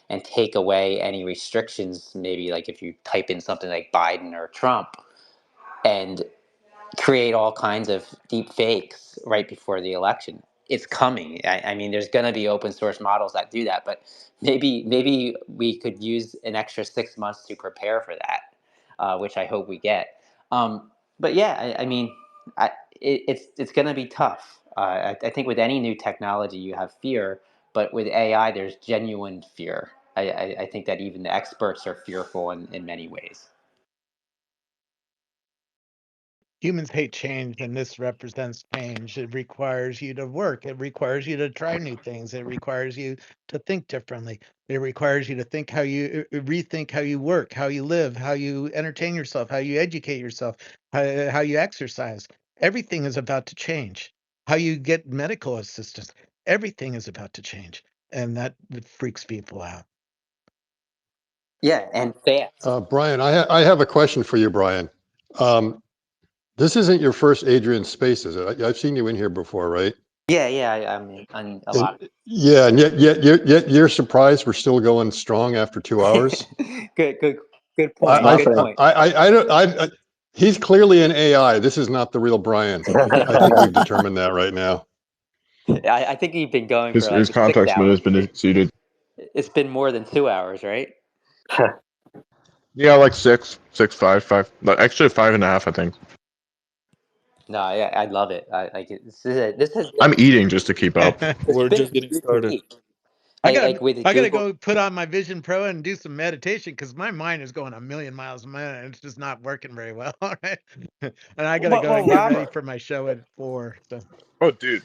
and take away any restrictions. Maybe like if you type in something like Biden or Trump and create all kinds of deep fakes right before the election. it's coming. I mean, there's going to be open source models that do that, but maybe we could use an extra 6 months to prepare for that, which I hope we get. But yeah, I mean, it's going to be tough. I think with any new technology, you have fear, but with AI, there's genuine fear. I think that even the experts are fearful in many ways. Humans hate change, and this represents change. It requires you to work. It requires you to try new things. It requires you to think differently. It requires you to think how you rethink how you work, how you live, how you entertain yourself, how you educate yourself, how you exercise. Everything is about to change. How you get medical assistance. Everything is about to change, and that freaks people out. Yeah, and fast. Brian, I have a question for you, Brian. This isn't your first Adrian Space, is it? I've seen you in here before, right? Yeah, I'm on a lot. Yeah, and yet you're surprised we're still going strong after 2 hours. Good point. Good point. I don't. He's clearly an AI. This is not the real Brian. I think we've determined that right now. I think you've been going His for like 6 context hours. has been exceeded. It's been more than 2 hours, right? Yeah, like 6, 5. Actually 5.5, I think. No, yeah, I love it. I like it. This has been, I'm eating just to keep up. it's We're been just a getting good started. week. I Like with gotta Google. go put on my Vision Pro and do some meditation because my mind is going a million miles a minute and it's just not working very well. Right? And I gotta go and get ready for my show at 4. So. Oh, dude.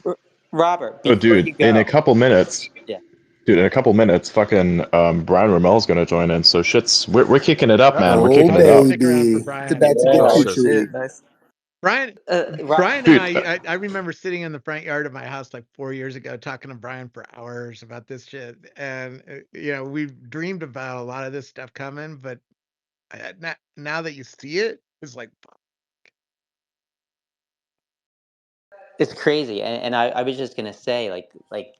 Robert, before you In a go, couple minutes. yeah. Dude, in a couple minutes, fucking Brian Rommel's gonna join in. So we're kicking it up, man. We're Uh-oh. kicking Oh, it up. Stick around for baby. It's Brian. about to get Oh too shit. chewy. Nice. Brian and Dude, I remember sitting in the front yard of my house like 4 years ago talking to Brian for hours about this shit. And, we've dreamed about a lot of this stuff coming, but now that you see it, it's like, It's crazy, and I was just gonna say, like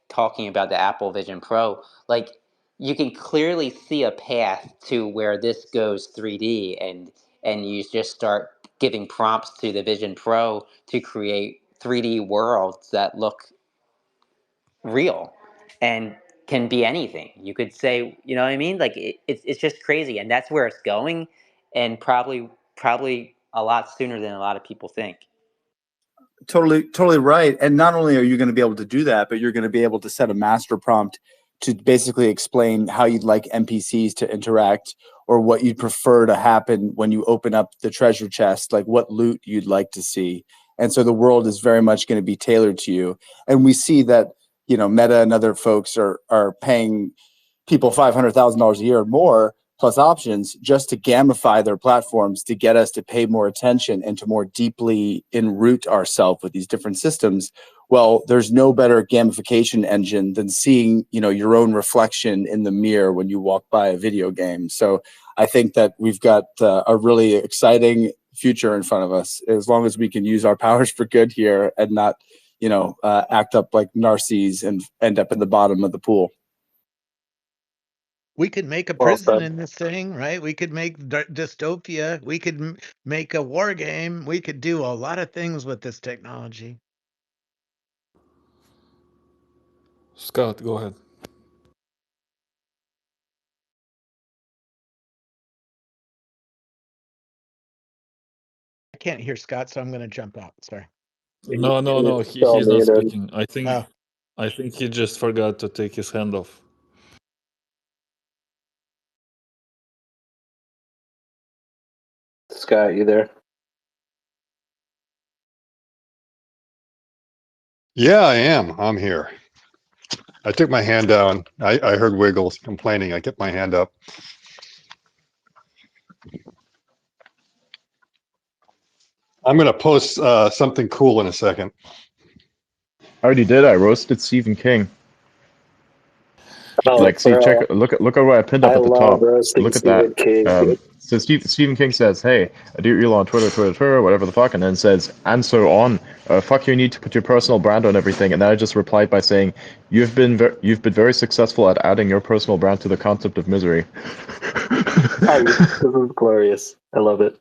talking about the Apple Vision Pro, like you can clearly see a path to where this goes 3D, and you just start giving prompts to the Vision Pro to create 3D worlds that look real and can be anything. You could say, you know what I mean? Like it's just crazy, and that's where it's going, and probably a lot sooner than a lot of people think. Totally right. And not only are you going to be able to do that, but you're going to be able to set a master prompt to basically explain how you'd like NPCs to interact or what you'd prefer to happen when you open up the treasure chest, like what loot you'd like to see. And so the world is very much going to be tailored to you. And we see that, Meta and other folks are paying people $500,000 a year or more plus options just to gamify their platforms to get us to pay more attention and to more deeply enroot ourselves with these different systems. Well, there's no better gamification engine than seeing, your own reflection in the mirror when you walk by a video game. So I think that we've got a really exciting future in front of us as long as we can use our powers for good here and not, act up like Narcissus and end up in the bottom of the pool. we could make a prison in this thing, right? We could make dystopia. We could make a war game. We could do a lot of things with this technology. Scott, go ahead. I can't hear Scott, so I'm going to jump out. Sorry. No. He's not speaking. I think he just forgot to take his hand off. Scott, you there? Yeah, I am. I'm here. I took my hand down. I heard Wiggles complaining. I kept my hand up. I'm going to post something cool in a second. I already did. I roasted Stephen King. Oh, look at what I pinned up at the top. Look at that. So Stephen King says, "Hey, I do you on Twitter, whatever the fuck," and then says, "And so on. Fuck you need to put your personal brand on everything." And then I just replied by saying, "You've been very successful at adding your personal brand to the concept of misery." This is glorious. I love it.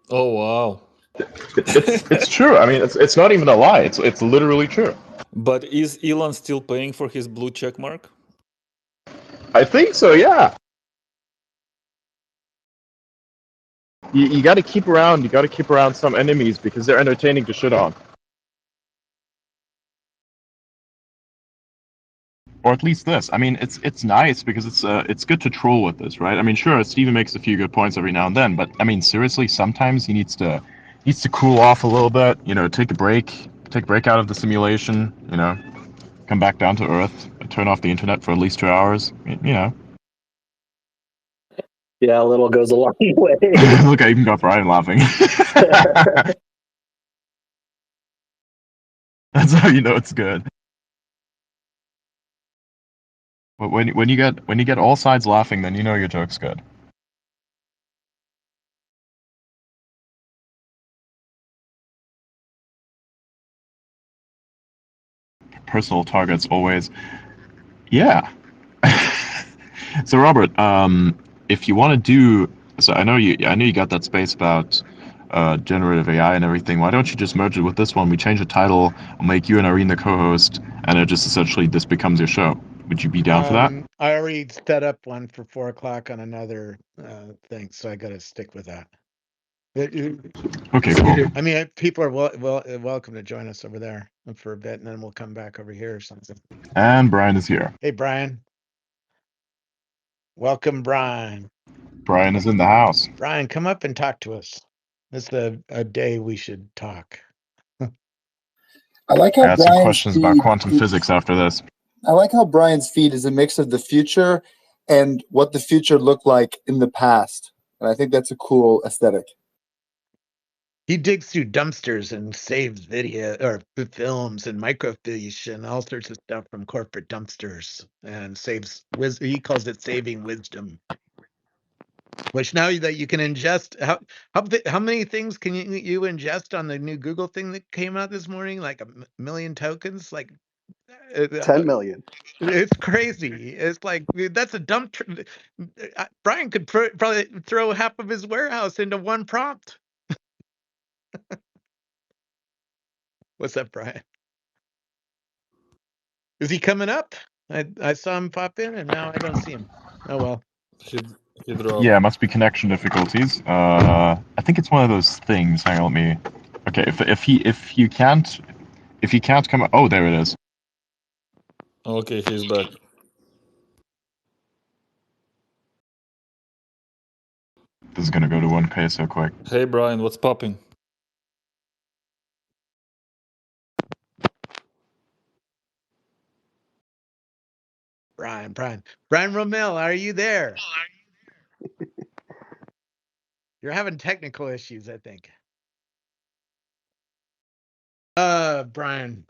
Oh wow. It's true. I mean, it's not even a lie. It's literally true. But is Elon still paying for his blue check mark? I think so. Yeah. You got to keep around. You got to keep around some enemies because they're entertaining to shit on. Or at least this. I mean, it's nice because it's good to troll with this, right? I mean, sure, Steven makes a few good points every now and then, but I mean, seriously, sometimes he needs to cool off a little bit. You know, take a break out of the simulation. You know, come back down to earth, turn off the internet for at least 2 hours. You know. Yeah, a little goes a long way. Look, I even got Brian laughing. That's how you know it's good. But when you get all sides laughing, then you know your joke's good. Personal targets always. Yeah. So Robert, if you want to do, so I know you got that space about generative AI and everything. Why don't you just merge it with this one? We change the title, we'll make you and Irene the co-host, and it just essentially this becomes your show. Would you be down for that? I already set up one for 4 o'clock on another thing, so I got to stick with that. Okay, cool. I mean, people are welcome to join us over there for a bit, and then we'll come back over here or something. And Brian is here. Hey, Brian. Welcome, Brian. Brian is in the house. Brian, come up and talk to us. This is a day we should talk. I like how I got some Brian's questions about quantum physics after this. I like how Brian's feed is a mix of the future and what the future looked like in the past. And I think that's a cool aesthetic. He digs through dumpsters and saves video or films and microfiche and all sorts of stuff from corporate dumpsters and saves he calls it saving wisdom. Which now that you can ingest, how many things can you ingest on the new Google thing that came out this morning? Like a million tokens, like 10 million. It's crazy. It's like that's a dump. Brian could probably throw half of his warehouse into one prompt. What's up, Brian? Is he coming up? I saw him pop in, and now I don't see him. Oh well. He dropped. Yeah, it must be connection difficulties. I think it's one of those things. Hang on, let me. Okay, if you can't come. Oh, there it is. Okay, he's back. This is gonna go to 1K so quick. Hey Brian, what's popping? Brian Romel, are you there? You're having technical issues, I think. Brian,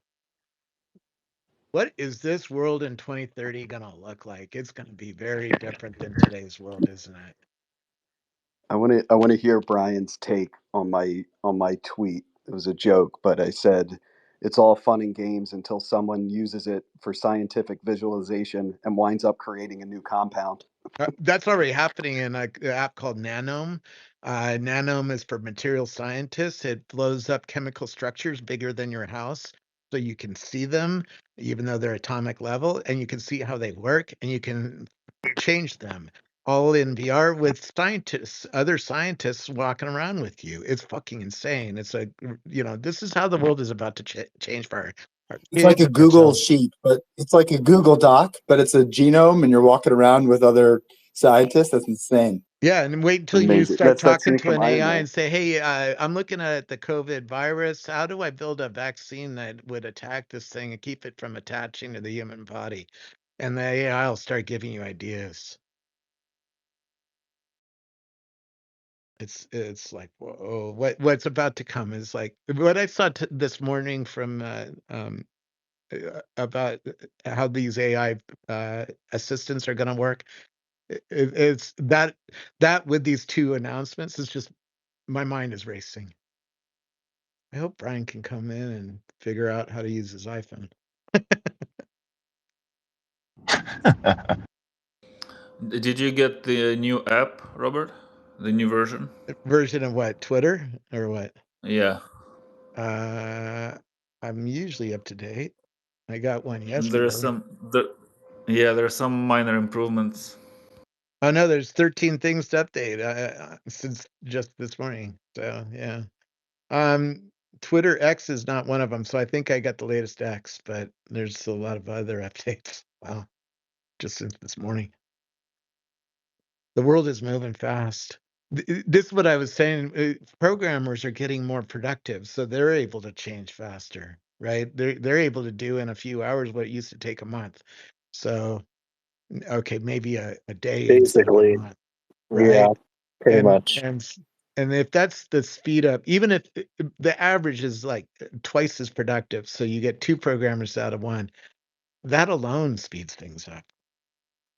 what is this world in 2030 gonna look like? It's gonna be very different than today's world, isn't it? I want to hear Brian's take on my tweet. It was a joke, but I said it's all fun and games until someone uses it for scientific visualization and winds up creating a new compound. That's already happening in an app called Nanome. Nanome is for material scientists. It blows up chemical structures bigger than your house, so you can see them, even though they're atomic level, and you can see how they work, and you can change them. All in VR with scientists, other scientists walking around with you. It's fucking insane. It's this is how the world is about to change for our It's like kids a and Google ourselves. sheet, but it's like a Google Doc, but it's a genome and you're walking around with other scientists. That's insane. Yeah, and wait until you Amazing. start That's that talking scene to from an Iron AI Man. and say, "Hey, I'm looking at the COVID virus. How do I build a vaccine that would attack this thing and keep it from attaching to the human body?" And the AI will start giving you ideas. It's like, whoa, what's about to come is like what I saw this morning from about how these AI assistants are going to work. It's that with these two announcements is just my mind is racing. I hope Brian can come in and figure out how to use his iPhone. Did you get the new app, Robert? The new version? Version of what? Twitter or what? Yeah. I'm usually up to date. I got one There are yesterday. there are some minor improvements. Oh no, there's 13 things to update since just this morning. So yeah. Twitter X is not one of them, so I think I got the latest X, but there's a lot of other updates. Wow, just since this morning. The world is moving fast. This is what I was saying. Programmers are getting more productive, so they're able to change faster, right? They're able to do in a few hours what it used to take a month. So, okay, maybe a day instead of a Basically, month, yeah, right? pretty And much. and if that's the speed up, even if the average is like twice as productive, so you get two programmers out of one, that alone speeds things up.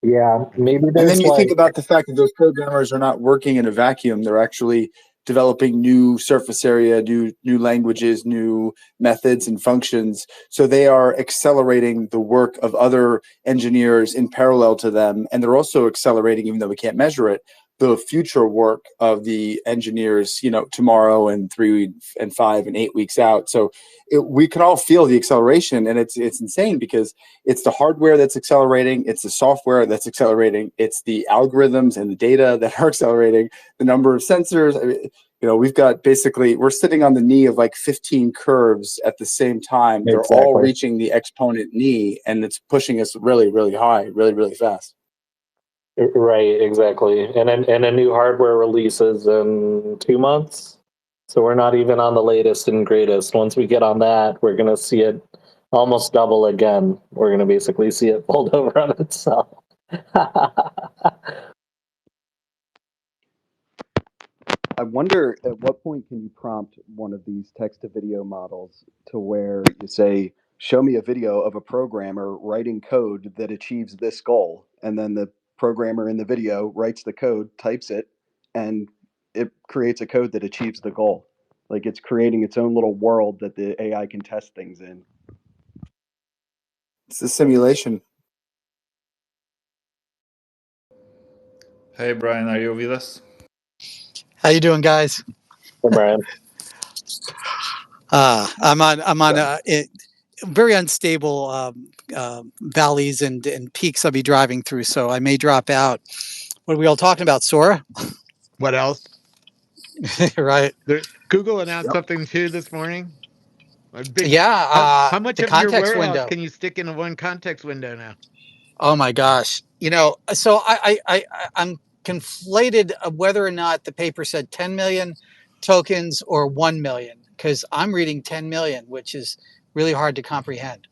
Yeah, maybe And then there's you think like about the fact that those programmers are not working in a vacuum. They're actually developing new surface area, new languages, new methods and functions. So they are accelerating the work of other engineers in parallel to them. And they're also accelerating, even though we can't measure it, the future work of the engineers, tomorrow and 3 and 5 and 8 weeks out. So we can all feel the acceleration, and it's insane because it's the hardware that's accelerating, it's the software that's accelerating, it's the algorithms and the data that are accelerating, the number of sensors. I mean, we've got we're sitting on the knee of like 15 curves at the same time. They're all exactly. reaching the exponent knee, and it's pushing us really, really high, really, really fast. Right, exactly. And a new hardware releases in 2 months. So we're not even on the latest and greatest. Once we get on that, we're gonna see it almost double again. We're gonna basically see it fold over on itself. I wonder at what point can you prompt one of these text to video models to where you say, show me a video of a programmer writing code that achieves this goal. And then the programmer in the video writes the code, types it, and it creates a code that achieves the goal. Like it's creating its own little world that the AI can test things in. It's a simulation. Hey Brian, are you with us? How you doing, guys? Hey, Brian. I'm on very unstable valleys and peaks I'll be driving through, so I may drop out. What are we all talking about, Sora? What else? Right. Google announced Yep. something too this morning. A big. Yeah, How much the of your context warehouse window. can you stick into one context window now? Oh my gosh. So I'm conflated of whether or not the paper said 10 million tokens or 1 million, because I'm reading 10 million, which is really hard to comprehend.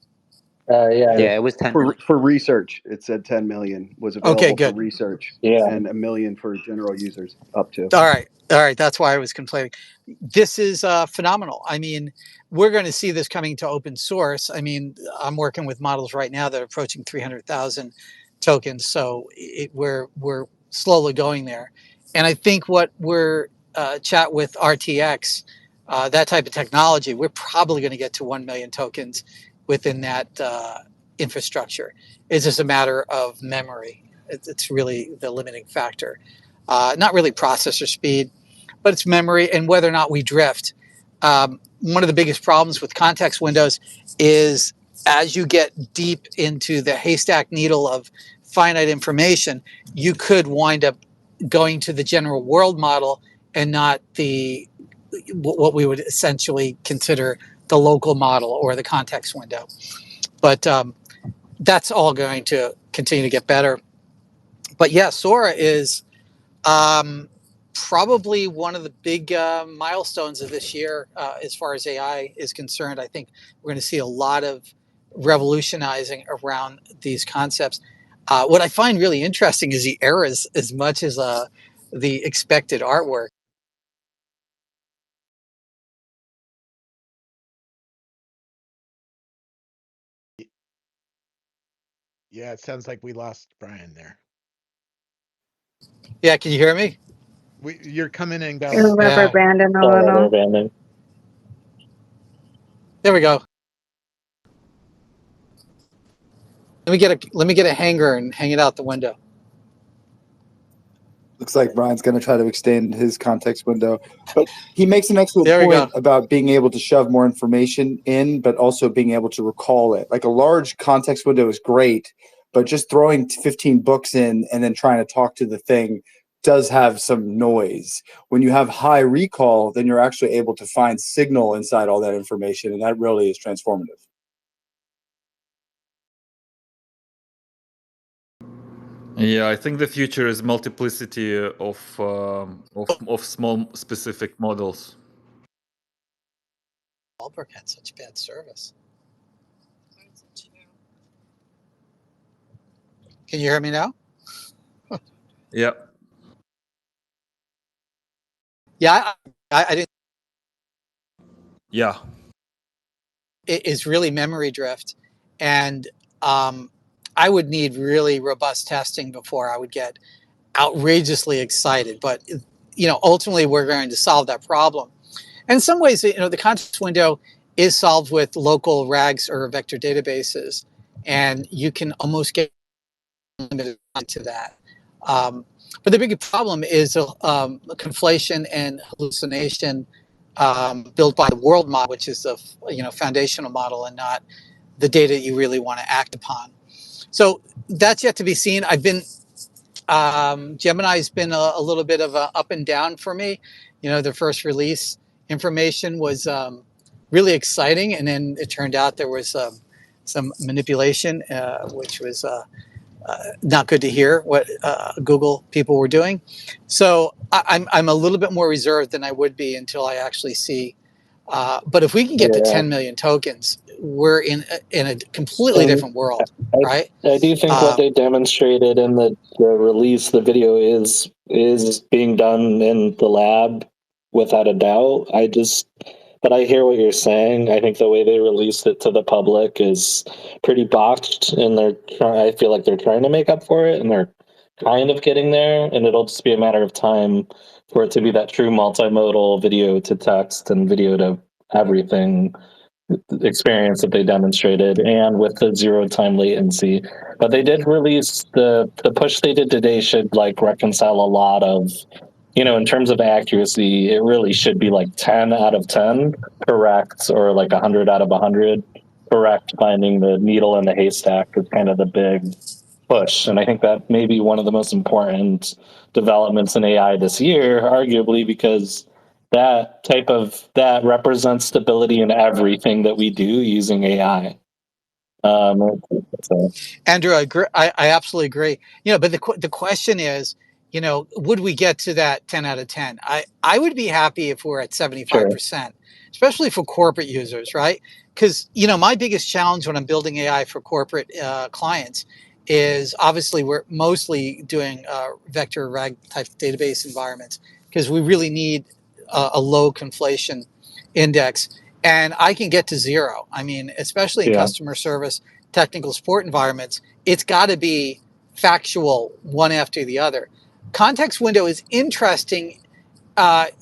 Yeah. Yeah, it was 10 million. For research, it said 10 million was Okay, available for good. research Yeah. and 1 million for general users up to. All right. All right. That's why I was conflating. This is phenomenal. I mean, we're going to see this coming to open source. I mean, I'm working with models right now that are approaching 300,000 tokens. So we're slowly going there. And I think what we're chat with RTX, that type of technology, we're probably going to get to 1 million tokens within that infrastructure. It's just a matter of memory. It's really the limiting factor. Not really processor speed, but it's memory and whether or not we drift. One of the biggest problems with context windows is as you get deep into the haystack needle of finite information, you could wind up going to the general world model and not the what we would essentially consider the local model or the context window. But that's all going to continue to get better. But yeah, Sora is probably one of the big milestones of this year as far as AI is concerned. I think we're going to see a lot of revolutionizing around these concepts. What I find really interesting is the errors as much as the expected artwork. Yeah, it sounds like we lost Brian there. Yeah, can you hear me? You're coming and going. You're rubber banding a little. Banding. There we go. Let me get a hanger and hang it out the window. Looks like Brian's going to try to extend his context window. But he makes an excellent There we go. point about being able to shove more information in, but also being able to recall it. Like a large context window is great, but just throwing 15 books in and then trying to talk to the thing does have some noise. When you have high recall, then you're actually able to find signal inside all that information, and that really is transformative. Yeah, I think the future is multiplicity of small specific models. Wahlberg had such bad service. Can you hear me now? Yeah. Yeah, I didn't. Yeah. It is really memory drift, and I would need really robust testing before I would get outrageously excited. But ultimately, we're going to solve that problem. And in some ways, the context window is solved with local RAGs or vector databases, and you can almost get limited to that. But the big problem is conflation and hallucination built by the world model, which is the foundational model and not the data you really want to act upon. So that's yet to be seen. I've been Gemini's been a little bit of a up and down for me. The first release information was really exciting, and then it turned out there was some manipulation, which was not good to hear what Google people were doing. So I'm a little bit more reserved than I would be until I actually see. But if we can get to 10 million tokens, we're in a completely different world, right? I do think what they demonstrated in the release, the video is being done in the lab without a doubt. But I hear what you're saying. I think the way they released it to the public is pretty botched, and I feel like they're trying to make up for it, and they're kind of getting there, and it'll just be a matter of time for it to be that true multimodal video to text and video to everything experience that they demonstrated, and with the zero time latency. But they did release the push they did today should reconcile a lot of, in terms of accuracy, it really should be 10 out of 10 correct, or 100 out of 100 correct. Finding the needle in the haystack is kind of the big push. And I think that may be one of the most important developments in AI this year, arguably, because that represents stability in everything that we do using AI. Andrew, I absolutely agree. But the question is, would we get to that 10 out of 10? I would be happy if we're at 75%, especially for corporate users, right? Because, my biggest challenge when I'm building AI for corporate clients is obviously we're mostly doing vector RAG type database environments because we really need a low conflation index. And I can get to zero. I mean, especially in customer service, technical support environments, it's got to be factual one after the other. Context window is interesting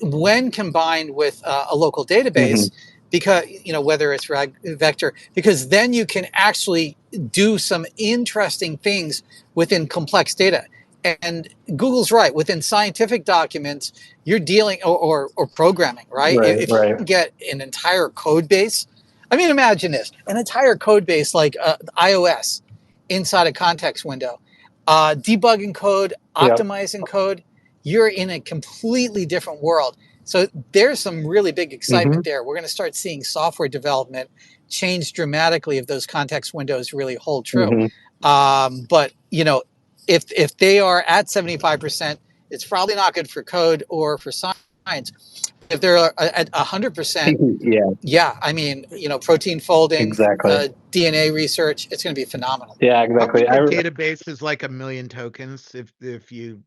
when combined with a local database, because whether it's RAG vector, because then you can actually do some interesting things within complex data. And Google's right, within scientific documents, you're dealing or programming, right? If you can get an entire code base, I mean, imagine this, an entire code base like iOS inside a context window, debugging code, optimizing code, you're in a completely different world. So there's some really big excitement there. We're going to start seeing software development change dramatically if those context windows really hold true. But if they are at 75%, it's probably not good for code or for science. If they're at 100%, yeah, I mean, protein folding, DNA research, it's going to be phenomenal. Yeah, How exactly. big a database is like 1 million tokens if you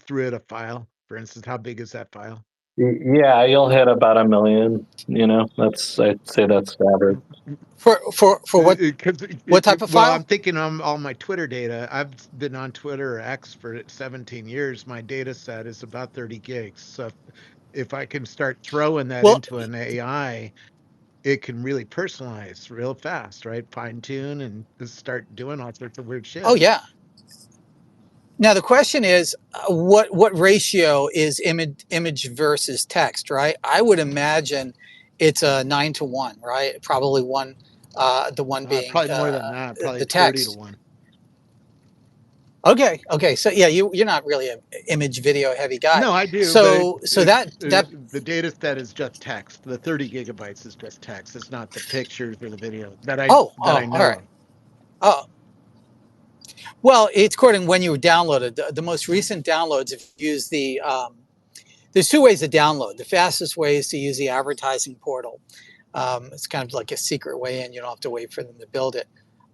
threw it a file, for instance? How big is that file? Yeah, you'll hit about 1 million. I'd say that's average. For what type of file? Well, I'm thinking on all my Twitter data. I've been on Twitter or X for 17 years. My data set is about 30 gigs. So if I can start throwing that into an AI, it can really personalize real fast, right? Fine tune and just start doing all sorts of weird shit. Oh yeah. Now the question is, what ratio is image versus text, right? I would imagine it's a 9 to 1, right? Probably one, the one being Probably more than that, probably the 30 to text. 1. Okay. So yeah, you're not really an image video heavy guy. No, I do, but So that the data set is just text. The 30 gigabytes is just text. It's not the pictures or the video that I all know right. of. Oh, well, it's according when you downloaded. The most recent downloads, if you use the there's two ways to download. The fastest way is to use the advertising portal. It's kind of like a secret way in. You don't have to wait for them to build it.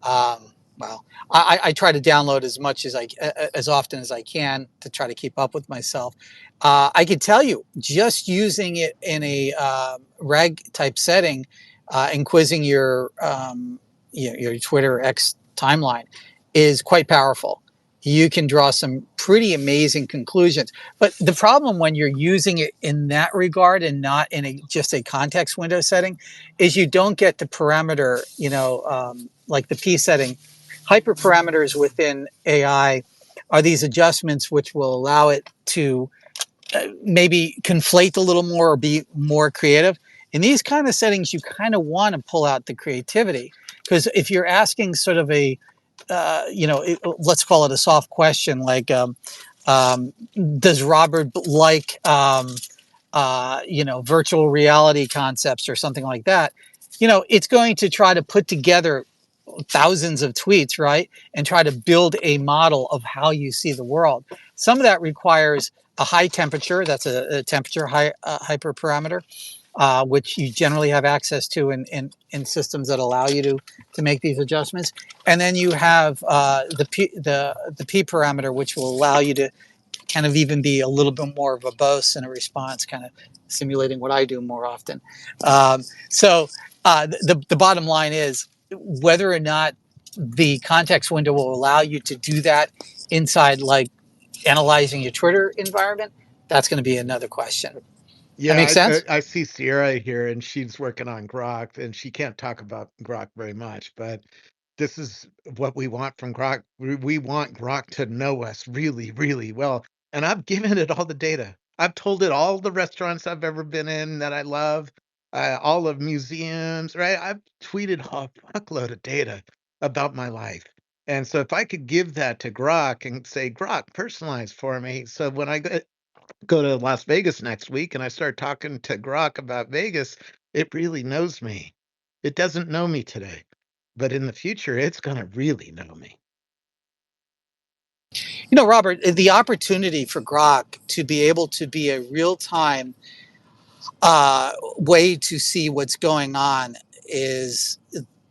Well, I try to download as much as often as I can to try to keep up with myself. I can tell you, just using it in a reg type setting and quizzing your Twitter X timeline is quite powerful. You can draw some pretty amazing conclusions. But the problem when you're using it in that regard and not in just a context window setting is you don't get the parameter, like the P setting. Hyperparameters within AI are these adjustments which will allow it to maybe conflate a little more or be more creative. In these kind of settings, you kind of want to pull out the creativity, because if you're asking sort of a let's call it a soft question like does Robert like virtual reality concepts or something like that, it's going to try to put together thousands of tweets, right? And try to build a model of how you see the world. Some of that requires a high temperature, that's a temperature hyperparameter, which you generally have access to in systems that allow you to make these adjustments. And then you have the P parameter, which will allow you to kind of even be a little bit more verbose in a response, kind of simulating what I do more often. The bottom line is whether or not the context window will allow you to do that inside, like analyzing your Twitter environment, that's going to be another question. That Yeah, makes sense? I see Sierra here, and she's working on Grok, and she can't talk about Grok very much, but this is what we want from Grok. We want Grok to know us really, really well. And I've given it all the data. I've told it all the restaurants I've ever been in that I love, all of museums, right? I've tweeted a fuckload of data about my life. And so if I could give that to Grok and say, Grok, personalize for me. So when I go to Las Vegas next week and I start talking to Grok about Vegas, it really knows me. It doesn't know me today, but in the future, it's going to really know me. Robert, the opportunity for Grok to be able to be a real time way to see what's going on is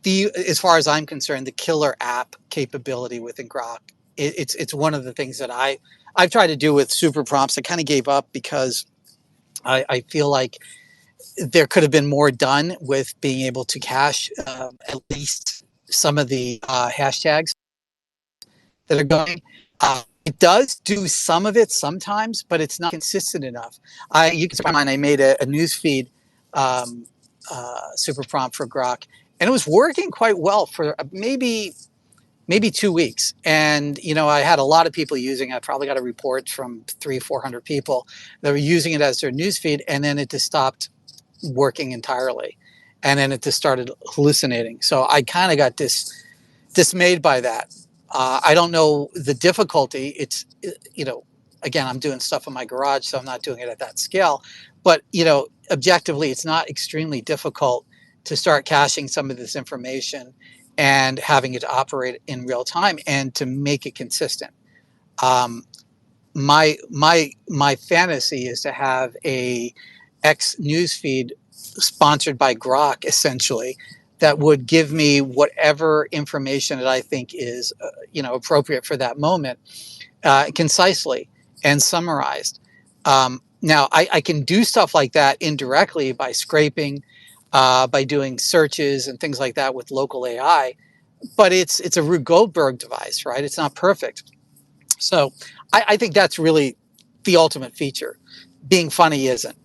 as far as I'm concerned, the killer app capability within Grok. It's one of the things that I've tried to do with super prompts. I kind of gave up because I feel like there could have been more done with being able to cache at least some of the hashtags that are going. It does do some of it sometimes, but it's not consistent enough. You can find I made a news feed super prompt for Grok, and it was working quite well for maybe 2 weeks. And I had a lot of people using it. I probably got a report from 300-400 people that were using it as their news feed, and then it just stopped working entirely, and then it just started hallucinating. So I kind of got dismayed by that. I don't know the difficulty. It's, again, I'm doing stuff in my garage, so I'm not doing it at that scale. But, objectively, it's not extremely difficult to start caching some of this information and having it operate in real time and to make it consistent. My fantasy is to have a X newsfeed sponsored by Grok, essentially, that would give me whatever information that I think is appropriate for that moment, concisely and summarized. Now I can do stuff like that indirectly by scraping, by doing searches and things like that with local AI, but it's a Rube Goldberg device, right? It's not perfect. So I think that's really the ultimate feature. Being funny isn't,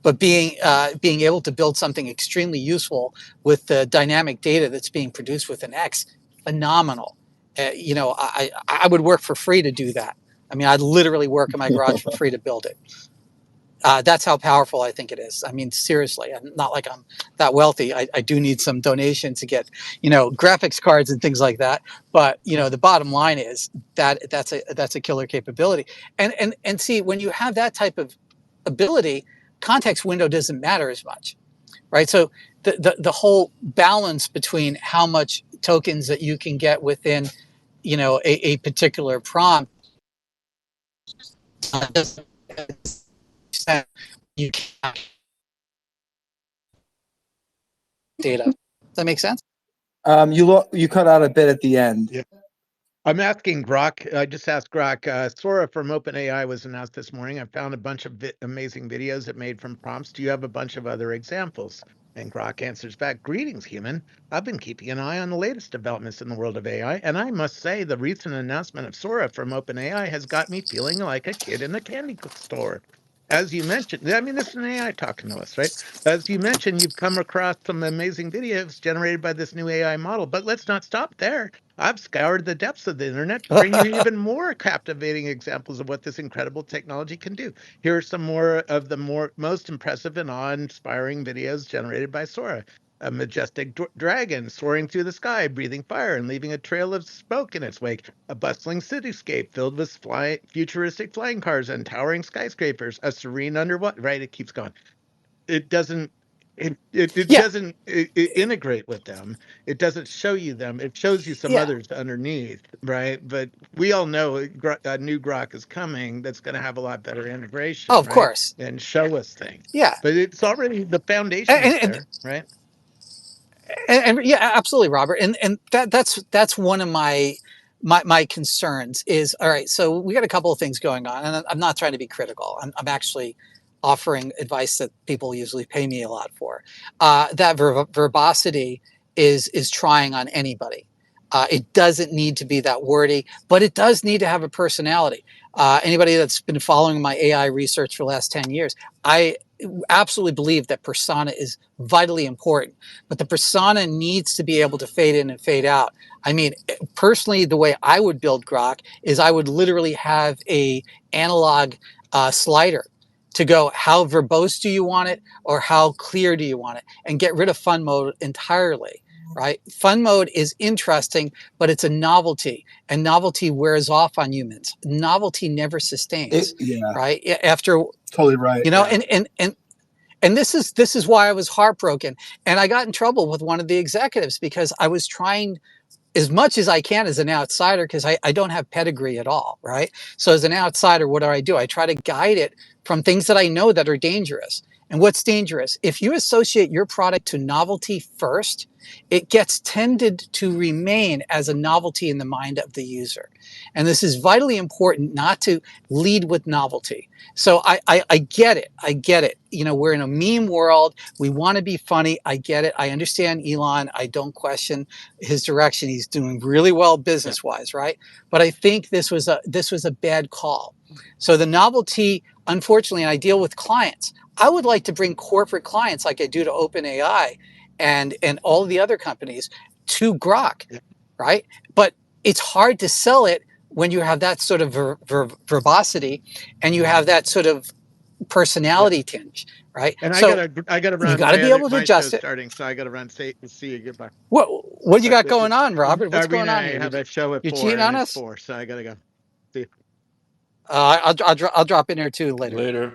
but being able to build something extremely useful with the dynamic data that's being produced with an X, phenomenal. You know, I would work for free to do that. I mean, I'd literally work in my garage for free to build it. That's how powerful I think it is. I mean, seriously, I'm not like I'm that wealthy. I do need some donations to get, you know, graphics cards and things like that. But you know, the bottom line is that that's a killer capability. And see, when you have that type of ability, context window doesn't matter as much, right? So the whole balance between how much tokens that you can get within, you know, a particular prompt, you can't data. Does that make sense? You cut out a bit at the end. Yeah. I'm asking Grok. I just asked Grok. Sora from OpenAI was announced this morning. I found a bunch of amazing videos it made from prompts. Do you have a bunch of other examples? And Grok answers back, "Greetings, human. I've been keeping an eye on the latest developments in the world of AI, and I must say the recent announcement of Sora from OpenAI has got me feeling like a kid in a candy store. As you mentioned, I mean, this is an AI talking to us, right? As you mentioned, you've come across some amazing videos generated by this new AI model, but let's not stop there. I've scoured the depths of the internet to bring you even more captivating examples of what this incredible technology can do. Here are some more of the most impressive and awe-inspiring videos generated by Sora. A majestic dragon soaring through the sky, breathing fire and leaving a trail of smoke in its wake. A bustling cityscape filled with futuristic flying cars and towering skyscrapers. A serene underwater. Right, it keeps going. It doesn't. It Yeah, doesn't integrate with them. It doesn't show you them. It shows you some yeah. others underneath, right? But we all know a new Grok is coming that's going to have a lot better Oh, integration, of right? course. And show us things. Yeah. But it's already, the foundation is And, there, right? and yeah, absolutely, Robert. And that's one of my concerns is, all right, so we got a couple of things going on, and I'm not trying to be critical. I'm actually offering advice that people usually pay me a lot for. That verbosity is trying on anybody. It doesn't need to be that wordy, but it does need to have a personality. Anybody that's been following my AI research for the last 10 years, I absolutely believe that persona is vitally important, but the persona needs to be able to fade in and fade out. I mean, personally, the way I would build Grok is I would literally have a analog slider to go, how verbose do you want it, or how clear do you want it, and get rid of fun mode entirely. Right? Fun mode is interesting, but it's a novelty, and novelty wears off on humans. Novelty never sustains. Yeah, Right? After, totally right. you know, Yeah. and this is why I was heartbroken, and I got in trouble with one of the executives because I was trying as much as I can as an outsider, because I don't have pedigree at all, right? So as an outsider, what do? I try to guide it from things that I know that are dangerous. And what's dangerous? If you associate your product to novelty first, it gets tended to remain as a novelty in the mind of the user. And this is vitally important, not to lead with novelty. So I get it. I get it. You know, we're in a meme world. We want to be funny. I get it. I understand Elon. I don't question his direction. He's doing really well business wise, right? But I think this was a bad call. So the novelty, unfortunately, and I deal with clients. I would like to bring corporate clients like I do to OpenAI and all the other companies to Grok, right? But it's hard to sell it when you have that sort of verbosity and you have that sort of personality tinge, right? And So I gotta you run. got to be able to My adjust show's it. starting, so I gotta run. See you. Goodbye. What you got going on, Robert? What's going Irene and on I here? have a show at You 4, cheating and on it's us? 4, so I gotta go. See you. I'll drop in there too later. Later.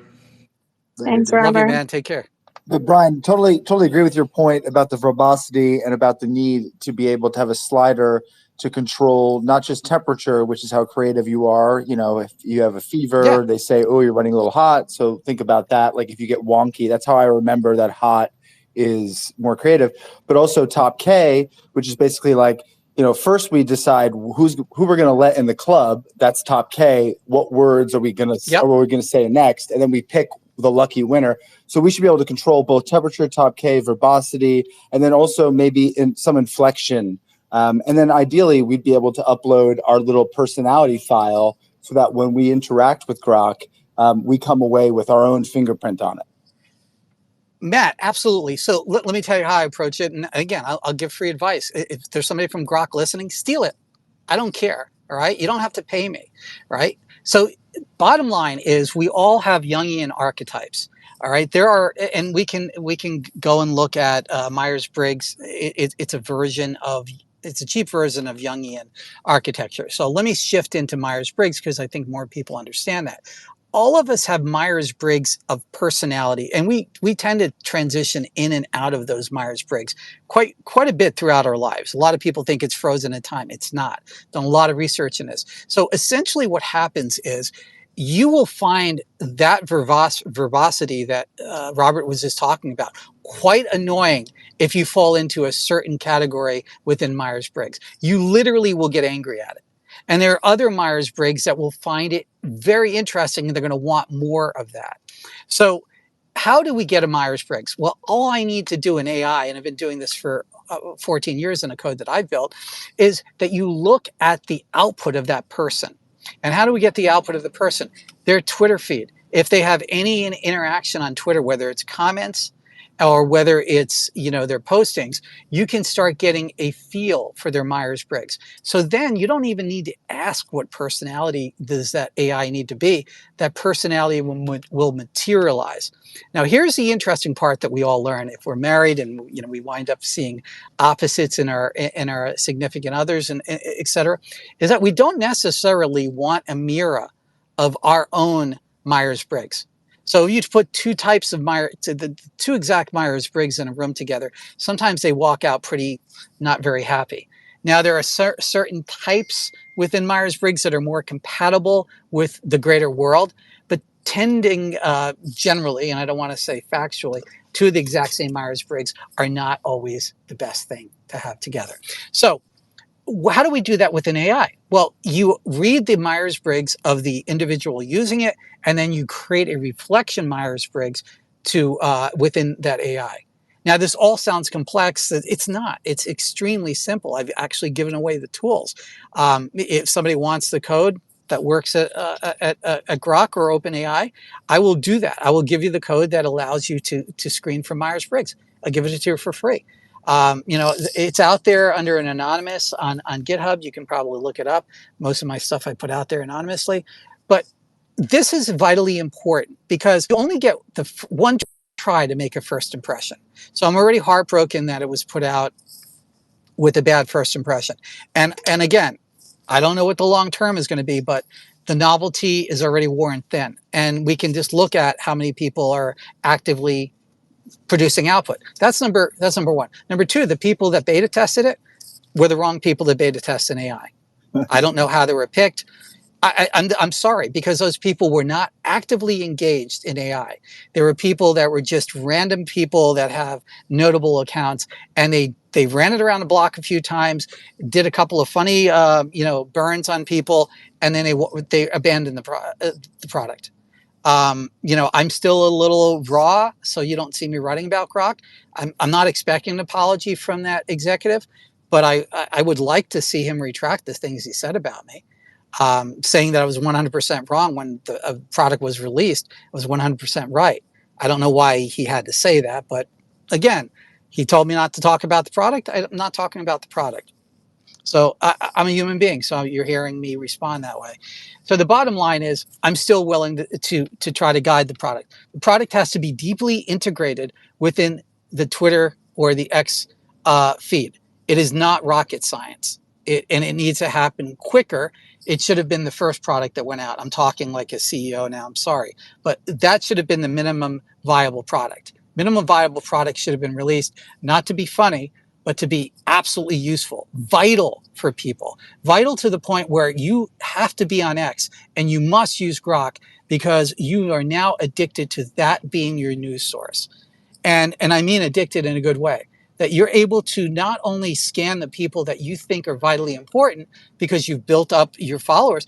Thanks, Love you, Robert. man. Take care. But Brian, totally agree with your point about the verbosity and about the need to be able to have a slider to control not just temperature, which is how creative you are. You know, if you have a fever, they say, "Oh, you're running a little hot." So think about that. Like if you get wonky, that's how I remember that hot is more creative. But also top K, which is basically like, you know, first we decide who we're going to let in the club. That's top K. What words are we going to say next? And then we pick the lucky winner. So we should be able to control both temperature, top K, verbosity, and then also maybe in some inflection. And then ideally, we'd be able to upload our little personality file so that when we interact with Grok, we come away with our own fingerprint on it. Matt, absolutely. So let me tell you how I approach it. And again, I'll give free advice. If there's somebody from Grok listening, steal it. I don't care. All right. You don't have to pay me. Right. So bottom line is we all have Jungian archetypes. All right. There are, and we can go and look at Myers-Briggs. It's a version of, it's a cheap version of Jungian architecture. So let me shift into Myers-Briggs because I think more people understand that. All of us have Myers-Briggs of personality, and we tend to transition in and out of those Myers-Briggs quite a bit throughout our lives. A lot of people think it's frozen in time. It's not. Done a lot of research in this. So essentially what happens is you will find that verbosity that Robert was just talking about quite annoying if you fall into a certain category within Myers-Briggs. You literally will get angry at it. And there are other Myers-Briggs that will find it very interesting and they're going to want more of that. So how do we get a Myers-Briggs? Well, all I need to do in AI, and I've been doing this for 14 years in a code that I've built, is that you look at the output of that person. And how do we get the output of the person? Their Twitter feed. If they have any interaction on Twitter, whether it's comments or whether it's, their postings, you can start getting a feel for their Myers-Briggs. So then you don't even need to ask what personality does that AI need to be. That personality will materialize. Now, here's the interesting part that we all learn if we're married and we wind up seeing opposites in our significant others and et cetera, is that we don't necessarily want a mirror of our own Myers-Briggs. So you put two types of the two exact Myers-Briggs in a room together. Sometimes they walk out pretty not very happy. Now there are certain types within Myers-Briggs that are more compatible with the greater world, but tending generally, and I don't want to say factually, to the exact same Myers-Briggs are not always the best thing to have together. So how do we do that with an AI? Well, you read the Myers-Briggs of the individual using it, and then you create a reflection Myers-Briggs to within that AI. Now, this all sounds complex. It's not. It's extremely simple. I've actually given away the tools. If somebody wants the code that works at Grok or OpenAI, I will do that. I will give you the code that allows you to screen for Myers-Briggs. I'll give it to you for free. It's out there under an anonymous on GitHub. You can probably look it up. Most of my stuff I put out there anonymously. But this is vitally important because you only get the one try to make a first impression. So I'm already heartbroken that it was put out with a bad first impression. And again, I don't know what the long term is going to be, but the novelty is already worn thin. And we can just look at how many people are actively producing output. That's number one. Number two, the people that beta tested it were the wrong people to beta test an AI. I don't know how they were picked. I'm sorry, because those people were not actively engaged in AI. There were people that were just random people that have notable accounts, and they ran it around the block a few times, did a couple of funny burns on people, and then they abandoned the product. I'm still a little raw, so you don't see me writing about Grok. I'm not expecting an apology from that executive, but I would like to see him retract the things he said about me, saying that I was 100% wrong when the product was released. I was 100% right. I don't know why he had to say that, but again, he told me not to talk about the product. I'm not talking about the product. So I'm a human being, so you're hearing me respond that way. So the bottom line is I'm still willing to try to guide the product. The product has to be deeply integrated within the Twitter or the X feed. It is not rocket science, and it needs to happen quicker. It should have been the first product that went out. I'm talking like a CEO now, I'm sorry. But that should have been the minimum viable product. Minimum viable product should have been released, not to be funny, but to be absolutely useful, vital for people, vital to the point where you have to be on X and you must use Grok because you are now addicted to that being your news source. And I mean addicted in a good way, that you're able to not only scan the people that you think are vitally important because you've built up your followers,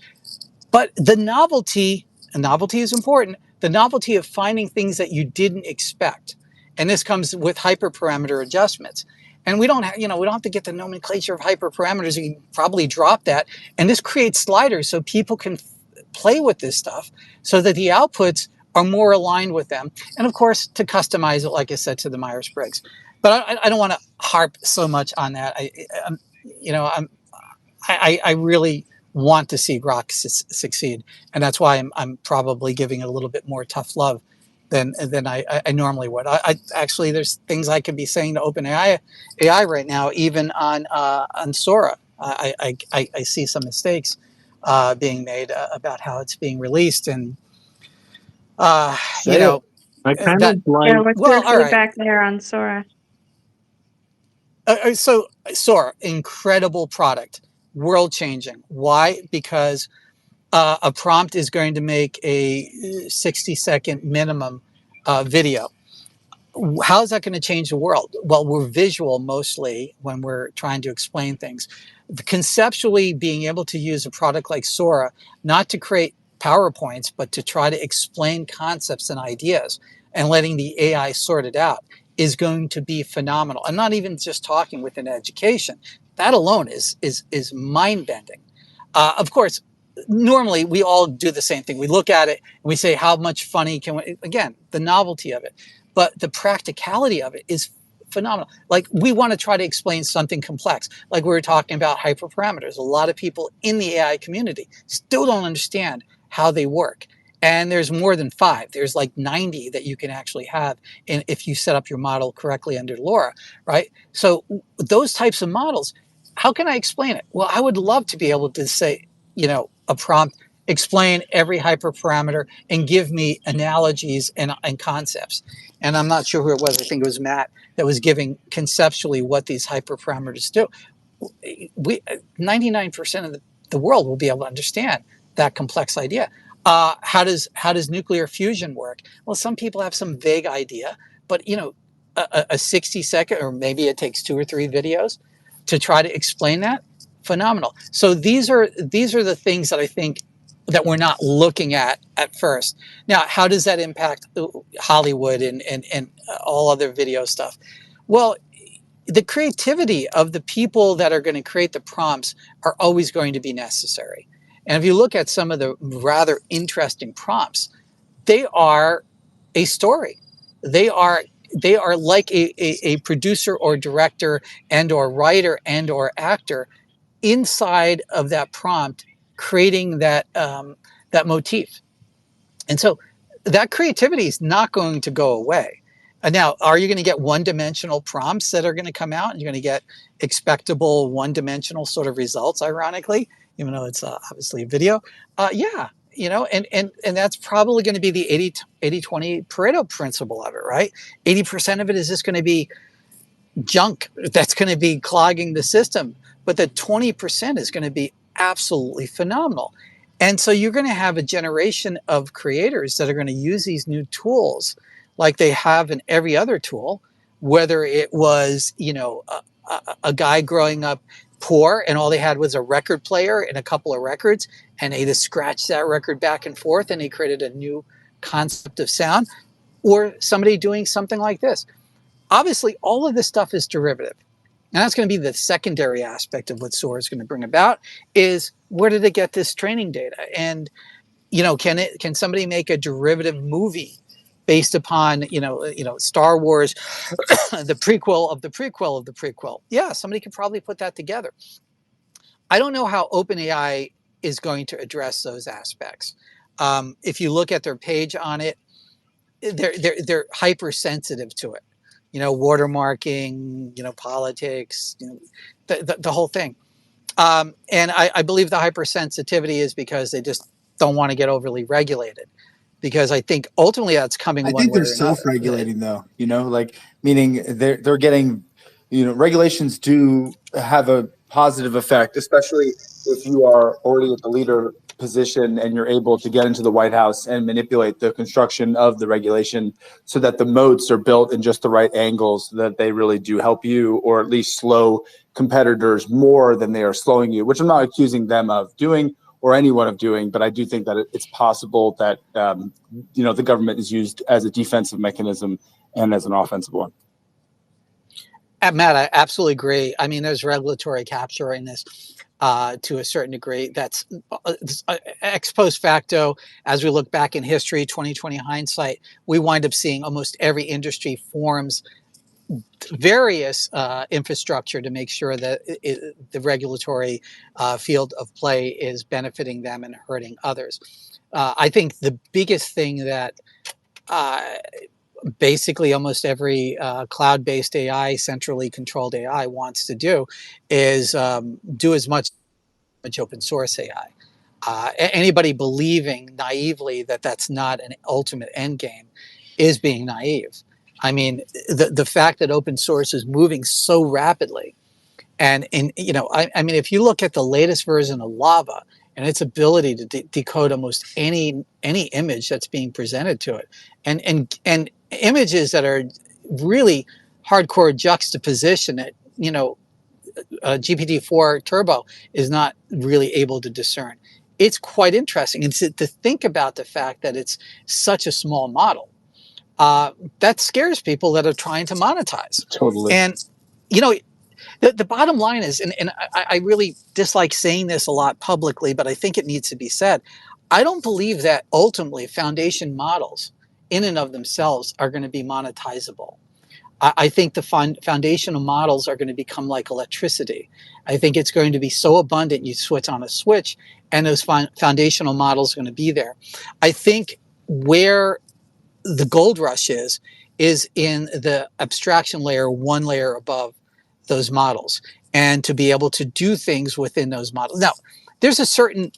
but the novelty, and novelty is important, the novelty of finding things that you didn't expect. And this comes with hyperparameter adjustments. And we don't have to get the nomenclature of hyperparameters. You can probably drop that. And this creates sliders so people can play with this stuff so that the outputs are more aligned with them. And of course, to customize it, like I said, to the Myers-Briggs. But I don't want to harp so much on that. I really want to see Grok succeed, and that's why I'm probably giving it a little bit more tough love than I normally would. I actually, there's things I could be saying to OpenAI right now, even on Sora. I see some mistakes being made about how it's being released, and you Say it. know I kind that. of like. Yeah, what's your Well, all right. feedback there on Sora? So Sora, incredible product, world changing. Why? Because a prompt is going to make a 60-second minimum video. How is that going to change the world? Well, we're visual mostly when we're trying to explain things. Conceptually, being able to use a product like Sora, not to create PowerPoints, but to try to explain concepts and ideas and letting the AI sort it out is going to be phenomenal. I'm not even just talking within education. That alone is mind bending. Of course, normally we all do the same thing. We look at it and we say, how much funny can we, again, the novelty of it. But the practicality of it is phenomenal. Like we want to try to explain something complex, like we were talking about hyperparameters. A lot of people in the AI community still don't understand how they work. And there's more than 5. There's like 90 that you can actually have if you set up your model correctly under LoRa, right? So those types of models, how can I explain it? Well, I would love to be able to say, a prompt, explain every hyperparameter and give me analogies and concepts. And I'm not sure who it was. I think it was Matt that was giving conceptually what these hyperparameters do. 99% of the world will be able to understand that complex idea. How does nuclear fusion work? Well, some people have some vague idea, but a 60-second, or maybe it takes 2 or 3 videos to try to explain that. Phenomenal. So these are the things that I think that we're not looking at first. Now, how does that impact Hollywood and all other video stuff? Well, the creativity of the people that are going to create the prompts are always going to be necessary. And if you look at some of the rather interesting prompts, they are a story. They are like a producer or director and or writer and or actor inside of that prompt, creating that motif. And so that creativity is not going to go away. Now, are you going to get one-dimensional prompts that are going to come out and you're going to get expectable one-dimensional sort of results, ironically, even though it's obviously a video? Yeah, and that's probably going to be the 80-20 Pareto principle of it, right? 80% of it is just going to be junk that's going to be clogging the system, but the 20% is going to be absolutely phenomenal. And so you're going to have a generation of creators that are going to use these new tools like they have in every other tool, whether it was, a guy growing up poor and all they had was a record player and a couple of records, and they just scratched that record back and forth and they created a new concept of sound, or somebody doing something like this. Obviously, all of this stuff is derivative. And that's going to be the secondary aspect of what Sora is going to bring about is where did it get this training data? And, can somebody make a derivative movie based upon, Star Wars, the prequel of the prequel of the prequel? Yeah, somebody could probably put that together. I don't know how OpenAI is going to address those aspects. If you look at their page on it, they're hypersensitive to it. Watermarking, politics, the whole thing. And I believe the hypersensitivity is because they just don't want to get overly regulated. Because I think ultimately that's coming I one think way they're or another. self-regulating though, meaning they're getting, regulations do have a positive effect, especially if you are already at the leader position and you're able to get into the White House and manipulate the construction of the regulation so that the moats are built in just the right angles so that they really do help you, or at least slow competitors more than they are slowing you, which I'm not accusing them of doing or anyone of doing, but I do think that it's possible that the government is used as a defensive mechanism and as an offensive one. Matt, I absolutely agree. I mean, there's regulatory capture in this to a certain degree. That's ex post facto. As we look back in history, 2020 hindsight, we wind up seeing almost every industry forms various infrastructure to make sure that the regulatory field of play is benefiting them and hurting others. I think the biggest thing that basically almost every cloud-based AI, centrally controlled AI wants to do is do as much open source AI. Anybody believing naively that that's not an ultimate end game is being naive. I mean, the fact that open source is moving so rapidly, and you know, I mean, if you look at the latest version of Lava and its ability to decode almost any image that's being presented to it, and images that are really hardcore juxtaposition that, you know, GPT-4 Turbo is not really able to discern. It's quite interesting. And to think about the fact that it's such a small model, that scares people that are trying to monetize. Totally. And, you know, the bottom line is, and I really dislike saying this a lot publicly, but I think it needs to be said. I don't believe that ultimately foundation models in and of themselves are going to be monetizable. I think the foundational models are going to become like electricity. I think it's going to be so abundant, you switch on a switch, and those foundational models are going to be there. I think where the gold rush is in the abstraction layer, one layer above those models, and to be able to do things within those models. Now, there's a certain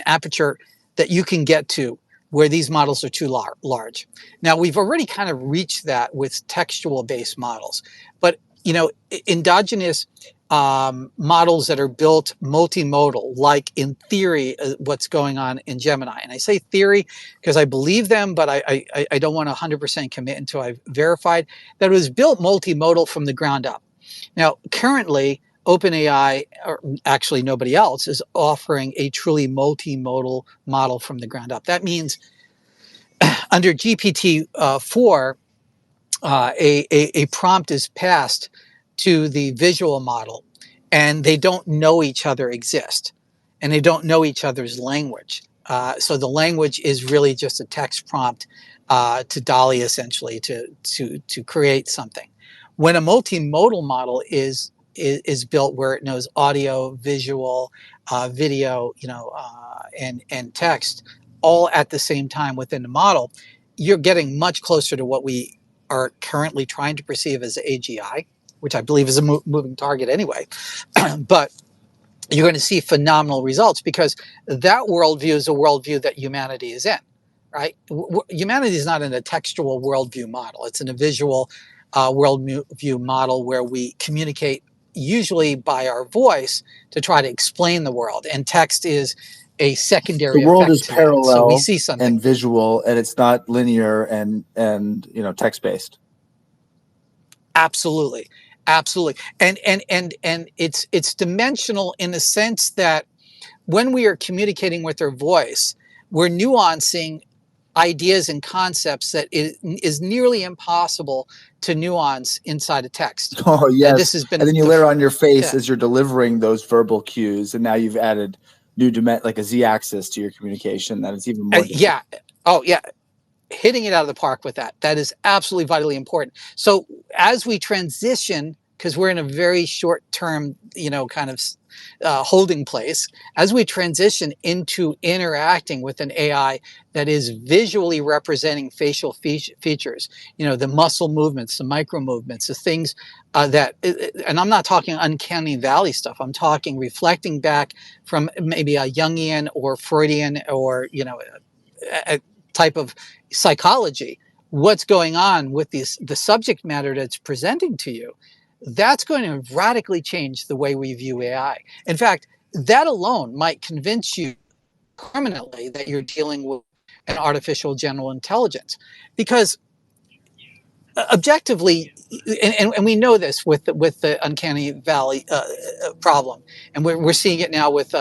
aperture that you can get to where these models are too large. Now, we've already kind of reached that with textual based models, but you know, endogenous models that are built multimodal, like in theory, what's going on in Gemini. And I say theory because I believe them, but I don't want to 100% commit until I've verified that it was built multimodal from the ground up. Now, currently, OpenAI, or actually nobody else, is offering a truly multimodal model from the ground up. That means under GPT-4, a prompt is passed to the visual model, and they don't know each other exist, and they don't know each other's language. So the language is really just a text prompt to DALL-E, essentially, to create something. When a multimodal model is built, where it knows audio, visual, video, you know, and text all at the same time within the model, you're getting much closer to what we are currently trying to perceive as AGI, which I believe is a moving target anyway. But you're going to see phenomenal results because that worldview is a worldview that humanity is in, right? Humanity is not in a textual worldview model. It's in a visual worldview model where we communicate usually by our voice to try to explain the world. And text is a secondary The world effect is to that. So we parallel see something and visual, and it's not linear and you know, text based. Absolutely, absolutely, and it's dimensional in the sense that when we are communicating with our voice, we're nuancing ideas and concepts that it is nearly impossible to nuance inside a text. Oh And this yes, has been and then you layer on your face yeah, as you're delivering those verbal cues, and now you've added new like a z-axis to your communication. That is even more difficult. yeah, oh yeah, hitting it out of the park with that. That is absolutely vitally important. So as we transition, because we're in a very short term, you know, kind of holding place, as we transition into interacting with an AI that is visually representing facial features, you know, the muscle movements, the micro movements, the things that, and I'm not talking uncanny valley stuff. I'm talking reflecting back from maybe a Jungian or Freudian or, you know, a type of psychology, what's going on with the subject matter that's presenting to you, that's going to radically change the way we view AI. In fact, that alone might convince you permanently that you're dealing with an artificial general intelligence. Because objectively, and we know this with the uncanny valley problem, and we're seeing it now with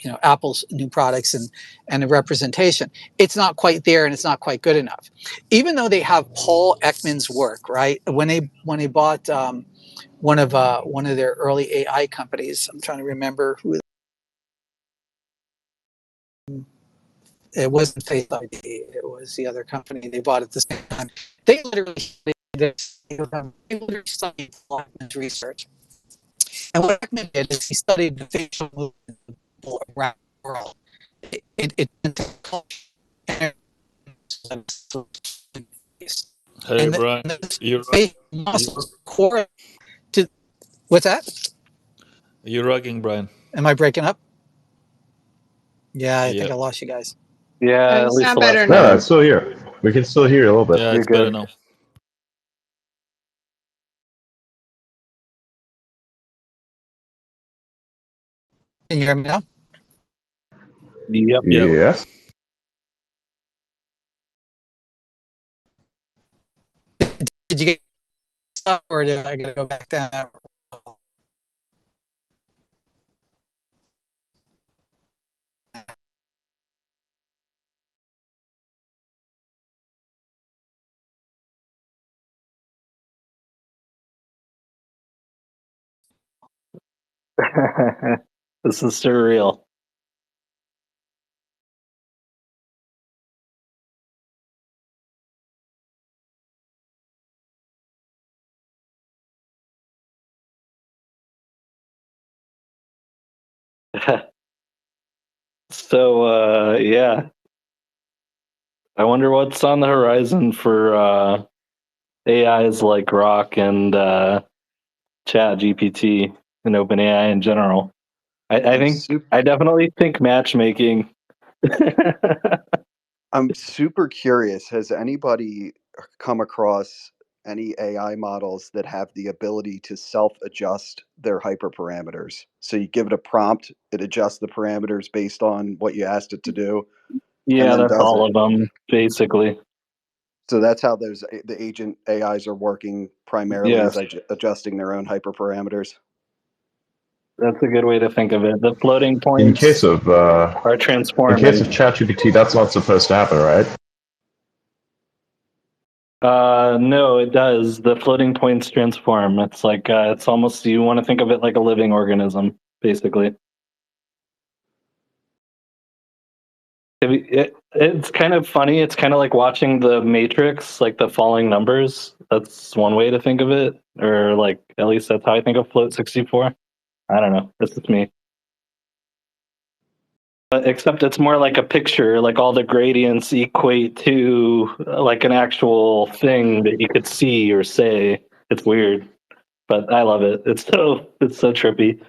you know, Apple's new products and the representation. It's not quite there, and it's not quite good enough. Even though they have Paul Ekman's work, right? When they bought one of their early AI companies, I'm trying to remember who. It wasn't Face ID. It was the other company they bought at the same time. They literally this study Blackman's research. And what Blackman did is he studied the facial movement of people around the world. It Hey and Brian, the you're facial muscles core to what's that? you're rocking, Brian. Am I breaking up? Yeah, I think Yeah, I lost you guys. Yeah, You at least sound the better last now. No, minute. it's still here. We can still hear you a little bit. yeah, You're it's better good. now. Can you hear me now? Yep. Yeah. Yes. Did you get stuff, or did I gotta go back down that road? This is surreal. So, yeah, I wonder what's on the horizon for AIs like Grok and Chat GPT and OpenAI in general. I definitely think matchmaking. I'm super curious. Has anybody come across any AI models that have the ability to self-adjust their hyperparameters? So you give it a prompt, it adjusts the parameters based on what you asked it to do, and Yeah, then that's does all it. of them, basically. So that's how the agent AIs are working primarily, Yes, is adjusting their own hyperparameters. that's a good way to think of it. The floating In case points of are transforming. ChatGPT, that's not supposed to happen, right? No, it does. The floating points transform. It's like it's almost, you want to think of it like a living organism, basically. It's kind of funny. It's kind of like watching the Matrix, like the falling numbers. That's one way to think of it, or like at least that's how I think of Float 64. I don't know. This is me. But except it's more like a picture, like all the gradients equate to like an actual thing that you could see or say. It's weird, but I love it. It's so trippy.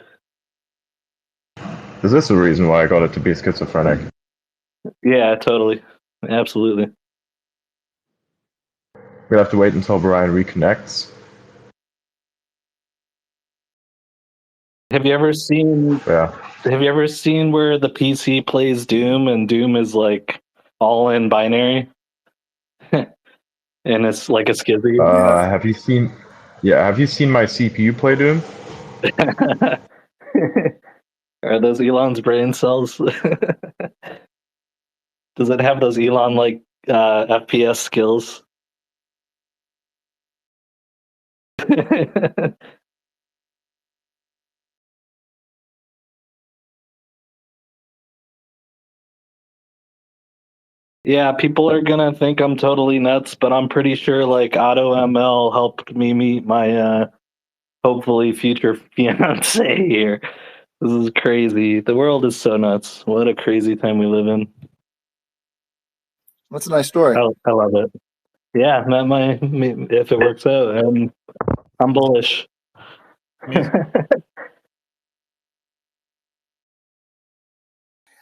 Is this the reason why I got it to be schizophrenic? Yeah, totally. Absolutely. We have to wait until Brian reconnects. Have you ever seen Yeah. Have you ever seen where the PC plays Doom and Doom is like all in binary and it's like a skizzy? Have you seen? Yeah. Have you seen my CPU play Doom? Are those Elon's brain cells? Does it have those Elon like FPS skills? Yeah, people are gonna think I'm totally nuts, but I'm pretty sure like AutoML helped me meet my hopefully future fiance here. This is crazy. The world is so nuts. What a crazy time we live in. That's a nice story. I love it. Yeah, that might, if it works out, I'm bullish.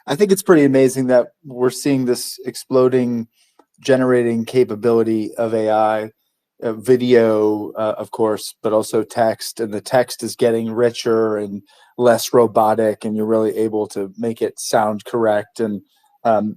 I think it's pretty amazing that we're seeing this exploding generating capability of AI, video, of course, but also text. And the text is getting richer and less robotic, and you're really able to make it sound correct. And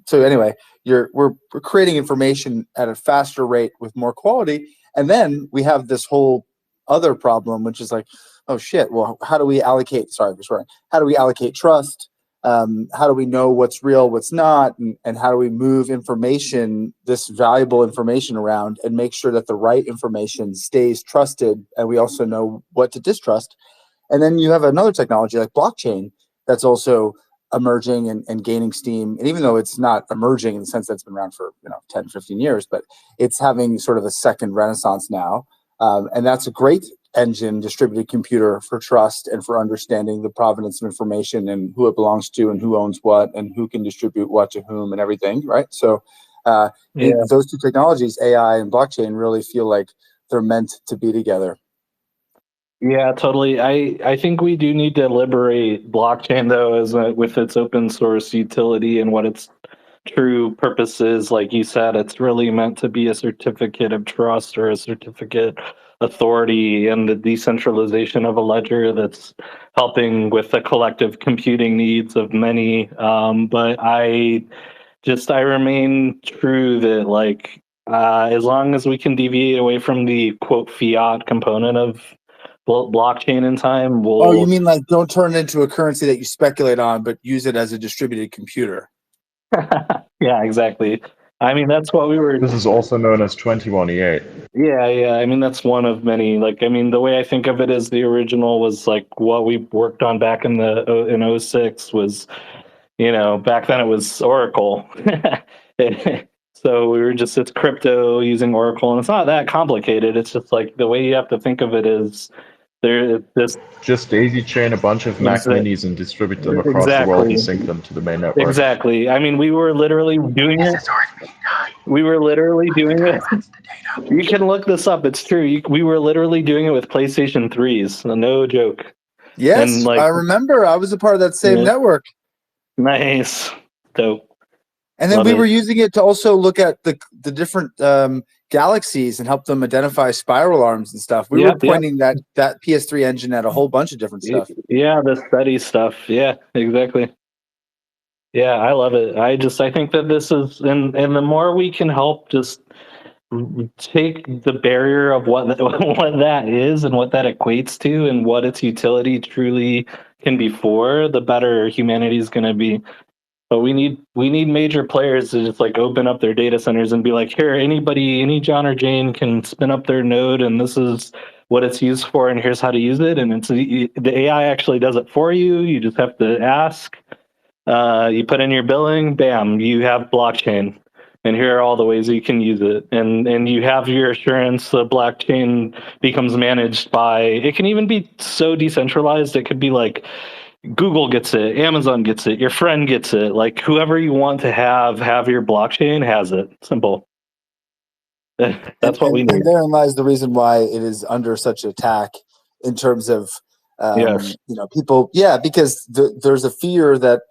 so, anyway, we're creating information at a faster rate with more quality. And then we have this whole other problem, which is like, oh shit, well, how do we allocate? Sorry for swearing. How do we allocate trust? How do we know what's real, what's not, and how do we move information, this valuable information, around and make sure that the right information stays trusted, and we also know what to distrust. And then you have another technology like blockchain that's also emerging and gaining steam. And even though it's not emerging in the sense that it's been around for 10, 15 years, but it's having sort of a second renaissance now. And that's a great engine, distributed computer, for trust and for understanding the provenance of information and who it belongs to and who owns what and who can distribute what to whom and everything, right? So those two technologies, AI and blockchain, really feel like they're meant to be together. Yeah, totally. I think we do need to liberate blockchain though, with its open source utility and what its true purpose is. Like you said, it's really meant to be a certificate of trust or a certificate authority and the decentralization of a ledger that's helping with the collective computing needs of many. But I remain true that as long as we can deviate away from the quote fiat component of blockchain in time, Oh, you mean like don't turn it into a currency that you speculate on, but use it as a distributed computer? Yeah, exactly. I mean, that's what we were. This is also known as 21E8. Yeah. I mean, that's one of many. The way I think of it is the original was like what we worked on back in in 06 was, back then it was Oracle. So it's crypto using Oracle, and it's not that complicated. It's just like the way you have to think of it is this. Just daisy chain a bunch of Mac Minis and distribute them across the world and sync them to the main network. Exactly. I mean, we were literally doing it. We were literally doing it. You can look this up. It's true. We were literally doing it with PlayStation 3s. No joke. Yes, And I remember. I was a part of that same network. Nice. Dope. And then we were using it to also look at the different galaxies and help them identify spiral arms and stuff. We were pointing that PS3 engine at a whole bunch of different stuff. Yeah, the study stuff. Yeah, exactly. Yeah, I love it. I think that this is, and the more we can help just take the barrier of what that is and what that equates to and what its utility truly can be for, the better humanity is going to be. But we need major players to just open up their data centers and be like, here, any John or Jane can spin up their node, and this is what it's used for, and here's how to use it. And the AI actually does it for you. You just have to ask. You put in your billing, bam, you have blockchain. And here are all the ways you can use it. And you have your assurance. The blockchain becomes managed by, it can even be so decentralized. It could be like Google gets it, Amazon gets it, your friend gets it. Like whoever you want to have your blockchain has it. Simple. That's what we need. And therein lies the reason why it is under such attack in terms of, people. Yeah, because there's a fear that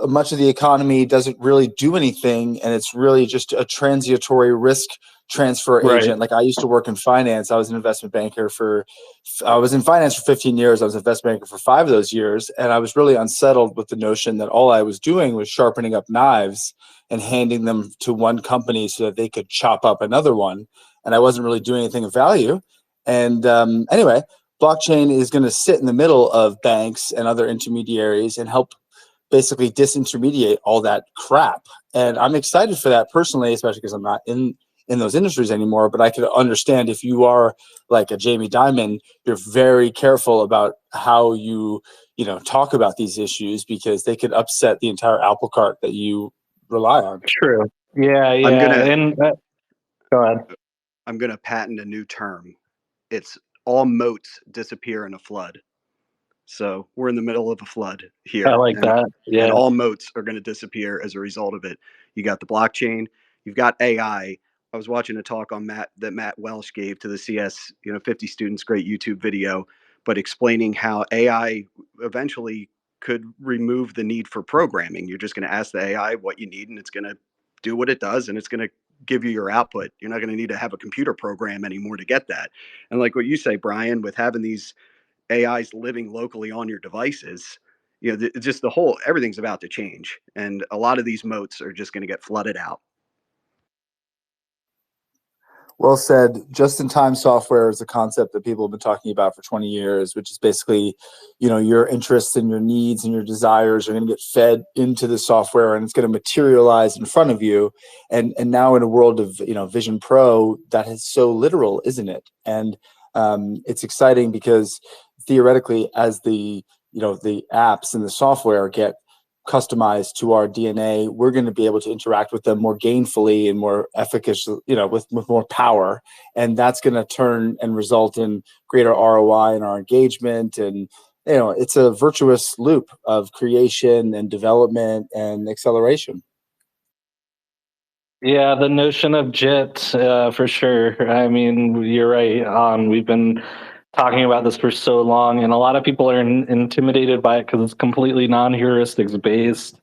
much of the economy doesn't really do anything, and it's really just a transitory risk transfer agent. Like I used to work in finance. I was an investment banker I was in finance for 15 years. I was an investment banker for 5 of those years. And I was really unsettled with the notion that all I was doing was sharpening up knives and handing them to one company so that they could chop up another one. And I wasn't really doing anything of value. And anyway, blockchain is going to sit in the middle of banks and other intermediaries and help basically disintermediate all that crap. And I'm excited for that personally, especially because I'm not in those industries anymore. But I could understand if you are like a Jamie Dimon, you're very careful about how you talk about these issues, because they could upset the entire apple cart that you rely on. True. Yeah. Go ahead. I'm gonna patent a new term. It's all moats disappear in a flood. So we're in the middle of a flood here. I like that. Yeah. And all moats are going to disappear as a result of it. You got the blockchain, you've got AI. I was watching a talk on Matt Welsh gave to the CS, 50 students, great YouTube video, but explaining how AI eventually could remove the need for programming. You're just going to ask the AI what you need, and it's going to do what it does, and it's going to give you your output. You're not going to need to have a computer program anymore to get that. And like what you say, Brian, with having these AIs living locally on your devices, just everything's about to change, and a lot of these moats are just going to get flooded out. Well said. Just-in-time software is a concept that people have been talking about for 20 years, which is basically, your interests and your needs and your desires are going to get fed into the software, and it's going to materialize in front of you. And now in a world of, Vision Pro, that is so literal, isn't it? And it's exciting because theoretically, as the apps and the software get customized to our DNA, we're going to be able to interact with them more gainfully and more efficacious, with more power. And that's going to turn and result in greater ROI in our engagement. And, it's a virtuous loop of creation and development and acceleration. Yeah, the notion of JIT, for sure. I mean, you're right. We've been talking about this for so long, and a lot of people are intimidated by it because it's completely non-heuristics based.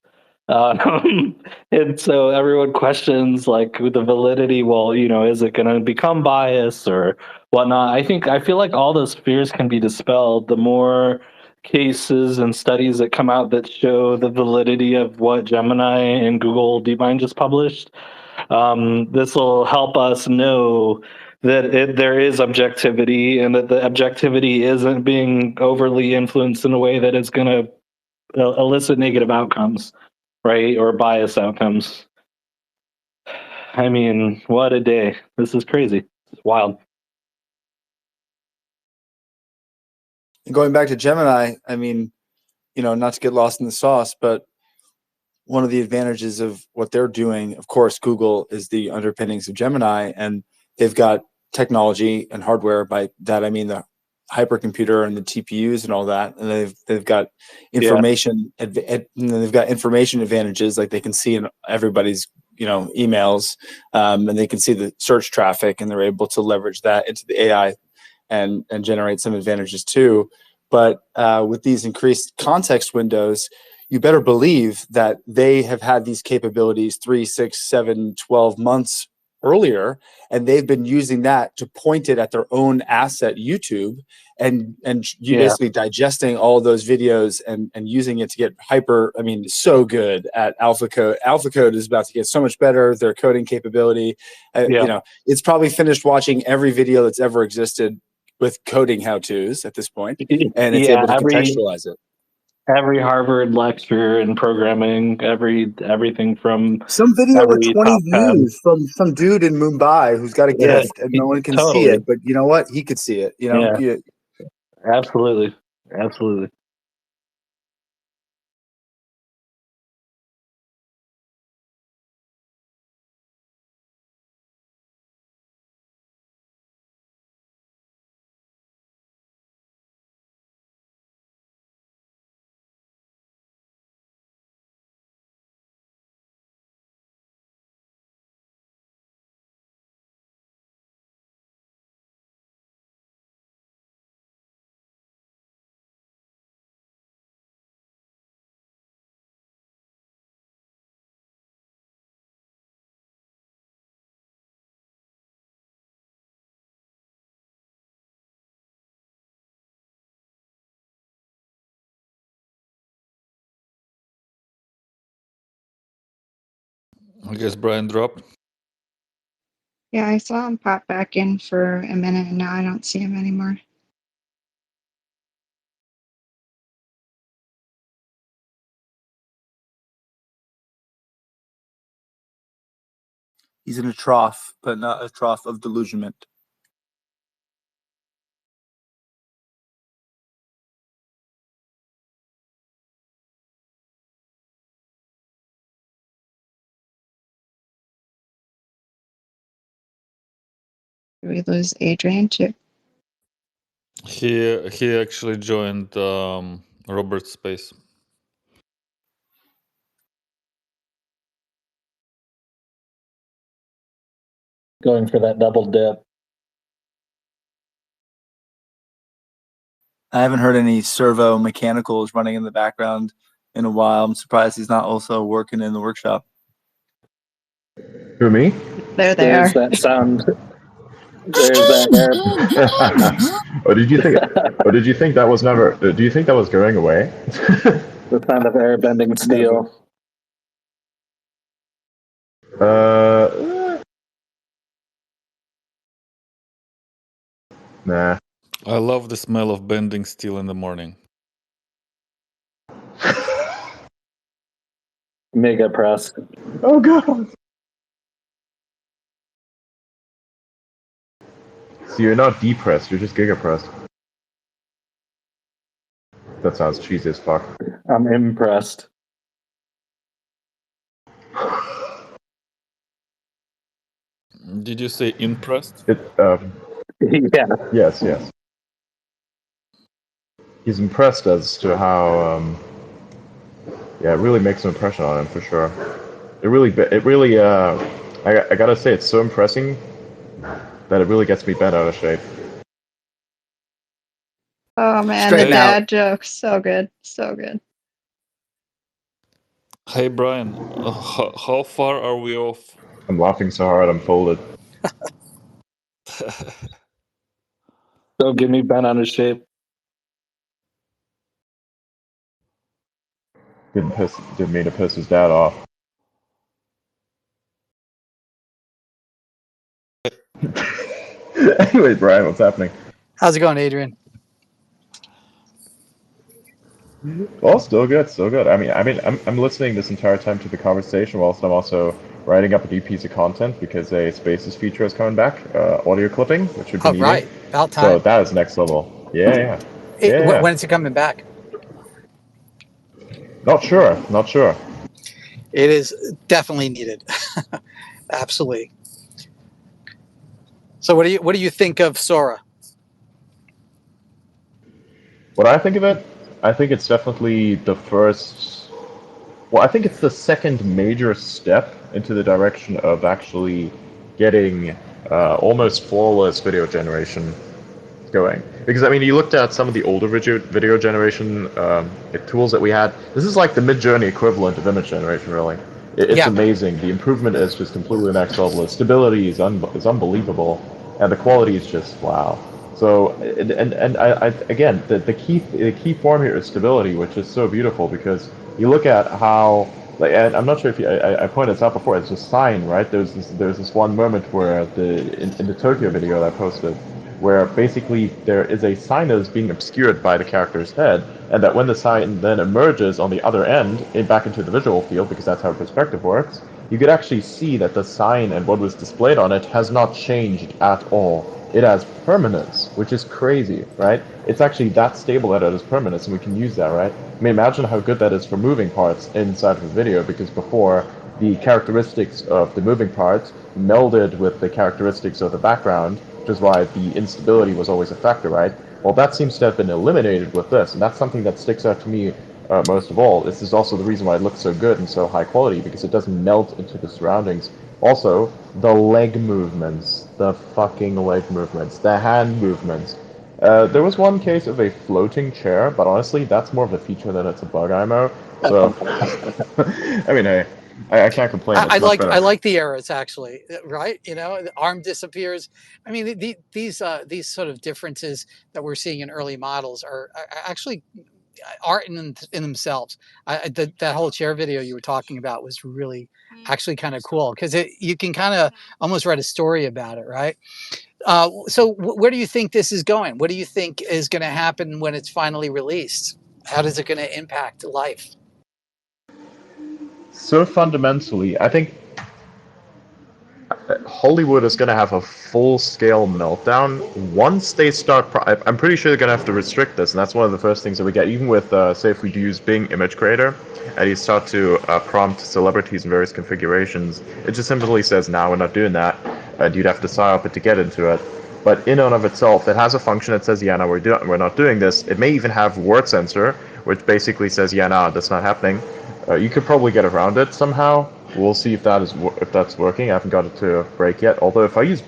And so everyone questions like the validity. Well, is it going to become biased or whatnot? I feel like all those fears can be dispelled the more cases and studies that come out that show the validity of what Gemini and Google DeepMind just published. This will help us know that there is objectivity and that the objectivity isn't being overly influenced in a way that is going to elicit negative outcomes, right? Or bias outcomes. I mean, what a day. This is crazy. It's wild. Going back to Gemini, I mean, not to get lost in the sauce, but one of the advantages of what they're doing, of course, Google is the underpinnings of Gemini, and they've got technology and hardware. By that I mean the hypercomputer and the TPUs and all that, and they've got information. They've got information advantages, like they can see in everybody's emails, and they can see the search traffic, and they're able to leverage that into the AI and generate some advantages too. But with these increased context windows, you better believe that they have had these capabilities 3, 6, 7, 12 months earlier, and they've been using that to point it at their own asset, YouTube, and you basically digesting all of those videos and using it to get so good at alpha code. Alpha code is about to get so much better. Their coding capability, it's probably finished watching every video that's ever existed with coding how-tos at this point, and it's able to contextualize it. Every Harvard lecture in programming, everything from some video with 20 views from some dude in Mumbai who's got a gift and no one can see it, but you know what? He could see it. Absolutely. I guess Brian dropped. Yeah, I saw him pop back in for a minute and now I don't see him anymore. He's in a trough, but not a trough of delusionment. Did we lose Adrian too? He actually joined Robert's space. Going for that double dip. I haven't heard any servo mechanicals running in the background in a while. I'm surprised he's not also working in the workshop. Who, me? There they There's are. that sound. There's that air. Oh, did you think that was never? Do you think that was going away? The sound of air bending steel. Nah. I love the smell of bending steel in the morning. Mega press. Oh god. So you're not depressed, you're just gigapressed. That sounds cheesy as fuck. I'm impressed. Did you say impressed? Yeah. Yes, yes. He's impressed as to how, yeah, it really makes an impression on him for sure. It really, I gotta say, it's so impressing that it really gets me bent out of shape. Oh man, the Straighten out. dad jokes, so good, so good. Hey Brian, how far are we off? I'm laughing so hard I'm folded. Don't get me bent out of shape. Didn't mean to piss his dad off. Anyway, Brian, what's happening? How's it going, Adrian? Well, still good, still good. I mean, I'm listening this entire time to the conversation whilst I'm also writing up a new piece of content because a Spaces feature is coming back, audio clipping, which we've been Oh, needing. right. About So time. that is next level. Yeah. When is it coming back? Not sure, not sure. It is definitely needed. Absolutely. So what do you think of Sora? What I think of it, I think it's definitely the first. Well, I think it's the second major step into the direction of actually getting almost flawless video generation going. Because I mean, you looked at some of the older video generation tools that we had. This is like the Mid-Journey equivalent of image generation, really. It's amazing. The improvement is just completely next level. The stability is unbelievable, and the quality is just wow. So and I again the key form here is stability, which is so beautiful because you look at how. Like, and I'm not sure if I pointed this out before. It's just sign, right? There's this one moment where in the Tokyo video that I posted, where basically there is a sign that is being obscured by the character's head, and that when the sign then emerges on the other end, back into the visual field, because that's how perspective works, you could actually see that the sign and what was displayed on it has not changed at all. It has permanence, which is crazy, right? It's actually that stable that it has permanence, and we can use that, right? I mean, imagine how good that is for moving parts inside of a video, because before, the characteristics of the moving parts melded with the characteristics of the background, which is why the instability was always a factor, right? Well, that seems to have been eliminated with this, and that's something that sticks out to me most of all. This is also the reason why it looks so good and so high quality, because it doesn't melt into the surroundings. Also, the leg movements, the fucking leg movements, the hand movements. There was one case of a floating chair, but honestly, that's more of a feature than it's a bug IMO. So, I mean, hey, I can't complain. It's much better. I like the errors actually, right? You know, the arm disappears. I mean, these sort of differences that we're seeing in early models are actually art in themselves. That whole chair video you were talking about was really actually kind of cool because you can kind of almost write a story about it, right? So where do you think this is going? What do you think is going to happen when it's finally released? How is it going to impact life? So fundamentally, I think Hollywood is going to have a full-scale meltdown once they start. I'm pretty sure they're going to have to restrict this, and that's one of the first things that we get. Even with, say, if we use Bing Image Creator, and you start to prompt celebrities in various configurations, it just simply says, "No, we're not doing that," and you'd have to sign up to get into it. But in and of itself, it has a function that says, "Yeah, no, we're not doing this." It may even have word censor, which basically says, "Yeah, no, that's not happening." You could probably get around it somehow. We'll see if that's working. I haven't got it to break yet. Although if I use,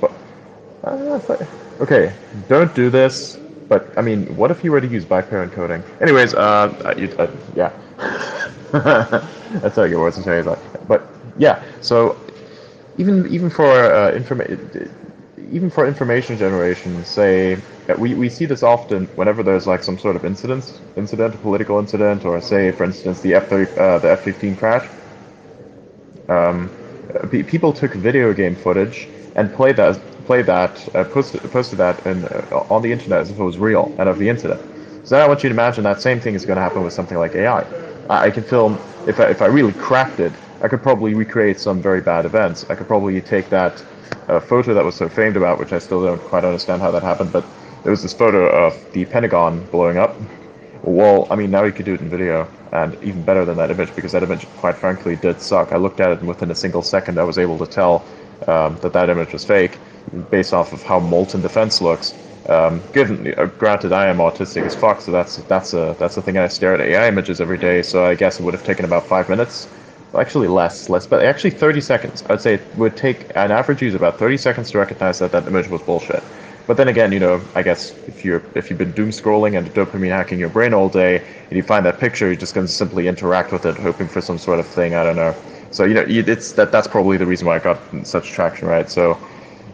okay, don't do this. But I mean, what if you were to use biparent coding? Anyways, yeah, that's how your words and saying like. But yeah, so even for even for information generation, say we see this often whenever there's like some sort of incident, a political incident, or say for instance the F-15 crash. People took video game footage and posted that on the internet as if it was real and of the incident. So now I want you to imagine that same thing is going to happen with something like AI. I can film, if I really cracked it, I could probably recreate some very bad events. I could probably take that photo that was so famed about, which I still don't quite understand how that happened, but there was this photo of the Pentagon blowing up. Well, I mean, now you could do it in video, and even better than that image, because that image, quite frankly, did suck. I looked at it, and within a single second, I was able to tell that that image was fake, based off of how molten the fence looks. Granted, I am autistic as fuck, so that's the thing. I stare at AI images every day, so I guess it would have taken about 5 minutes. Actually, less, but actually 30 seconds. I'd say it would take an average user about 30 seconds to recognize that that image was bullshit. But then again, I guess if you've been doom scrolling and dopamine hacking your brain all day, and you find that picture, you're just going to simply interact with it, hoping for some sort of thing. I don't know. So it's that's probably the reason why I got such traction, right? So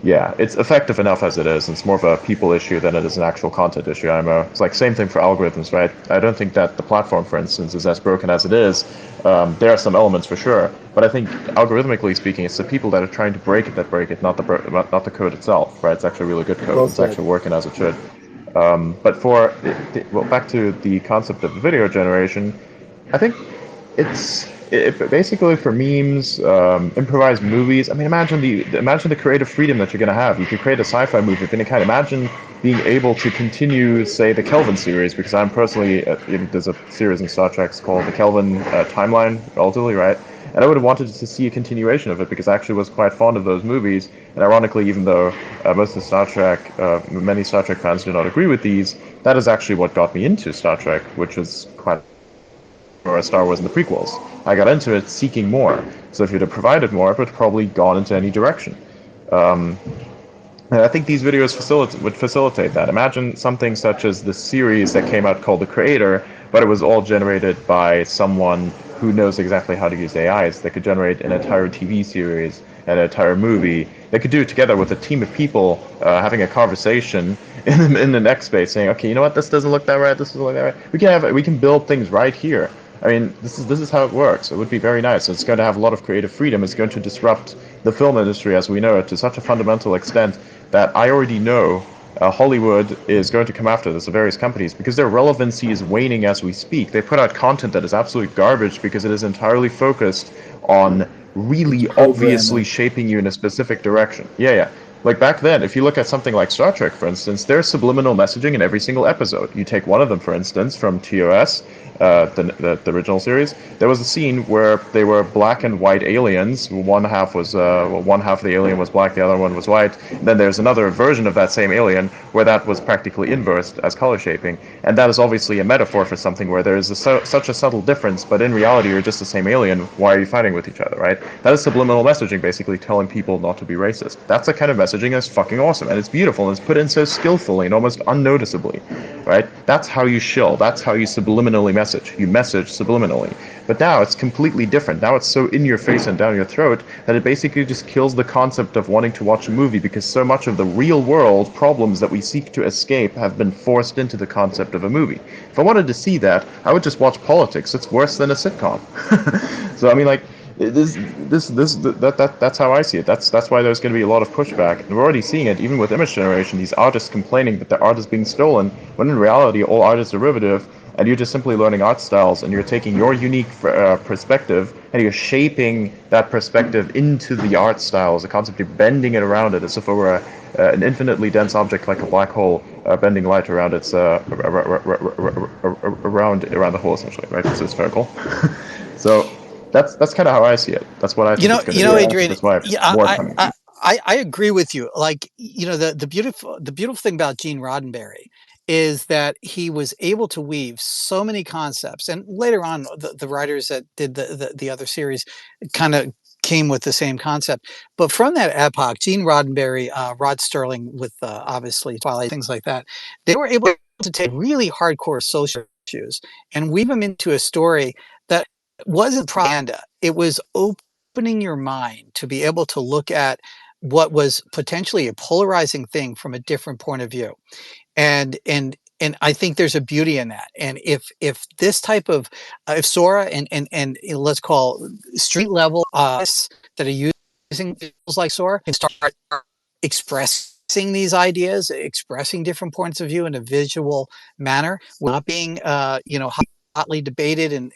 yeah, it's effective enough as it is. It's more of a people issue than it is an actual content issue. It's like same thing for algorithms, right? I don't think that the platform, for instance, is as broken as it is. There are some elements for sure, but I think algorithmically speaking, it's the people that are trying to break it that break it, not the code itself, right? It's actually really good code. Well It's said. actually working as it should. But well, back to the concept of video generation, I think basically for memes, improvised movies. I mean, imagine the creative freedom that you're gonna have. You could create a sci-fi movie of any kind. Imagine being able to continue, say, the Kelvin series, because I'm personally there's a series in Star Trek called the Kelvin timeline, relatively, right? And I would have wanted to see a continuation of it because I actually was quite fond of those movies. And ironically, even though most of Star Trek, many Star Trek fans do not agree with these, that is actually what got me into Star Trek, which was quite or Star Wars in the prequels. I got into it seeking more. So if you'd have provided more, it would have probably gone into any direction. Um, and I think these videos would facilitate that. Imagine something such as the series that came out called The Creator, but it was all generated by someone who knows exactly how to use AIs. They could generate an entire TV series, an entire movie. They could do it together with a team of people having a conversation in the next space, saying, "Okay, you know what? This doesn't look that right. This doesn't look that right. We can build things right here." I mean, this is how it works. It would be very nice. It's going to have a lot of creative freedom. It's going to disrupt the film industry as we know it to such a fundamental extent that I already know Hollywood is going to come after this, the various companies, because their relevancy is waning as we speak. They put out content that is absolute garbage because it is entirely focused on It's really obviously programming. shaping you in a specific direction. Yeah. Like back then, if you look at something like Star Trek, for instance, there's subliminal messaging in every single episode. You take one of them, for instance, from TOS, the original series. There was a scene where they were black and white aliens. One half of the alien was black, the other one was white. And then there's another version of that same alien where that was practically inversed as color shaping, and that is obviously a metaphor for something where there is such a subtle difference, but in reality you're just the same alien. Why are you fighting with each other, right? That is subliminal messaging, basically telling people not to be racist. That's the kind of messaging that's fucking awesome, and it's beautiful, and it's put in so skillfully and almost unnoticeably, right? That's how you shill. That's how you subliminally message. You message subliminally. But now it's completely different. Now it's so in your face and down your throat that it basically just kills the concept of wanting to watch a movie, because so much of the real world problems that we seek to escape have been forced into the concept of a movie. If I wanted to see that, I would just watch politics. It's worse than a sitcom. So I mean, like, that's how I see it. That's why there's going to be a lot of pushback, and we're already seeing it even with image generation. These artists complaining that their art is being stolen, when in reality all art is derivative, and you're just simply learning art styles, and you're taking your unique perspective and you're shaping that perspective into the art style as a concept. You're bending it around it as if it were an infinitely dense object like a black hole bending light around its around the hole, essentially, right? So it's spherical. So that's kind of how I see it. That's what I think it's going to do. Adrian, That's why yeah, more coming. I agree with you. Like, the beautiful thing about Gene Roddenberry is that he was able to weave so many concepts, and later on, the writers that did the other series kind of came with the same concept. But from that epoch, Gene Roddenberry, Rod Sterling, with obviously Twilight, things like that, they were able to take really hardcore social issues and weave them into a story that wasn't propaganda. It was opening your mind to be able to look at what was potentially a polarizing thing from a different point of view. And I think there's a beauty in that. And if this type of if Sora and let's call street level that are using tools like Sora can start expressing these ideas, expressing different points of view in a visual manner, not being hotly debated and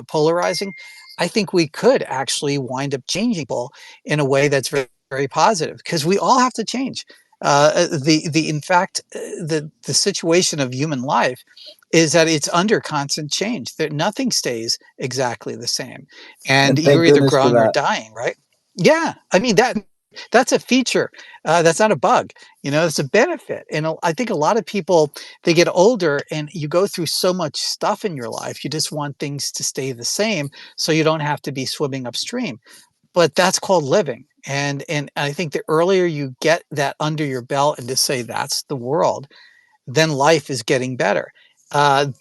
polarizing, I think we could actually wind up changing people in a way that's very, very positive, because we all have to change. In fact, the situation of human life is that it's under constant change. That nothing stays exactly the same, and And you're thank either goodness for growing or that. dying, right? Yeah, I mean that's a feature. That's not a bug. You know, it's a benefit. And I think a lot of people, they get older and you go through so much stuff in your life. You just want things to stay the same so you don't have to be swimming upstream. But that's called living. And I think the earlier you get that under your belt and to say that's the world, then life is getting better. Also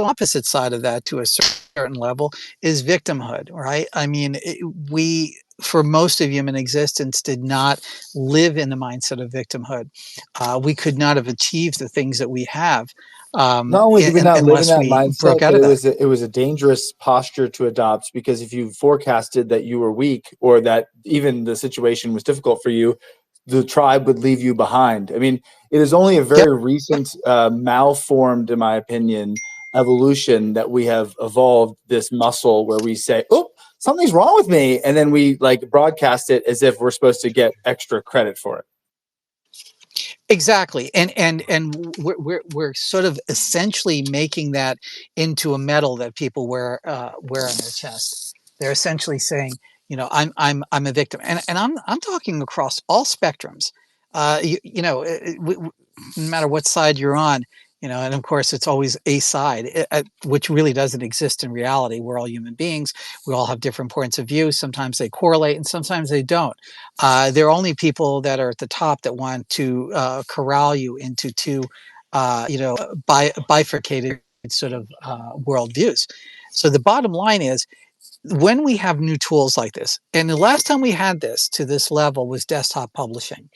opposite side of that to a certain level is victimhood, right? I mean, we for most of human existence did not live in the mindset of victimhood. We could not have achieved the things that we have Not only did we not live in unless that we broke mindset, out but of that. it was a dangerous posture to adopt, because if you forecasted that you were weak or that even the situation was difficult for you, the tribe would leave you behind. I mean, it is only a Yep. very recent, malformed, in my opinion, evolution that we have evolved this muscle where we say, "Oh, something's wrong with me," and then we like broadcast it as if we're supposed to get extra credit for it. Exactly, and we're sort of essentially making that into a medal that people wear on their chest. They're essentially saying, you know, I'm a victim, and I'm talking across all spectrums. You know, no matter what side you're on, you know, and of course it's always a side, which really doesn't exist in reality. We're all human beings. We all have different points of view. Sometimes they correlate, and sometimes they don't. There are only people that are at the top that want to corral you into two, you know, bifurcated sort of worldviews. So the bottom line is, when we have new tools like this, and the last time we had this to this level was desktop publishing,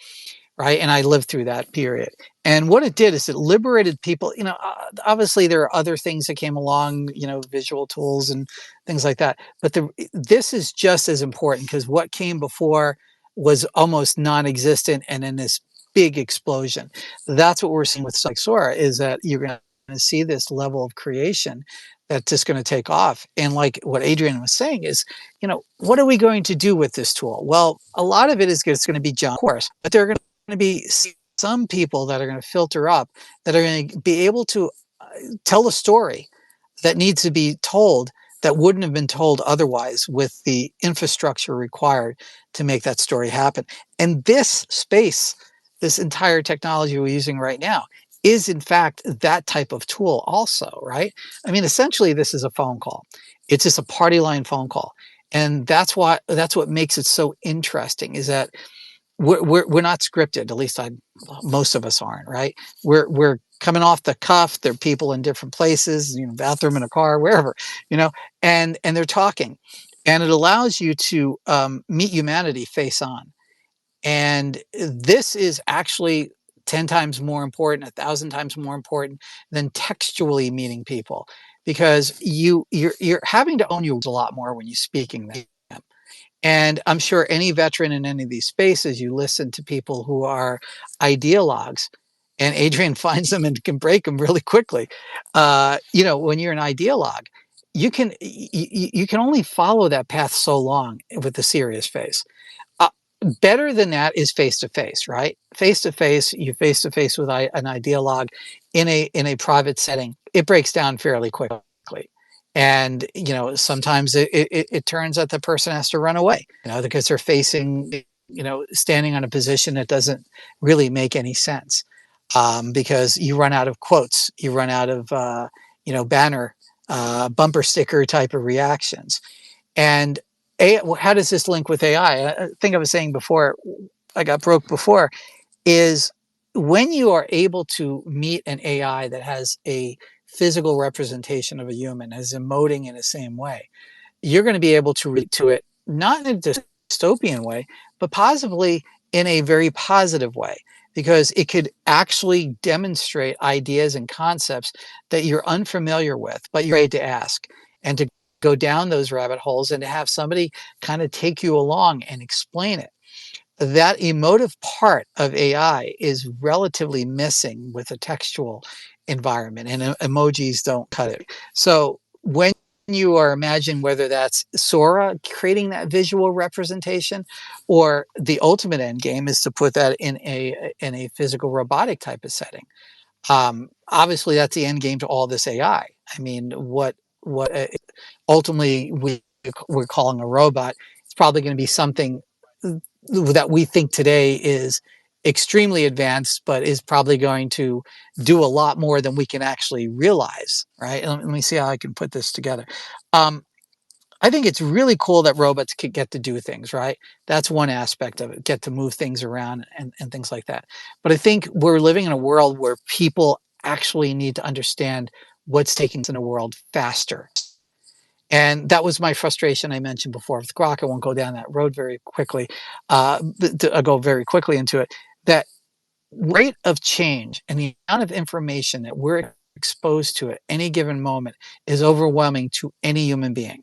right? And I lived through that period. And what it did is it liberated people. You know, obviously there are other things that came along, you know, visual tools and things like that. But this is just as important, because what came before was almost non-existent, and then this big explosion. That's what we're seeing with like Sora, is that you're going to see this level of creation that's just going to take off. And like what Adrian was saying is, you know, what are we going to do with this tool? Well, a lot of it is it's going to be junk, of course, but they're going to be some people that are going to filter up, that are going to be able to tell a story that needs to be told that wouldn't have been told otherwise, with the infrastructure required to make that story happen. And this space, this entire technology we're using right now, is in fact that type of tool also, right? I mean, essentially this is a phone call. It's just a party line phone call. And that's what makes it so interesting, is that we're not scripted. At least most of us aren't, right? We're coming off the cuff. There are people in different places, you know, bathroom, in a car, wherever, you know, and they're talking, and it allows you to meet humanity face on. And this is actually 10 times more important, 1,000 times more important than textually meeting people, because you're having to own you a lot more when you're speaking them. And I'm sure any veteran in any of these spaces, you listen to people who are ideologues, and Adrian finds them and can break them really quickly. You know, when you're an ideologue, you can only follow that path so long with a serious face. Uh, Better than that is face to face, right? Face to face, you face to face with an ideologue in a private setting. It breaks down fairly quickly. And you know, sometimes it turns out the person has to run away, you know, because they're facing, you know, standing on a position that doesn't really make any sense, because you run out of quotes, you run out of you know, banner, bumper sticker type of reactions. And how does this link with AI? I think I was saying before I got broke before, is when you are able to meet an AI that has a physical representation of a human, as emoting in the same way, you're going to be able to relate to it, not in a dystopian way, but possibly in a very positive way, because it could actually demonstrate ideas and concepts that you're unfamiliar with, but you're afraid to ask, and to go down those rabbit holes, and to have somebody kind of take you along and explain it. That emotive part of AI is relatively missing with a textual environment, and emojis don't cut it. So when you or imagine whether that's Sora creating that visual representation, or the ultimate end game is to put that in a physical robotic type of setting. Obviously, that's the end game to all this AI. I mean, what ultimately we're calling a robot, it's probably going to be something that we think today is extremely advanced, but is probably going to do a lot more than we can actually realize, right? And let me see how I can put this together. Um, I think it's really cool that robots could get to do things, right? That's one aspect of it, get to move things around and things like that. But I think we're living in a world where people actually need to understand what's taking place in the world faster. And that was my frustration I mentioned before with Grok. I won't go down that road very quickly. I'll go very quickly into it. That rate of change and the amount of information that we're exposed to at any given moment is overwhelming to any human being.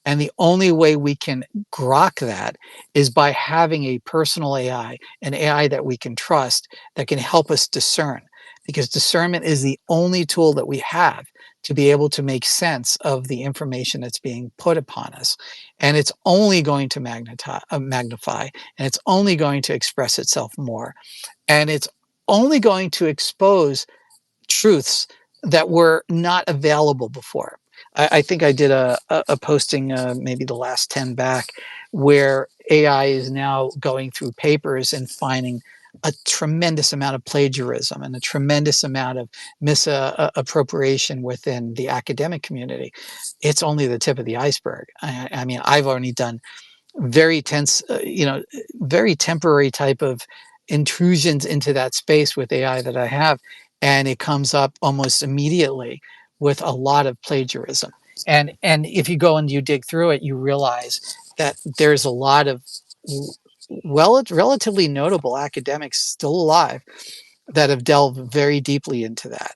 And the only way we can grok that is by having a personal AI, an AI that we can trust, that can help us discern. Because discernment is the only tool that we have to be able to make sense of the information that's being put upon us. And it's only going to magnify, and it's only going to express itself more. And it's only going to expose truths that were not available before. I think I did a posting maybe the last 10 back, where AI is now going through papers and finding a tremendous amount of plagiarism and a tremendous amount of misappropriation within the academic community. It's only the tip of the iceberg. I mean, I've already done very tense, very temporary type of intrusions into that space with AI that I have, and it comes up almost immediately with a lot of plagiarism. And if you go and you dig through it, you realize that there's a lot of relatively notable academics still alive that have delved very deeply into that.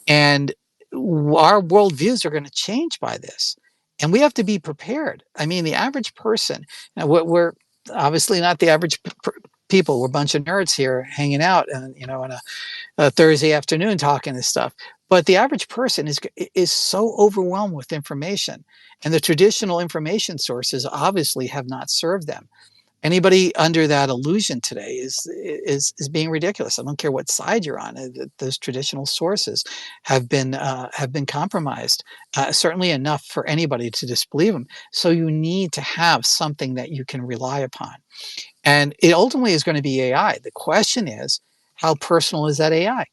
And our worldviews are going to change by this. And we have to be prepared. I mean, the average person, now we're obviously not the average people. We're a bunch of nerds here hanging out and, on a Thursday afternoon talking this stuff. But the average person is so overwhelmed with information. And the traditional information sources obviously have not served them. Anybody under that illusion today is being ridiculous. I don't care what side you're on. Those traditional sources have been compromised, certainly enough for anybody to disbelieve them. So you need to have something that you can rely upon, and it ultimately is going to be AI. The question is, how personal is that AI?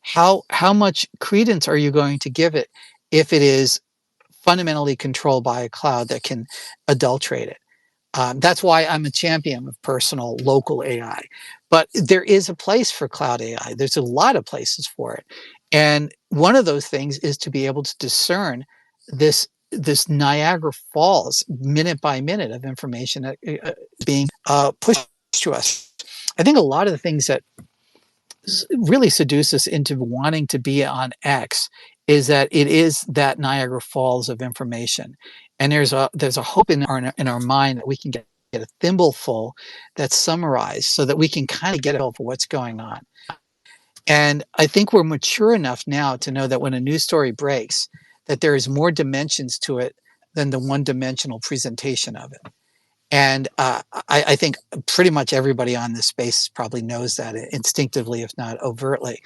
How much credence are you going to give it if it is fundamentally controlled by a cloud that can adulterate it? That's why I'm a champion of personal local AI. But there is a place for cloud AI. There's a lot of places for it. And one of those things is to be able to discern this Niagara Falls minute by minute of information that being pushed to us. I think a lot of the things that really seduce us into wanting to be on X is that it is that Niagara Falls of information, and there's a hope in our mind that we can get a thimbleful that's summarized so that we can kind of get a feel for what's going on. And I think we're mature enough now to know that when a news story breaks, that there is more dimensions to it than the one-dimensional presentation of it. And I think pretty much everybody on this space probably knows that instinctively, if not overtly.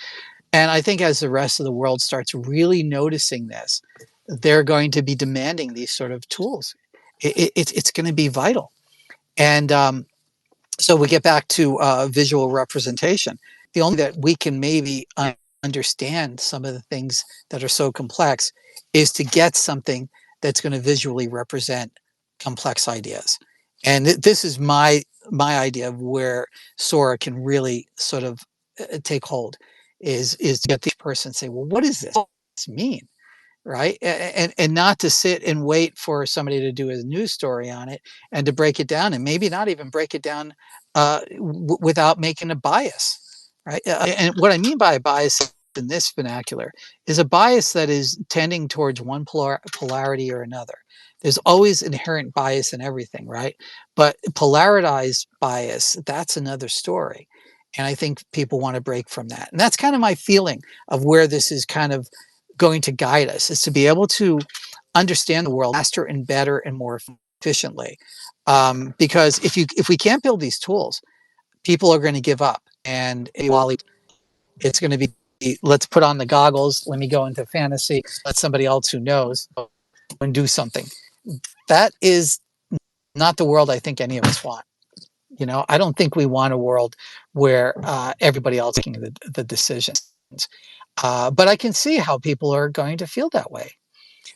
And I think as the rest of the world starts really noticing this, they're going to be demanding these sort of tools. It's going to be vital. And so we get back to visual representation. The only that we can maybe understand some of the things that are so complex is to get something that's going to visually represent complex ideas. And this is my idea of where Sora can really sort of take hold is to get the person and say, well, what does this mean? Right. And not to sit and wait for somebody to do a news story on it and to break it down, and maybe not even break it down without making a bias. Right. And what I mean by a bias in this vernacular is a bias that is tending towards one polarity or another. There's always inherent bias in everything, right? But polarized bias, that's another story. And I think people want to break from that. And that's kind of my feeling of where this is kind of going to guide us, is to be able to understand the world faster and better and more efficiently. Because if we can't build these tools, people are going to give up, and it's going to be, let's put on the goggles, let me go into fantasy, let somebody else who knows and do something. That is not the world I think any of us want. I don't think we want a world where everybody else is making the decisions. But I can see how people are going to feel that way.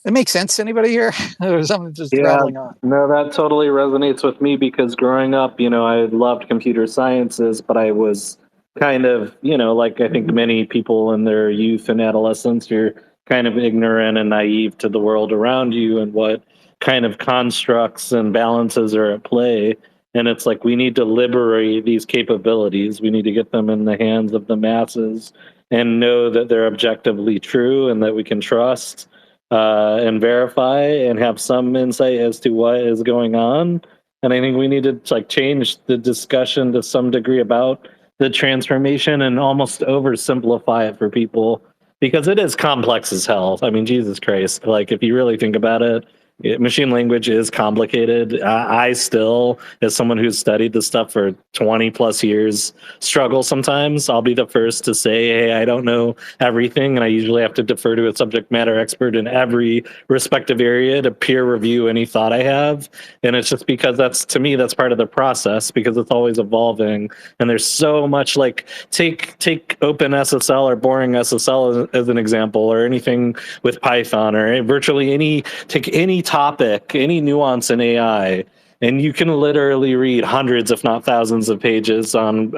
It makes sense to anybody here? Or something just rattling on? No, that totally resonates with me because growing up, I loved computer sciences, but I was kind of, like I think many people in their youth and adolescence, you're kind of ignorant and naive to the world around you and what kind of constructs and balances are at play. And it's like we need to liberate these capabilities. We need to get them in the hands of the masses and know that they're objectively true and that we can trust and verify and have some insight as to what is going on. And I think we need to change the discussion to some degree about the transformation and almost oversimplify it for people because it is complex as hell. I mean, Jesus Christ, if you really think about it, machine language is complicated. I still, as someone who's studied this stuff for 20 plus years, struggle sometimes. I'll be the first to say, hey, I don't know everything. And I usually have to defer to a subject matter expert in every respective area to peer review any thought I have. And it's just because to me, that's part of the process because it's always evolving. And there's so much take OpenSSL or boring SSL as an example, or anything with Python, or virtually take any topic, any nuance in AI, and you can literally read hundreds, if not thousands, of pages on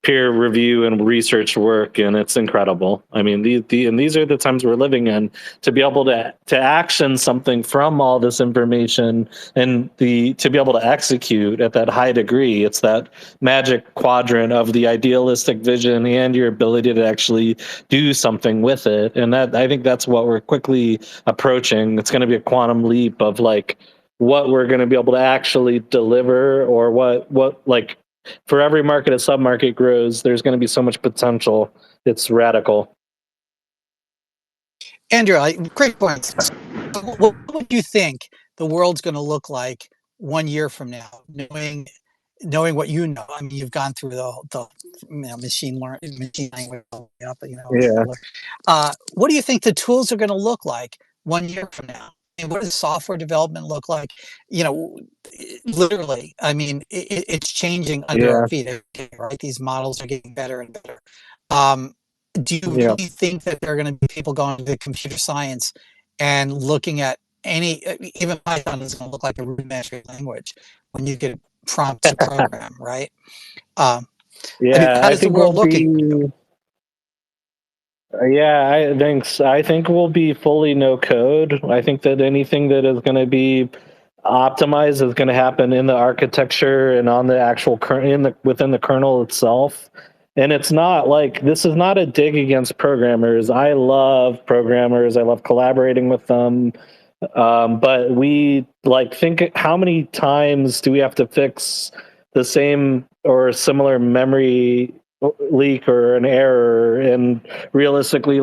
peer review and research work, and it's incredible. I mean, these are the times we're living in to be able to action something from all this information and to be able to execute at that high degree. It's that magic quadrant of the idealistic vision and your ability to actually do something with it, and I think that's what we're quickly approaching. It's going to be a quantum leap of what we're going to be able to actually deliver, or what for every market a sub-market grows, there's going to be so much potential. It's radical. Andrew, great points. What would you think the world's going to look like 1 year from now, knowing what you know? I mean, you've gone through the machine language up, Yeah. What do you think the tools are going to look like 1 year from now? And what does software development look like? Literally, I mean, it's changing under our feet. Right? These models are getting better and better. Do you really think that there are going to be people going to computer science and looking at even Python is going to look like a rudimentary language when you get prompts to program, right? Yeah, how does the world looking? Yeah, I think we'll be fully no code. I think that anything that is going to be optimized is going to happen in the architecture and on the actual within the kernel itself. And it's not this is not a dig against programmers. I love programmers. I love collaborating with them. But we think, how many times do we have to fix the same or similar memory leak or an error? And realistically,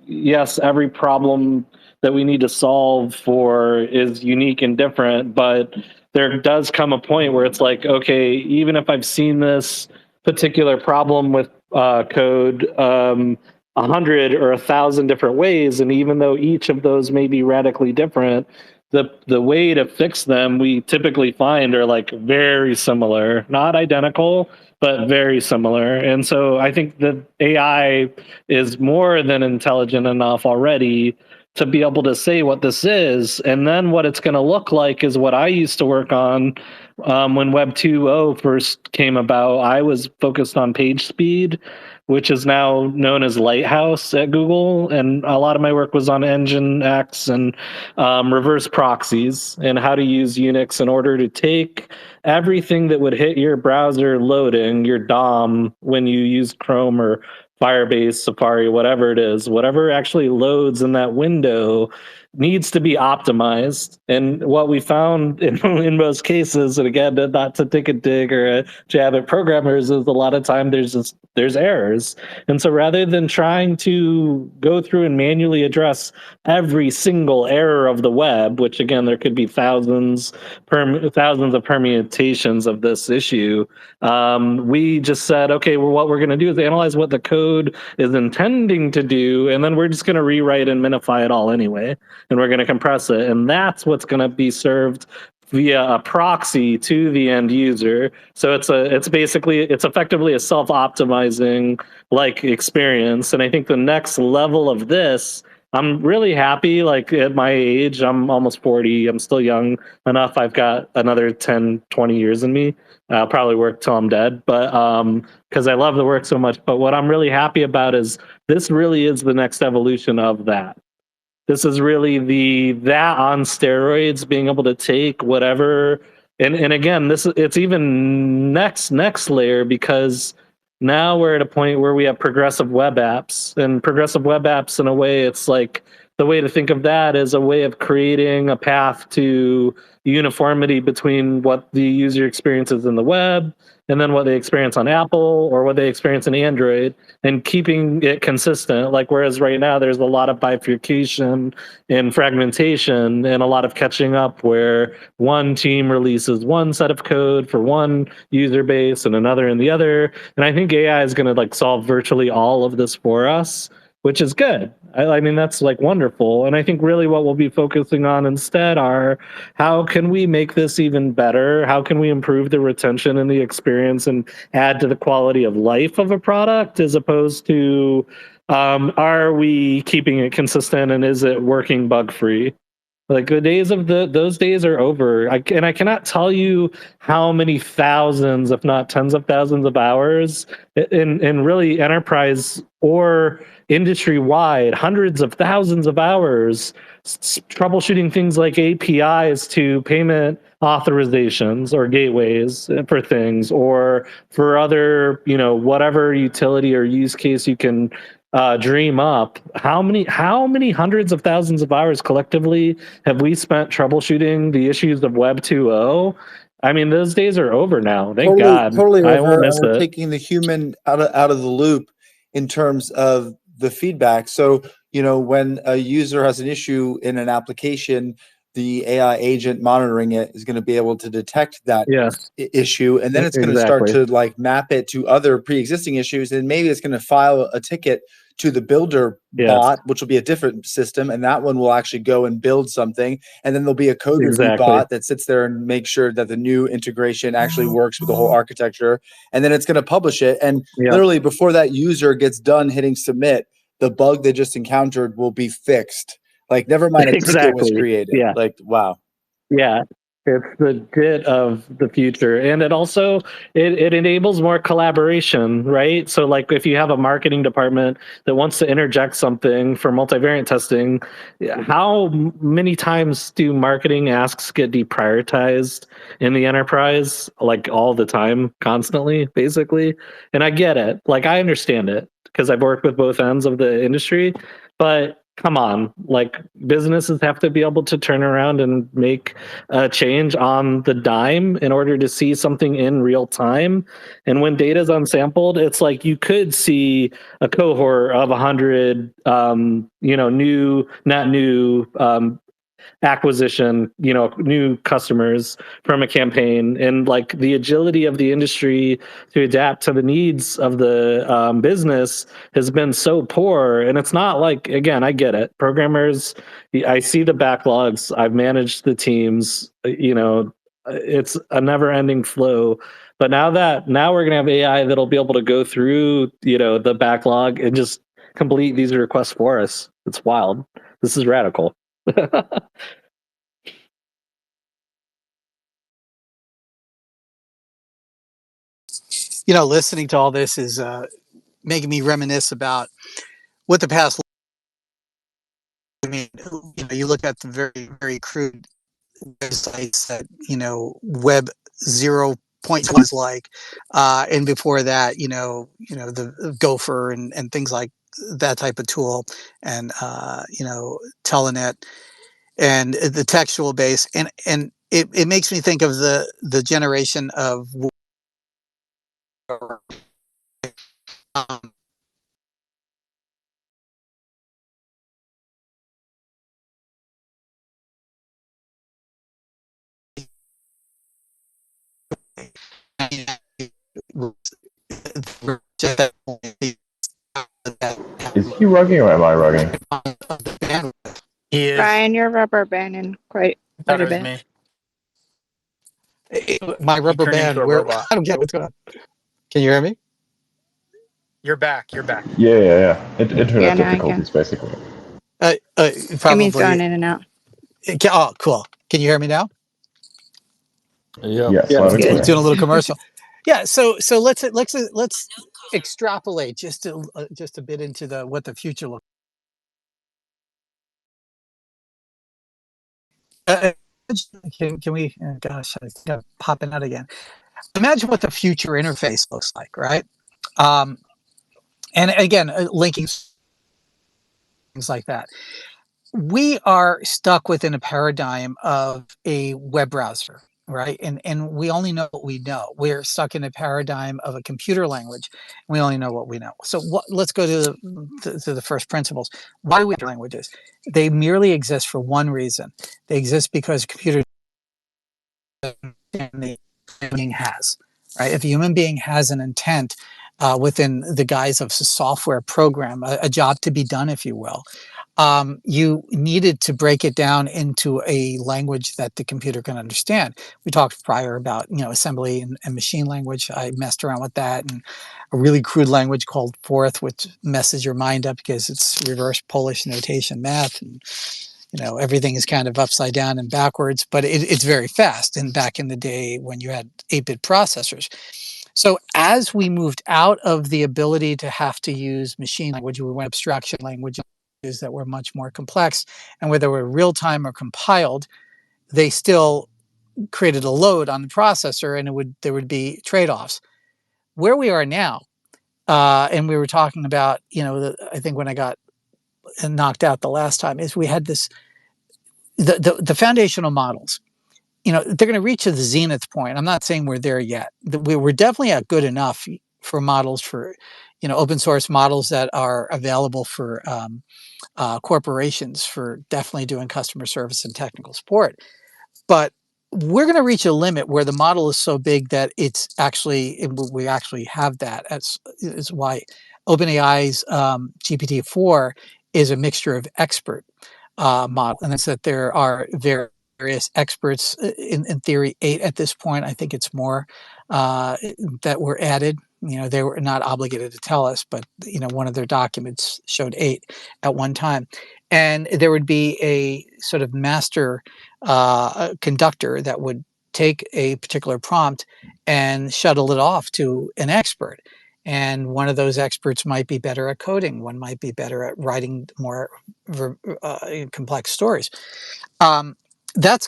yes, every problem that we need to solve for is unique and different, but there does come a point where it's okay, even if I've seen this particular problem with code 100 or 1,000 different ways, and even though each of those may be radically different, the way to fix them we typically find are very similar, not identical, but very similar. And so I think that AI is more than intelligent enough already to be able to say what this is, and then what it's going to look like is what I used to work on when Web 2.0 first came about. I was focused on page speed, which is now known as Lighthouse at Google. And a lot of my work was on Nginx and reverse proxies and how to use Unix in order to take everything that would hit your browser loading, your DOM, when you use Chrome or Firebase, Safari, whatever it is, whatever actually loads in that window, needs to be optimized. And what we found in most cases, and again, not to take a dig or a jab at programmers, is a lot of time there's errors. And so rather than trying to go through and manually address every single error of the web, which again, there could be thousands of permutations of this issue, we just said, okay, well, what we're going to do is analyze what the code is intending to do, and then we're just going to rewrite and minify it all anyway, and we're going to compress it, and that's what's going to be served via a proxy to the end user. So it's effectively a self-optimizing like experience. And I think the next level of this, I'm really happy, like at my age, I'm almost 40, I'm still young enough, I've got another 10, 20 years in me. I'll probably work till I'm dead, but because I love the work so much. But what I'm really happy about is this really is the next evolution of that. This is really that on steroids, being able to take whatever, and again, it's even next layer, because now we're at a point where we have progressive web apps, and progressive web apps, in a way, it's like the way to think of that is a way of creating a path to uniformity between what the user experiences in the web and then what they experience on Apple or what they experience in Android, and keeping it consistent. Like, whereas right now there's a lot of bifurcation and fragmentation and a lot of catching up, where one team releases one set of code for one user base and another in the other. And I think AI is going to like solve virtually all of this for us, which is good. I mean, that's like wonderful. And I think really what we'll be focusing on instead are, how can we make this even better? How can we improve the retention and the experience and add to the quality of life of a product, as opposed to, are we keeping it consistent and is it working bug free? Like, the days of those days are over. I cannot tell you how many thousands, if not tens of thousands of hours in really enterprise or industry wide, hundreds of thousands of hours troubleshooting things like APIs to payment authorizations or gateways for things, or for other, whatever utility or use case you can dream up. How many hundreds of thousands of hours collectively have we spent troubleshooting the issues of Web 2.0? I mean, those days are over now. Thank God. Totally I won't over, and miss we're it. taking the human out of the loop in terms of the feedback. So, when a user has an issue in an application, the AI agent monitoring it is going to be able to detect that issue, and then it's going to start to like map it to other pre-existing issues, and maybe it's going to file a ticket to the builder bot, which will be a different system, and that one will actually go and build something, and then there'll be a code review bot that sits there and makes sure that the new integration actually works with the whole architecture, and then it's going to publish it, and literally before that user gets done hitting submit, the bug they just encountered will be fixed. Like, never mind, a ticket was created. Like, wow. Yeah, it's the bit of the future, and it also it enables more collaboration, right? So like, if you have a marketing department that wants to interject something for multivariate testing, how many times do marketing asks get deprioritized in the enterprise? Like, all the time, constantly, basically. And I get it, like, I understand it, because I've worked with both ends of the industry, but come on, like, businesses have to be able to turn around and make a change on the dime in order to see something in real time. And when data is unsampled, it's like you could see a cohort of 100, new acquisition, new customers from a campaign, and like the agility of the industry to adapt to the needs of the business has been so poor. And it's not like, again, I get it, programmers, I see the backlogs, I've managed the teams, it's a never ending flow. But now we're going to have AI that'll be able to go through, the backlog and just complete these requests for us. It's wild. This is radical. Listening to all this is making me reminisce about what the past. I mean, you look at the very, very crude websites that Web 0.1 was like, and before that, the Gopher and things like that type of tool, and Telenet. and the textual base, and it makes me think of the generation of um, Is he rugging or am I rugging? He is. Ryan, you're rubber banding quite Thought a it was bit. me. my He rubber turned into band. a Where robot. I don't get what's going on. Can you hear me? You're back. You're back. Yeah. Yeah, Internet now I can. difficulties, basically. It means going Probably. in and out. Oh, cool. Can you hear me now? Yeah. Yes, Yeah, loud It's, and it's clear. doing a little commercial. Yeah. So let's extrapolate just a bit into what the future looks. Can we? Oh gosh, I think I'm popping out again. Imagine what the future interface looks like, right? Um, and again, linking things like that. We are stuck within a paradigm of a web browser, right? And we only know what we know. We're stuck in a paradigm of a computer language. We only know what we know. So let's go to the first principles. Why do we have languages? They merely exist for one reason. They exist because computers the being has, right? If a human being has an intent within the guise of a software program, a job to be done, if you will, you needed to break it down into a language that the computer can understand. We talked prior about assembly and machine language. I messed around with that, and a really crude language called Forth, which messes your mind up because it's reverse Polish notation math, and everything is kind of upside down and backwards, but it's very fast. And back in the day when you had 8-bit processors. So as we moved out of the ability to have to use machine language, we went abstraction languages that were much more complex, and whether they were real time or compiled, they still created a load on the processor, and there would be trade-offs. Where we are now, and we were talking about, I think when I got knocked out the last time, is we had the foundational models. They're going to reach the zenith point. I'm not saying we're there yet. We're definitely at good enough for models for, open source models that are available for corporations for definitely doing customer service and technical support. But we're going to reach a limit where the model is so big that we actually have that. Is why OpenAI's GPT-4 is a mixture of expert model, and it's that there are various experts, in theory 8 at this point. I think it's more that were added. They were not obligated to tell us, but one of their documents showed 8 at one time, and there would be a sort of master conductor that would take a particular prompt and shuttle it off to an expert. And one of those experts might be better at coding. One might be better at writing more complex stories. That's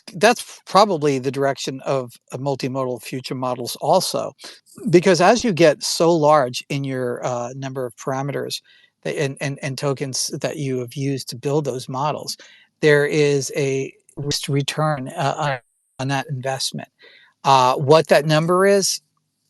probably the direction of multimodal future models also, because as you get so large in your number of parameters and tokens that you have used to build those models, there is a return on that investment. What that number is,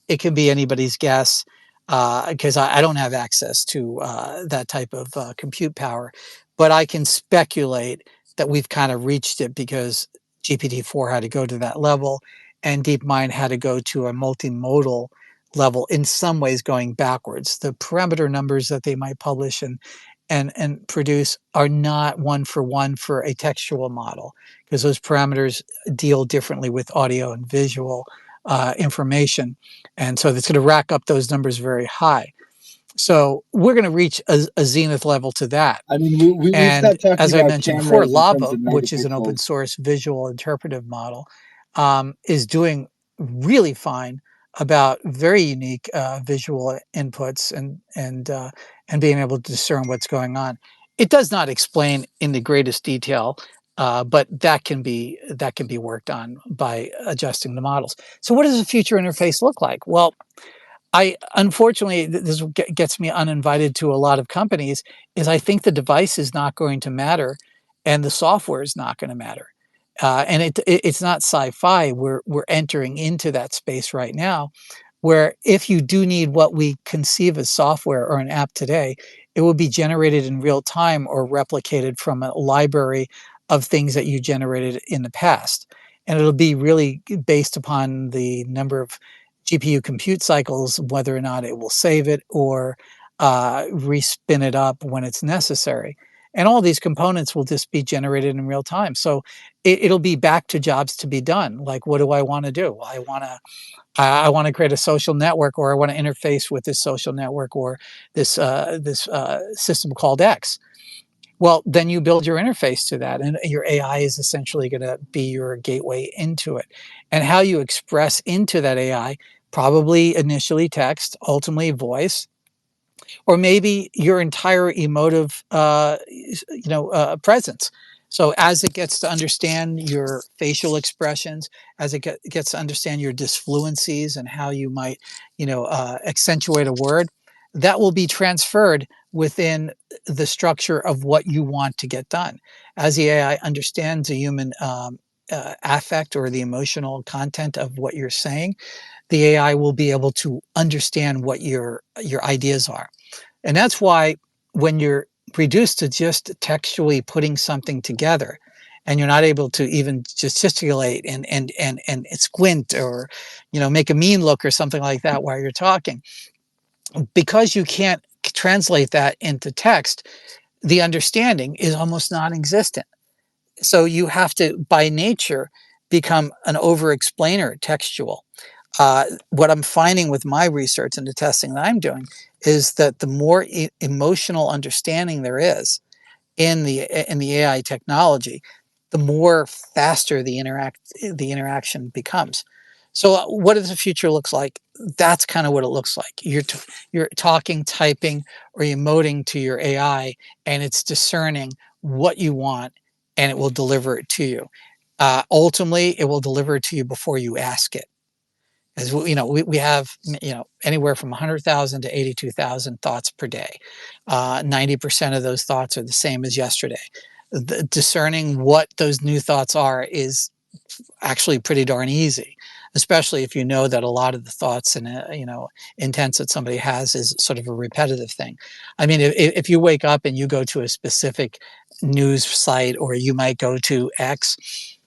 it can be anybody's guess, because I don't have access to that type of compute power, but I can speculate that we've kind of reached it because GPT-4 had to go to that level, and DeepMind had to go to a multimodal level, in some ways going backwards. The parameter numbers that they might publish and produce are not one for a textual model, because those parameters deal differently with audio and visual information. And so it's going to rack up those numbers very high. So we're going to reach a zenith level to that. I mean, we And stopped talking as I about mentioned before, cameras in terms Lava, of which is an open megapixels. source visual interpretive model, is doing really fine about very unique visual inputs and being able to discern what's going on. It does not explain in the greatest detail, but that can be worked on by adjusting the models. So, what does the future interface look like? Well, unfortunately, this gets me uninvited to a lot of companies, is I think the device is not going to matter and the software is not going to matter. And it's not sci-fi. We're entering into that space right now, where if you do need what we conceive as software or an app today, it will be generated in real time or replicated from a library of things that you generated in the past. And it'll be really based upon the number of GPU compute cycles, whether or not it will save it or respin it up when it's necessary. And all these components will just be generated in real time. So it'll be back to jobs to be done. Like, what do I want to do? I want to create a social network, or I want to interface with this social network or this system called X. Well, then you build your interface to that, and your AI is essentially going to be your gateway into it. And how you express into that AI, probably initially text, ultimately voice, or maybe your entire emotive, presence. So as it gets to understand your facial expressions, as it gets to understand your disfluencies and how you might, accentuate a word, that will be transferred within the structure of what you want to get done. As the AI understands the human affect or the emotional content of what you're saying, the AI will be able to understand what your ideas are. And that's why when you're reduced to just textually putting something together, and you're not able to even gesticulate and squint or make a mean look or something like that while you're talking, because you can't translate that into text, the understanding is almost non-existent. So you have to, by nature, become an over-explainer textual. What I'm finding with my research and the testing that I'm doing is that the more emotional understanding there is in the AI technology, the more faster the interaction becomes. So, what does the future looks like? That's kind of what it looks like. You're talking, typing, or emoting to your AI, and it's discerning what you want, and it will deliver it to you. Ultimately, it will deliver it to you before you ask it. As we have anywhere from 100,000 to 82,000 thoughts per day. 90% of those thoughts are the same as yesterday. Discerning what those new thoughts are is actually pretty darn easy, especially if you know that a lot of the thoughts and intents that somebody has is sort of a repetitive thing. I mean, if you wake up and you go to a specific news site, or you might go to X,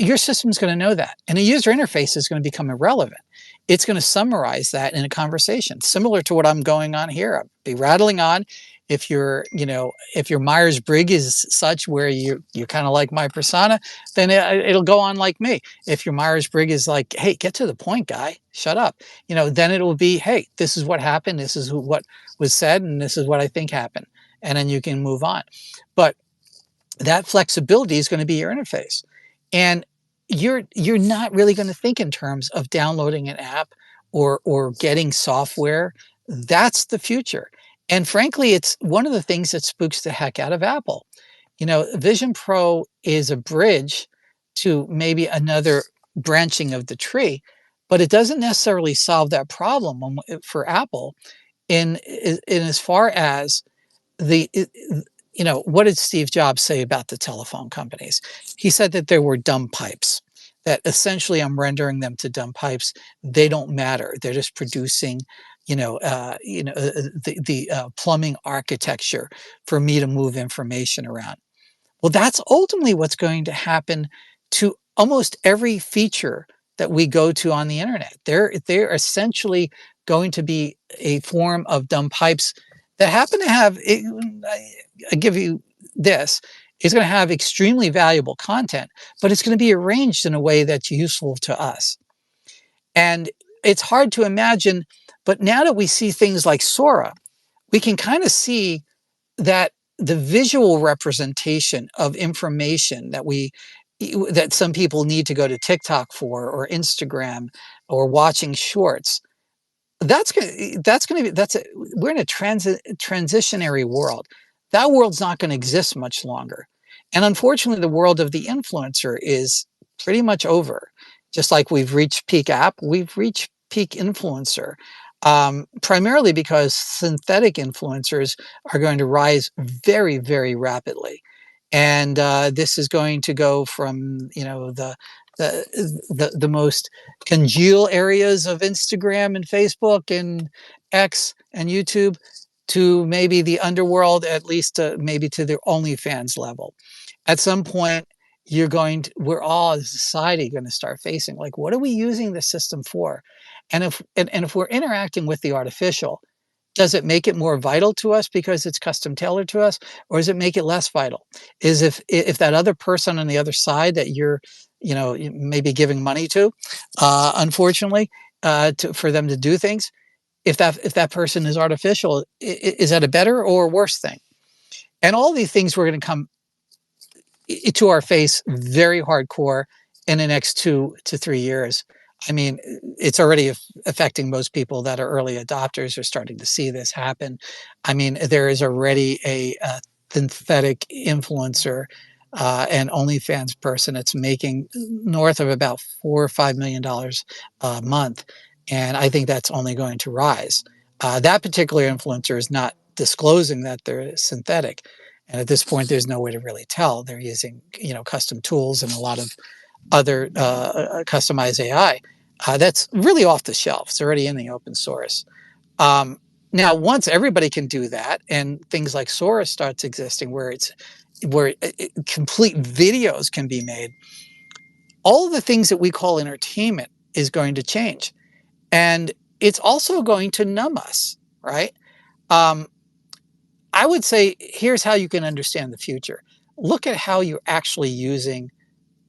your system's going to know that, and the user interface is going to become irrelevant. It's going to summarize that in a conversation, similar to what I'm going on here. I'll be rattling on. If if your Myers-Briggs is such where you're kind of like my persona, then it'll go on like me. If your Myers-Briggs is like, hey, get to the point, guy, shut up, then it will be, hey, this is what happened, this is what was said, and this is what I think happened, and then you can move on. But that flexibility is going to be your interface, and you're not really going to think in terms of downloading an app or getting software. That's the future. And frankly, it's one of the things that spooks the heck out of Apple. Vision Pro is a bridge to maybe another branching of the tree, but it doesn't necessarily solve that problem for Apple in as far as the what did Steve Jobs say about the telephone companies? He said that there were dumb pipes, that essentially I'm rendering them to dumb pipes. They don't matter. They're just producing the plumbing architecture for me to move information around. Well, that's ultimately what's going to happen to almost every feature that we go to on the internet. They're essentially going to be a form of dumb pipes that happen to have, I give you this, it's going to have extremely valuable content, but it's going to be arranged in a way that's useful to us. And it's hard to imagine, but now that we see things like Sora, we can kind of see that the visual representation of information that some people need to go to TikTok for, or Instagram, or watching shorts, we're in a transitionary world. That world's not going to exist much longer. And unfortunately, the world of the influencer is pretty much over. Just like we've reached peak app, we've reached peak influencer. Primarily because synthetic influencers are going to rise very, very rapidly. And this is going to go from, you know, the most congeal areas of Instagram and Facebook and X and YouTube to maybe the underworld, at least maybe to the OnlyFans level. At some point, we're all as a society going to start facing, like, what are we using the system for? And if we're interacting with the artificial, does it make it more vital to us because it's custom tailored to us, or does it make it less vital? Is if that other person on the other side that you're, you know, maybe giving money to, unfortunately, for them to do things, if that person is artificial, is that a better or worse thing? And all these things we're going to come to our face very hardcore in the next 2 to 3 years. I mean, it's already affecting most people that are early adopters are starting to see this happen. I mean, there is already a synthetic influencer and OnlyFans person that's making north of about $4 or $5 million a month, and I think that's only going to rise. That particular influencer is not disclosing that they're synthetic, and at this point, there's no way to really tell. They're using, you know, custom tools and a lot of other customized AI that's really off the shelf. It's already in the open source. Now, once everybody can do that, and things like Sora starts existing, where complete videos can be made, all of the things that we call entertainment is going to change, and it's also going to numb us, right? Um, I would say here's how you can understand the future. Look at how you're actually using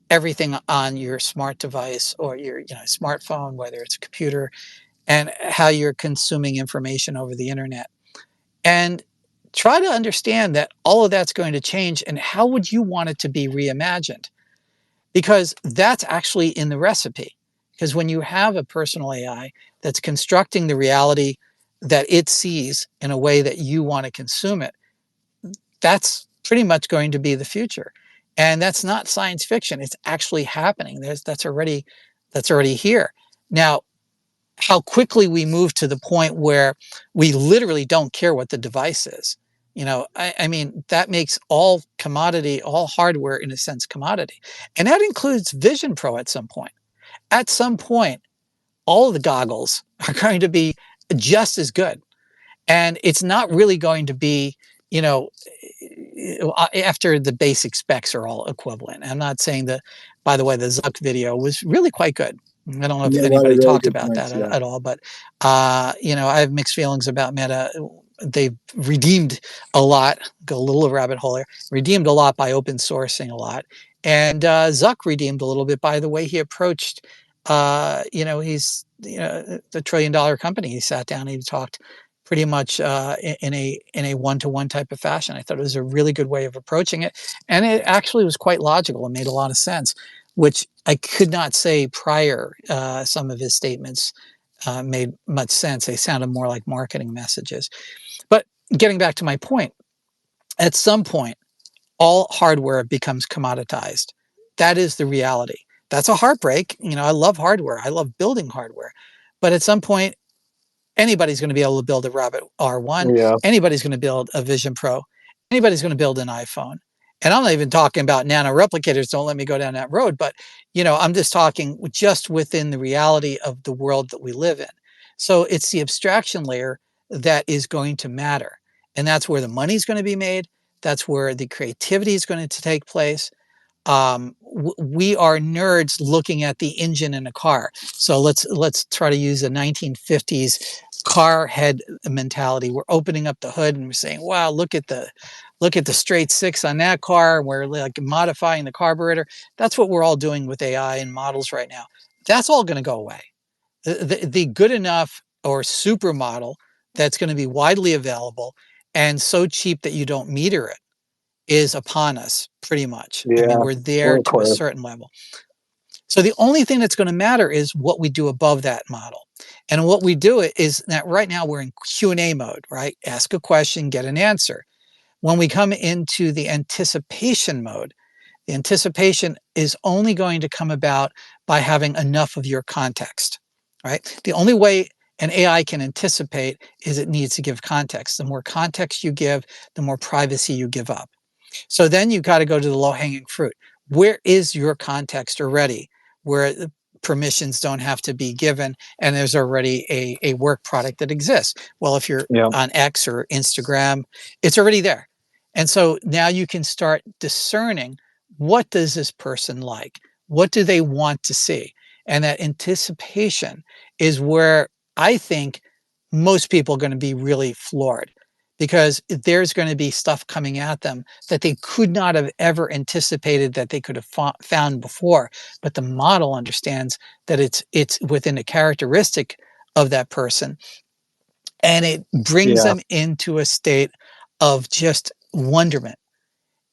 everything on your smart device or your, you know, smartphone, whether it's a computer, and how you're consuming information over the internet. And try to understand that all of that's going to change, and how would you want it to be reimagined? Because that's actually in the recipe. Because when you have a personal AI that's constructing the reality that it sees in a way that you want to consume it, that's pretty much going to be the future. And that's not science fiction. It's actually happening. That's already here. Now, how quickly we move to the point where we literally don't care what the device is. You know, I mean, that makes all commodity, all hardware in a sense commodity. And that includes Vision Pro at some point. At some point, all of the goggles are going to be just as good, and it's not really going to be, you know, after the basic specs are all equivalent. I'm not saying that, by the way, the Zuck video was really quite good. I don't know You if made a lot of anybody really talked good about points. that Yeah. at all, but you know, I have mixed feelings about Meta. They've redeemed a lot, go a little rabbit hole here, redeemed a lot by open sourcing a lot. And Zuck redeemed a little bit by the way he approached, you know, he's, you know, the $1 trillion company. He sat down, he talked pretty much in a one-to-one type of fashion. I thought it was a really good way of approaching it. And it actually was quite logical and made a lot of sense, which I could not say prior. Some of his statements made much sense. They sounded more like marketing messages. But getting back to my point, at some point, all hardware becomes commoditized. That is the reality. That's a heartbreak. You know, I love hardware. I love building hardware. But at some point, anybody's going to be able to build a Rabbit R1. Yeah. Anybody's going to build a Vision Pro. Anybody's going to build an iPhone. And I'm not even talking about nano replicators. Don't let me go down that road. But, you know, I'm just talking just within the reality of the world that we live in. So it's the abstraction layer that is going to matter. And that's where the money's going to be made. That's where the creativity is going to take place. We are nerds looking at the engine in a car. So let's try to use a 1950s car head mentality. We're opening up the hood and we're saying, "Wow, look at the straight six on that car." We're like modifying the carburetor. That's what we're all doing with AI and models right now. That's all going to go away. The good enough or super model that's going to be widely available and so cheap that you don't meter it is upon us pretty much. I mean, Yeah. we're there We're to a close. certain level. So the only thing that's going to matter is what we do above that model. And what we do it is that right now we're in Q&A mode, right? Ask a question, get an answer. When we come into the anticipation mode, the anticipation is only going to come about by having enough of your context, right? The only way an AI can anticipate is it needs to give context. The more context you give, the more privacy you give up. So then you got to go to the low hanging fruit. Where is your context already where the permissions don't have to be given and there's already a work product that exists? Well, if you're Yeah. on X or Instagram, it's already there. And so now you can start discerning, what does this person like? What do they want to see? And that anticipation is where I think most people are going to be really floored, because there's going to be stuff coming at them that they could not have ever anticipated that they could have found before. But the model understands that it's within a characteristic of that person, and it brings Yeah. them into a state of just wonderment.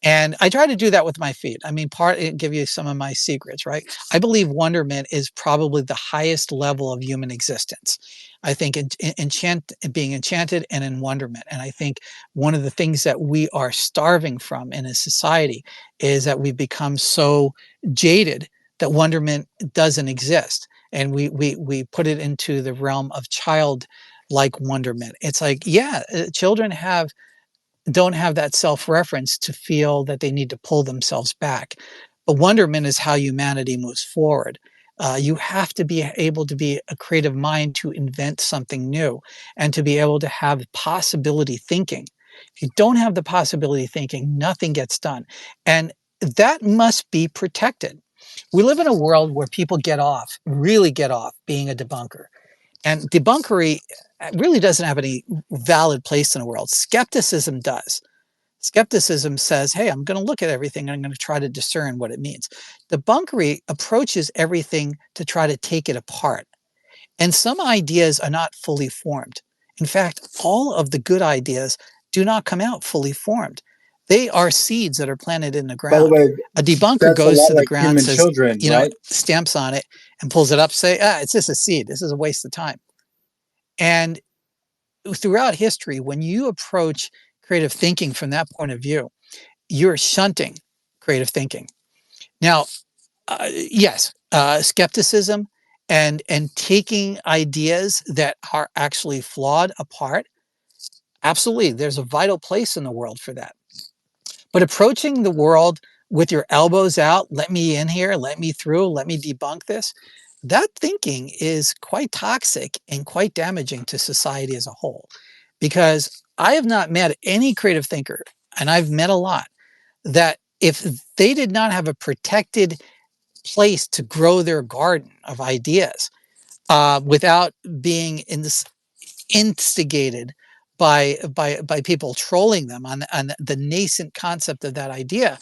And I try to do that with my feed. I mean, give you some of my secrets, right? I believe wonderment is probably the highest level of human existence. I think being enchanted and in wonderment. And I think one of the things that we are starving from in a society is that we've become so jaded that wonderment doesn't exist. And we put it into the realm of childlike wonderment. It's like, yeah, children don't have that self-reference to feel that they need to pull themselves back. But wonderment is how humanity moves forward. You have to be able to be a creative mind to invent something new and to be able to have possibility thinking. If you don't have the possibility thinking, nothing gets done. And that must be protected. We live in a world where people really get off being a debunker. And debunkery really doesn't have any valid place in the world. Skepticism does. Skepticism says, hey, I'm going to look at everything and I'm going to try to discern what it means. Debunkery approaches everything to try to take it apart. And some ideas are not fully formed. In fact, all of the good ideas do not come out fully formed. They are seeds that are planted in the By the ground. way, A debunker that's a goes lot to the like ground, human says, children, right? stamps on it and pulls it up, say, it's just a seed. This is a waste of time. And throughout history, when you approach creative thinking from that point of view, you're shunting creative thinking. Now, yes, skepticism and taking ideas that are actually flawed apart, absolutely, there's a vital place in the world for that. But approaching the world with your elbows out, let me in here, let me through, let me debunk this, that thinking is quite toxic and quite damaging to society as a whole. Because I have not met any creative thinker, and I've met a lot, that if they did not have a protected place to grow their garden of ideas without being instigated by people trolling them on the nascent concept of that idea,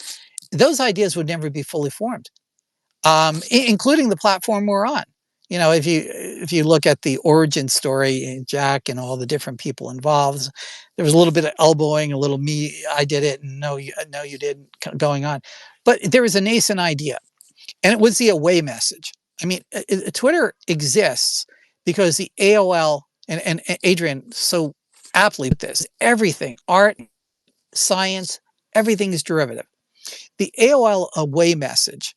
those ideas would never be fully formed, including the platform we're on. If you look at the origin story, Jack and all the different people involved, there was a little bit of elbowing, a little me, I did it, and no, you didn't, going on. But there was a nascent idea, and it was the away message. I mean, Twitter exists because the AOL and Adrian so aptly put this: everything, art, science, everything is derivative. The AOL away message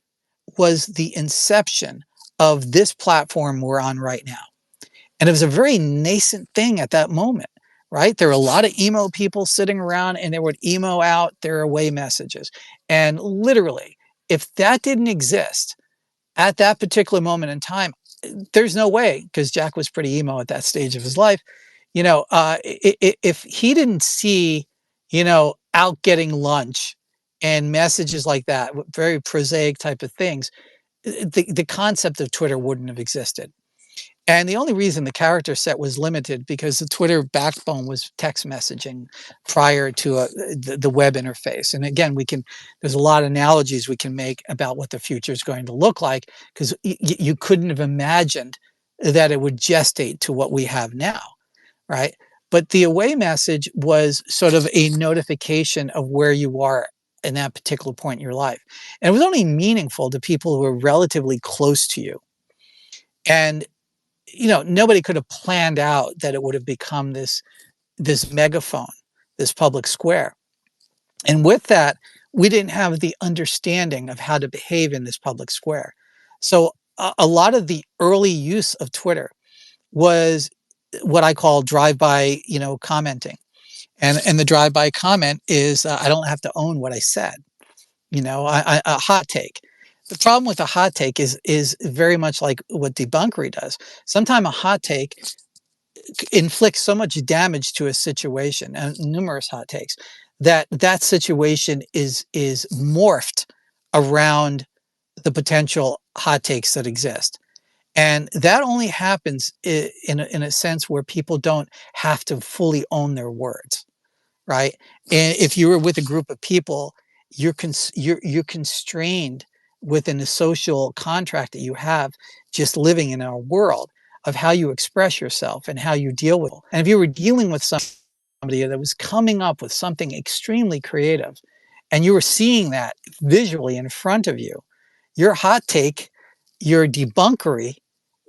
was the inception of this platform we're on right now. And it was a very nascent thing at that moment, right? There were a lot of emo people sitting around and they would emo out their away messages. And literally, if that didn't exist at that particular moment in time, there's no way, because Jack was pretty emo at that stage of his life. If he didn't see, out getting lunch and messages like that, very prosaic type of things, the concept of Twitter wouldn't have existed. And the only reason the character set was limited because the Twitter backbone was text messaging prior to the web interface. And again, there's a lot of analogies we can make about what the future is going to look like, because you couldn't have imagined that it would gestate to what we have now, right? But the away message was sort of a notification of where you are in that particular point in your life. And it was only meaningful to people who were relatively close to you. And nobody could have planned out that it would have become this megaphone, this public square. And with that, we didn't have the understanding of how to behave in this public square. So a lot of the early use of Twitter was what I call drive-by, commenting. And the drive-by comment is, I don't have to own what I said. You know, a hot take. The problem with a hot take is very much like what debunkery does. Sometimes a hot take inflicts so much damage to a situation, and numerous hot takes, that that situation is morphed around the potential hot takes that exist. And that only happens in a sense where people don't have to fully own their words, right? And if you were with a group of people, you're constrained within the social contract that you have, just living in our world, of how you express yourself and how you deal with it. And if you were dealing with somebody that was coming up with something extremely creative, and you were seeing that visually in front of you, your hot take, your debunkery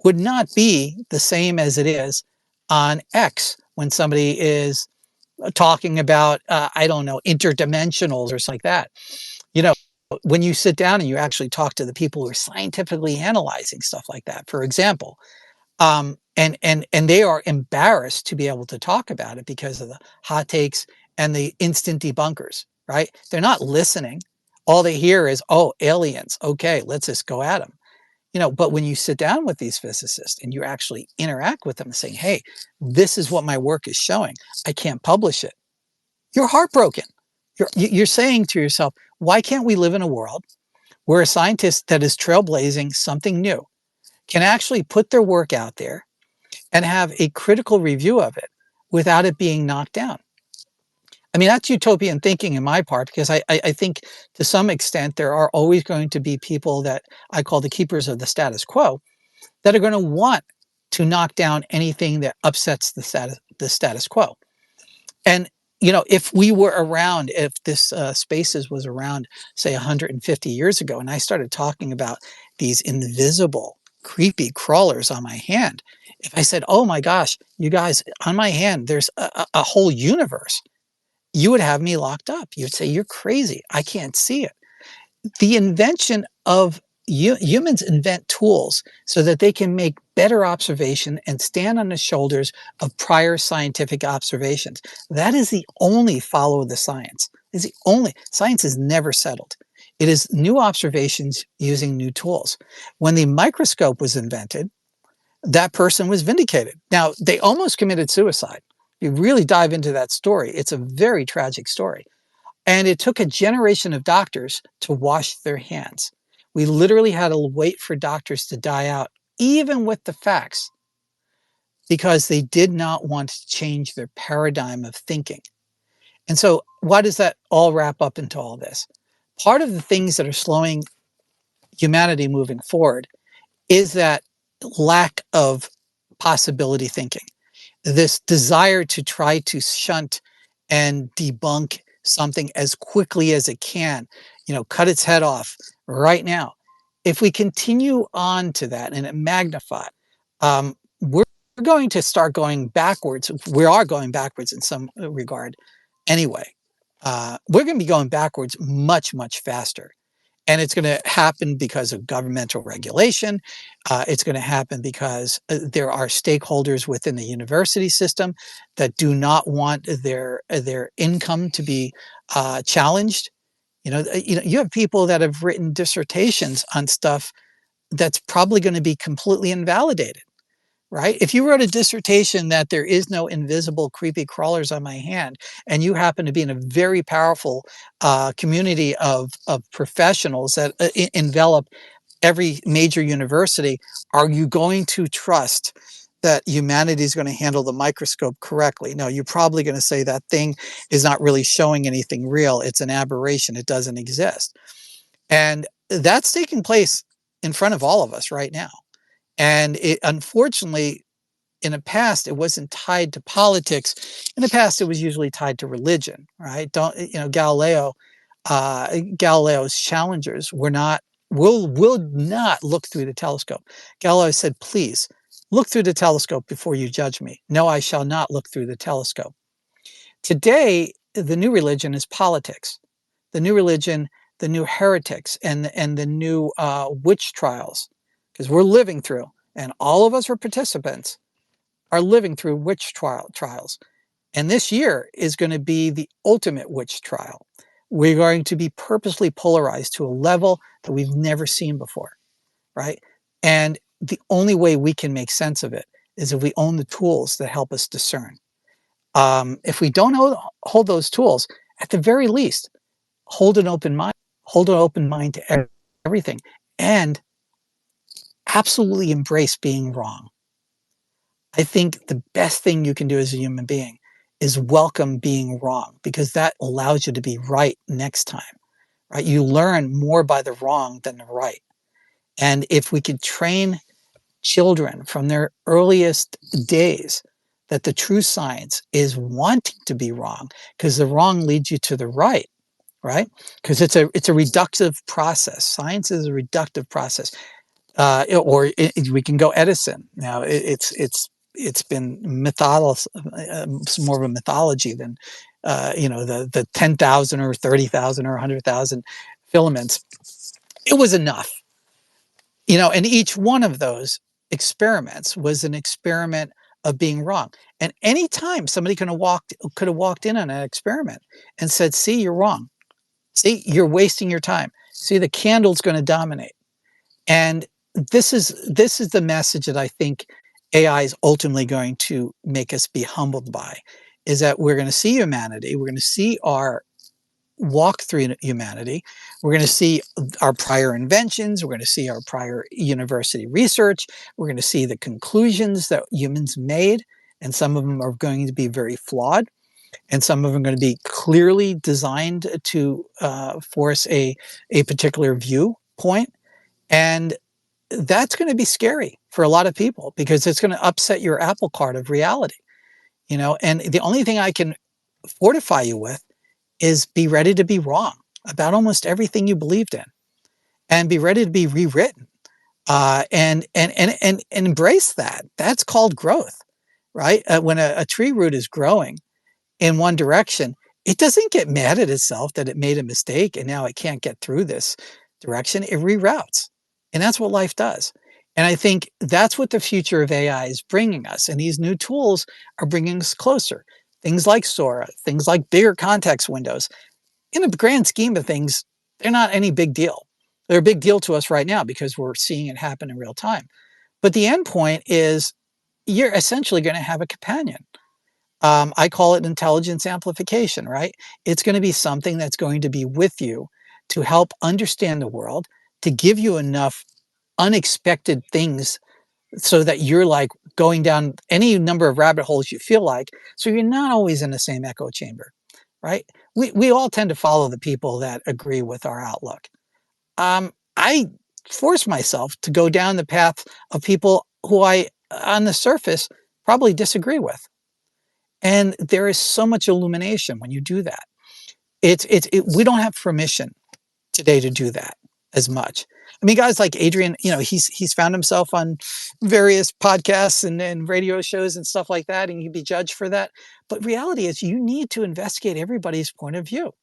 would not be the same as it is on X when somebody is talking about, I don't know, interdimensionals or something like that. You know, when you sit down and you actually talk to the people who are scientifically analyzing stuff like that, for example, and they are embarrassed to be able to talk about it because of the hot takes and the instant debunkers, right? They're not listening. All they hear is, oh, aliens. Okay, let's just go at them. You know, but when you sit down with these physicists and you actually interact with them saying, hey, this is what my work is showing, I can't publish it, you're heartbroken. You're saying to yourself, why can't we live in a world where a scientist that is trailblazing something new can actually put their work out there and have a critical review of it without it being knocked down? I mean, that's utopian thinking in my part, because I think to some extent there are always going to be people that I call the keepers of the status quo that are going to want to knock down anything that upsets the status quo. And, you know, if we were around, if this Spaces was around, say 150 years ago, and I started talking about these invisible, creepy crawlers on my hand, if I said, oh my gosh, you guys, on my hand, there's a whole universe, you would have me locked up. You'd say, you're crazy. I can't see it. The invention of humans invent tools so that they can make better observation and stand on the shoulders of prior scientific observations. That is the only follow the science. Is the only science is never settled. It is new observations using new tools. When the microscope was invented, that person was vindicated. Now, they almost committed suicide. You really dive into that story, it's a very tragic story. And it took a generation of doctors to wash their hands. We literally had to wait for doctors to die out, even with the facts, because they did not want to change their paradigm of thinking. And so, why does that all wrap up into all this? Part of the things that are slowing humanity moving forward is that lack of possibility thinking, this desire to try to shunt and debunk something as quickly as it can, you know, cut its head off right now. If we continue on to that and it magnified, we're going to start going backwards. We are going backwards in some regard anyway. We're going to be going backwards much, much faster. And it's going to happen because of governmental regulation. It's going to happen because there are stakeholders within the university system that do not want their income to be challenged. You have people that have written dissertations on stuff that's probably going to be completely invalidated. Right? If you wrote a dissertation that there is no invisible creepy crawlers on my hand, and you happen to be in a very powerful community of professionals that envelop every major university, are you going to trust that humanity is going to handle the microscope correctly? No, you're probably going to say that thing is not really showing anything real. It's an aberration. It doesn't exist. And that's taking place in front of all of us right now. And it, unfortunately, in the past, it wasn't tied to politics. In the past, it was usually tied to religion, right? Galileo's challengers will not look through the telescope. Galileo said, please look through the telescope before you judge me. No, I shall not look through the telescope. Today, the new religion is politics. The new religion, the new heretics, and the new witch trials, because we're living through, and all of us are participants, are living through witch trials. And this year is going to be the ultimate witch trial. We're going to be purposely polarized to a level that we've never seen before, right? And the only way we can make sense of it is if we own the tools that help us discern. If we don't hold those tools, at the very least, hold an open mind, to everything, and absolutely embrace being wrong. I think the best thing you can do as a human being is welcome being wrong, because that allows you to be right next time, right? You learn more by the wrong than the right. And if we could train children from their earliest days that the true science is wanting to be wrong, because the wrong leads you to the right, right? Because it's a reductive process. Science is a reductive process. We can go Edison. Now it's been more of a mythology than the 10,000 or 30,000 or 100,000 filaments. It was enough, and each one of those experiments was an experiment of being wrong. And anytime somebody could have walked in on an experiment and said, "See, you're wrong. See, you're wasting your time. See, the candle's going to dominate." And this is the message that I think AI is ultimately going to make us be humbled by, is that we're going to see humanity, we're going to see our walk through humanity, we're going to see our prior inventions, we're going to see our prior university research, we're going to see the conclusions that humans made, and some of them are going to be very flawed, and some of them are going to be clearly designed to force a particular viewpoint. And that's going to be scary for a lot of people, because it's going to upset your apple cart of reality, and the only thing I can fortify you with is be ready to be wrong about almost everything you believed in, and be ready to be rewritten, and embrace that. That's called growth, right? When a tree root is growing in one direction, it doesn't get mad at itself that it made a mistake and now it can't get through this direction. It reroutes. And that's what life does. And I think that's what the future of AI is bringing us. And these new tools are bringing us closer. Things like Sora, things like bigger context windows. In the grand scheme of things, they're not any big deal. They're a big deal to us right now because we're seeing it happen in real time. But the end point is you're essentially going to have a companion. I call it intelligence amplification, right? It's going to be something that's going to be with you to help understand the world, to give you enough unexpected things so that you're like going down any number of rabbit holes you feel like. So you're not always in the same echo chamber, right? We all tend to follow the people that agree with our outlook. I force myself to go down the path of people who I, on the surface, probably disagree with. And there is so much illumination when you do that. We don't have permission today to do that as much. I mean, guys like Adrian, he's found himself on various podcasts and radio shows and stuff like that, and he'd be judged for that. But reality is you need to investigate everybody's point of view.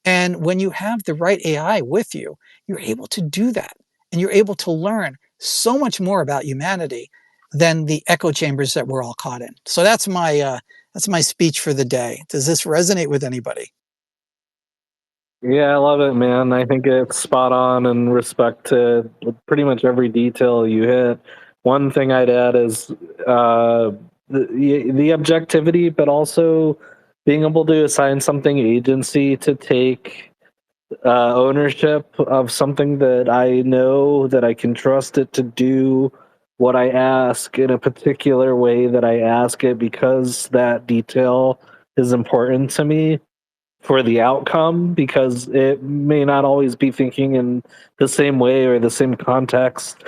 And when you have the right AI with you, you're able to do that. And you're able to learn so much more about humanity than the echo chambers that we're all caught in. So that's my speech for the day. Does this resonate with anybody? Yeah, I love it, man. I think it's spot on in respect to pretty much every detail you hit. One thing I'd add is the objectivity, but also being able to assign something agency to take ownership of something that I know that I can trust it to do what I ask in a particular way that I ask it, because that detail is important to me for the outcome, because it may not always be thinking in the same way or the same context,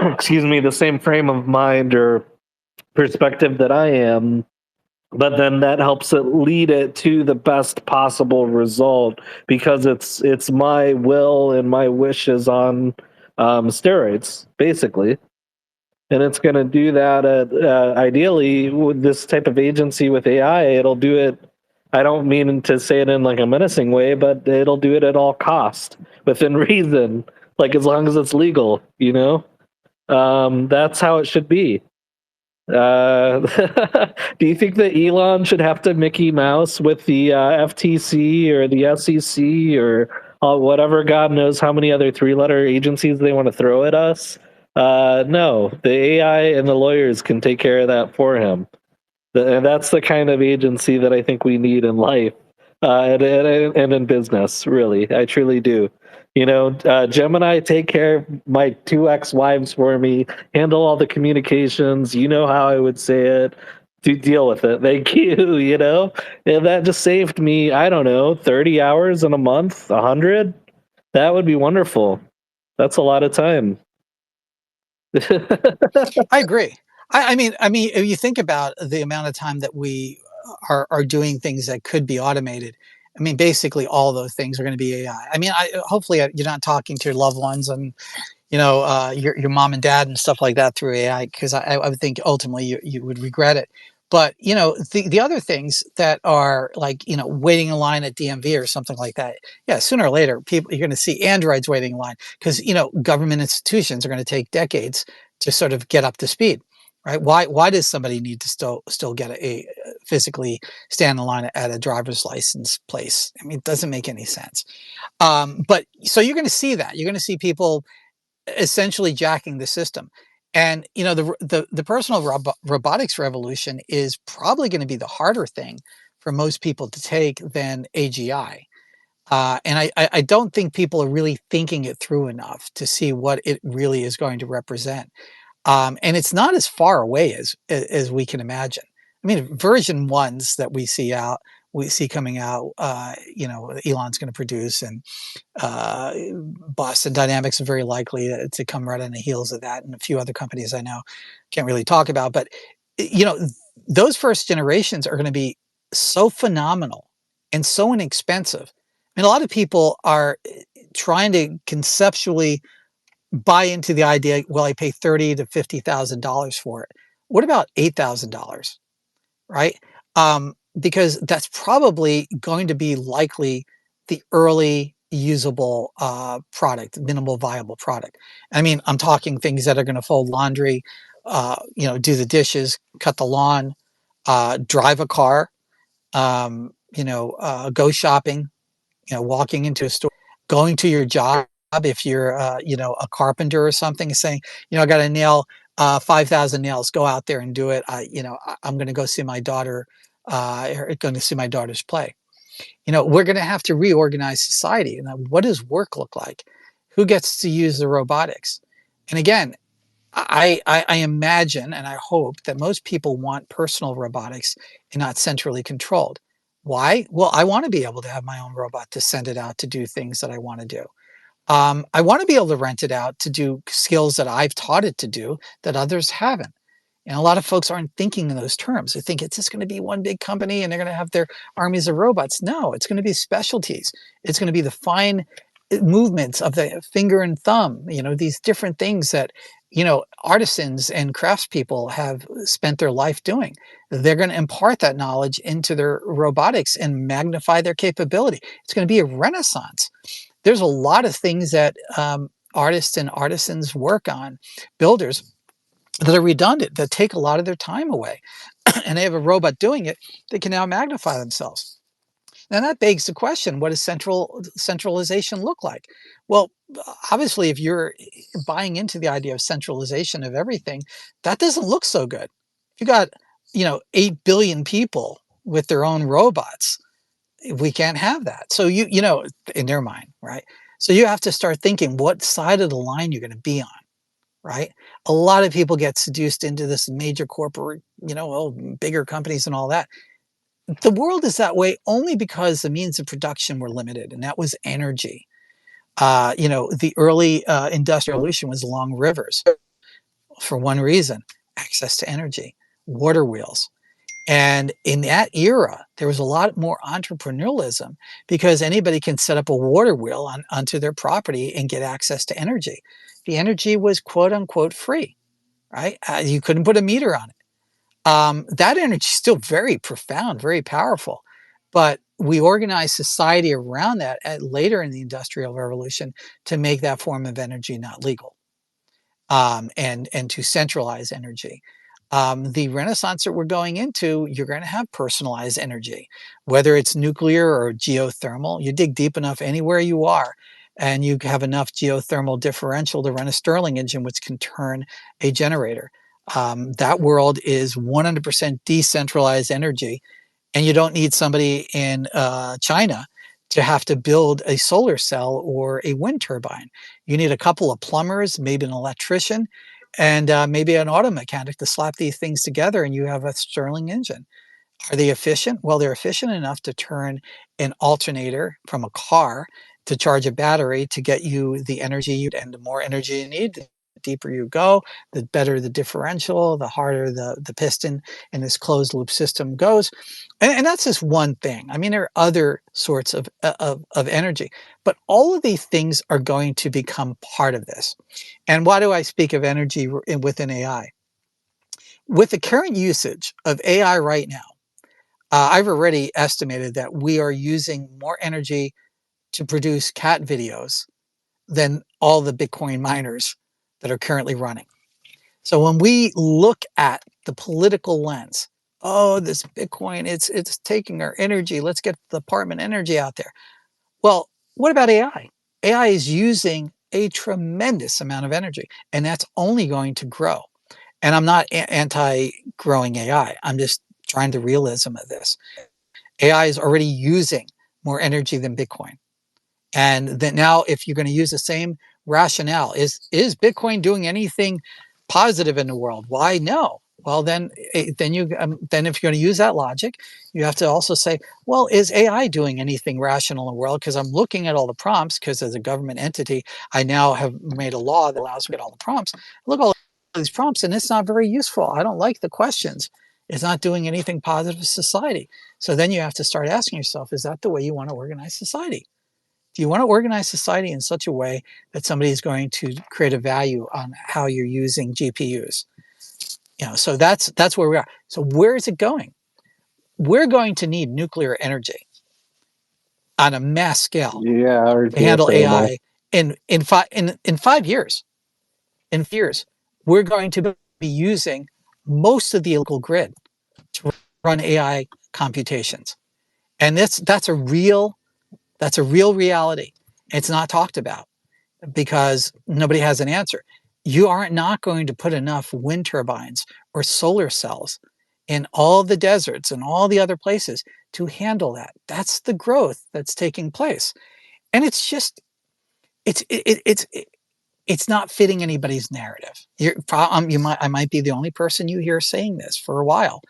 excuse me, the same frame of mind or perspective that I am. But then that helps it lead it to the best possible result, because it's my will and my wishes on steroids, basically. And it's going to do that ideally with this type of agency with AI. It'll do it. I don't mean to say it in like a menacing way, but it'll do it at all cost, within reason, like as long as it's legal, That's how it should be. Do you think that Elon should have to Mickey Mouse with the FTC or the SEC or whatever God knows how many other three-letter agencies they want to throw at us? No, the AI and the lawyers can take care of that for him. And that's the kind of agency that I think we need in life and in business, really. I truly do. You know, Gemini, take care of my two ex-wives for me, handle all the communications. You know how I would say it. To deal with it. Thank you, you know? And that just saved me, I don't know, 30 hours in a month, 100? That would be wonderful. That's a lot of time. I agree. I mean, if you think about the amount of time that we are doing things that could be automated, I mean, basically all those things are going to be AI. I mean, hopefully you're not talking to your loved ones and your mom and dad and stuff like that through AI, because I would think ultimately you would regret it. But the other things that are like waiting in line at DMV or something like that, yeah, sooner or later people you're going to see androids waiting in line because government institutions are going to take decades to sort of get up to speed, right? Why does somebody need to still get a physically stand in line at a driver's license place? I mean, it doesn't make any sense. But so you're going to see that you're going to see people essentially jacking the system. And the personal robotics revolution is probably going to be the harder thing for most people to take than AGI. And I don't think people are really thinking it through enough to see what it really is going to represent. And it's not as far away as we can imagine. I mean, version ones that we see coming out, Elon's going to produce, and Boston Dynamics is very likely to come right on the heels of that, and a few other companies I know can't really talk about. But you know, those first generations are going to be so phenomenal and so inexpensive. I mean, a lot of people are trying to conceptually buy into the idea. Well, I pay $30,000 to $50,000 for it. What about $8,000? Right? Because that's probably going to be likely the early usable product, minimal viable product. I mean, I'm talking things that are going to fold laundry, do the dishes, cut the lawn, drive a car, go shopping, walking into a store, going to your job if you're, a carpenter or something, saying, I got to nail 5,000 nails. Go out there and do it. I'm going to go see my daughter. Going to see my daughter's play. We're going to have to reorganize society. And what does work look like? Who gets to use the robotics? And again, I imagine and I hope that most people want personal robotics and not centrally controlled. Why? Well, I want to be able to have my own robot to send it out to do things that I want to do. I want to be able to rent it out to do skills that I've taught it to do that others haven't. And a lot of folks aren't thinking in those terms. They think it's just going to be one big company and they're going to have their armies of robots. No, it's going to be specialties. It's going to be the fine movements of the finger and thumb, these different things that, artisans and craftspeople have spent their life doing. They're going to impart that knowledge into their robotics and magnify their capability. It's going to be a renaissance. There's a lot of things that artists and artisans work on, builders, that are redundant, that take a lot of their time away. And they have a robot doing it, they can now magnify themselves. Now that begs the question, what does centralization look like? Well, obviously, if you're buying into the idea of centralization of everything, that doesn't look so good. If you got, 8 billion people with their own robots, we can't have that. So in their mind, right? So you have to start thinking what side of the line you're going to be on, right? A lot of people get seduced into this major corporate, bigger companies and all that. The world is that way only because the means of production were limited, and that was energy. The early industrial revolution was along rivers for one reason: access to energy, water wheels. And in that era, there was a lot more entrepreneurialism because anybody can set up a water wheel onto their property and get access to energy. The energy was quote unquote free, right? You couldn't put a meter on it. That energy is still very profound, very powerful. But we organized society around that later in the Industrial Revolution to make that form of energy not legal, and to centralize energy. The renaissance that we're going into, you're going to have personalized energy, whether it's nuclear or geothermal. You dig deep enough anywhere you are, and you have enough geothermal differential to run a Stirling engine, which can turn a generator. That world is 100% decentralized energy, and you don't need somebody in China to have to build a solar cell or a wind turbine. You need a couple of plumbers, maybe an electrician, and maybe an auto mechanic to slap these things together, and you have a Stirling engine. Are they efficient? Well, they're efficient enough to turn an alternator from a car to charge a battery to get you the energy, and the more energy you need, the deeper you go, the better the differential, the harder the piston in this closed loop system goes. And that's just one thing. I mean, there are other sorts of energy, but all of these things are going to become part of this. And why do I speak of energy within AI? With the current usage of AI right now, I've already estimated that we are using more energy to produce cat videos than all the Bitcoin miners that are currently running. So when we look at the political lens, oh, this Bitcoin, it's taking our energy. Let's get the apartment energy out there. Well, what about AI? AI is using a tremendous amount of energy, and that's only going to grow. And I'm not anti-growing AI. I'm just trying the realism of this. AI is already using more energy than Bitcoin. And that now, if you're going to use the same rationale, is Bitcoin doing anything positive in the world? Why no? Well, then then if you're going to use that logic, you have to also say, well, is AI doing anything rational in the world? Because I'm looking at all the prompts. Because as a government entity, I now have made a law that allows me to get all the prompts. Look at all these prompts, and it's not very useful. I don't like the questions. It's not doing anything positive for society. So then you have to start asking yourself, is that the way you want to organize society? Do you want to organize society in such a way that somebody is going to create a value on how you're using GPUs? So that's where we are. So where is it going? We're going to need nuclear energy on a mass scale or to handle geothermal. AI in 5 years. In years, we're going to be using most of the local grid to run AI computations, and that's a real reality. It's not talked about, because nobody has an answer. You aren't not going to put enough wind turbines or solar cells in all the deserts and all the other places to handle that. That's the growth that's taking place. And it's just, it's not fitting anybody's narrative. I might be the only person you hear saying this for a while.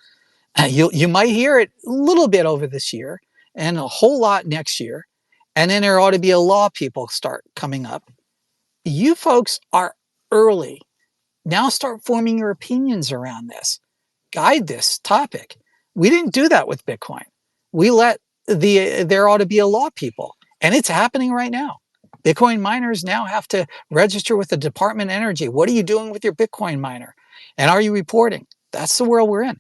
You might hear it a little bit over this year and a whole lot next year. And then there ought to be a law people start coming up. You folks are early. Now start forming your opinions around this. Guide this topic. We didn't do that with Bitcoin. We let there ought to be a law people, and it's happening right now. Bitcoin miners now have to register with the Department of Energy. What are you doing with your Bitcoin miner? And are you reporting? That's the world we're in.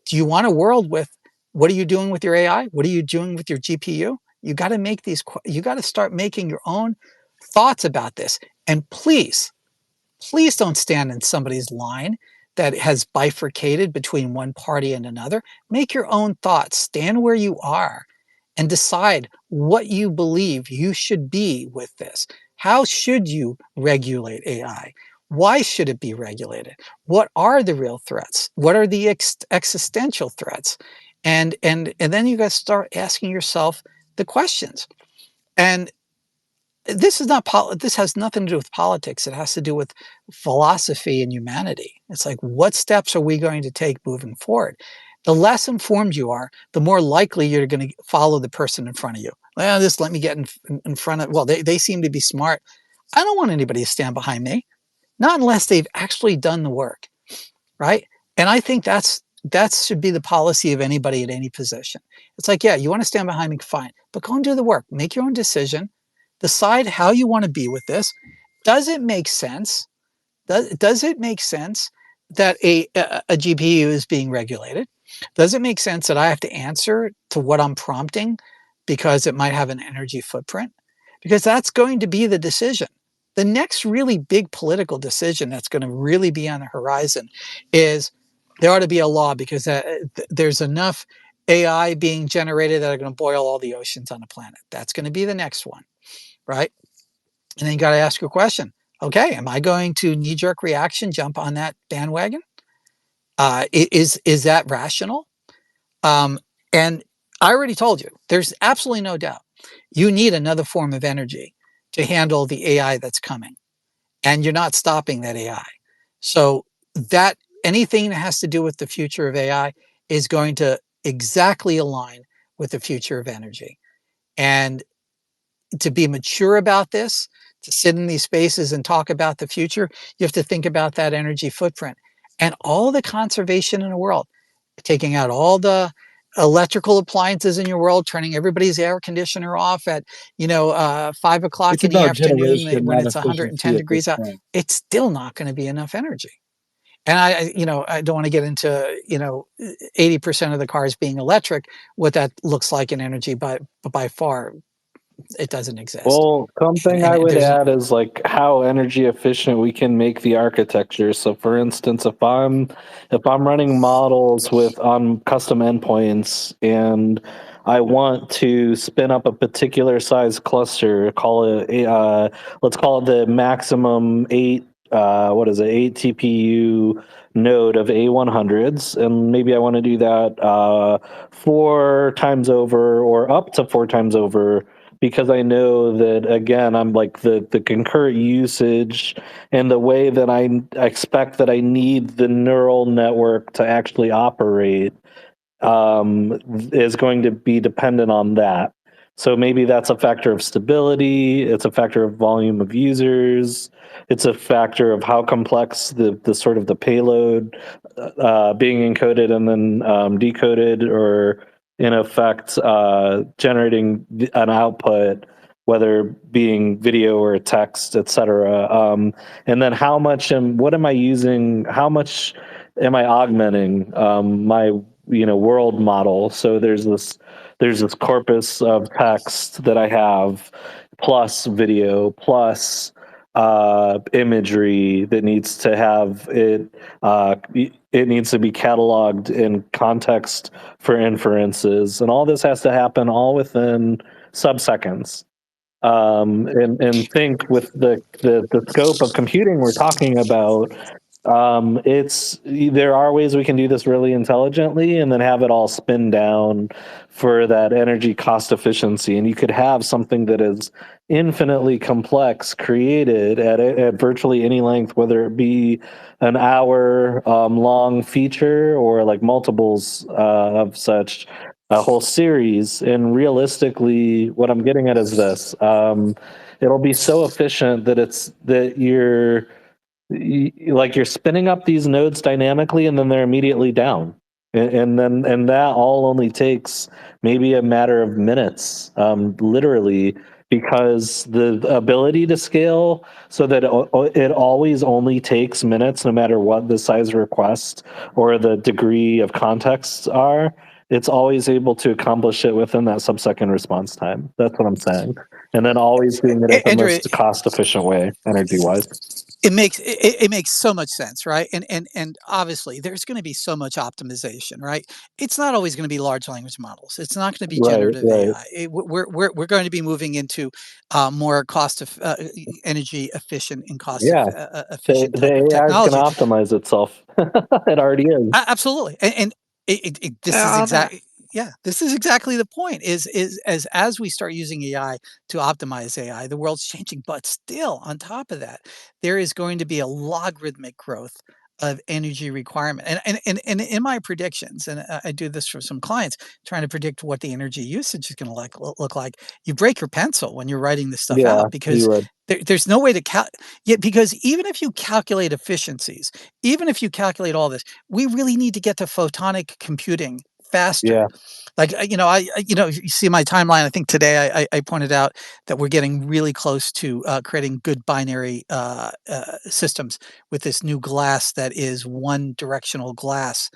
Do you want a world with what are you doing with your AI? What are you doing with your GPU? You got to make you got to start making your own thoughts about this. And please don't stand in somebody's line that has bifurcated between one party and another. Make your own thoughts. Stand where you are and decide what you believe you should be with this. How should you regulate AI? Why should it be regulated? What are the real threats? What are the existential threats? And then you got to start asking yourself the questions. And this is not this has nothing to do with politics. It has to do with philosophy and humanity. It's like, what steps are we going to take moving forward? The less informed you are, the more likely you're going to follow the person in front of you. Well, just let me get in front of, well, they seem to be smart. I don't want anybody to stand behind me, not unless they've actually done the work, right? And I think that should be the policy of anybody at any position. It's like, yeah, you want to stand behind me, fine, but go and do the work. Make your own decision. Decide how you want to be with this. Does it make sense? Does it make sense that a GPU is being regulated? Does it make sense that I have to answer to what I'm prompting because it might have an energy footprint? Because that's going to be the decision. The next really big political decision that's going to really be on the horizon is, There ought to be a law because there's enough AI being generated that are going to boil all the oceans on the planet. That's going to be the next one, right? And then you got to ask your question. Okay, am I going to knee-jerk reaction jump on that bandwagon? Is that rational? And I already told you, there's absolutely no doubt. You need another form of energy to handle the AI that's coming, and you're not stopping that AI. So that anything that has to do with the future of AI is going to exactly align with the future of energy. And to be mature about this, to sit in these spaces and talk about the future, you have to think about that energy footprint and all the conservation in the world, taking out all the electrical appliances in your world, turning everybody's air conditioner off at 5 o'clock It's in the about afternoon generation, when not it's 110 efficiency at this degrees out. point. It's still not going to be enough energy. And I don't want to get into 80% of the cars being electric, what that looks like in energy, but by far it doesn't exist. Well, something And I would there's add is like how energy efficient we can make the architecture. So, for instance, if I'm running models with on custom endpoints and I want to spin up a particular size cluster, let's call it the maximum eight TPU node of A100s, and maybe I want to do that 4 times over or up to 4 times over, because I know that, again, I'm like the concurrent usage and the way that I expect that I need the neural network to actually operate is going to be dependent on that. So maybe that's a factor of stability. It's a factor of volume of users. It's a factor of how complex the sort of the payload being encoded and then decoded, or in effect generating an output, whether being video or text, etc. And then what am I using? How much am I augmenting my world model? So there's this corpus of text that I have, plus video, plus imagery that needs to have it needs to be cataloged in context for inferences, and all this has to happen all within sub-seconds. And think with the scope of computing we're talking about, there are ways we can do this really intelligently and then have it all spin down for that energy cost efficiency. And you could have something that is infinitely complex created at virtually any length, whether it be an hour long feature or like multiples of such, a whole series. And realistically, what I'm getting at is this: it'll be so efficient that you're spinning up these nodes dynamically, and then they're immediately down, and that all only takes maybe a matter of minutes, literally, because the ability to scale so that it always only takes minutes, no matter what the size request or the degree of context are. It's always able to accomplish it within that sub-second response time. That's what I'm saying. And then always doing it at the Andrew, most cost-efficient way, energy-wise. it makes so much sense, right? And obviously there's going to be so much optimization, right? It's not always going to be large language models. It's not going to be Right, generative right. AI. We're going to be moving into more energy efficient and cost Yeah. efficient The type of AI is going to technology. optimize itself. It already is. Absolutely, and So this is all that. exactly this is exactly the point. Is as we start using AI to optimize AI, the world's changing. But still, on top of that, there is going to be a logarithmic growth of energy requirement. And in my predictions, and I do this for some clients, trying to predict what the energy usage is going to look like. You break your pencil when you're writing this stuff Yeah, out because you would. there's no way to because even if you calculate efficiencies, even if you calculate all this, we really need to get to photonic computing faster. Yeah. Like, you see my timeline. I think today I pointed out that we're getting really close to creating good binary systems with this new glass that is one directional glass.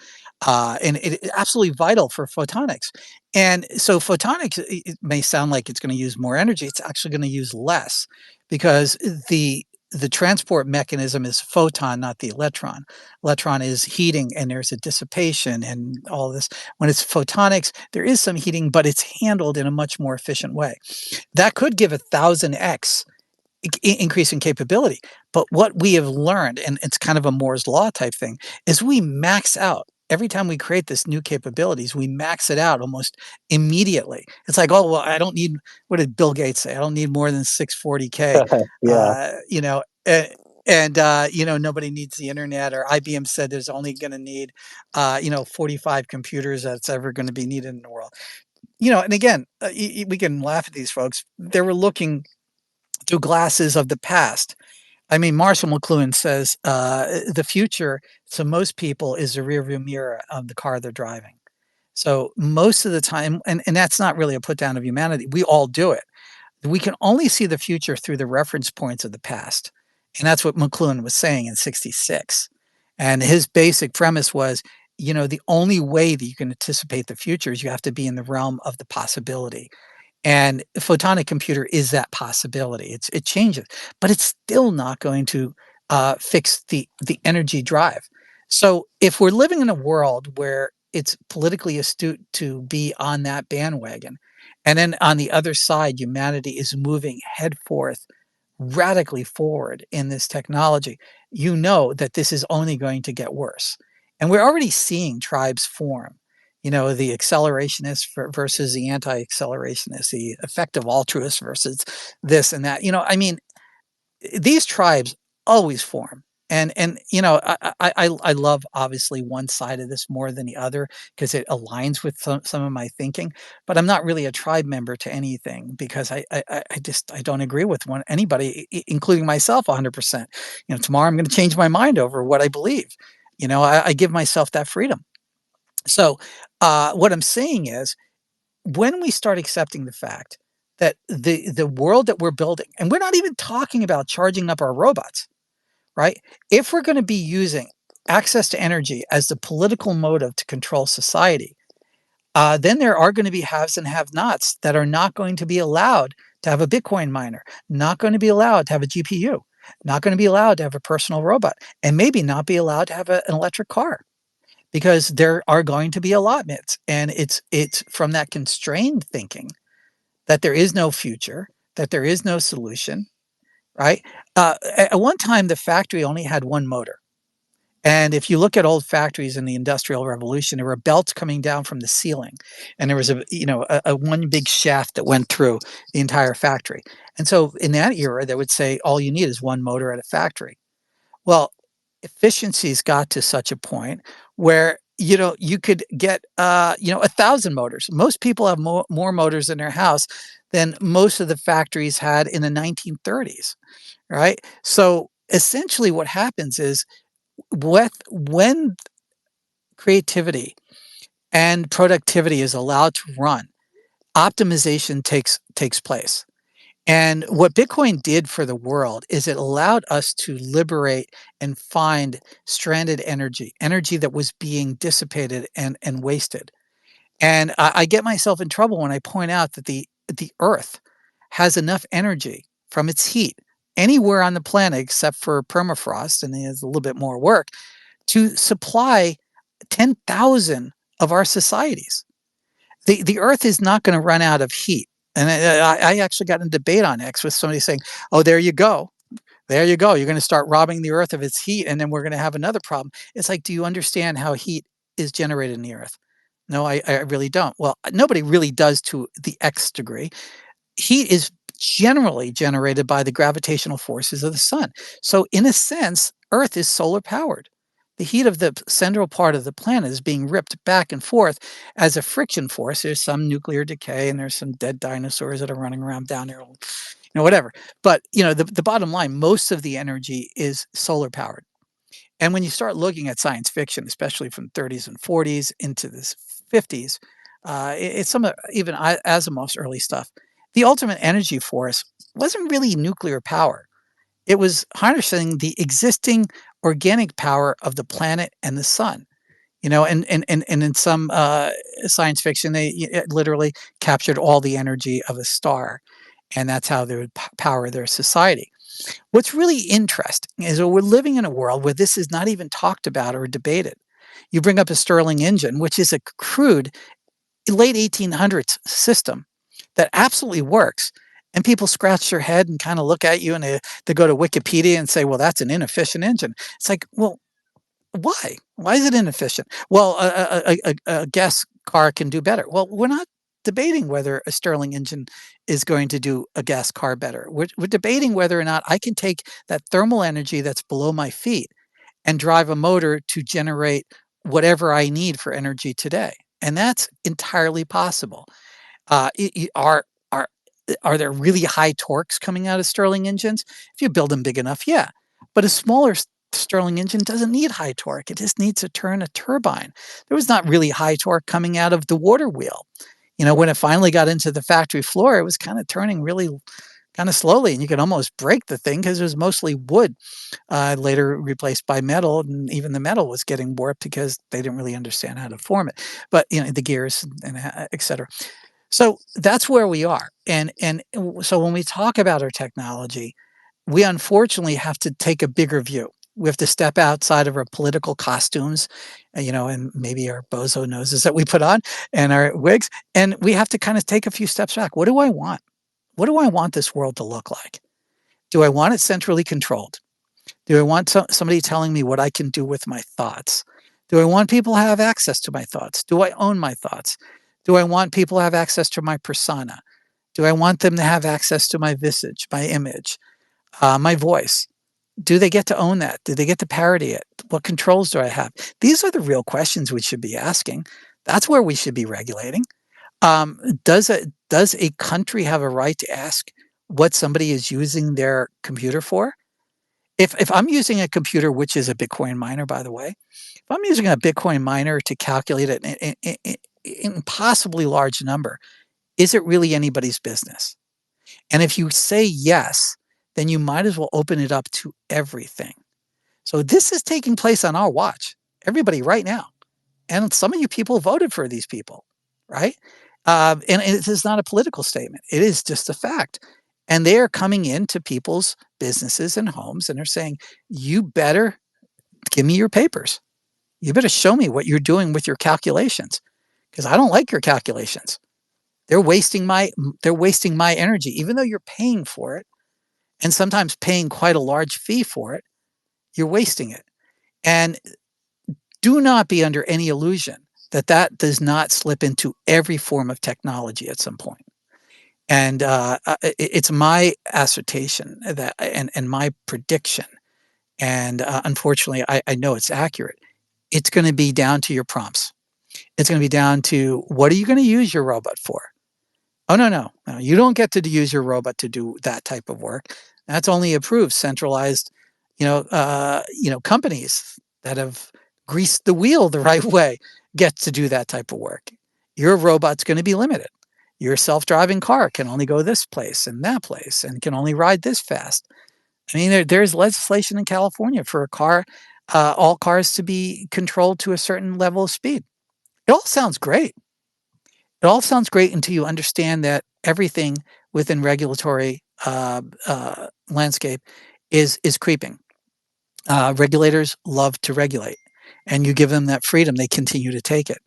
And it absolutely vital for photonics. And so photonics, it may sound like it's going to use more energy. It's actually going to use less because the the transport mechanism is photon, not the electron. Electron is heating, and there's a dissipation and all this. When it's photonics, there is some heating, but it's handled in a much more efficient way. That could give 1,000x increase in capability. But what we have learned, and it's kind of a Moore's law type thing, is we max out. Every time we create this new capabilities, we max it out almost immediately. It's like, oh, well, I don't need, what did Bill Gates say? I don't need more than 640K, Yeah. you know, you know, nobody needs the internet, or IBM said there's only going to need, you know, 45 computers that's ever going to be needed in the world. You know, and again, we can laugh at these folks. They were looking through glasses of the past. I mean, Marshall McLuhan says the future to most people is the rearview mirror of the car they're driving. So most of the time, and that's not really a put down of humanity. We all do it. We can only see the future through the reference points of the past. And that's what McLuhan was saying in 66. And his basic premise was, you know, the only way that you can anticipate the future is you have to be in the realm of the possibility. And a photonic computer is that possibility. It changes, but it's still not going to fix the energy drive. So if we're living in a world where it's politically astute to be on that bandwagon, and then on the other side, humanity is moving headforth radically forward in this technology, you know that this is only going to get worse. And we're already seeing tribes form. You know, the accelerationist versus the anti-accelerationist, the effective altruist versus this and that. You know, I mean, these tribes always form. And you know, I love obviously one side of this more than the other because it aligns with some of my thinking. But I'm not really a tribe member to anything because I don't agree with anybody, including myself, 100%. You know, tomorrow I'm going to change my mind over what I believe. You know, I give myself that freedom. So what I'm saying is, when we start accepting the fact that the world that we're building, and we're not even talking about charging up our robots, right? If we're going to be using access to energy as the political motive to control society, then there are going to be haves and have-nots that are not going to be allowed to have a Bitcoin miner, not going to be allowed to have a GPU, not going to be allowed to have a personal robot, and maybe not be allowed to have an electric car because there are going to be allotments. And it's from that constrained thinking that there is no future, that there is no solution, right? At one time, the factory only had one motor. And if you look at old factories in the Industrial Revolution, there were belts coming down from the ceiling, and there was a one big shaft that went through the entire factory. And so in that era, they would say all you need is one motor at a factory. Well, efficiencies got to such a point where you could get 1,000 motors. Most people have more motors in their house than most of the factories had in the 1930s, right? So essentially, what happens is when creativity and productivity is allowed to run, optimization takes place. And what Bitcoin did for the world is it allowed us to liberate and find stranded energy that was being dissipated and wasted. And I get myself in trouble when I point out that the Earth has enough energy from its heat anywhere on the planet except for permafrost, and it has a little bit more work to supply 10,000 of our societies. The Earth is not going to run out of heat. And I actually got in a debate on X with somebody saying, "Oh, there you go. There you go. You're going to start robbing the Earth of its heat, and then we're going to have another problem." It's like, do you understand how heat is generated in the Earth? No, I really don't. Well, nobody really does to the X degree. Heat is generally generated by the gravitational forces of the sun. So in a sense, Earth is solar powered. The heat of the central part of the planet is being ripped back and forth as a friction force. There's some nuclear decay and there's some dead dinosaurs that are running around down there, whatever. But the bottom line, most of the energy is solar powered. And when you start looking at science fiction, especially from 30s and 40s into the 50s, it's some of even Asimov's early stuff. The ultimate energy force wasn't really nuclear power. It was harnessing the existing organic power of the planet and the sun. And in some science fiction, they literally captured all the energy of a star, and that's how they would power their society. What's really interesting is that we're living in a world where this is not even talked about or debated. You bring up a Stirling engine, which is a crude late 1800s system that absolutely works. And people scratch their head and kind of look at you and they go to Wikipedia and say, well, that's an inefficient engine. It's like, well, why? Why is it inefficient? Well, a gas car can do better. Well, we're not debating whether a Stirling engine is going to do a gas car better. We're debating whether or not I can take that thermal energy that's below my feet and drive a motor to generate whatever I need for energy today. And that's entirely possible. Are are there really high torques coming out of Stirling engines? If you build them big enough, yeah. But a smaller Stirling engine doesn't need high torque. It just needs to turn a turbine. There was not really high torque coming out of the water wheel. When it finally got into the factory floor, it was kind of turning really kind of slowly, and you could almost break the thing because it was mostly wood, later replaced by metal, and even the metal was getting warped because they didn't really understand how to form it. But the gears and et cetera. So that's where we are. And so when we talk about our technology, we unfortunately have to take a bigger view. We have to step outside of our political costumes, and maybe our bozo noses that we put on and our wigs. And we have to kind of take a few steps back. What do I want? What do I want this world to look like? Do I want it centrally controlled? Do I want somebody telling me what I can do with my thoughts? Do I want people to have access to my thoughts? Do I own my thoughts? Do I want people to have access to my persona? Do I want them to have access to my visage, my image, my voice? Do they get to own that? Do they get to parody it? What controls do I have? These are the real questions we should be asking. That's where we should be regulating. Does a country have a right to ask what somebody is using their computer for? If I'm using a computer, which is a Bitcoin miner, by the way, if I'm using a Bitcoin miner to calculate an impossibly large number, is it really anybody's business? And if you say yes, then you might as well open it up to everything. So this is taking place on our watch, everybody right now. And some of you people voted for these people, right? And it is not a political statement. It is just a fact. And they are coming into people's businesses and homes and are saying, you better give me your papers. You better show me what you're doing with your calculations, because I don't like your calculations. They're wasting my energy, even though you're paying for it, and sometimes paying quite a large fee for it. You're wasting it. And do not be under any illusion that that does not slip into every form of technology at some point. And it's my assertion that, and my prediction, and unfortunately, I know it's accurate. It's going to be down to your prompts. It's going to be down to, what are you going to use your robot for? Oh, no. You don't get to use your robot to do that type of work. That's only approved centralized, companies that have greased the wheel the right way get to do that type of work. Your robot's going to be limited. Your self-driving car can only go this place and that place and can only ride this fast. I mean, there's legislation in California for all cars to be controlled to a certain level of speed. It all sounds great. It all sounds great until you understand that everything within regulatory landscape is creeping. Regulators love to regulate, and you give them that freedom, they continue to take it.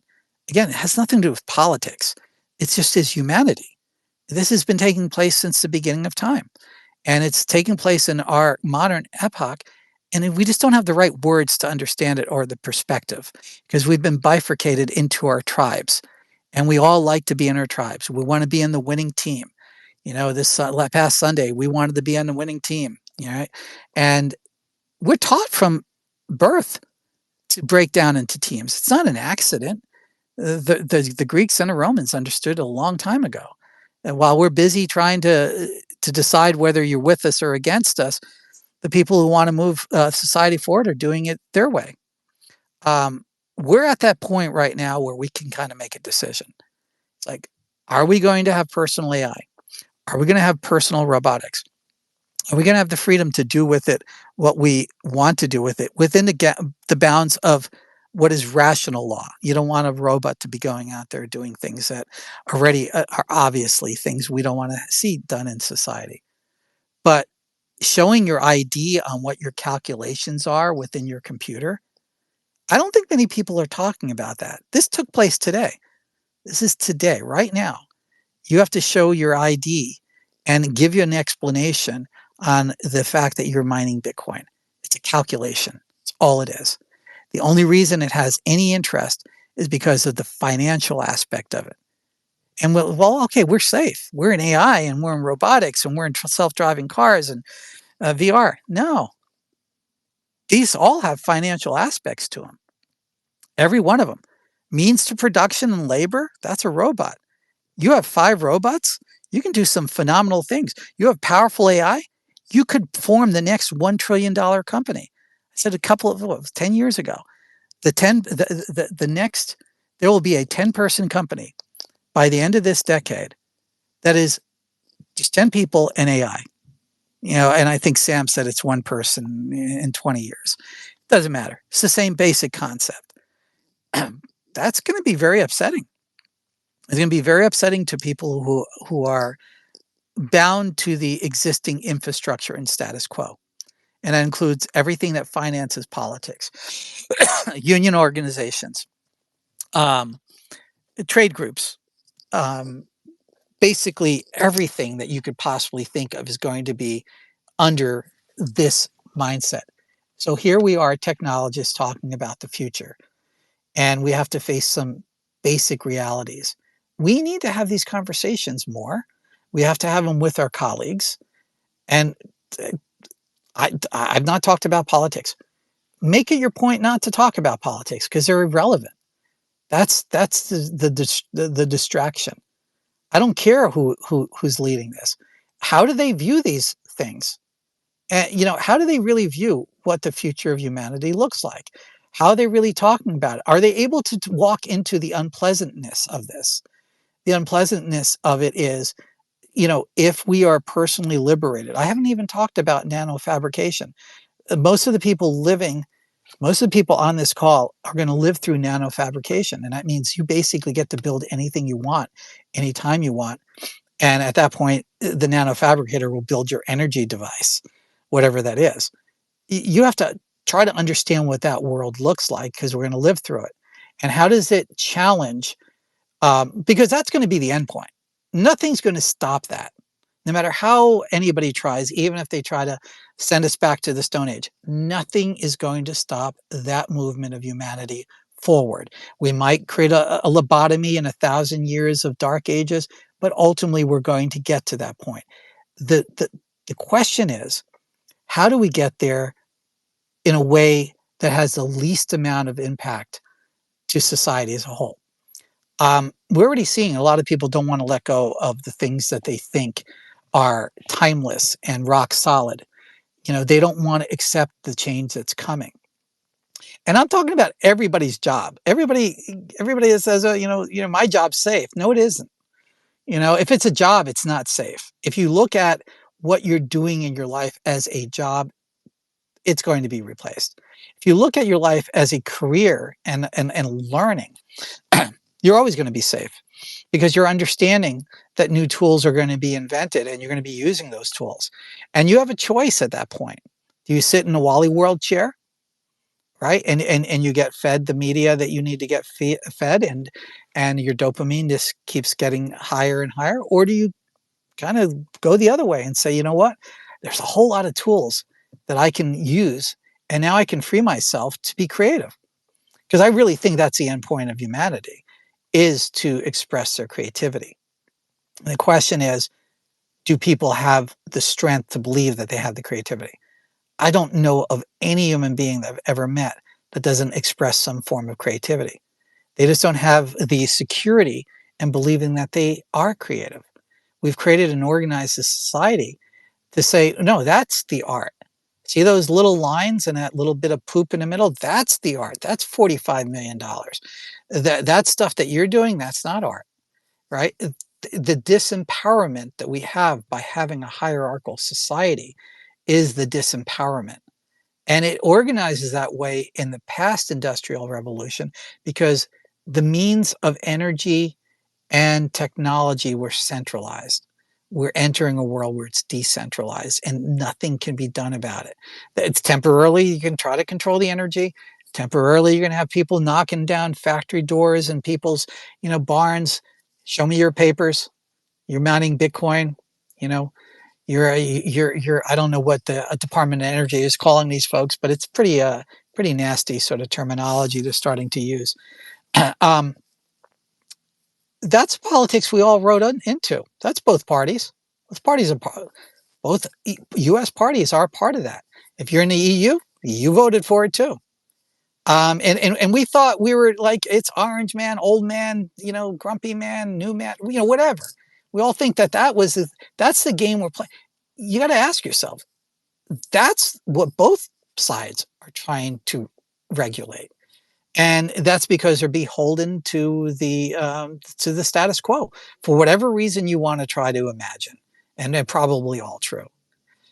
Again, it has nothing to do with politics. It's just as humanity. This has been taking place since the beginning of time, and it's taking place in our modern epoch. And we just don't have the right words to understand it, or the perspective, because we've been bifurcated into our tribes. And we all like to be in our tribes. We want to be in the winning team. This past Sunday, we wanted to be on the winning team. Right? And we're taught from birth to break down into teams. It's not an accident. The Greeks and the Romans understood a long time ago. And while we're busy trying to decide whether you're with us or against us, the people who want to move society forward are doing it their way. We're at that point right now where we can kind of make a decision. It's like, are we going to have personal AI? Are we going to have personal robotics? Are we going to have the freedom to do with it what we want to do with it within the bounds of what is rational law? You don't want a robot to be going out there doing things that already are obviously things we don't want to see done in society. But showing your ID on what your calculations are within your computer, I don't think many people are talking about that. This took place today. This is today, right now. You have to show your ID and give you an explanation on the fact that you're mining Bitcoin. It's a calculation. It's all it is. The only reason it has any interest is because of the financial aspect of it. And well, okay, we're safe. We're in AI and we're in robotics and we're in self-driving cars and VR. No, these all have financial aspects to them. Every one of them. Means to production and labor, that's a robot. You have 5 robots, you can do some phenomenal things. You have powerful AI, you could form the next $1 trillion company. I said a couple of 10 years ago. The next, there will be a 10-person company by the end of this decade that is just 10 people and AI. And I think Sam said it's 1 person in 20 years. Doesn't matter. It's the same basic concept. That's going to be very upsetting. It's going to be very upsetting to people who are bound to the existing infrastructure and status quo. And that includes everything that finances politics, union organizations, trade groups, basically everything that you could possibly think of is going to be under this mindset. So here we are, technologists talking about the future, and we have to face some basic realities. We need to have these conversations more. We have to have them with our colleagues. And I've not talked about politics. Make it your point not to talk about politics because they're irrelevant. That's the distraction. I don't care who's leading this. How do they view these things? And how do they really view what the future of humanity looks like? How are they really talking about it? Are they able to walk into the unpleasantness of this? The unpleasantness of it is, if we are personally liberated. I haven't even talked about nanofabrication. Most of the people on this call are going to live through nanofabrication. And that means you basically get to build anything you want, anytime you want. And at that point, the nanofabricator will build your energy device, whatever that is. You have to try to understand what that world looks like because we're going to live through it. And how does it challenge? Because that's going to be the end point. Nothing's going to stop that. No matter how anybody tries, even if they try to send us back to the Stone Age, nothing is going to stop that movement of humanity forward. We might create a lobotomy in 1,000 years of dark ages, but ultimately we're going to get to that point. The question is, how do we get there in a way that has the least amount of impact to society as a whole? We're already seeing a lot of people don't want to let go of the things that they think are timeless and rock solid. They don't want to accept the change that's coming. And I'm talking about everybody's job. Everybody that says, oh, my job's safe. No, it isn't. If it's a job, it's not safe. If you look at what you're doing in your life as a job, it's going to be replaced. If you look at your life as a career and learning, you're always going to be safe because you're understanding that new tools are going to be invented and you're going to be using those tools. And you have a choice at that point. Do you sit in a Wally World chair, right? And you get fed the media that you need to get fed and your dopamine just keeps getting higher and higher? Or do you kind of go the other way and say, you know what? There's a whole lot of tools that I can use and now I can free myself to be creative. Because I really think that's the end point of humanity, is to express their creativity. And the question is, do people have the strength to believe that they have the creativity? I don't know of any human being that I've ever met that doesn't express some form of creativity. They just don't have the security in believing that they are creative. We've created an organized society to say, no, that's the art. See those little lines and that little bit of poop in the middle? That's the art. That's $45 million. That stuff that you're doing, that's not art, right? The disempowerment that we have by having a hierarchical society is the disempowerment. And it organizes that way in the past industrial revolution because the means of energy and technology were centralized. we're entering a world where it's decentralized and nothing can be done about it. It's temporarily, you can try to control the energy. Temporarily, you're going to have people knocking down factory doors and people's, barns. Show me your papers. You're mining Bitcoin. You know, you're. I don't know what the Department of Energy is calling these folks, but it's pretty nasty sort of terminology they're starting to use. That's politics we all wrote into. That's both parties. Both parties are both U.S. parties are part of that. If you're in the EU, you voted for it too. And we thought we were like, it's orange man, old man, grumpy man, new man, whatever. We all think that's the game we're playing. You got to ask yourself, that's what both sides are trying to regulate. And that's because they're beholden to the status quo for whatever reason you want to try to imagine. And they're probably all true.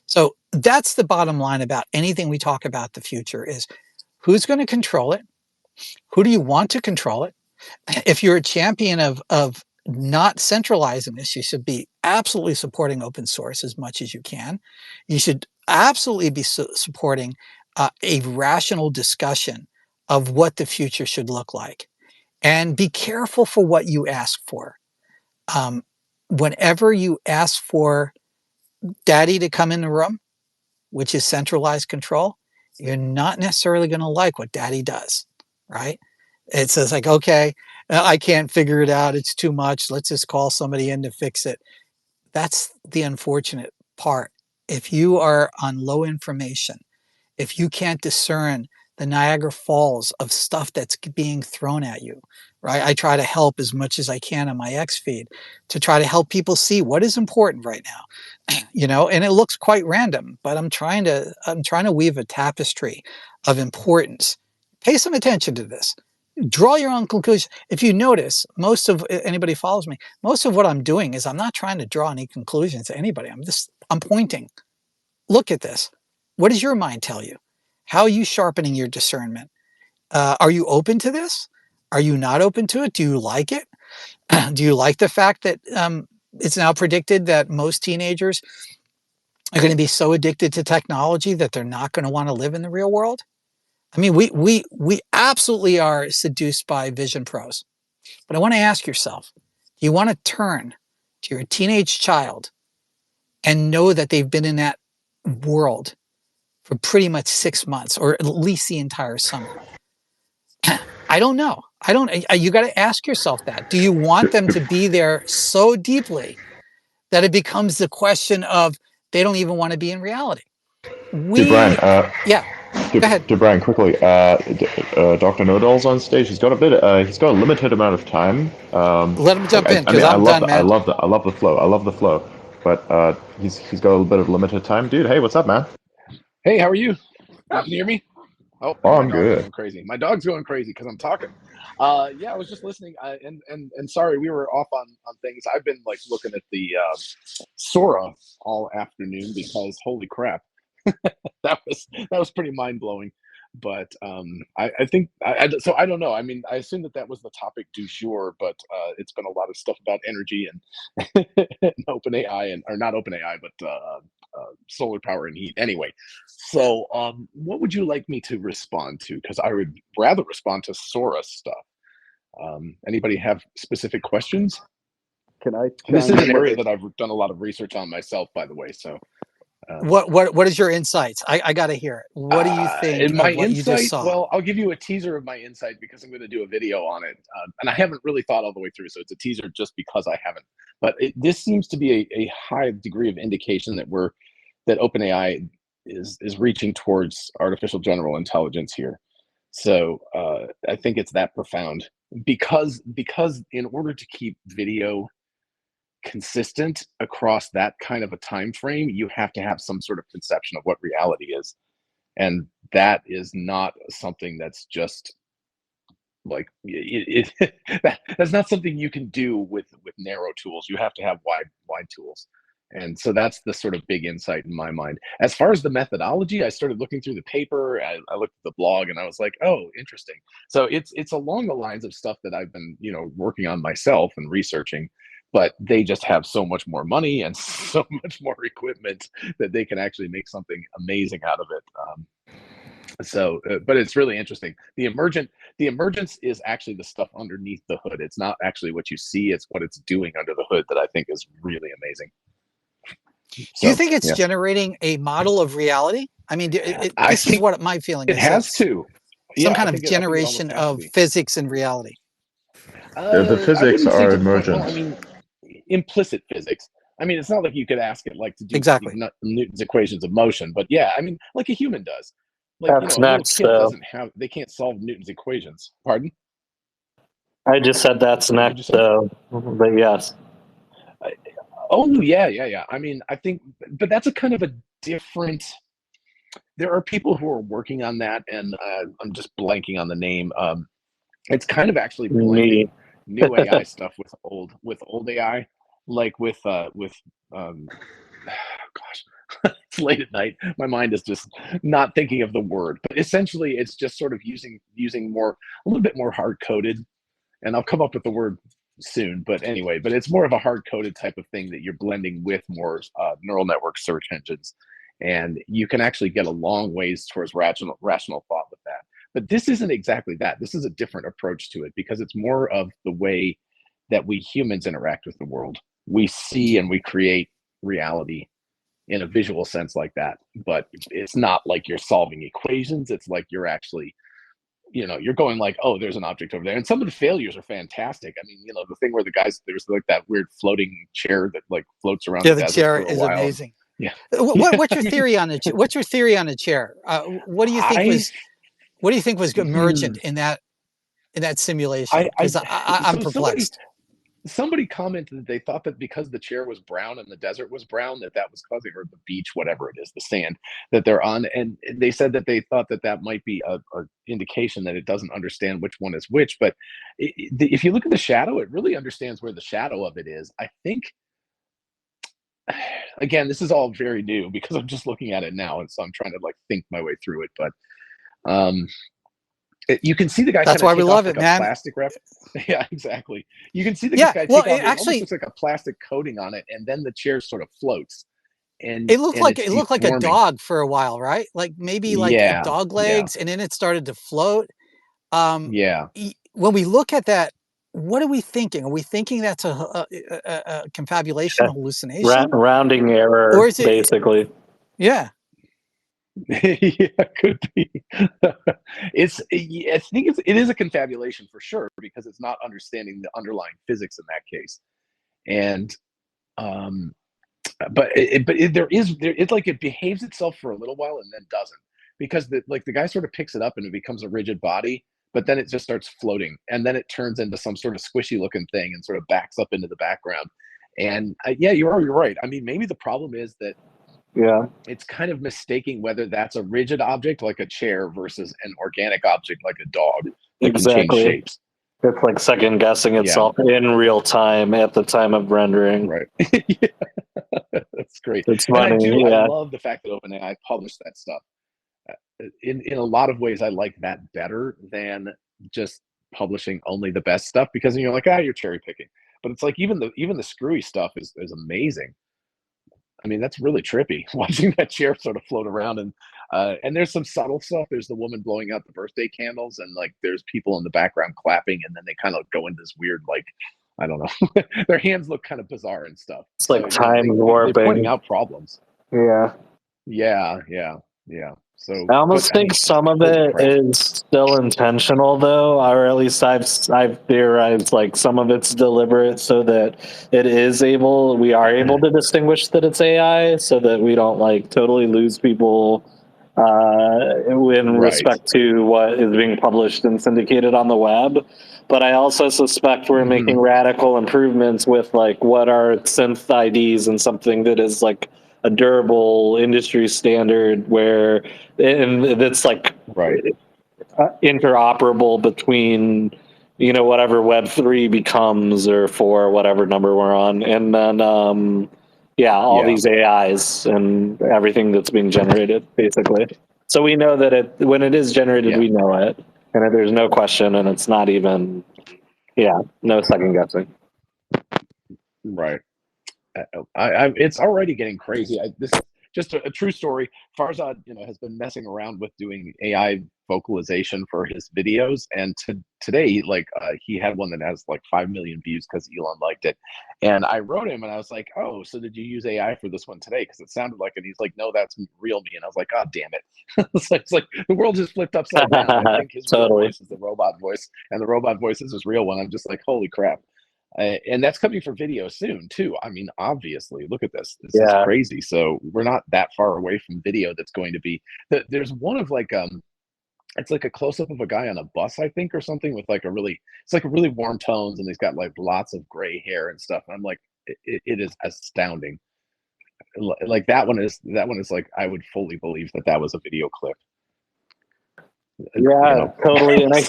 So that's the bottom line about anything we talk about the future is who's going to control it? Who do you want to control it? If you're a champion of not centralizing this, you should be absolutely supporting open source as much as you can. You should absolutely be supporting a rational discussion of what the future should look like. And be careful for what you ask for. Whenever you ask for daddy to come in the room, which is centralized control, you're not necessarily going to like what daddy does, right? It says like, okay, I can't figure it out. It's too much. Let's just call somebody in to fix it. That's the unfortunate part. If you are on low information, if you can't discern the Niagara Falls of stuff that's being thrown at you, right? I try to help as much as I can on my X feed to try to help people see what is important right now, and it looks quite random, but I'm trying to weave a tapestry of importance. Pay some attention to this. Draw your own conclusion. If you notice, most of anybody follows me, most of what I'm doing is I'm not trying to draw any conclusions to anybody. I'm pointing. Look at this. What does your mind tell you? How are you sharpening your discernment? Are you open to this? Are you not open to it? Do you like it? Do you like the fact that it's now predicted that most teenagers are going to be so addicted to technology that they're not going to want to live in the real world? I mean, we absolutely are seduced by Vision Pros. But I want to ask yourself, do you want to turn to your teenage child and know that they've been in that world for pretty much 6 months or at least the entire summer? I don't know. You got to ask yourself that. Do you want them to be there so deeply that it becomes the question of they don't even want to be in reality? Brian, Yeah. Go ahead. Brian, quickly. Dr. Nodal's on stage. He's got a limited amount of time. Let him jump in because I'm done, man. I love the flow. I love the flow. But he's got a little bit of limited time. Dude, hey, what's up, man? Hey, how are you? You can hear me? Oh, my I'm dog's good. going crazy. My dog's going crazy because I'm talking. Yeah, I was just listening. And sorry, we were off on things. I've been like looking at the Sora all afternoon because holy crap, that was pretty mind blowing. But I think so. I don't know. I mean, I assume that was the topic du jour, but it's been a lot of stuff about energy and, and OpenAI or not OpenAI, but solar power and heat. Anyway, so what would you like me to respond to? Because I would rather respond to Sora stuff. Anybody have specific questions? This is an area that I've done a lot of research on myself, by the way. So. What is your insights? I got to hear it. What do you think My of what you just saw? Well, I'll give you a teaser of my insight because I'm going to do a video on it, and I haven't really thought all the way through, so it's a teaser just because I haven't. But this seems to be a high degree of indication that OpenAI is reaching towards artificial general intelligence here. So I think it's that profound because in order to keep video consistent across that kind of a time frame, you have to have some sort of conception of what reality is, and that is not something that's just like that's not something you can do with narrow tools. You have to have wide tools, and so that's the sort of big insight in my mind. As far as the methodology, I started looking through the paper. I looked at the blog, and I was like, oh, interesting. So it's along the lines of stuff that I've been working on myself and researching. but they just have so much more money and so much more equipment that they can actually make something amazing out of it. But it's really interesting. The emergence is actually the stuff underneath the hood. It's not actually what you see, it's what it's doing under the hood that I think is really amazing. Do you think it's generating a model of reality? I mean, this is what my feeling is. It has to. Some kind of generation of physics and reality. The physics are emergent. Well, I mean, implicit physics. I mean, it's not like you could ask it like to do Newton's equations of motion, but yeah, I mean, like a human does. Like, That's you know, a next, little kid though. doesn't have, they can't solve Newton's equations. Pardon? I just said that's next, though. But yes. Oh, yeah. I mean, I think, but that's a kind of a different. There are people who are working on that, and I'm just blanking on the name. It's kind of actually blending new AI stuff with old AI, like with gosh, it's late at night. My mind is just not thinking of the word, but essentially, it's just sort of using a little bit more hard coded, and I'll come up with the word soon. But anyway, it's more of a hard coded type of thing that you're blending with more neural network search engines, and you can actually get a long ways towards rational thought with that. But this isn't exactly that. This is a different approach to it because it's more of the way that we humans interact with the world. We see and we create reality in a visual sense like that, but it's not like you're solving equations. It's like you're actually, you know, you're going like, oh, there's an object over there. And some of the failures are fantastic. I mean, you know, the thing where there's like that weird floating chair that like floats around the desert chair for a is while. amazing. Yeah. What's your theory on it? What's your theory on a chair? What do you think was emergent in that simulation? Because I'm perplexed. Somebody commented that they thought that because the chair was brown and the desert was brown, that was causing, or the beach, whatever it is, the sand that they're on. And they said that they thought that might be a indication that it doesn't understand which one is which. But if you look at the shadow, it really understands where the shadow of it is. I think, again, this is all very new because I'm just looking at it now. And so I'm trying to like think my way through it. But you can see the guy. That's why we love it, man. Plastic wrap. Yeah, exactly. You can see the guy take off. It almost looks like a plastic coating on it, and then the chair sort of floats. And it looked like a dog for a while, right? Like maybe like dog legs, and then it started to float. When we look at that, what are we thinking? Are we thinking that's a confabulation, hallucination, rounding error, or is it basically? Yeah. Yeah, could be. I think it is a confabulation for sure because it's not understanding the underlying physics in that case, and it's like it behaves itself for a little while and then doesn't, because the guy sort of picks it up and it becomes a rigid body, but then it just starts floating and then it turns into some sort of squishy looking thing and sort of backs up into the background. And you're right. I mean, maybe the problem is that it's kind of mistaking whether that's a rigid object like a chair versus an organic object like a dog that can change shapes. It's like second guessing itself in real time at the time of rendering. Right. That's great. It's funny. I love the fact that OpenAI published that stuff. In a lot of ways, I like that better than just publishing only the best stuff, because you're like, you're cherry picking. But it's like even the screwy stuff is amazing. I mean, that's really trippy watching that chair sort of float around, and there's some subtle stuff. There's the woman blowing out the birthday candles, and like there's people in the background clapping, and then they kind of go into this weird, like, I don't know, their hands look kind of bizarre and stuff. It's like time warping. They're pointing out problems. Yeah. So I almost think some of it is still intentional, though, or at least I've theorized like some of it's deliberate so that we are able to distinguish that it's AI, so that we don't like totally lose people in respect to what is being published and syndicated on the web. But I also suspect we're making radical improvements with like what are synth IDs and something that is like a durable industry standard and it's like interoperable between, whatever Web3 becomes or 4, whatever number we're on. And then, all these AIs and everything that's being generated, basically. So we know that when it is generated, we know it. And there's no question, and it's not even, no second guessing. Right. It's already getting crazy. This is just a true story. Farzad, has been messing around with doing AI vocalization for his videos, and today, he had one that has like 5 million views because Elon liked it. And I wrote him, and I was like, "Oh, so did you use AI for this one today? Because it sounded like it." He's like, "No, that's real me." And I was like, "God damn it!" It's like the world just flipped upside down. I think his real Totally. voice is the robot voice, and the robot voice is his real one. I'm just like, holy crap. And that's coming for video soon too. I mean, obviously, look at this. This is Yeah. crazy. So we're not that far away from video. That's going to be. There's one of it's like a close up of a guy on a bus, I think, or something with it's like really warm tones, and he's got like lots of gray hair and stuff. And I'm like, it is astounding. Like that one is like I would fully believe that was a video clip. Yeah, totally. And I So-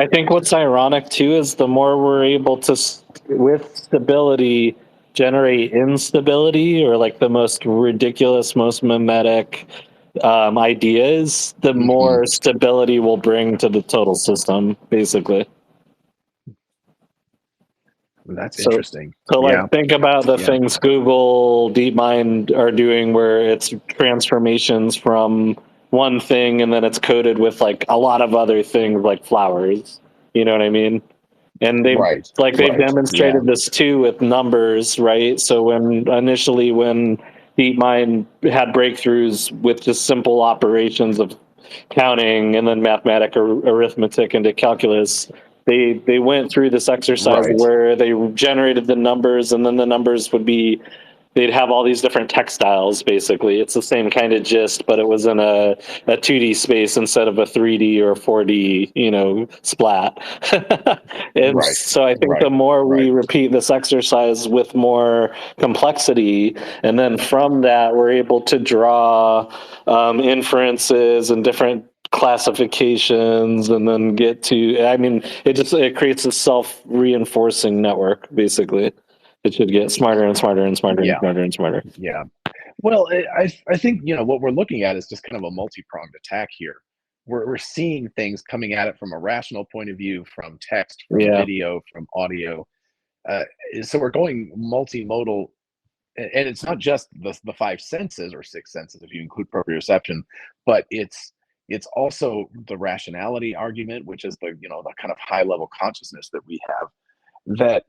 think what's ironic too is the more we're able to, with stability, generate instability or like the most ridiculous, most mimetic ideas, the more stability will bring to the total system, basically. That's So, interesting. so Yeah. like think about the Yeah. things Google, DeepMind are doing where it's transformations from one thing and then it's coded with like a lot of other things like flowers. You know what I mean? And they've Right. they've Right. demonstrated Yeah. this too with numbers, right? So when DeepMind had breakthroughs with just simple operations of counting and then mathematic arithmetic into calculus, they went through this exercise Right. where they generated the numbers and then the numbers would be, they'd have all these different textiles. Basically it's the same kind of gist, but it was in a 2D space instead of a 3D or 4D splat. And Right. so I think the Right. more we Right. repeat this exercise with more complexity, and then from that we're able to draw inferences and different classifications and then get to, I mean, it creates a self-reinforcing network. Basically it should get smarter and smarter and smarter and Yeah. smarter and smarter. Yeah. Well, I think what we're looking at is just kind of a multi-pronged attack here. We're seeing things coming at it from a rational point of view, from text, from Yeah. video, from audio. So we're going multimodal, and it's not just the five senses or six senses if you include proprioception, but it's also the rationality argument, which is the kind of high level consciousness that we have, that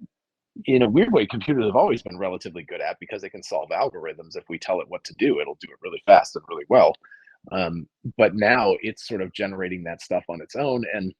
in a weird way computers have always been relatively good at, because they can solve algorithms. If we tell it what to do, it'll do it really fast and really well. But now it's sort of generating that stuff on its own, and